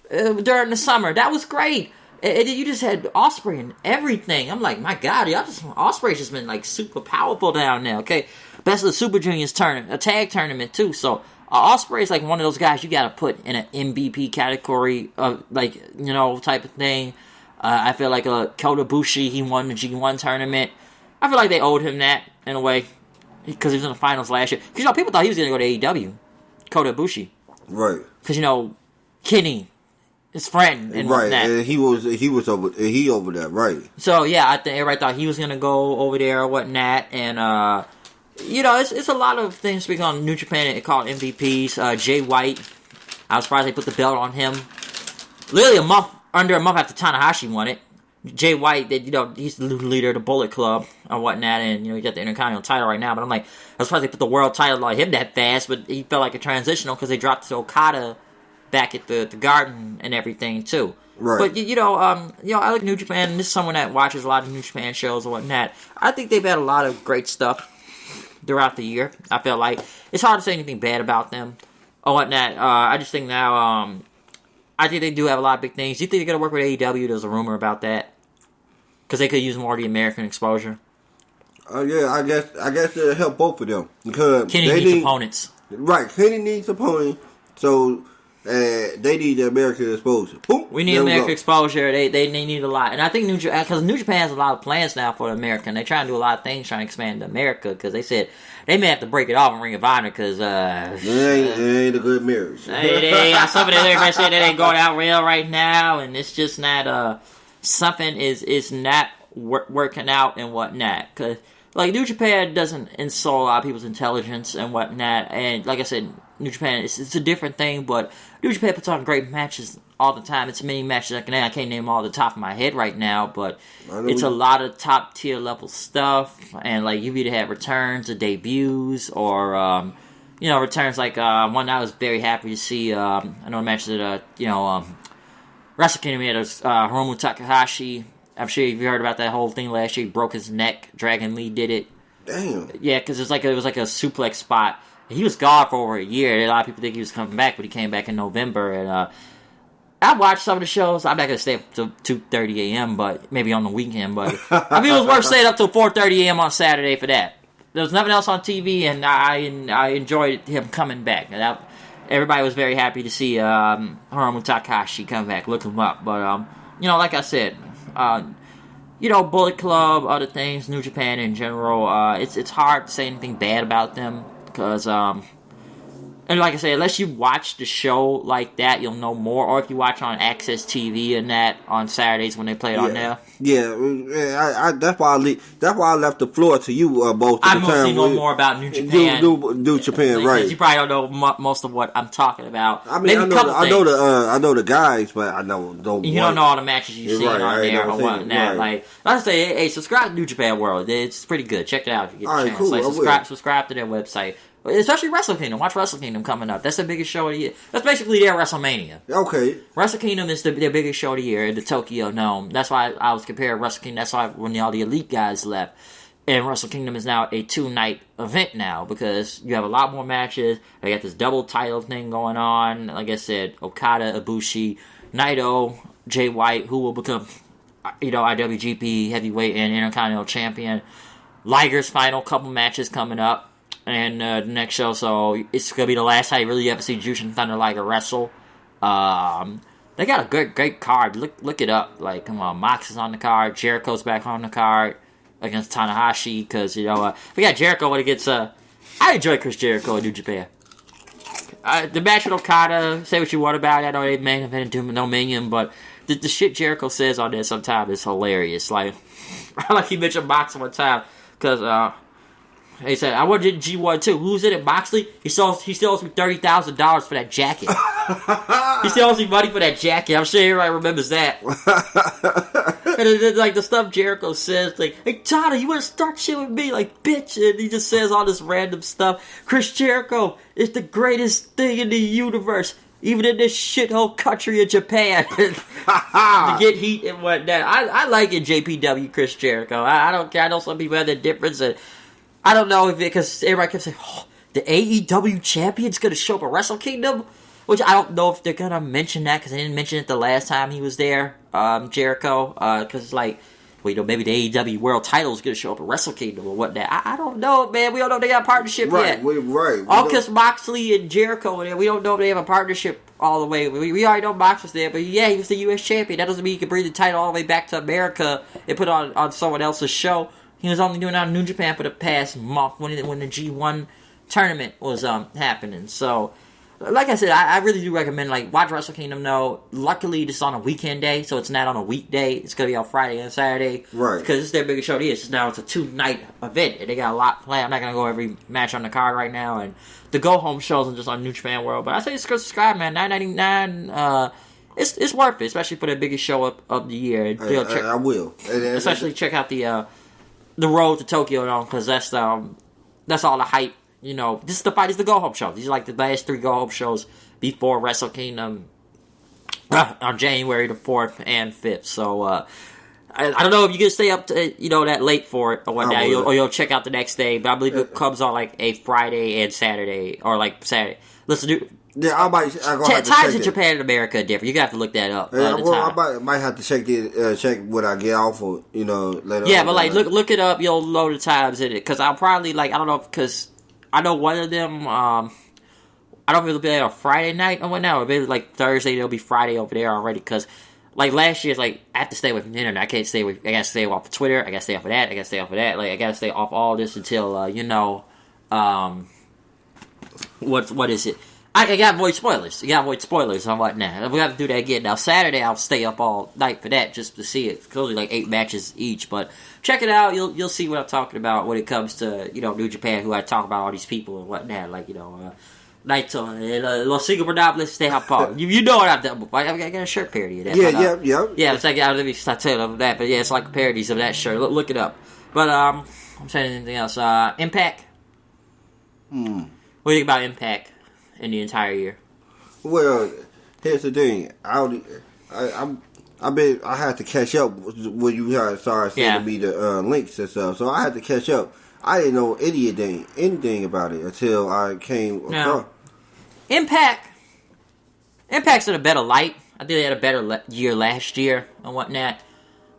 Speaker 1: during the summer. That was great. And you just had Ospreay and everything. I'm like, my God, Ospreay's just been like super powerful down there. Okay, best of the Super Juniors tournament, a tag tournament too. So Ospreay's like one of those guys you got to put in an MVP category of, like, you know, type of thing. I feel like Kota Ibushi, he won the G1 tournament. I feel like they owed him that in a way because he was in the finals last year. Because, you know, people thought he was going to go to AEW, Kota Ibushi,
Speaker 2: right?
Speaker 1: Because, you know, Kenny, his friend, and
Speaker 2: right,
Speaker 1: that.
Speaker 2: and he over there, right?
Speaker 1: So yeah, I think everybody thought he was gonna go over there or whatnot, and you know, it's a lot of things speaking on New Japan called MVPs. Jay White, I was surprised they put the belt on him. Literally under a month after Tanahashi won it. Jay White, you know, he's the leader of the Bullet Club or whatnot, and, you know, he got the Intercontinental title right now. But I'm like, I was surprised they put the world title on him that fast, but he felt like a transitional because they dropped it to Okada back at the Garden and everything too.
Speaker 2: Right.
Speaker 1: But you know, I like New Japan. And this is someone that watches a lot of New Japan shows and whatnot. I think they've had a lot of great stuff throughout the year. I feel like it's hard to say anything bad about them or whatnot. I just think now, I think they do have a lot of big things. Do you think they're gonna work with AEW? There's a rumor about that because they could use more of the American exposure.
Speaker 2: Yeah, I guess it'll help both of them because
Speaker 1: Kenny needs opponents.
Speaker 2: Right, Kenny needs opponents. So. They need the American exposure. Boom,
Speaker 1: we need American exposure. They need a lot. And I think New Japan has a lot of plans now for the American. They're trying to do a lot of things trying to expand to America because they said they may have to break it off in Ring of Honor because
Speaker 2: it ain't a good marriage.
Speaker 1: Some of the everybody said that ain't going out real right now, and it's just not something is not working out and whatnot. Because like New Japan doesn't insult a lot of people's intelligence and whatnot, and like I said, New Japan it's a different thing, but New Japan puts on great matches all the time. It's many matches I can't name all the top of my head right now, but it's a lot of top tier level stuff, and like you've either had returns or debuts or you know, returns like one I was very happy to see. I know matches that Wrestle Kingdom had Hiromu Takahashi. I'm sure you've heard about that whole thing last year. He broke his neck. Dragon Lee did it.
Speaker 2: Damn.
Speaker 1: Yeah, because it was like a suplex spot. He was gone for over a year. A lot of people think he was coming back, but he came back in November. And I watched some of the shows. I'm not going to stay up till 2:30 a.m., but maybe on the weekend. But I mean, it was worth staying up till 4:30 a.m. on Saturday for that. There was nothing else on TV, and I enjoyed him coming back. And everybody was very happy to see Hiromu Takahashi come back. Look him up. But, you know, like I said, you know, Bullet Club, other things, New Japan in general, it's hard to say anything bad about them. Because, and like I said, unless you watch the show like that, you'll know more. Or if you watch on Access TV and that on Saturdays when they play it on there.
Speaker 2: Yeah, that's why I left the floor to you both.
Speaker 1: I mostly know more about New Japan.
Speaker 2: New Japan, right?
Speaker 1: You probably don't know most of what I'm talking about.
Speaker 2: I mean, I know the guys, but I don't know
Speaker 1: all the matches you've seen on there or whatnot. Like I say, hey, subscribe to New Japan World. It's pretty good. Check it out if you get a chance.
Speaker 2: Cool,
Speaker 1: like, subscribe to their website. Especially Wrestle Kingdom. Watch Wrestle Kingdom coming up. That's the biggest show of the year. That's basically their WrestleMania.
Speaker 2: Okay.
Speaker 1: Wrestle Kingdom is their biggest show of the year in the Tokyo Dome. That's why I was comparing Wrestle Kingdom. That's why when all the elite guys left. And Wrestle Kingdom is now a 2-night event now because you have a lot more matches. They got this double title thing going on. Like I said, Okada, Ibushi, Naito, Jay White, who will become, IWGP Heavyweight and Intercontinental Champion. Liger's final couple matches coming up. And the next show, so it's going to be the last time you really ever see Jushin Thunder Liger wrestle. They got a great card. Look it up. Like, come on, Mox is on the card. Jericho's back on the card against Tanahashi. Because, we got Jericho when it gets... I enjoy Chris Jericho in New Japan. The match with Okada, say what you want about it. I know they may have been doing Dominion, but the shit Jericho says on there sometimes is hilarious. Like he mentioned Mox one time. Because, he said, I wanted G1 too. Who's in it? Moxley? He still owes me $30,000 for that jacket. He still owes me money for that jacket. I'm sure everybody remembers that. And then, like, the stuff Jericho says, like, hey, Tana, you want to start shit with me? Like, bitch. And he just says all this random stuff. Chris Jericho is the greatest thing in the universe. Even in this shithole country of Japan. To get heat and whatnot. I like it, JPW Chris Jericho. I don't care. I know some people have that difference. And I don't know if because everybody kept saying, the AEW champion's going to show up at Wrestle Kingdom? Which I don't know if they're going to mention that because they didn't mention it the last time he was there, Jericho. Because it's like, maybe the AEW world title is going to show up at Wrestle Kingdom or whatnot. I don't know, man. We don't know if they got a partnership yet.
Speaker 2: Right.
Speaker 1: All because Moxley and Jericho were there. We don't know if they have a partnership all the way. We already know Mox was there, but yeah, he was the U.S. champion. That doesn't mean he can bring the title all the way back to America and put it on someone else's show. He was only doing it on New Japan for the past month when the G1 tournament was happening. So, like I said, I really do recommend, watch Wrestle Kingdom, though. Luckily, this is on a weekend day, so it's not on a weekday. It's going to be on Friday and Saturday.
Speaker 2: Right.
Speaker 1: Because it's their biggest show. Now it's a 2-night event, and they got a lot planned. I'm not going to go every match on the card right now, and the go-home shows are just on New Japan World. But I say just go subscribe, man. $9.99. It's worth it, especially for the biggest show of the year.
Speaker 2: I will.
Speaker 1: Especially check out the road to Tokyo, though, because that's all the hype. This is the go-home show. These are like the last 3 go-home shows before Wrestle Kingdom on January the 4th and 5th. So, I don't know if you can stay up to, that late for it or whatnot, or you'll check out the next day, but I believe it comes on, a Friday and Saturday, or, Saturday. Listen, dude.
Speaker 2: Yeah, I might.
Speaker 1: Times in Japan and America are different. You got to look that up.
Speaker 2: I might have to check what I get off of, later.
Speaker 1: Yeah, but look it up. You'll know the times in it because I'll probably I don't know because I know one of them. I don't know if it'll be on Friday night or whatnot, or maybe Thursday. It'll be Friday over there already because last year, I have to stay away from the internet. I can't stay away. I got to stay off of Twitter. I got to stay off of that. I got to stay off of that. I got to stay off all this until what is it? I gotta avoid spoilers. You gotta avoid spoilers and whatnot. We have to do that again. Now, Saturday, I'll stay up all night for that just to see it. It's only 8 matches each. But check it out. You'll see what I'm talking about when it comes to, New Japan, who I talk about all these people and whatnot. Naito and Los Ingobernables de Japón. You know what I've done before. I got a shirt parody of that. Yeah, it's let me start telling them that. But yeah, it's like parodies of that shirt. Look it up. But, I'm saying anything else. Impact? What do you think about Impact in the entire year?
Speaker 2: Well, here's the thing. I had to catch up when you started sending me the links and stuff. So I had to catch up. I didn't know anything about it until I came across.
Speaker 1: Impact's in a better light. I think they had a better year last year and whatnot.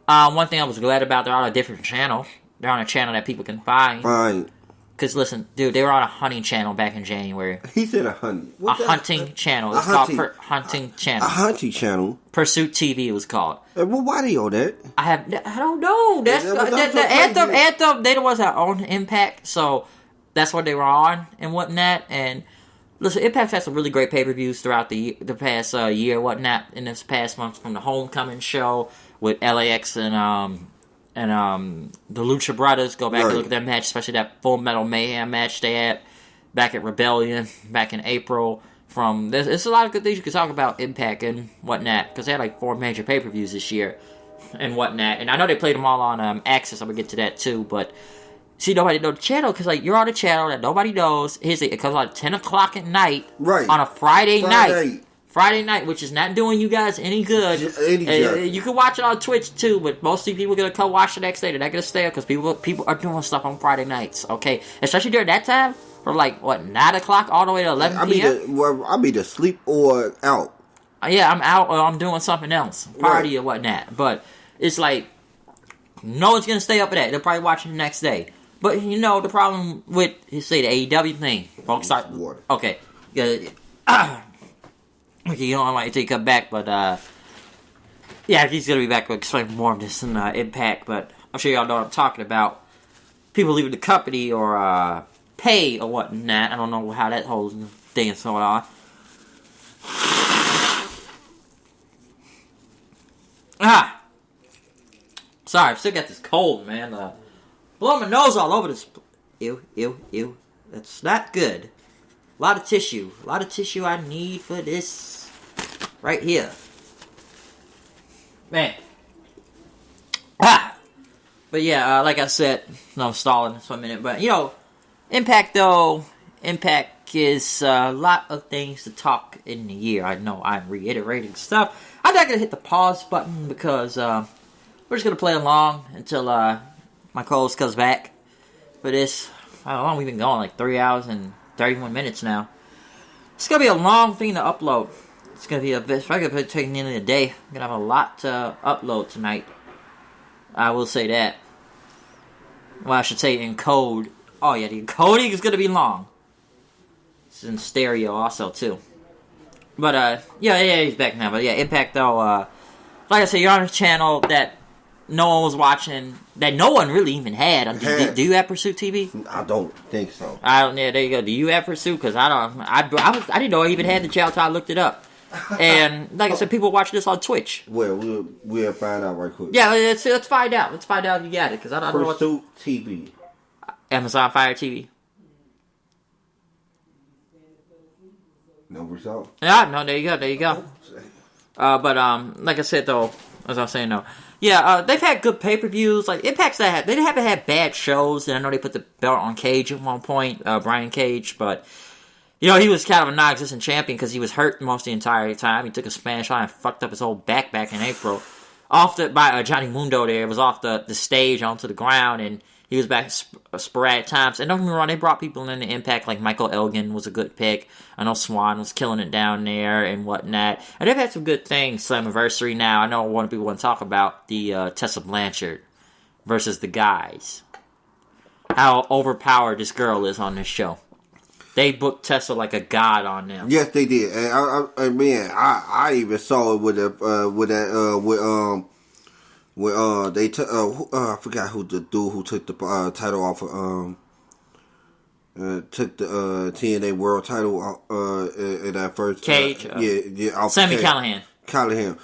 Speaker 1: One thing I was glad about, they're on a different channel. They're on a channel that people can find.
Speaker 2: Right.
Speaker 1: Because, listen, dude, they were on a hunting channel back in January.
Speaker 2: He said a hunting.
Speaker 1: Hunting channel. It's called Hunting Channel.
Speaker 2: A hunting channel?
Speaker 1: Pursuit TV it was called.
Speaker 2: Well, why they on that?
Speaker 1: I don't know. That's Anthem, they the ones that own Impact, so that's what they were on and whatnot. And, listen, Impact had some really great pay-per-views throughout the past year and whatnot in this past month, from the Homecoming show with LAX and the Lucha Brothers. Go back and look at that match, especially that Full Metal Mayhem match they had back at Rebellion back in April. There's a lot of good things you can talk about Impact and whatnot, because they had 4 major pay-per-views this year and whatnot. And I know they played them all on Access. I'm going to get to that too, but See, nobody know the channel because like you're on a channel that nobody knows. It comes on 10 o'clock at night,
Speaker 2: right,
Speaker 1: on a Friday night, which is not doing you guys any good. You can watch it on Twitch too, but mostly people are gonna come watch the next day. They're not gonna stay because people are doing stuff on Friday nights. Okay, especially during that time from like 9 o'clock all the way to 11 p.m.
Speaker 2: I'll be to sleep or out.
Speaker 1: Yeah, I'm out or I'm doing something else, party or whatnot. But it's like no one's gonna stay up for that. They're probably watching the next day. But you know the problem with the AEW thing, folks start. Okay, okay, you don't like to come back, but yeah, he's gonna be back to explain more of this in Impact. But I'm sure y'all know what I'm talking about. People leaving the company or pay or whatnot. I don't know how that whole thing is going on. Sorry, I've still got this cold, man. Blowing my nose all over this. Ew. That's not good. A lot of tissue. I need for this. Right here. Man. But yeah, like I said, I'm stalling this for a minute. But, you know, Impact, though. Impact is a lot of things to talk in the year. I know I'm reiterating stuff. I'm not going to hit the pause button because we're just going to play along until my co-host comes back for this. I don't know, we've been going like 3 hours and 31 minutes now. It's going to be a long thing to upload. It's going to be it's probably going to take nearly a day. I'm going to have a lot to upload tonight. I will say that. Well, I should say encode. Oh yeah, the encoding is going to be long. It's in stereo also too. But yeah, he's back now. But yeah, Impact though, like I said, you're on a channel that no one was watching, that no one really even had. Do you have Pursuit TV?
Speaker 2: I don't think so.
Speaker 1: Yeah, there you go. Do you have Pursuit? Because I didn't know I even had the channel until I looked it up. And like I said, people watch this on Twitch.
Speaker 2: Well, we'll find out right quick.
Speaker 1: Yeah, let's find out. Let's find out if you got it. Because I don't know what.
Speaker 2: Pursuit TV.
Speaker 1: Amazon Fire TV.
Speaker 2: No result.
Speaker 1: Yeah, no, there you go. But like I said though, as I was saying though, yeah, they've had good pay-per-views. Like Impact's they haven't had bad shows. And I know they put the belt on Cage at one point, Brian Cage, but you know he was kind of a non-existent champion because he was hurt most of the entire time. He took a Spanish line and fucked up his whole back in April. By Johnny Mundo there, it was off the stage onto the ground, and he was back sporadic times. And don't get me wrong, they brought people in the Impact, like Michael Elgin was a good pick. I know Swan was killing it down there and whatnot. And they've had some good things. SLAMMIVERSARY now. I know one of people want to talk about the Tessa Blanchard versus the guys. How overpowered this girl is on this show. They booked Tessa like a god on them.
Speaker 2: Yes, they did. And I even saw it I forgot who the dude who took the title off of took the TNA World title in that first
Speaker 1: Cage.
Speaker 2: Sami
Speaker 1: Callihan.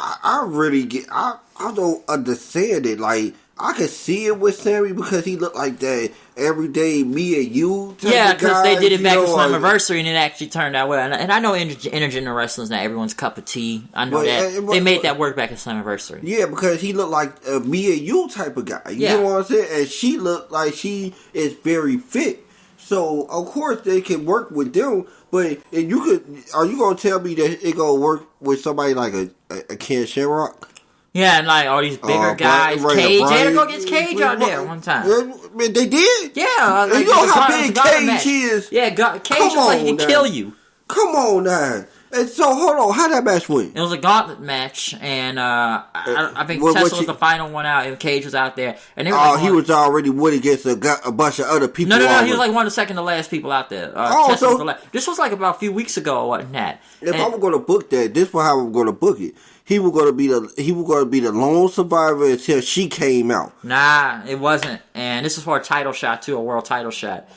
Speaker 2: I don't understand it. Like I could see it with Sammy because he looked like that everyday me and you type
Speaker 1: yeah,
Speaker 2: because
Speaker 1: they did it back at SLAMMIVERSARY and it actually turned out well. And I know intergender wrestling is not everyone's cup of tea. I know that. They made that work back at SLAMMIVERSARY.
Speaker 2: Yeah, because he looked like a me and you type of guy. You know what I'm saying? And she looked like she is very fit. So, of course, they can work with them. But are you going to tell me that it going to work with somebody like a Ken Shamrock?
Speaker 1: Yeah, and like all these bigger guys. Cage. They had to go against Cage out there one time.
Speaker 2: They did?
Speaker 1: Yeah.
Speaker 2: You know how big Cage is?
Speaker 1: Yeah, Cage was like he could kill you.
Speaker 2: Come on now. And so, hold on. How that match went?
Speaker 1: It was a gauntlet match, and I think Tessa was the final one out, and Cage was out there. And they were
Speaker 2: he was already win against a bunch of other people.
Speaker 1: No, he was like one of the second to last people out there. This was like about a few weeks ago or whatnot.
Speaker 2: If I were going to book that, this was how I'm going to book it. He was going to be the lone survivor until she came out.
Speaker 1: Nah, it wasn't. And this is for a title shot too, a world title shot.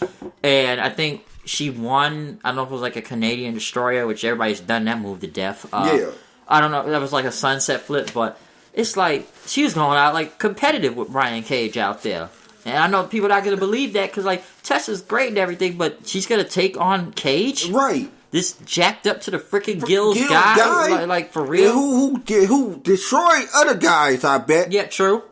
Speaker 1: And I think she won. I don't know if it was like a Canadian Destroyer, which everybody's done that move to death.
Speaker 2: Yeah.
Speaker 1: I don't know. That was like a sunset flip, but it's like she was going out like competitive with Brian Cage out there. And I know people are not going to believe that because like Tessa's great and everything, but she's going to take on Cage?
Speaker 2: Right.
Speaker 1: This jacked up to the freaking gills guy? Like for real?
Speaker 2: Who destroyed other guys, I bet.
Speaker 1: Yeah, true.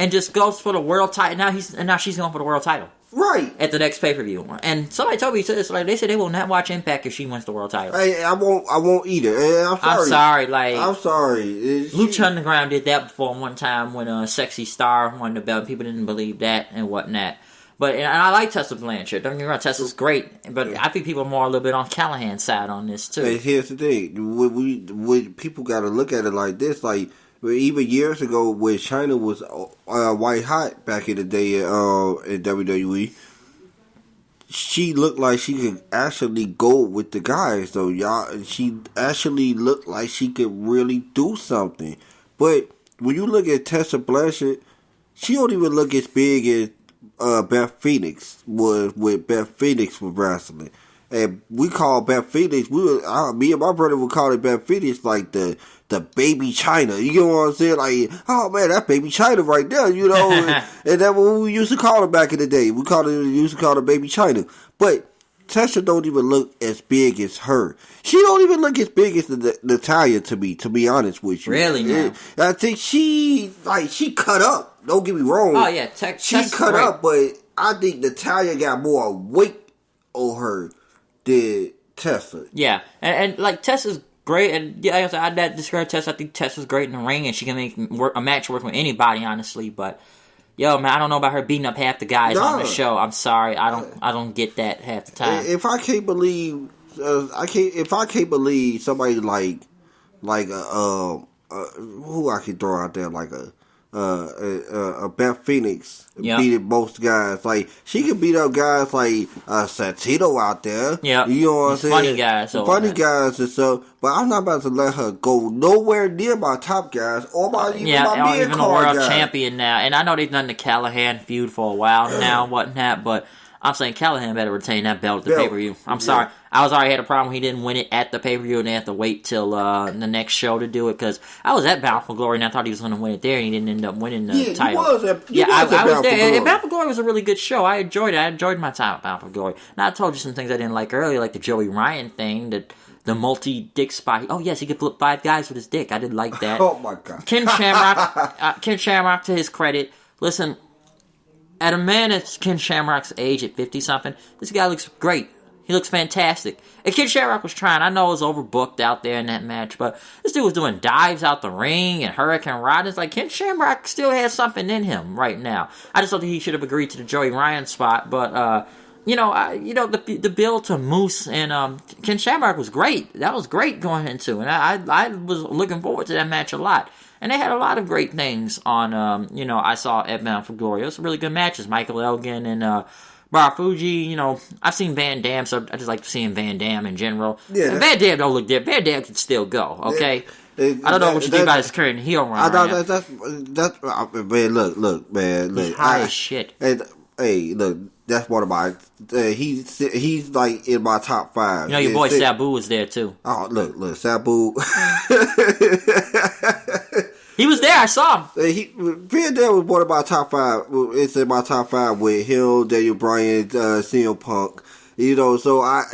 Speaker 1: and just goes for the world title. Now she's going for the world title.
Speaker 2: Right.
Speaker 1: At the next pay-per-view. And somebody told me this, like, they said they will not watch Impact if she wins the world title.
Speaker 2: Hey, I won't either. I'm sorry.
Speaker 1: I'm sorry. Lucha Underground did that before one time when Sexy Star won the belt. People didn't believe that and whatnot. But and I like Tessa Blanchard. Don't get me wrong, Tessa's great. But I think people are more a little bit on Callahan's side on this, too.
Speaker 2: And here's the thing. When people got to look at it like this, like, even years ago when China was white hot back in the day in WWE, she looked like she could actually go with the guys, though, y'all. She actually looked like she could really do something. But when you look at Tessa Blanchard, she don't even look as big as Beth Phoenix was when Beth Phoenix was wrestling. And we call Beth Phoenix, me and my brother would call it Beth Phoenix like the baby China. You know what I'm saying? Like, oh man, that baby China right there, you know? and that's what we used to call her back in the day. We used to call her baby China. But Tessa don't even look as big as her. She don't even look as big as Natalya to me, to be honest with you.
Speaker 1: Really, now?
Speaker 2: I think she cut up. Don't get me wrong.
Speaker 1: Oh, yeah.
Speaker 2: She cut up, but I think Natalya got more weight on her than Tessa.
Speaker 1: Yeah. And like, Tessa's great, and yeah, I'd describe Tessa. I think Tessa's great in the ring, and she can make a match work with anybody, honestly. But yo, man, I don't know about her beating up half the guys on the show. I'm sorry, I don't get that half the time.
Speaker 2: If I can't believe, somebody like who I can throw out there like a Beth Phoenix beating most guys. Like, she could beat up guys like Santino out there.
Speaker 1: Yeah,
Speaker 2: you know what I'm saying?
Speaker 1: Funny
Speaker 2: guys and stuff. But I'm not about to let her go nowhere near my top guys or my even
Speaker 1: the world champion now. And I know they've done the Callahan feud for a while now, whatnot, but I'm saying Callahan better retain that belt at the pay-per-view. I'm sorry. I already had a problem. He didn't win it at the pay-per-view, and they had to wait till the next show to do it, because I was at Bound for Glory, and I thought he was going to win it there, and he didn't end up winning the title.
Speaker 2: I was there.
Speaker 1: And Bound for Glory was a really good show. I enjoyed it. I enjoyed my time at Bound for Glory. Now, I told you some things I didn't like earlier, like the Joey Ryan thing, the multi-dick spot. Oh, yes, he could flip 5 guys with his dick. I didn't like that.
Speaker 2: Oh, my God.
Speaker 1: Ken Shamrock, to his credit, listen, at a man at Ken Shamrock's age, at 50-something, this guy looks great. He looks fantastic. And Ken Shamrock was trying. I know it was overbooked out there in that match, but this dude was doing dives out the ring and Hurricane Rod. It's like Ken Shamrock still has something in him right now. I just don't think he should have agreed to the Joey Ryan spot, but the build to Moose and Ken Shamrock was great. That was great going into, and I was looking forward to that match a lot. And they had a lot of great things on, I saw at Bound for Glory. It was some really good matches. Michael Elgin and Bar Fuji, I've seen Van Dam, so I just like seeing Van Dam in general. Yeah, and Van Dam don't look there. Van Dam can still go, okay? I don't know what you think about his current heel run.
Speaker 2: Man, look, man.
Speaker 1: He's high as shit.
Speaker 2: And, hey, look, that's one of my, he's like in my top 5.
Speaker 1: Your boy Sabu was there too.
Speaker 2: Oh, look, Sabu.
Speaker 1: He was there. I saw him.
Speaker 2: Van Dam was one of my top 5. It's in my top 5 with Hill, Daniel Bryan, CM Punk. So I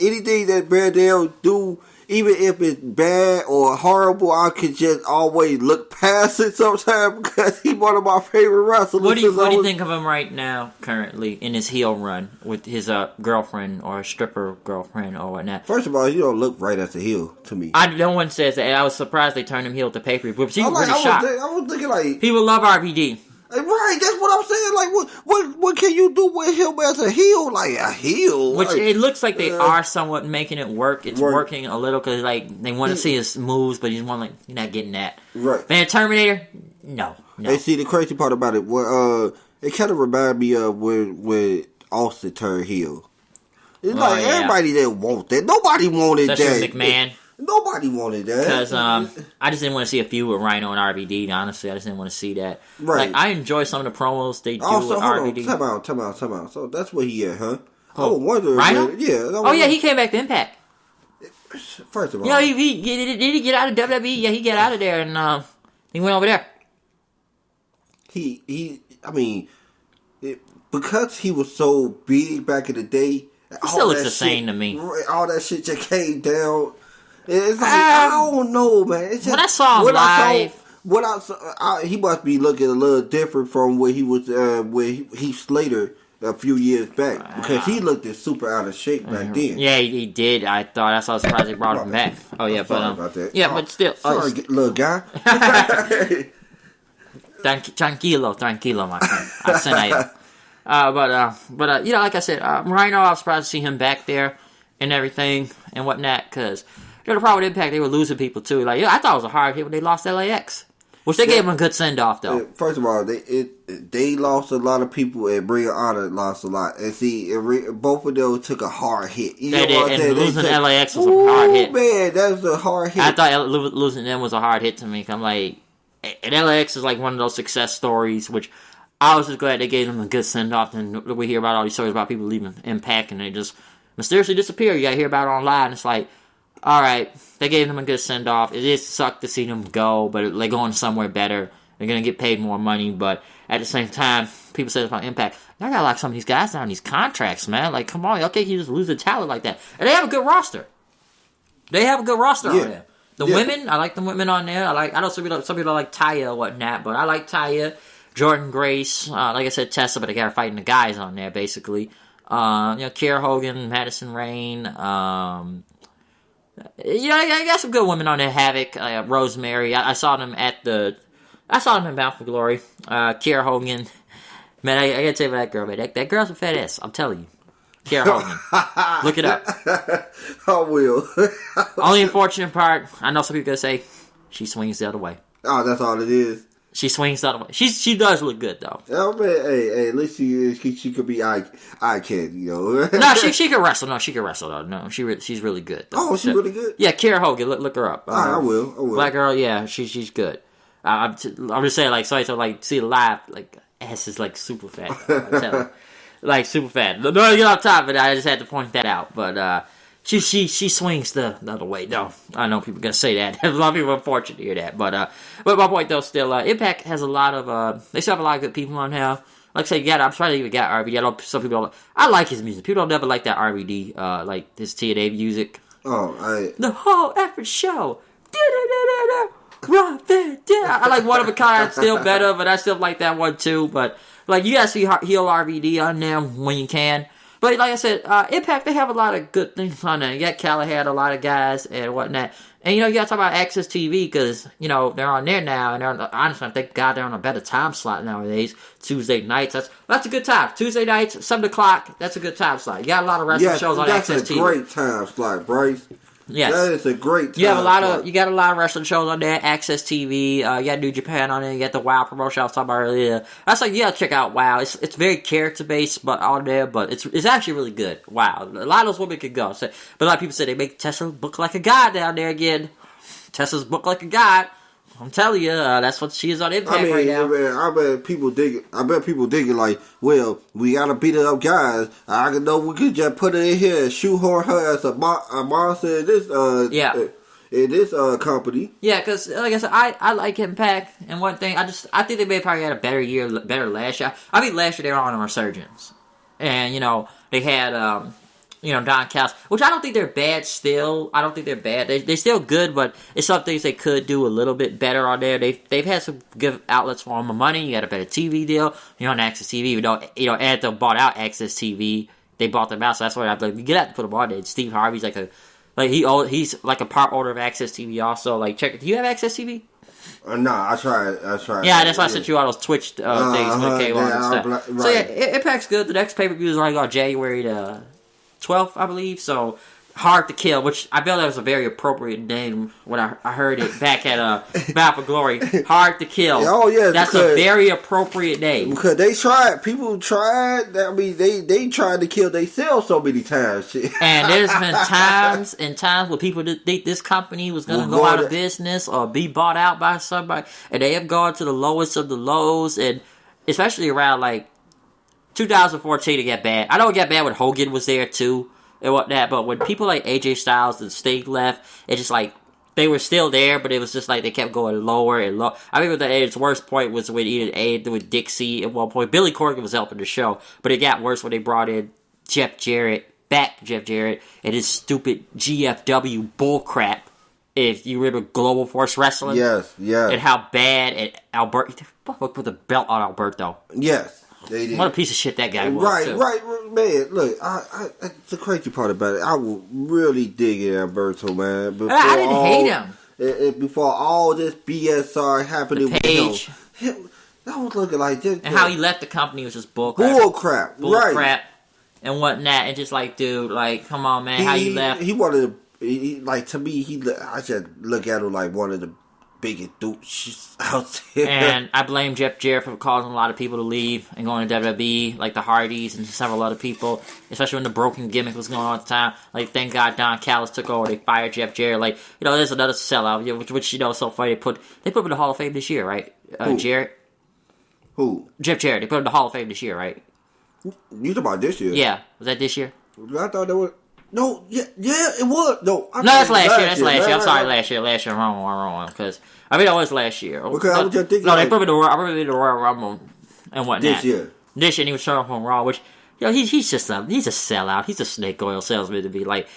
Speaker 2: anything that Van Dam do, even if it's bad or horrible, I could just always look past it sometimes because he's one of my favorite wrestlers.
Speaker 1: What do you think of him right now, currently, in his heel run with his girlfriend or stripper girlfriend or whatnot?
Speaker 2: First of all, you don't look right as a heel to me.
Speaker 1: No one says that. I was surprised they turned him heel at the pay-per-view. But he was pretty shocked.
Speaker 2: I was thinking like...
Speaker 1: People love RVD.
Speaker 2: Right, that's what I'm saying. Like, what can you do with him as a heel? Like, a heel?
Speaker 1: Which, it looks like they are somewhat making it work. It's working a little, because, like, they want to see his moves, but you're not getting that.
Speaker 2: Right.
Speaker 1: Man, Terminator? No.
Speaker 2: And see, the crazy part about it, it kind of reminded me of when Austin turned heel. It's everybody didn't want that. Nobody wanted
Speaker 1: Especially
Speaker 2: that.
Speaker 1: McMahon.
Speaker 2: Nobody wanted that.
Speaker 1: Because I just didn't want to see a feud with Rhino and RVD, honestly. I just didn't want to see that.
Speaker 2: Right.
Speaker 1: Like, I enjoy some of the promos they do with RVD.
Speaker 2: Time out. So that's what he at, huh? I was wondering.
Speaker 1: Rhino?
Speaker 2: Yeah.
Speaker 1: He came back to Impact.
Speaker 2: First of all.
Speaker 1: Did he get out of WWE? Yeah, he got out of there and he went over there.
Speaker 2: Because he was so big back in the day.
Speaker 1: He still looks the same to me.
Speaker 2: All that shit just came down. It's like, I don't know, man. It's just,
Speaker 1: when I saw him live...
Speaker 2: he must be looking a little different from where he was with Heath Slater a few years back, because he looked super out of shape back then.
Speaker 1: Yeah, he did. I thought that's why I was surprised they brought him back. Oh yeah,
Speaker 2: Sorry about that.
Speaker 1: Yeah, but still,
Speaker 2: sorry, little guy.
Speaker 1: Tranquilo, my friend. I sent you. But you know, like I said, Rhino, I was surprised to see him back there and everything and whatnot, because the problem with Impact, they were losing people too. Like, I thought it was a hard hit when they lost LAX, which they gave him a good send off though.
Speaker 2: First of all, they lost a lot of people, and Ring of Honor lost a lot. And see, both of those took a hard hit.
Speaker 1: They did, and losing LAX was a hard hit.
Speaker 2: Man, that was a hard hit.
Speaker 1: I thought losing them was a hard hit to me. I'm like, and LAX is like one of those success stories, which I was just glad they gave them a good send off. And we hear about all these stories about people leaving Impact and they just mysteriously disappear. You gotta hear about it online. It's like, all right, they gave them a good send off. It is sucked to see them go, but they're going somewhere better. They're gonna get paid more money, but at the same time, people say about Impact. I gotta lock some of these guys down these contracts, man. Like, come on, okay, you just lose a talent like that, and they have a good roster. They have a good roster on there. The women, I like the women on there. I know some people like Taya or whatnot, but I like Taya, Jordan Grace, like I said, Tessa, but they got her fighting the guys on there basically. Kiera Hogan, Madison Rayne. I got some good women on there. Havoc, Rosemary. I saw them in Bound for Glory. Kiera Hogan. Man, I gotta tell you about that girl, man. That girl's a fat ass. I'm telling you. Kiera Hogan. Look it up.
Speaker 2: I will.
Speaker 1: Only unfortunate part, I know some people gonna say, she swings the other way.
Speaker 2: Oh, that's all it is.
Speaker 1: She swings the other way. She does look good though.
Speaker 2: Oh man, hey, at least she could be eye candy, you know.
Speaker 1: No, she can wrestle. No, she can wrestle though. No, she's really good. Though.
Speaker 2: Oh, she's really good.
Speaker 1: Yeah, Kiera Hogan. Look her up.
Speaker 2: I will.
Speaker 1: Black girl. Yeah, she's good. I'm just saying, like, so like see it live, like ass is like super fat. I tell you. Like super fat. No, get off top of it. I just had to point that out. But she swings the other way. No, I know people are gonna say that. A lot of people are unfortunate to hear that. But my point though, still, Impact has a lot of they still have a lot of good people on here. Like I said, I'm trying to even get RVD. I know some people don't. I like his music. People don't never like that RVD, like his TNA music. The whole effort show. I like One of a Kind still better, but I still like that one too. But like, you gotta see heel RVD on there when you can. But like I said, Impact, they have a lot of good things on there. You got Callahan, a lot of guys and whatnot. And you gotta talk about Access TV, because they're on there now, and honestly, I think God, they're on a better time slot nowadays. Tuesday nights, that's a good time. Tuesday nights, 7 o'clock, that's a good time slot. You got a lot of wrestling shows on Access TV.
Speaker 2: That's a great time slot, Bryce.
Speaker 1: Yes.
Speaker 2: That is a great time.
Speaker 1: You got a lot of wrestling shows on there. Access TV. You got New Japan on there. You got the WoW promotion I was talking about earlier. That's like, you gotta check out WoW. It's very character based, but on there, but it's actually really good. WoW. A lot of those women could go. But a lot of people say they make Tessa look like a god down there again. Tessa's booked like a god. I'm telling you, that's what she is on Impact right now.
Speaker 2: I bet people dig it like, well, we gotta beat it up, guys. I know we could just put it in here and shoehorn her as a monster in this company.
Speaker 1: Yeah, because like I said, I like Impact, and one thing I think they may probably had a better last year. I mean, last year they were on a resurgence, and they had Don Callis, which I don't think they're bad still. I don't think they're bad. They're still good, but it's some things they could do a little bit better on there. They've had some good outlets for more money. You got a better TV deal. On Access TV, even though, Anthem bought out Access TV. They bought them out, so that's why you get out to put them on there. Steve Harvey's he's like a part owner of Access TV also. Like, check it. Do you have Access TV?
Speaker 2: No, I tried.
Speaker 1: Yeah, that's why I sent you all those Twitch things when it came on and stuff. Right. So yeah, Impact's good. The next pay-per-view is only on January 12th, I believe, so Hard to Kill, which I felt that was a very appropriate name when I heard it back at Bound for Glory. Hard to Kill.
Speaker 2: Oh, yeah.
Speaker 1: That's a very appropriate name.
Speaker 2: Because people tried, I mean, they tried to kill themselves so many times.
Speaker 1: And there's been times where people think this company was going to go out of business or be bought out by somebody, and they have gone to the lowest of the lows, and especially around, 2014 it got bad. I know it got bad when Hogan was there too and whatnot, but when people like AJ Styles and Sting left, it's just they were still there, but it was just they kept going lower and lower. I remember its worst point was when Eden A with Dixie at one point. Billy Corgan was helping the show, but it got worse when they brought in Jeff Jarrett, and his stupid GFW bullcrap. if you remember Global Force Wrestling.
Speaker 2: Yes.
Speaker 1: And how bad Alberto put the belt on Alberto.
Speaker 2: Yes. They did.
Speaker 1: What a piece of shit that guy was.
Speaker 2: Right, man. Look, the crazy part about it, I will really dig at Alberto, man.
Speaker 1: I didn't hate him.
Speaker 2: Before all this BS started happening with him, that was looking like this.
Speaker 1: And how he left the company was just bull
Speaker 2: crap.
Speaker 1: Crap and whatnot. And just like, dude, like, come on, man, how you left?
Speaker 2: He wanted to, to me, I just look at him like one of the biggest douches out there.
Speaker 1: And I blame Jeff Jarrett for causing a lot of people to leave and going to WWE, like the Hardys and several other people, especially when the broken gimmick was going on at the time. Like, thank God Don Callis took over. They fired Jeff Jarrett. Like, there's another sellout, which is so funny. They put him in the Hall of Fame this year, right? Jarrett.
Speaker 2: Who?
Speaker 1: Jeff Jarrett. They put him in the Hall of Fame this year, right?
Speaker 2: You talking about this year?
Speaker 1: Yeah. Was that this year?
Speaker 2: I thought that was... No, yeah, it was. No,
Speaker 1: that's last year. That's last year. I'm sorry, last year. Last year, wrong. Because that was last year.
Speaker 2: Because I was just thinking.
Speaker 1: No, they put him in the Royal Rumble and whatnot.
Speaker 2: This year,
Speaker 1: and he was showing up on Raw, which he's a sellout. He's a snake oil salesman to be like,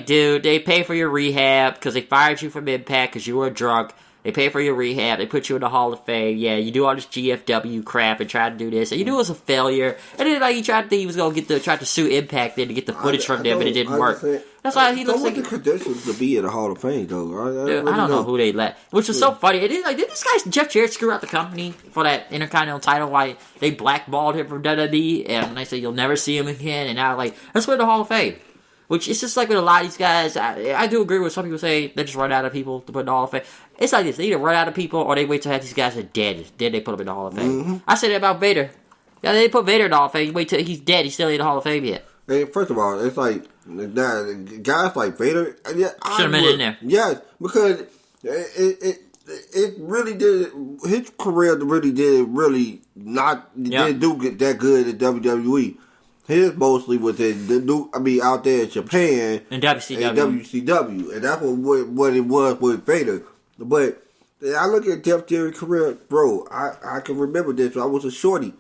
Speaker 1: dude. They pay for your rehab because they fired you from Impact because you were a drunk. They pay for your rehab. They put you in the Hall of Fame. Yeah, you do all this GFW crap and try to do this. And you knew it was a failure. And then he tried to think he was going to try to sue Impact then to get the footage from them, but it didn't work. That's why he looks like...
Speaker 2: the credentials to be in the Hall of Fame, though.
Speaker 1: I don't know who they let. Which was so funny. It is like, did this guy, Jeff Jarrett, screw out the company for that Intercontinental title? Why they blackballed him from WWE? And they said, you'll never see him again. And now, let's put in the Hall of Fame. Which it's just like with a lot of these guys. I do agree with some people say they just run out of people to put in the Hall of Fame. It's like this: they either run out of people or they wait till these guys are dead. Then they put them in the Hall of Fame.
Speaker 2: Mm-hmm.
Speaker 1: I said that about Vader. Yeah, they put Vader in the Hall of Fame. You wait till he's dead. He's still in the Hall of Fame yet.
Speaker 2: Hey, first of all, it's like guys like Vader. Yeah,
Speaker 1: should have been in there.
Speaker 2: Yes, because it really did. His career really didn't do that good at WWE. His mostly was out there in Japan
Speaker 1: and WCW,
Speaker 2: and that's what it was with Vader. But I look at Jeff Jarrett's career, bro. I can remember this. I was a shorty.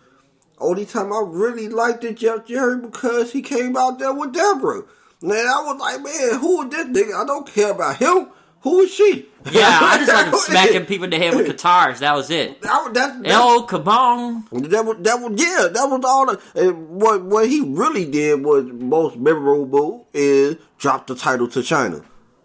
Speaker 2: Only time I really liked Jeff Jarrett because he came out there with Deborah. And I was like, man, who is this nigga? I don't care about him. Who is she?
Speaker 1: Yeah, I just like smacking people in the head with guitars. That was it. El Kabong.
Speaker 2: That was all. And what he really did was most memorable is drop the title to China.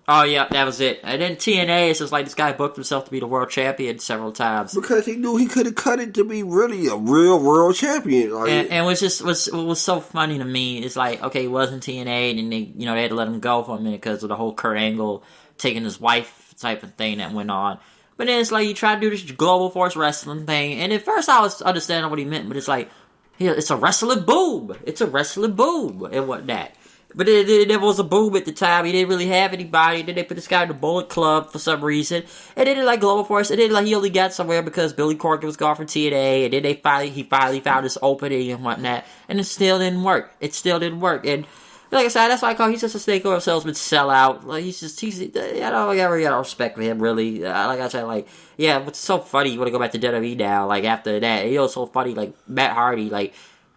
Speaker 1: Oh yeah, that was it. And then TNA, it's just like this guy booked himself to be the world champion several times
Speaker 2: because he knew he could have cut it to be really a real world champion.
Speaker 1: And what was so funny to me is like, okay, he wasn't TNA, and then they had to let him go for a minute because of the whole Kurt Angle taking his wife type of thing that went on. But then it's like you try to do this Global Force Wrestling thing, and at first I was understanding what he meant, but it's like, it's a wrestling boom. It's a wrestling boom and whatnot. But there was a boom at the time. He didn't really have anybody. Then they put this guy in the Bullet Club for some reason. And then like Global Force, and then he only got somewhere because Billy Corgan was gone from TNA. And then he finally found this opening and whatnot. And it still didn't work. And like I said, that's why I call him. He's just a snake oil salesman sellout. Like I don't got respect for him really. Like I said, what's so funny? You want to go back to WWE now? Like after that, it's so funny. Like Matt Hardy,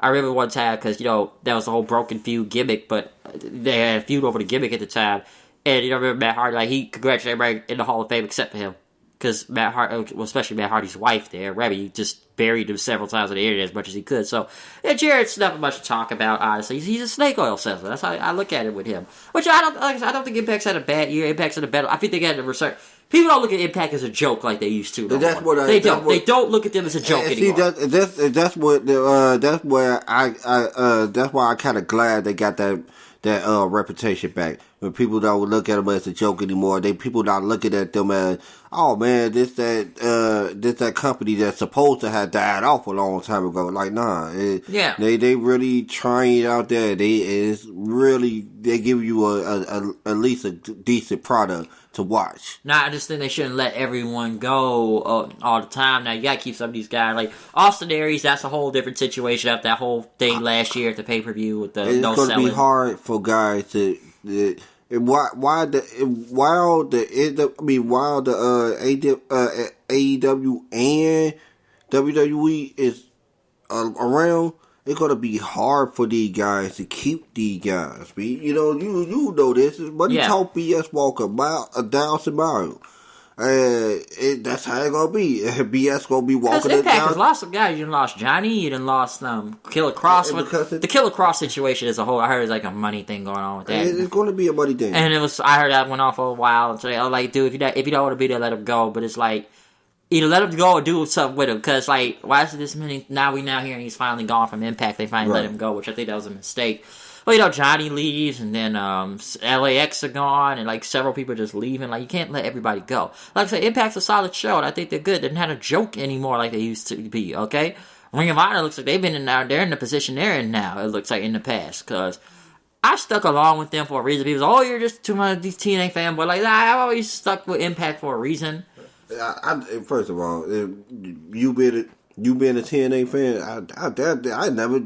Speaker 1: I remember one time because that was the whole broken feud gimmick, but they had a feud over the gimmick at the time. And I remember Matt Hardy, he congratulated everybody in the Hall of Fame except for him. Because Matt Hardy, especially Matt Hardy's wife there, Remy, just buried him several times on the internet as much as he could. So, Jarrett's nothing much to talk about, honestly. He's a snake oil salesman. That's how I look at it with him. Which I don't think Impact's had a bad year. Impact's had a better. I think they got a research. People don't look at Impact as a joke like they used to. They don't look at them as a joke anymore.
Speaker 2: That's why I kind of glad they got that reputation back. When people don't look at them as a joke anymore, people not looking at them as, oh man, this that company that's supposed to have died off a long time ago. Like nah, they really trying out there. They give you at least a decent product to watch.
Speaker 1: Nah, I just think they shouldn't let everyone go all the time. Now you gotta keep some of these guys like Austin Aries. That's a whole different situation after that whole thing last year at the pay-per-view with the no selling. It's gonna
Speaker 2: be hard for guys to. While the AEW and WWE is around, it's gonna be hard for these guys to keep these guys. You know this. Money talk, BS walk a 1,000 miles. That's how it gonna be. BS gonna be walking it down.
Speaker 1: Impact has lost some guys. You done lost Johnny. You done lost Killer Cross. The Killer Cross situation as a whole, I heard it's like a money thing going on with that.
Speaker 2: It's going to be a money thing.
Speaker 1: And I heard that went on for a while. So I was like, dude, if you don't want to be there, let him go. But it's like, either let him go or do something with him. Because, like, why is it this many? Now hearing he's finally gone from Impact. They finally let him go, which I think that was a mistake. Well, you know, Johnny leaves, and then LAX are gone, and, like, several people are just leaving. Like, you can't let everybody go. Like I said, Impact's a solid show, and I think they're good. They're not a joke anymore like they used to be, okay? Ring of Honor looks like they've been they're in the position they're in now, it looks like, in the past, because I stuck along with them for a reason. People say, oh, you're just too much of these TNA fanboys. Like, I've always stuck with Impact for a reason.
Speaker 2: First of all, you being a TNA fan,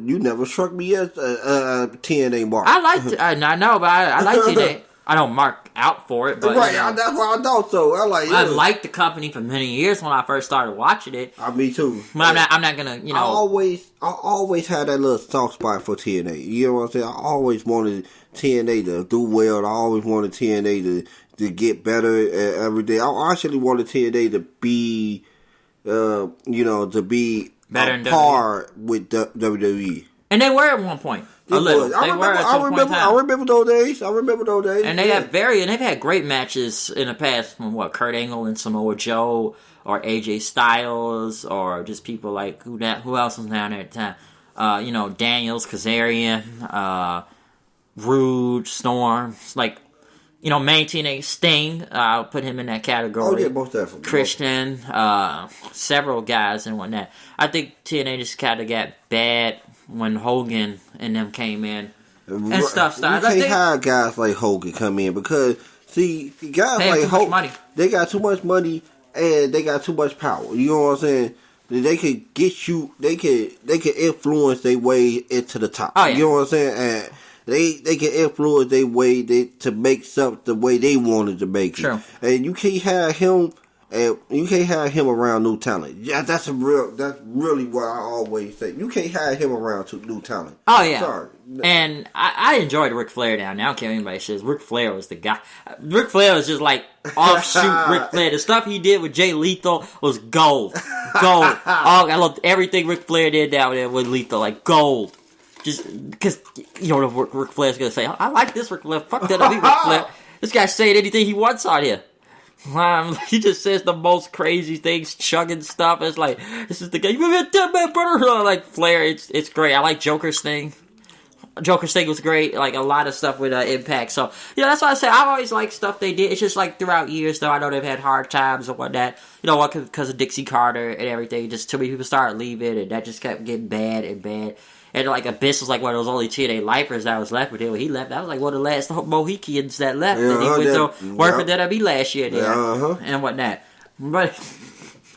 Speaker 2: you never struck me as a TNA mark.
Speaker 1: I know, but I like TNA. I don't mark out for it, but
Speaker 2: right. That's why I thought so. I
Speaker 1: liked the company for many years when I first started watching it.
Speaker 2: Me too.
Speaker 1: But I'm not gonna, you know.
Speaker 2: I always had that little soft spot for TNA. You know what I'm saying? I always wanted TNA to do well. I always wanted TNA to get better every day. I actually wanted TNA to be, to be
Speaker 1: better
Speaker 2: on par with WWE.
Speaker 1: And they were at one point. I
Speaker 2: remember those days.
Speaker 1: And they've had great matches in the past from Kurt Angle and Samoa Joe, or AJ Styles, or just people like who else was down there at the time? Daniels, Kazarian, Rude, Storm, like, main TNA Sting. I'll put him in that category.
Speaker 2: Oh yeah, most definitely.
Speaker 1: Christian, several guys and whatnot. I think TNA just kind of got bad when Hogan and them came in and stuff started.
Speaker 2: You can't have guys like Hogan come in because, see, guys like Hogan, they got too much money and they got too much power. You know what I'm saying? They could get you. They can influence their way into the top.
Speaker 1: Oh, yeah.
Speaker 2: You know what I'm saying? And they can influence their way to make something the way they wanted to make it.
Speaker 1: True.
Speaker 2: And you can't have him. And you can't have him around new talent. Yeah, that's really what I always say. You can't have him around new talent.
Speaker 1: Oh yeah.
Speaker 2: Sorry.
Speaker 1: And I enjoyed Ric Flair down there. I don't care what anybody says. Ric Flair was the guy. Ric Flair was just like offshoot Ric Flair. The stuff he did with Jay Lethal was gold. I loved everything Ric Flair did down there with Lethal, like gold. Just because Ric Flair's gonna say, I like this Ric Flair. Fuck that, Ric Flair. This guy's saying anything he wants out here. He just says the most crazy things, chugging stuff. It's like, this is the guy. You remember that man, brother? Like Flair, it's great. I like Joker's thing. Joker's thing was great. Like a lot of stuff with Impact. So that's why I say I always like stuff they did. It's just like throughout years, though. I know they've had hard times and whatnot. Because of Dixie Carter and everything. Just too many people started leaving, and that just kept getting bad and bad. And like Abyss was like one of those only TNA lifers that was left with him when he left. That was like one of the last Mohicans that left. And he went to work for WWE last year there and whatnot. But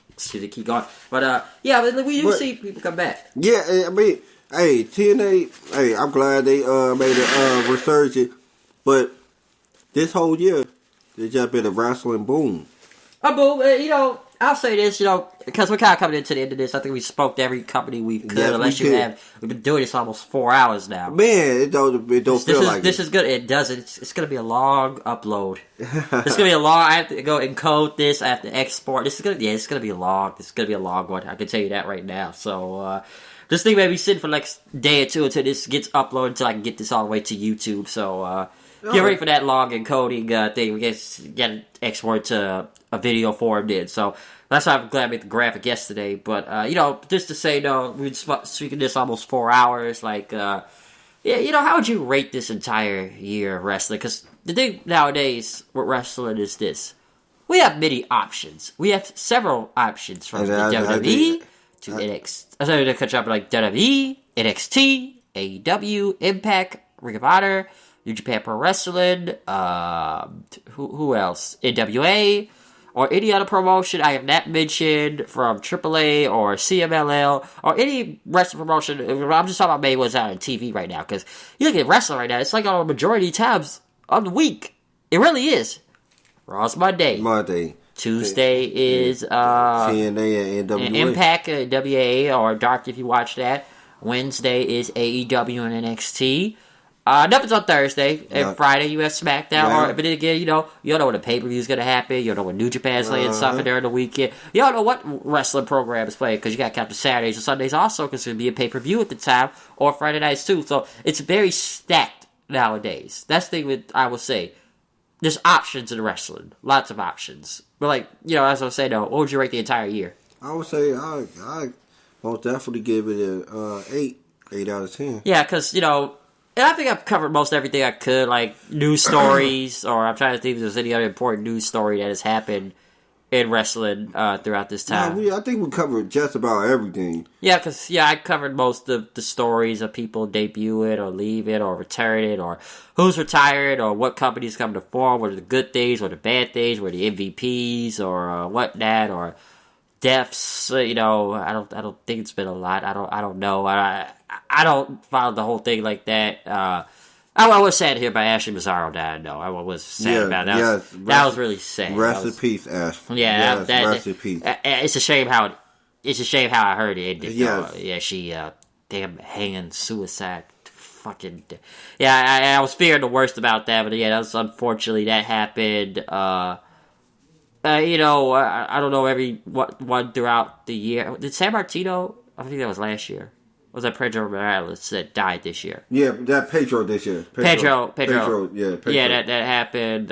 Speaker 1: excuse me, keep going. But we do see people come back.
Speaker 2: Yeah, I mean, hey, TNA. Hey, I'm glad they made a resurgence. But this whole year, there's just been a wrestling boom.
Speaker 1: A boom. I'll say this, because we're kind of coming into the end of this. I think we spoke to every company we could, unless you have. We've been doing this almost 4 hours now.
Speaker 2: Man, it don't feel like
Speaker 1: this is good. It doesn't. It's going to be a long upload. It's going to be a long. I have to go encode this. I have to export. It's going to be a long. This is going to be a long one. I can tell you that right now. So this thing may be sitting for like a day or two until this gets uploaded, until I can get this all the way to YouTube. So get ready for that long encoding thing. We get an export to a video form did. So that's why I'm glad I made the graphic yesterday. But, just to say, we've been speaking this almost 4 hours. Like, how would you rate this entire year of wrestling? Because the thing nowadays with wrestling is this. We have many options. We have several options from the WWE to NXT. I was going to catch up like WWE, NXT, AEW, Impact, Ring of Honor, New Japan Pro Wrestling, who else? NWA, or any other promotion I have not mentioned from AAA or CMLL or any wrestling promotion. I'm just talking about maybe what's out on TV right now, because you look at wrestling right now, it's like on a majority of times of the week. It really is. Raw's Monday. Tuesday is
Speaker 2: TNA and NWA.
Speaker 1: Impact, WA, or Dark if you watch that. Wednesday is AEW and NXT. Nothing's on Thursday. And Friday, you have SmackDown. But then again, you don't know when the pay-per-view is going to happen. You don't know when New Japan's laying something during the weekend. You don't know what wrestling program is playing because you got to count the Saturdays and Sundays also because there's going to be a pay-per-view at the time or Friday nights too. So it's very stacked nowadays. That's the thing I will say. There's options in wrestling. Lots of options. But as I was saying, though, what would you rate the entire year?
Speaker 2: I would say I most definitely give it a 8 out of 10.
Speaker 1: Yeah, because, and I think I've covered most everything I could, like news stories, or I'm trying to think if there's any other important news story that has happened in wrestling throughout this time.
Speaker 2: I think we covered just about everything.
Speaker 1: Yeah, because, I covered most of the stories of people debuting or leaving or returning or who's retired or what companies come to form, what are the good things or the bad things, what are the MVPs or whatnot, or deaths. I don't think it's been a lot. I don't know. I don't follow the whole thing like that. I was sad to hear about Ashley Mazzaro dying, though. I was sad about that. That was really sad.
Speaker 2: Rest in peace, Ashley.
Speaker 1: Yeah,
Speaker 2: rest in peace.
Speaker 1: It's a shame how I heard it. She damn hanging suicide. Fucking I was fearing the worst about that, but that was unfortunately that happened. I don't know one throughout the year. Did San Martino? I think that was last year. Was that Pedro Morales that died this year?
Speaker 2: Yeah, that Pedro this year.
Speaker 1: Pedro.
Speaker 2: Yeah, Pedro.
Speaker 1: Yeah, that happened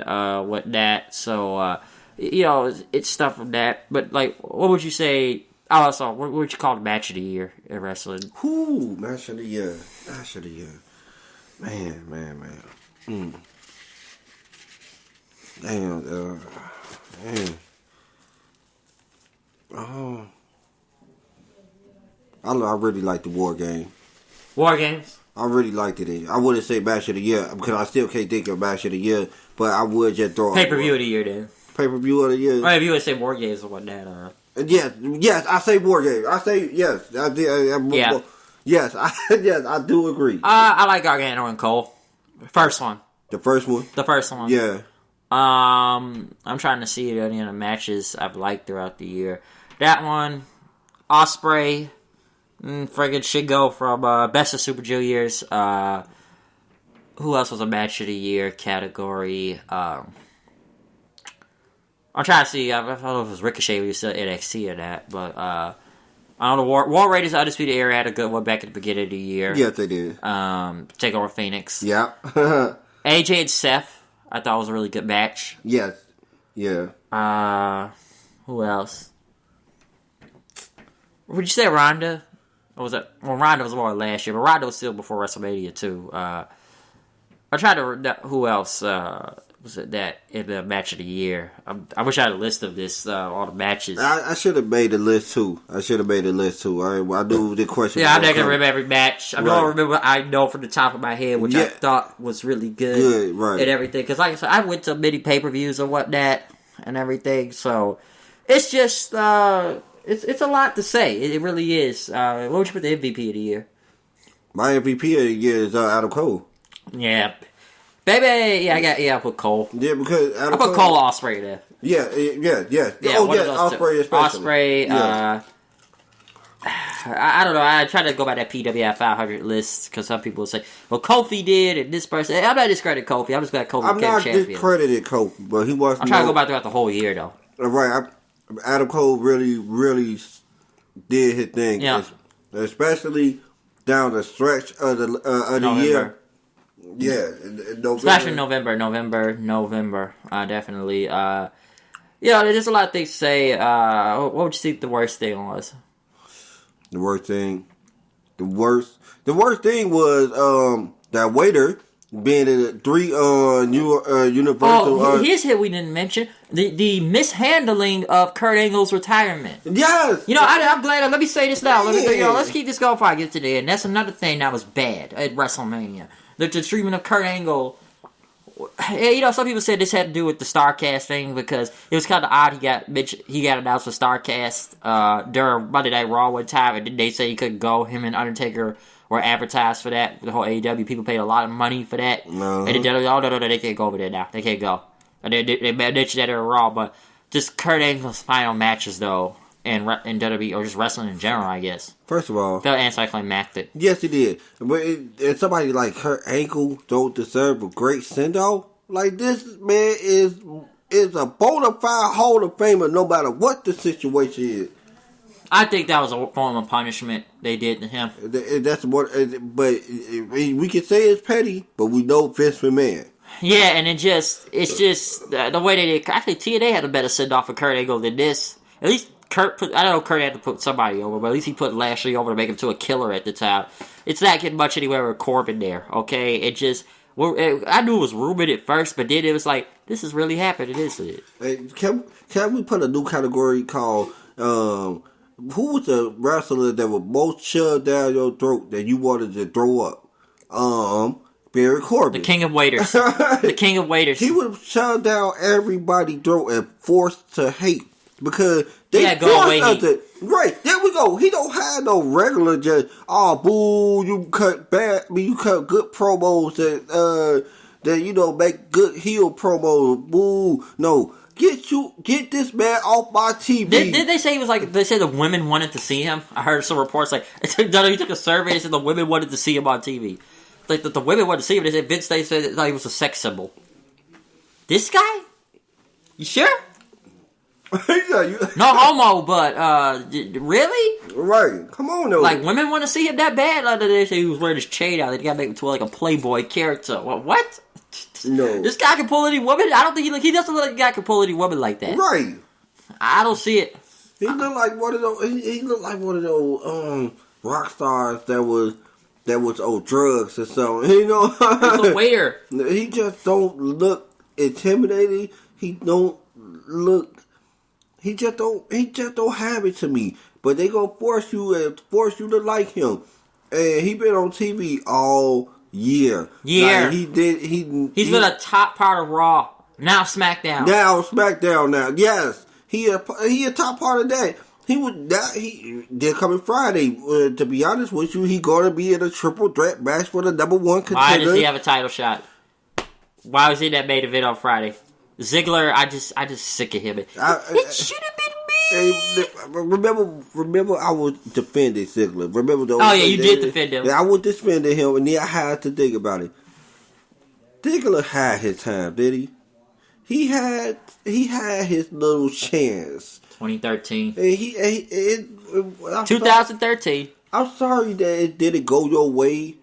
Speaker 1: with that. So, it's stuff from that. But, what would you say... Oh, so what would you call the match of the year in wrestling?
Speaker 2: Ooh, match of the year. Match of the year. Man. Damn, man. Oh. I really like the WarGame.
Speaker 1: WarGames?
Speaker 2: I really liked it. I wouldn't say match of the year because I still can't think of match of the year, but I would just throw
Speaker 1: pay-per-view of the year then.
Speaker 2: Pay-per-view of the year.
Speaker 1: Or if you would say WarGames or whatnot.
Speaker 2: Yes, I say WarGames. I say yes. Yes, I do agree.
Speaker 1: I like Gargano and Cole. First one.
Speaker 2: The first one?
Speaker 1: The first one.
Speaker 2: Yeah.
Speaker 1: I'm trying to see any of the matches I've liked throughout the year. That one, Ospreay, friggin' should go from Best of Super Juniors. Who else was a match of the year category? I'm trying to see. I don't know if it was Ricochet when he was still NXT or that, but I don't know. War Raiders Undisputed Era had a good one back at the beginning of the year.
Speaker 2: Yes, they did.
Speaker 1: Takeover Phoenix.
Speaker 2: Yeah.
Speaker 1: AJ and Seth, I thought was a really good match.
Speaker 2: Yes. Yeah.
Speaker 1: Who else? Would you say Ronda? Or was it? Well, Ronda was more last year, but Ronda was still before WrestleMania too. I tried to. Who else was it that in the match of the year? I wish I had a list of this. All the matches.
Speaker 2: I should have made a list too. I knew the question.
Speaker 1: Yeah, I'm not gonna remember every match. I'm gonna remember. I know from the top of my head, which I thought was really good,
Speaker 2: right,
Speaker 1: and everything. Because like I said, I went to many pay-per-views and whatnot and everything. So it's just. It's a lot to say. It really is. What would you put the MVP of the year?
Speaker 2: My MVP of the year is Adam Cole.
Speaker 1: Yeah. Baby! Yeah, I put Cole.
Speaker 2: Yeah, because
Speaker 1: I put Cole Ospreay there.
Speaker 2: Yeah. Ospreay especially.
Speaker 1: Ospreay, I don't know. I try to go by that PWI 500 list because some people say, well, Kofi did and this person. I'm not discrediting Kofi. I'm just glad Kofi became champion.
Speaker 2: I'm not discrediting Kofi, but he was.
Speaker 1: I'm trying to go by throughout the whole year, though.
Speaker 2: Right. Adam Cole really did his thing.
Speaker 1: Yeah.
Speaker 2: Especially down the stretch of the year. Yeah, November.
Speaker 1: Especially November. Definitely. There's a lot of things to say. What would you think the worst thing was?
Speaker 2: The worst thing was that waiter being in the 3 Universal.
Speaker 1: Oh, here's hit we didn't mention the mishandling of Kurt Angle's retirement.
Speaker 2: Yes,
Speaker 1: I'm glad. Let me say this now. Let's keep this going before I get to the end. That's another thing that was bad at WrestleMania. The treatment of Kurt Angle. Some people said this had to do with the StarCast thing because it was kind of odd. He got announced for StarCast during Monday Night Raw one time, and then they say he couldn't go. Him and Undertaker were advertised for that. The whole AEW people paid a lot of money for that.
Speaker 2: No.
Speaker 1: And then no, they can't go over there now. They can't go. And they mentioned that in Raw, but just Kurt Angle's final matches though, in WWE, or just wrestling in general, I guess.
Speaker 2: First of all,
Speaker 1: Felt anticlimactic.
Speaker 2: yes, it did. But if somebody like her ankle don't deserve a great send-off, like this man is a bona fide Hall of Famer no matter what the situation is.
Speaker 1: I think that was a form of punishment they did to him.
Speaker 2: That's what, but we can say it's petty, but we know Vince McMahon.
Speaker 1: Yeah, and it's just the way they did. Actually, TNA had a better send-off for Kurt Angle than this. At least I don't know, Kurt had to put somebody over, but at least he put Lashley over to make him to a killer at the time. It's not getting much anywhere with Corbin there, okay? It just, I knew it was rumored at first, but then it was like, this is really happening, isn't it?
Speaker 2: Hey, can we put a new category called, who was the wrestler that was most shoved down your throat that you wanted to throw up? Barry Corbin.
Speaker 1: The King of Waiters. The King of Waiters.
Speaker 2: He would shove down everybody's throat and forced to hate. Because they
Speaker 1: forced
Speaker 2: us to... Right, there we go. He don't have no regular just, boo, you cut good promos that make good heel promos. Boo. No. Get this man off my TV.
Speaker 1: Did they say he was like, they said the women wanted to see him? I heard some reports like, he took a survey and said the women wanted to see him on TV. Like, the women wanted to see him. They said Vince, they said he was a sex symbol. This guy? You sure? No homo, but, really?
Speaker 2: Right. Come on, though.
Speaker 1: Like, women want to see him that bad? Like, they say he was wearing his chain out. They gotta make him to like a Playboy character. What?
Speaker 2: No.
Speaker 1: This guy can pull any woman? I don't think he doesn't look like a guy can pull any woman like that.
Speaker 2: Right.
Speaker 1: I don't see it.
Speaker 2: He looked like one of those, he looked like one of those, rock stars that was on drugs or something. You know?
Speaker 1: He's a waiter.
Speaker 2: He just don't look intimidating. He just don't have it to me. But they gonna force you to like him. And he been on TV all year. Like he's
Speaker 1: been a top part of Raw. Now SmackDown.
Speaker 2: Yes. He a top part of that. They're coming Friday. To be honest with you, he gonna be in a triple threat match for the number one contender.
Speaker 1: Why does he have a title shot? Why was he in that main event on Friday? Ziggler, I just sick of him. It should have been me.
Speaker 2: Remember, I was defending Ziggler. Remember those?
Speaker 1: Oh yeah, you did defend him.
Speaker 2: I was defending him, and then I had to think about it. Ziggler had his time, did he? He had his little chance.
Speaker 1: 2013.
Speaker 2: 2013. I'm sorry that it didn't go your way.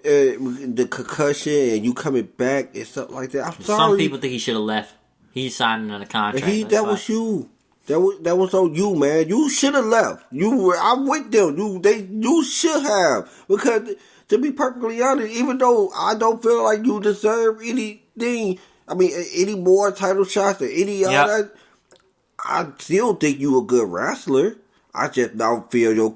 Speaker 2: The concussion and you coming back and stuff like that. I'm sorry.
Speaker 1: Some people think he should have left. He signed on a contract.
Speaker 2: That was you. That was on you, man. You should have left. I'm with them. You should have, because to be perfectly honest, even though I don't feel like you deserve anything, I mean, any more title shots or any other, I still think you a good wrestler. I just don't feel your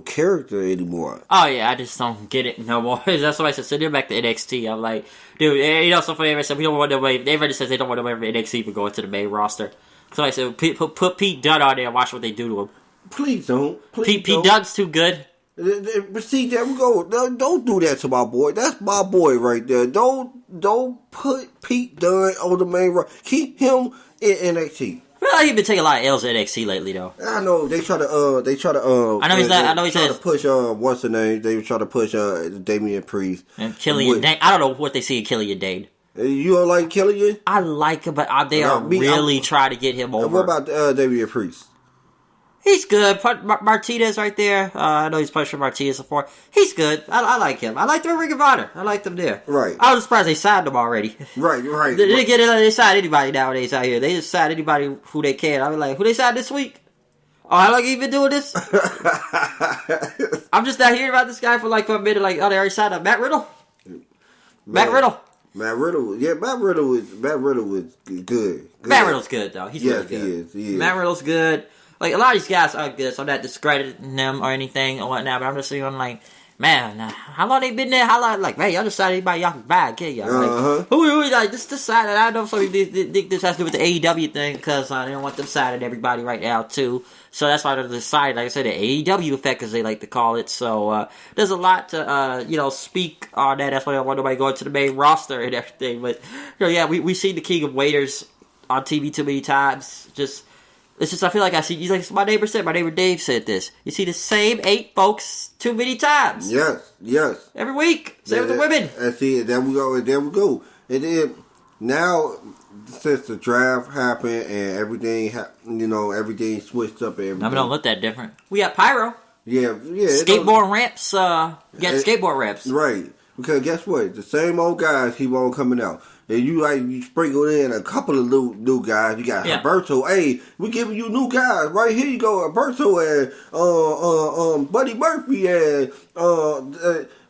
Speaker 2: character anymore.
Speaker 1: Oh yeah, I just don't get it no more. That's why I said send him back to NXT. I'm like, dude, you know, so funny. Everybody said we don't want nobody. Everybody says they don't want nobody from NXT for going to the main roster. So I said put Pete Dunne on there and watch what they do to him.
Speaker 2: Please don't.
Speaker 1: Pete Dunne's too good.
Speaker 2: But see, there we go. Don't do that to my boy. That's my boy right there. Don't put Pete Dunne on the main roster. Keep him in NXT.
Speaker 1: I feel like he's been taking a lot of L's at NXT lately, though.
Speaker 2: I know they try to.
Speaker 1: I know he's not. I know he's
Speaker 2: trying to push. What's the name? They try to push Damian Priest
Speaker 1: and Killian Dane. I don't know what they see in Killian Dane.
Speaker 2: You don't like Killian?
Speaker 1: I like him, but they are really trying to get him over.
Speaker 2: What about Damian Priest?
Speaker 1: He's good. Martinez right there. I know he's pushing Martinez before. He's good. I like him. I like the Ring of Honor. I like them there.
Speaker 2: Right.
Speaker 1: I was surprised they signed him already.
Speaker 2: Right.
Speaker 1: They didn't get it. They signed anybody nowadays out here. They just sign anybody who they can. I was like, who they signed this week? Oh, how long you been doing this? I'm just not hearing about this guy for a minute. Like, oh, they already signed up Matt Riddle. Matt Riddle.
Speaker 2: Yeah, Matt Riddle was good.
Speaker 1: Matt Riddle's good though. He's really good.
Speaker 2: He is.
Speaker 1: Matt Riddle's good. Like, a lot of these guys are good, so I'm not discrediting them or anything or whatnot, but I'm just saying, like, man, how long they been there? How long, like, man, y'all just signed anybody y'all can buy, can't y'all? Like, who, like, this side, I know some people think this has to do with the AEW thing, because they don't want them signing everybody right now, too. So that's why they're deciding, like I said, the AEW effect, as they like to call it. So, there's a lot to, speak on that. That's why I don't want nobody going to the main roster and everything. But, yeah, we see the King of Waiters on TV too many times. Just, It's just I feel like I see. Like my neighbor Dave said this. You see the same 8 folks too many times.
Speaker 2: Yes.
Speaker 1: Every week. Same with the women.
Speaker 2: And see, there we go. And then now, since the draft happened and everything, everything switched up. And
Speaker 1: Now we don't look that different. We got pyro.
Speaker 2: Yeah.
Speaker 1: Skateboard ramps. Skateboard ramps.
Speaker 2: Right. Because guess what? The same old guys keep on coming out. And you sprinkle in a couple of new guys. You got Alberto. Hey, we giving you new guys. Right here you go. Alberto and Buddy Murphy and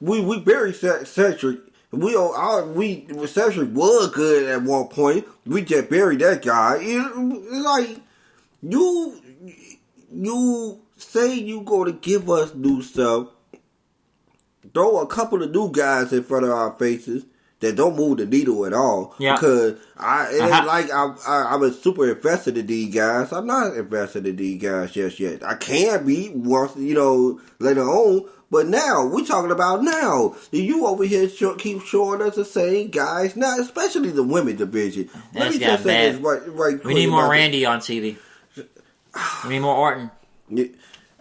Speaker 2: we buried Cedric. Cedric was good at one point. We just buried that guy. It's like you say you gonna give us new stuff. Throw a couple of new guys in front of our faces that don't move the needle at all. Yeah. Because ain't like I was super invested in these guys. I'm not invested in these guys just yet. I can be once, later on. But now, we're talking about now. You over here keep showing us the same guys. Now, especially the women division. Let me just say this right quick.
Speaker 1: We need more Randy on TV. We need more Orton.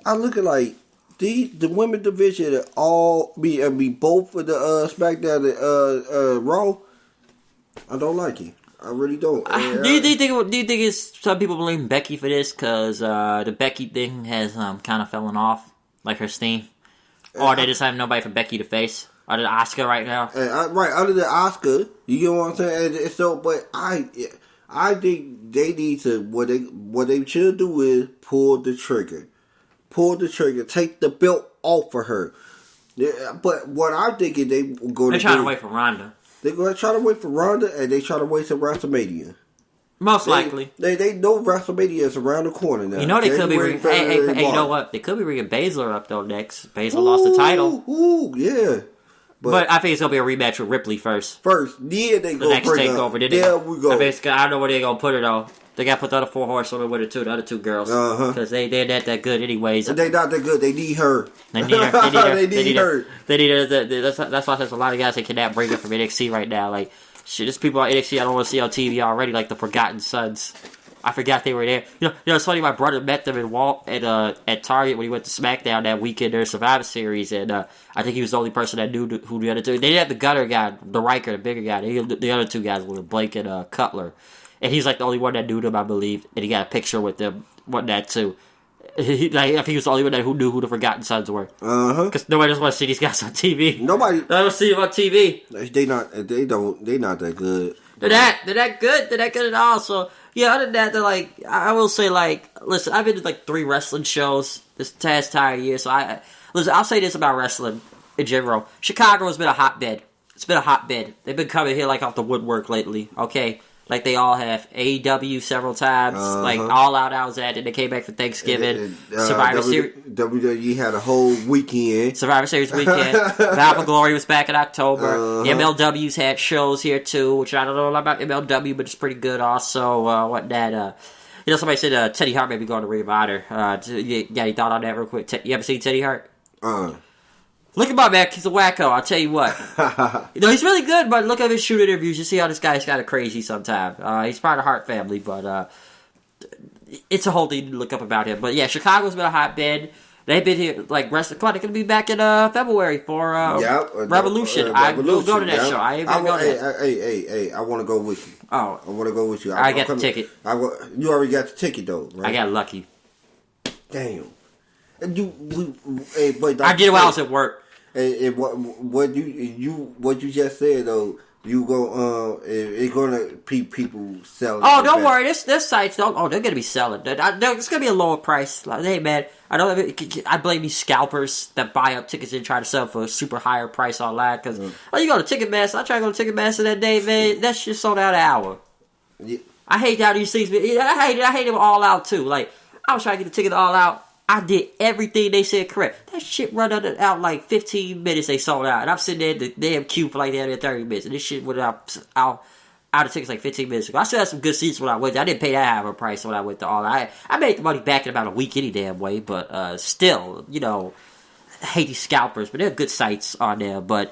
Speaker 2: I look at like the women division all be both for the SmackDown and Raw. I don't like it. I really don't.
Speaker 1: Do you think it's some people blame Becky for this because the Becky thing has kind of fallen off, like her steam, or they just have nobody for Becky to face? Other than Asuka right now,
Speaker 2: right? Other than Asuka, you get what I'm saying. And so, but I think they need to what they should do is pull the trigger, take the belt off of her. Yeah, but what I'm thinking they're
Speaker 1: trying to wait for Ronda.
Speaker 2: They're going to try to wait for Ronda, and they try to wait for WrestleMania.
Speaker 1: Most likely.
Speaker 2: They know WrestleMania is around the corner now.
Speaker 1: They could be hey, you know what? They could be bringing Baszler up, though, next. Baszler lost the title.
Speaker 2: Yeah.
Speaker 1: But I think it's going to be a rematch with Ripley first.
Speaker 2: Yeah, they go
Speaker 1: next takeover.
Speaker 2: There we go.
Speaker 1: I don't know where they're going to put her, though. They got to put the other 4 horsewomen with it, too. The other 2 girls. Because they're not that good anyways.
Speaker 2: They're not that good. They need her.
Speaker 1: They need her.
Speaker 2: They need her.
Speaker 1: They need her. That's why there's a lot of guys that cannot bring her from NXT right now. Like, shit, there's people on NXT I don't want to see on TV already, like the Forgotten Sons. I forgot they were there. It's funny, my brother met them at Target when he went to Smackdown that weekend during Survivor Series, and I think he was the only person that knew who the other 2. They didn't have the Gunner guy, the Riker, the bigger guy. The other 2 guys were Blake and Cutler. And he's like the only one that knew them, I believe. And he got a picture with them, that too. I think he was the only one who knew who the Forgotten Sons were. Because nobody just wants to see these guys on TV.
Speaker 2: Nobody.
Speaker 1: They don't see them on TV.
Speaker 2: They're not that good.
Speaker 1: They're that good. They're that good at all. So yeah, other than that, they're like, I will say, like, listen, I've been to like 3 wrestling shows this past entire year. So I'll say this about wrestling in general. Chicago has been a hotbed. It's been a hotbed. They've been coming here like off the woodwork lately. Okay. Like they all have. AEW several times. Like All Out I was at, and they came back for Thanksgiving. Survivor Series.
Speaker 2: WWE had a whole weekend.
Speaker 1: Survivor Series weekend. Vow for Glory was back in October. MLW's had shows here too, which I don't know a lot about MLW, but it's pretty good also. Somebody said Teddy Hart may be going to Ring of Honor. You thought on that real quick? You ever seen Teddy Hart? Look at my man, he's a wacko, I'll tell you what. He's really good, but look at his shoot interviews, you see how this guy's kind of crazy sometimes. He's part of the Hart family, but it's a whole thing to look up about him. But yeah, Chicago's been a hotbed. They've been here, like, wrestling. Come on, they're going to be back in February for Revolution. I will go to that show. I ain't going to go to that.
Speaker 2: Hey, I want to go with you.
Speaker 1: Oh.
Speaker 2: I want to go with you.
Speaker 1: I got the ticket.
Speaker 2: You already got the ticket, though, right?
Speaker 1: I got lucky.
Speaker 2: Damn. I did
Speaker 1: it while I was at work.
Speaker 2: And what you just said though, you go it's gonna be people selling.
Speaker 1: Oh, don't worry, this sites they're gonna be selling. It's gonna be a lower price. Like, hey man, I blame these scalpers that buy up tickets and try to sell for a super higher price online. Because you go to Ticketmaster. I try to go to Ticketmaster that day, man. That shit sold out an hour. Yeah. I hate how these things. I hate them all out too. Like I was trying to get the ticket all out. I did everything they said correct. That shit run out like 15 minutes. They sold out, and I'm sitting there in the damn queue for like 30 minutes, and this shit went out of tickets like 15 minutes ago. I still had some good seats when I went. I didn't pay that high of a price when I went to All Out. I made the money back in about a week any damn way, but still, I hate these scalpers, but they're good sites on there. But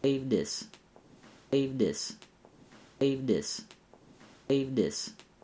Speaker 1: Save this. Save this. Save this. Save this.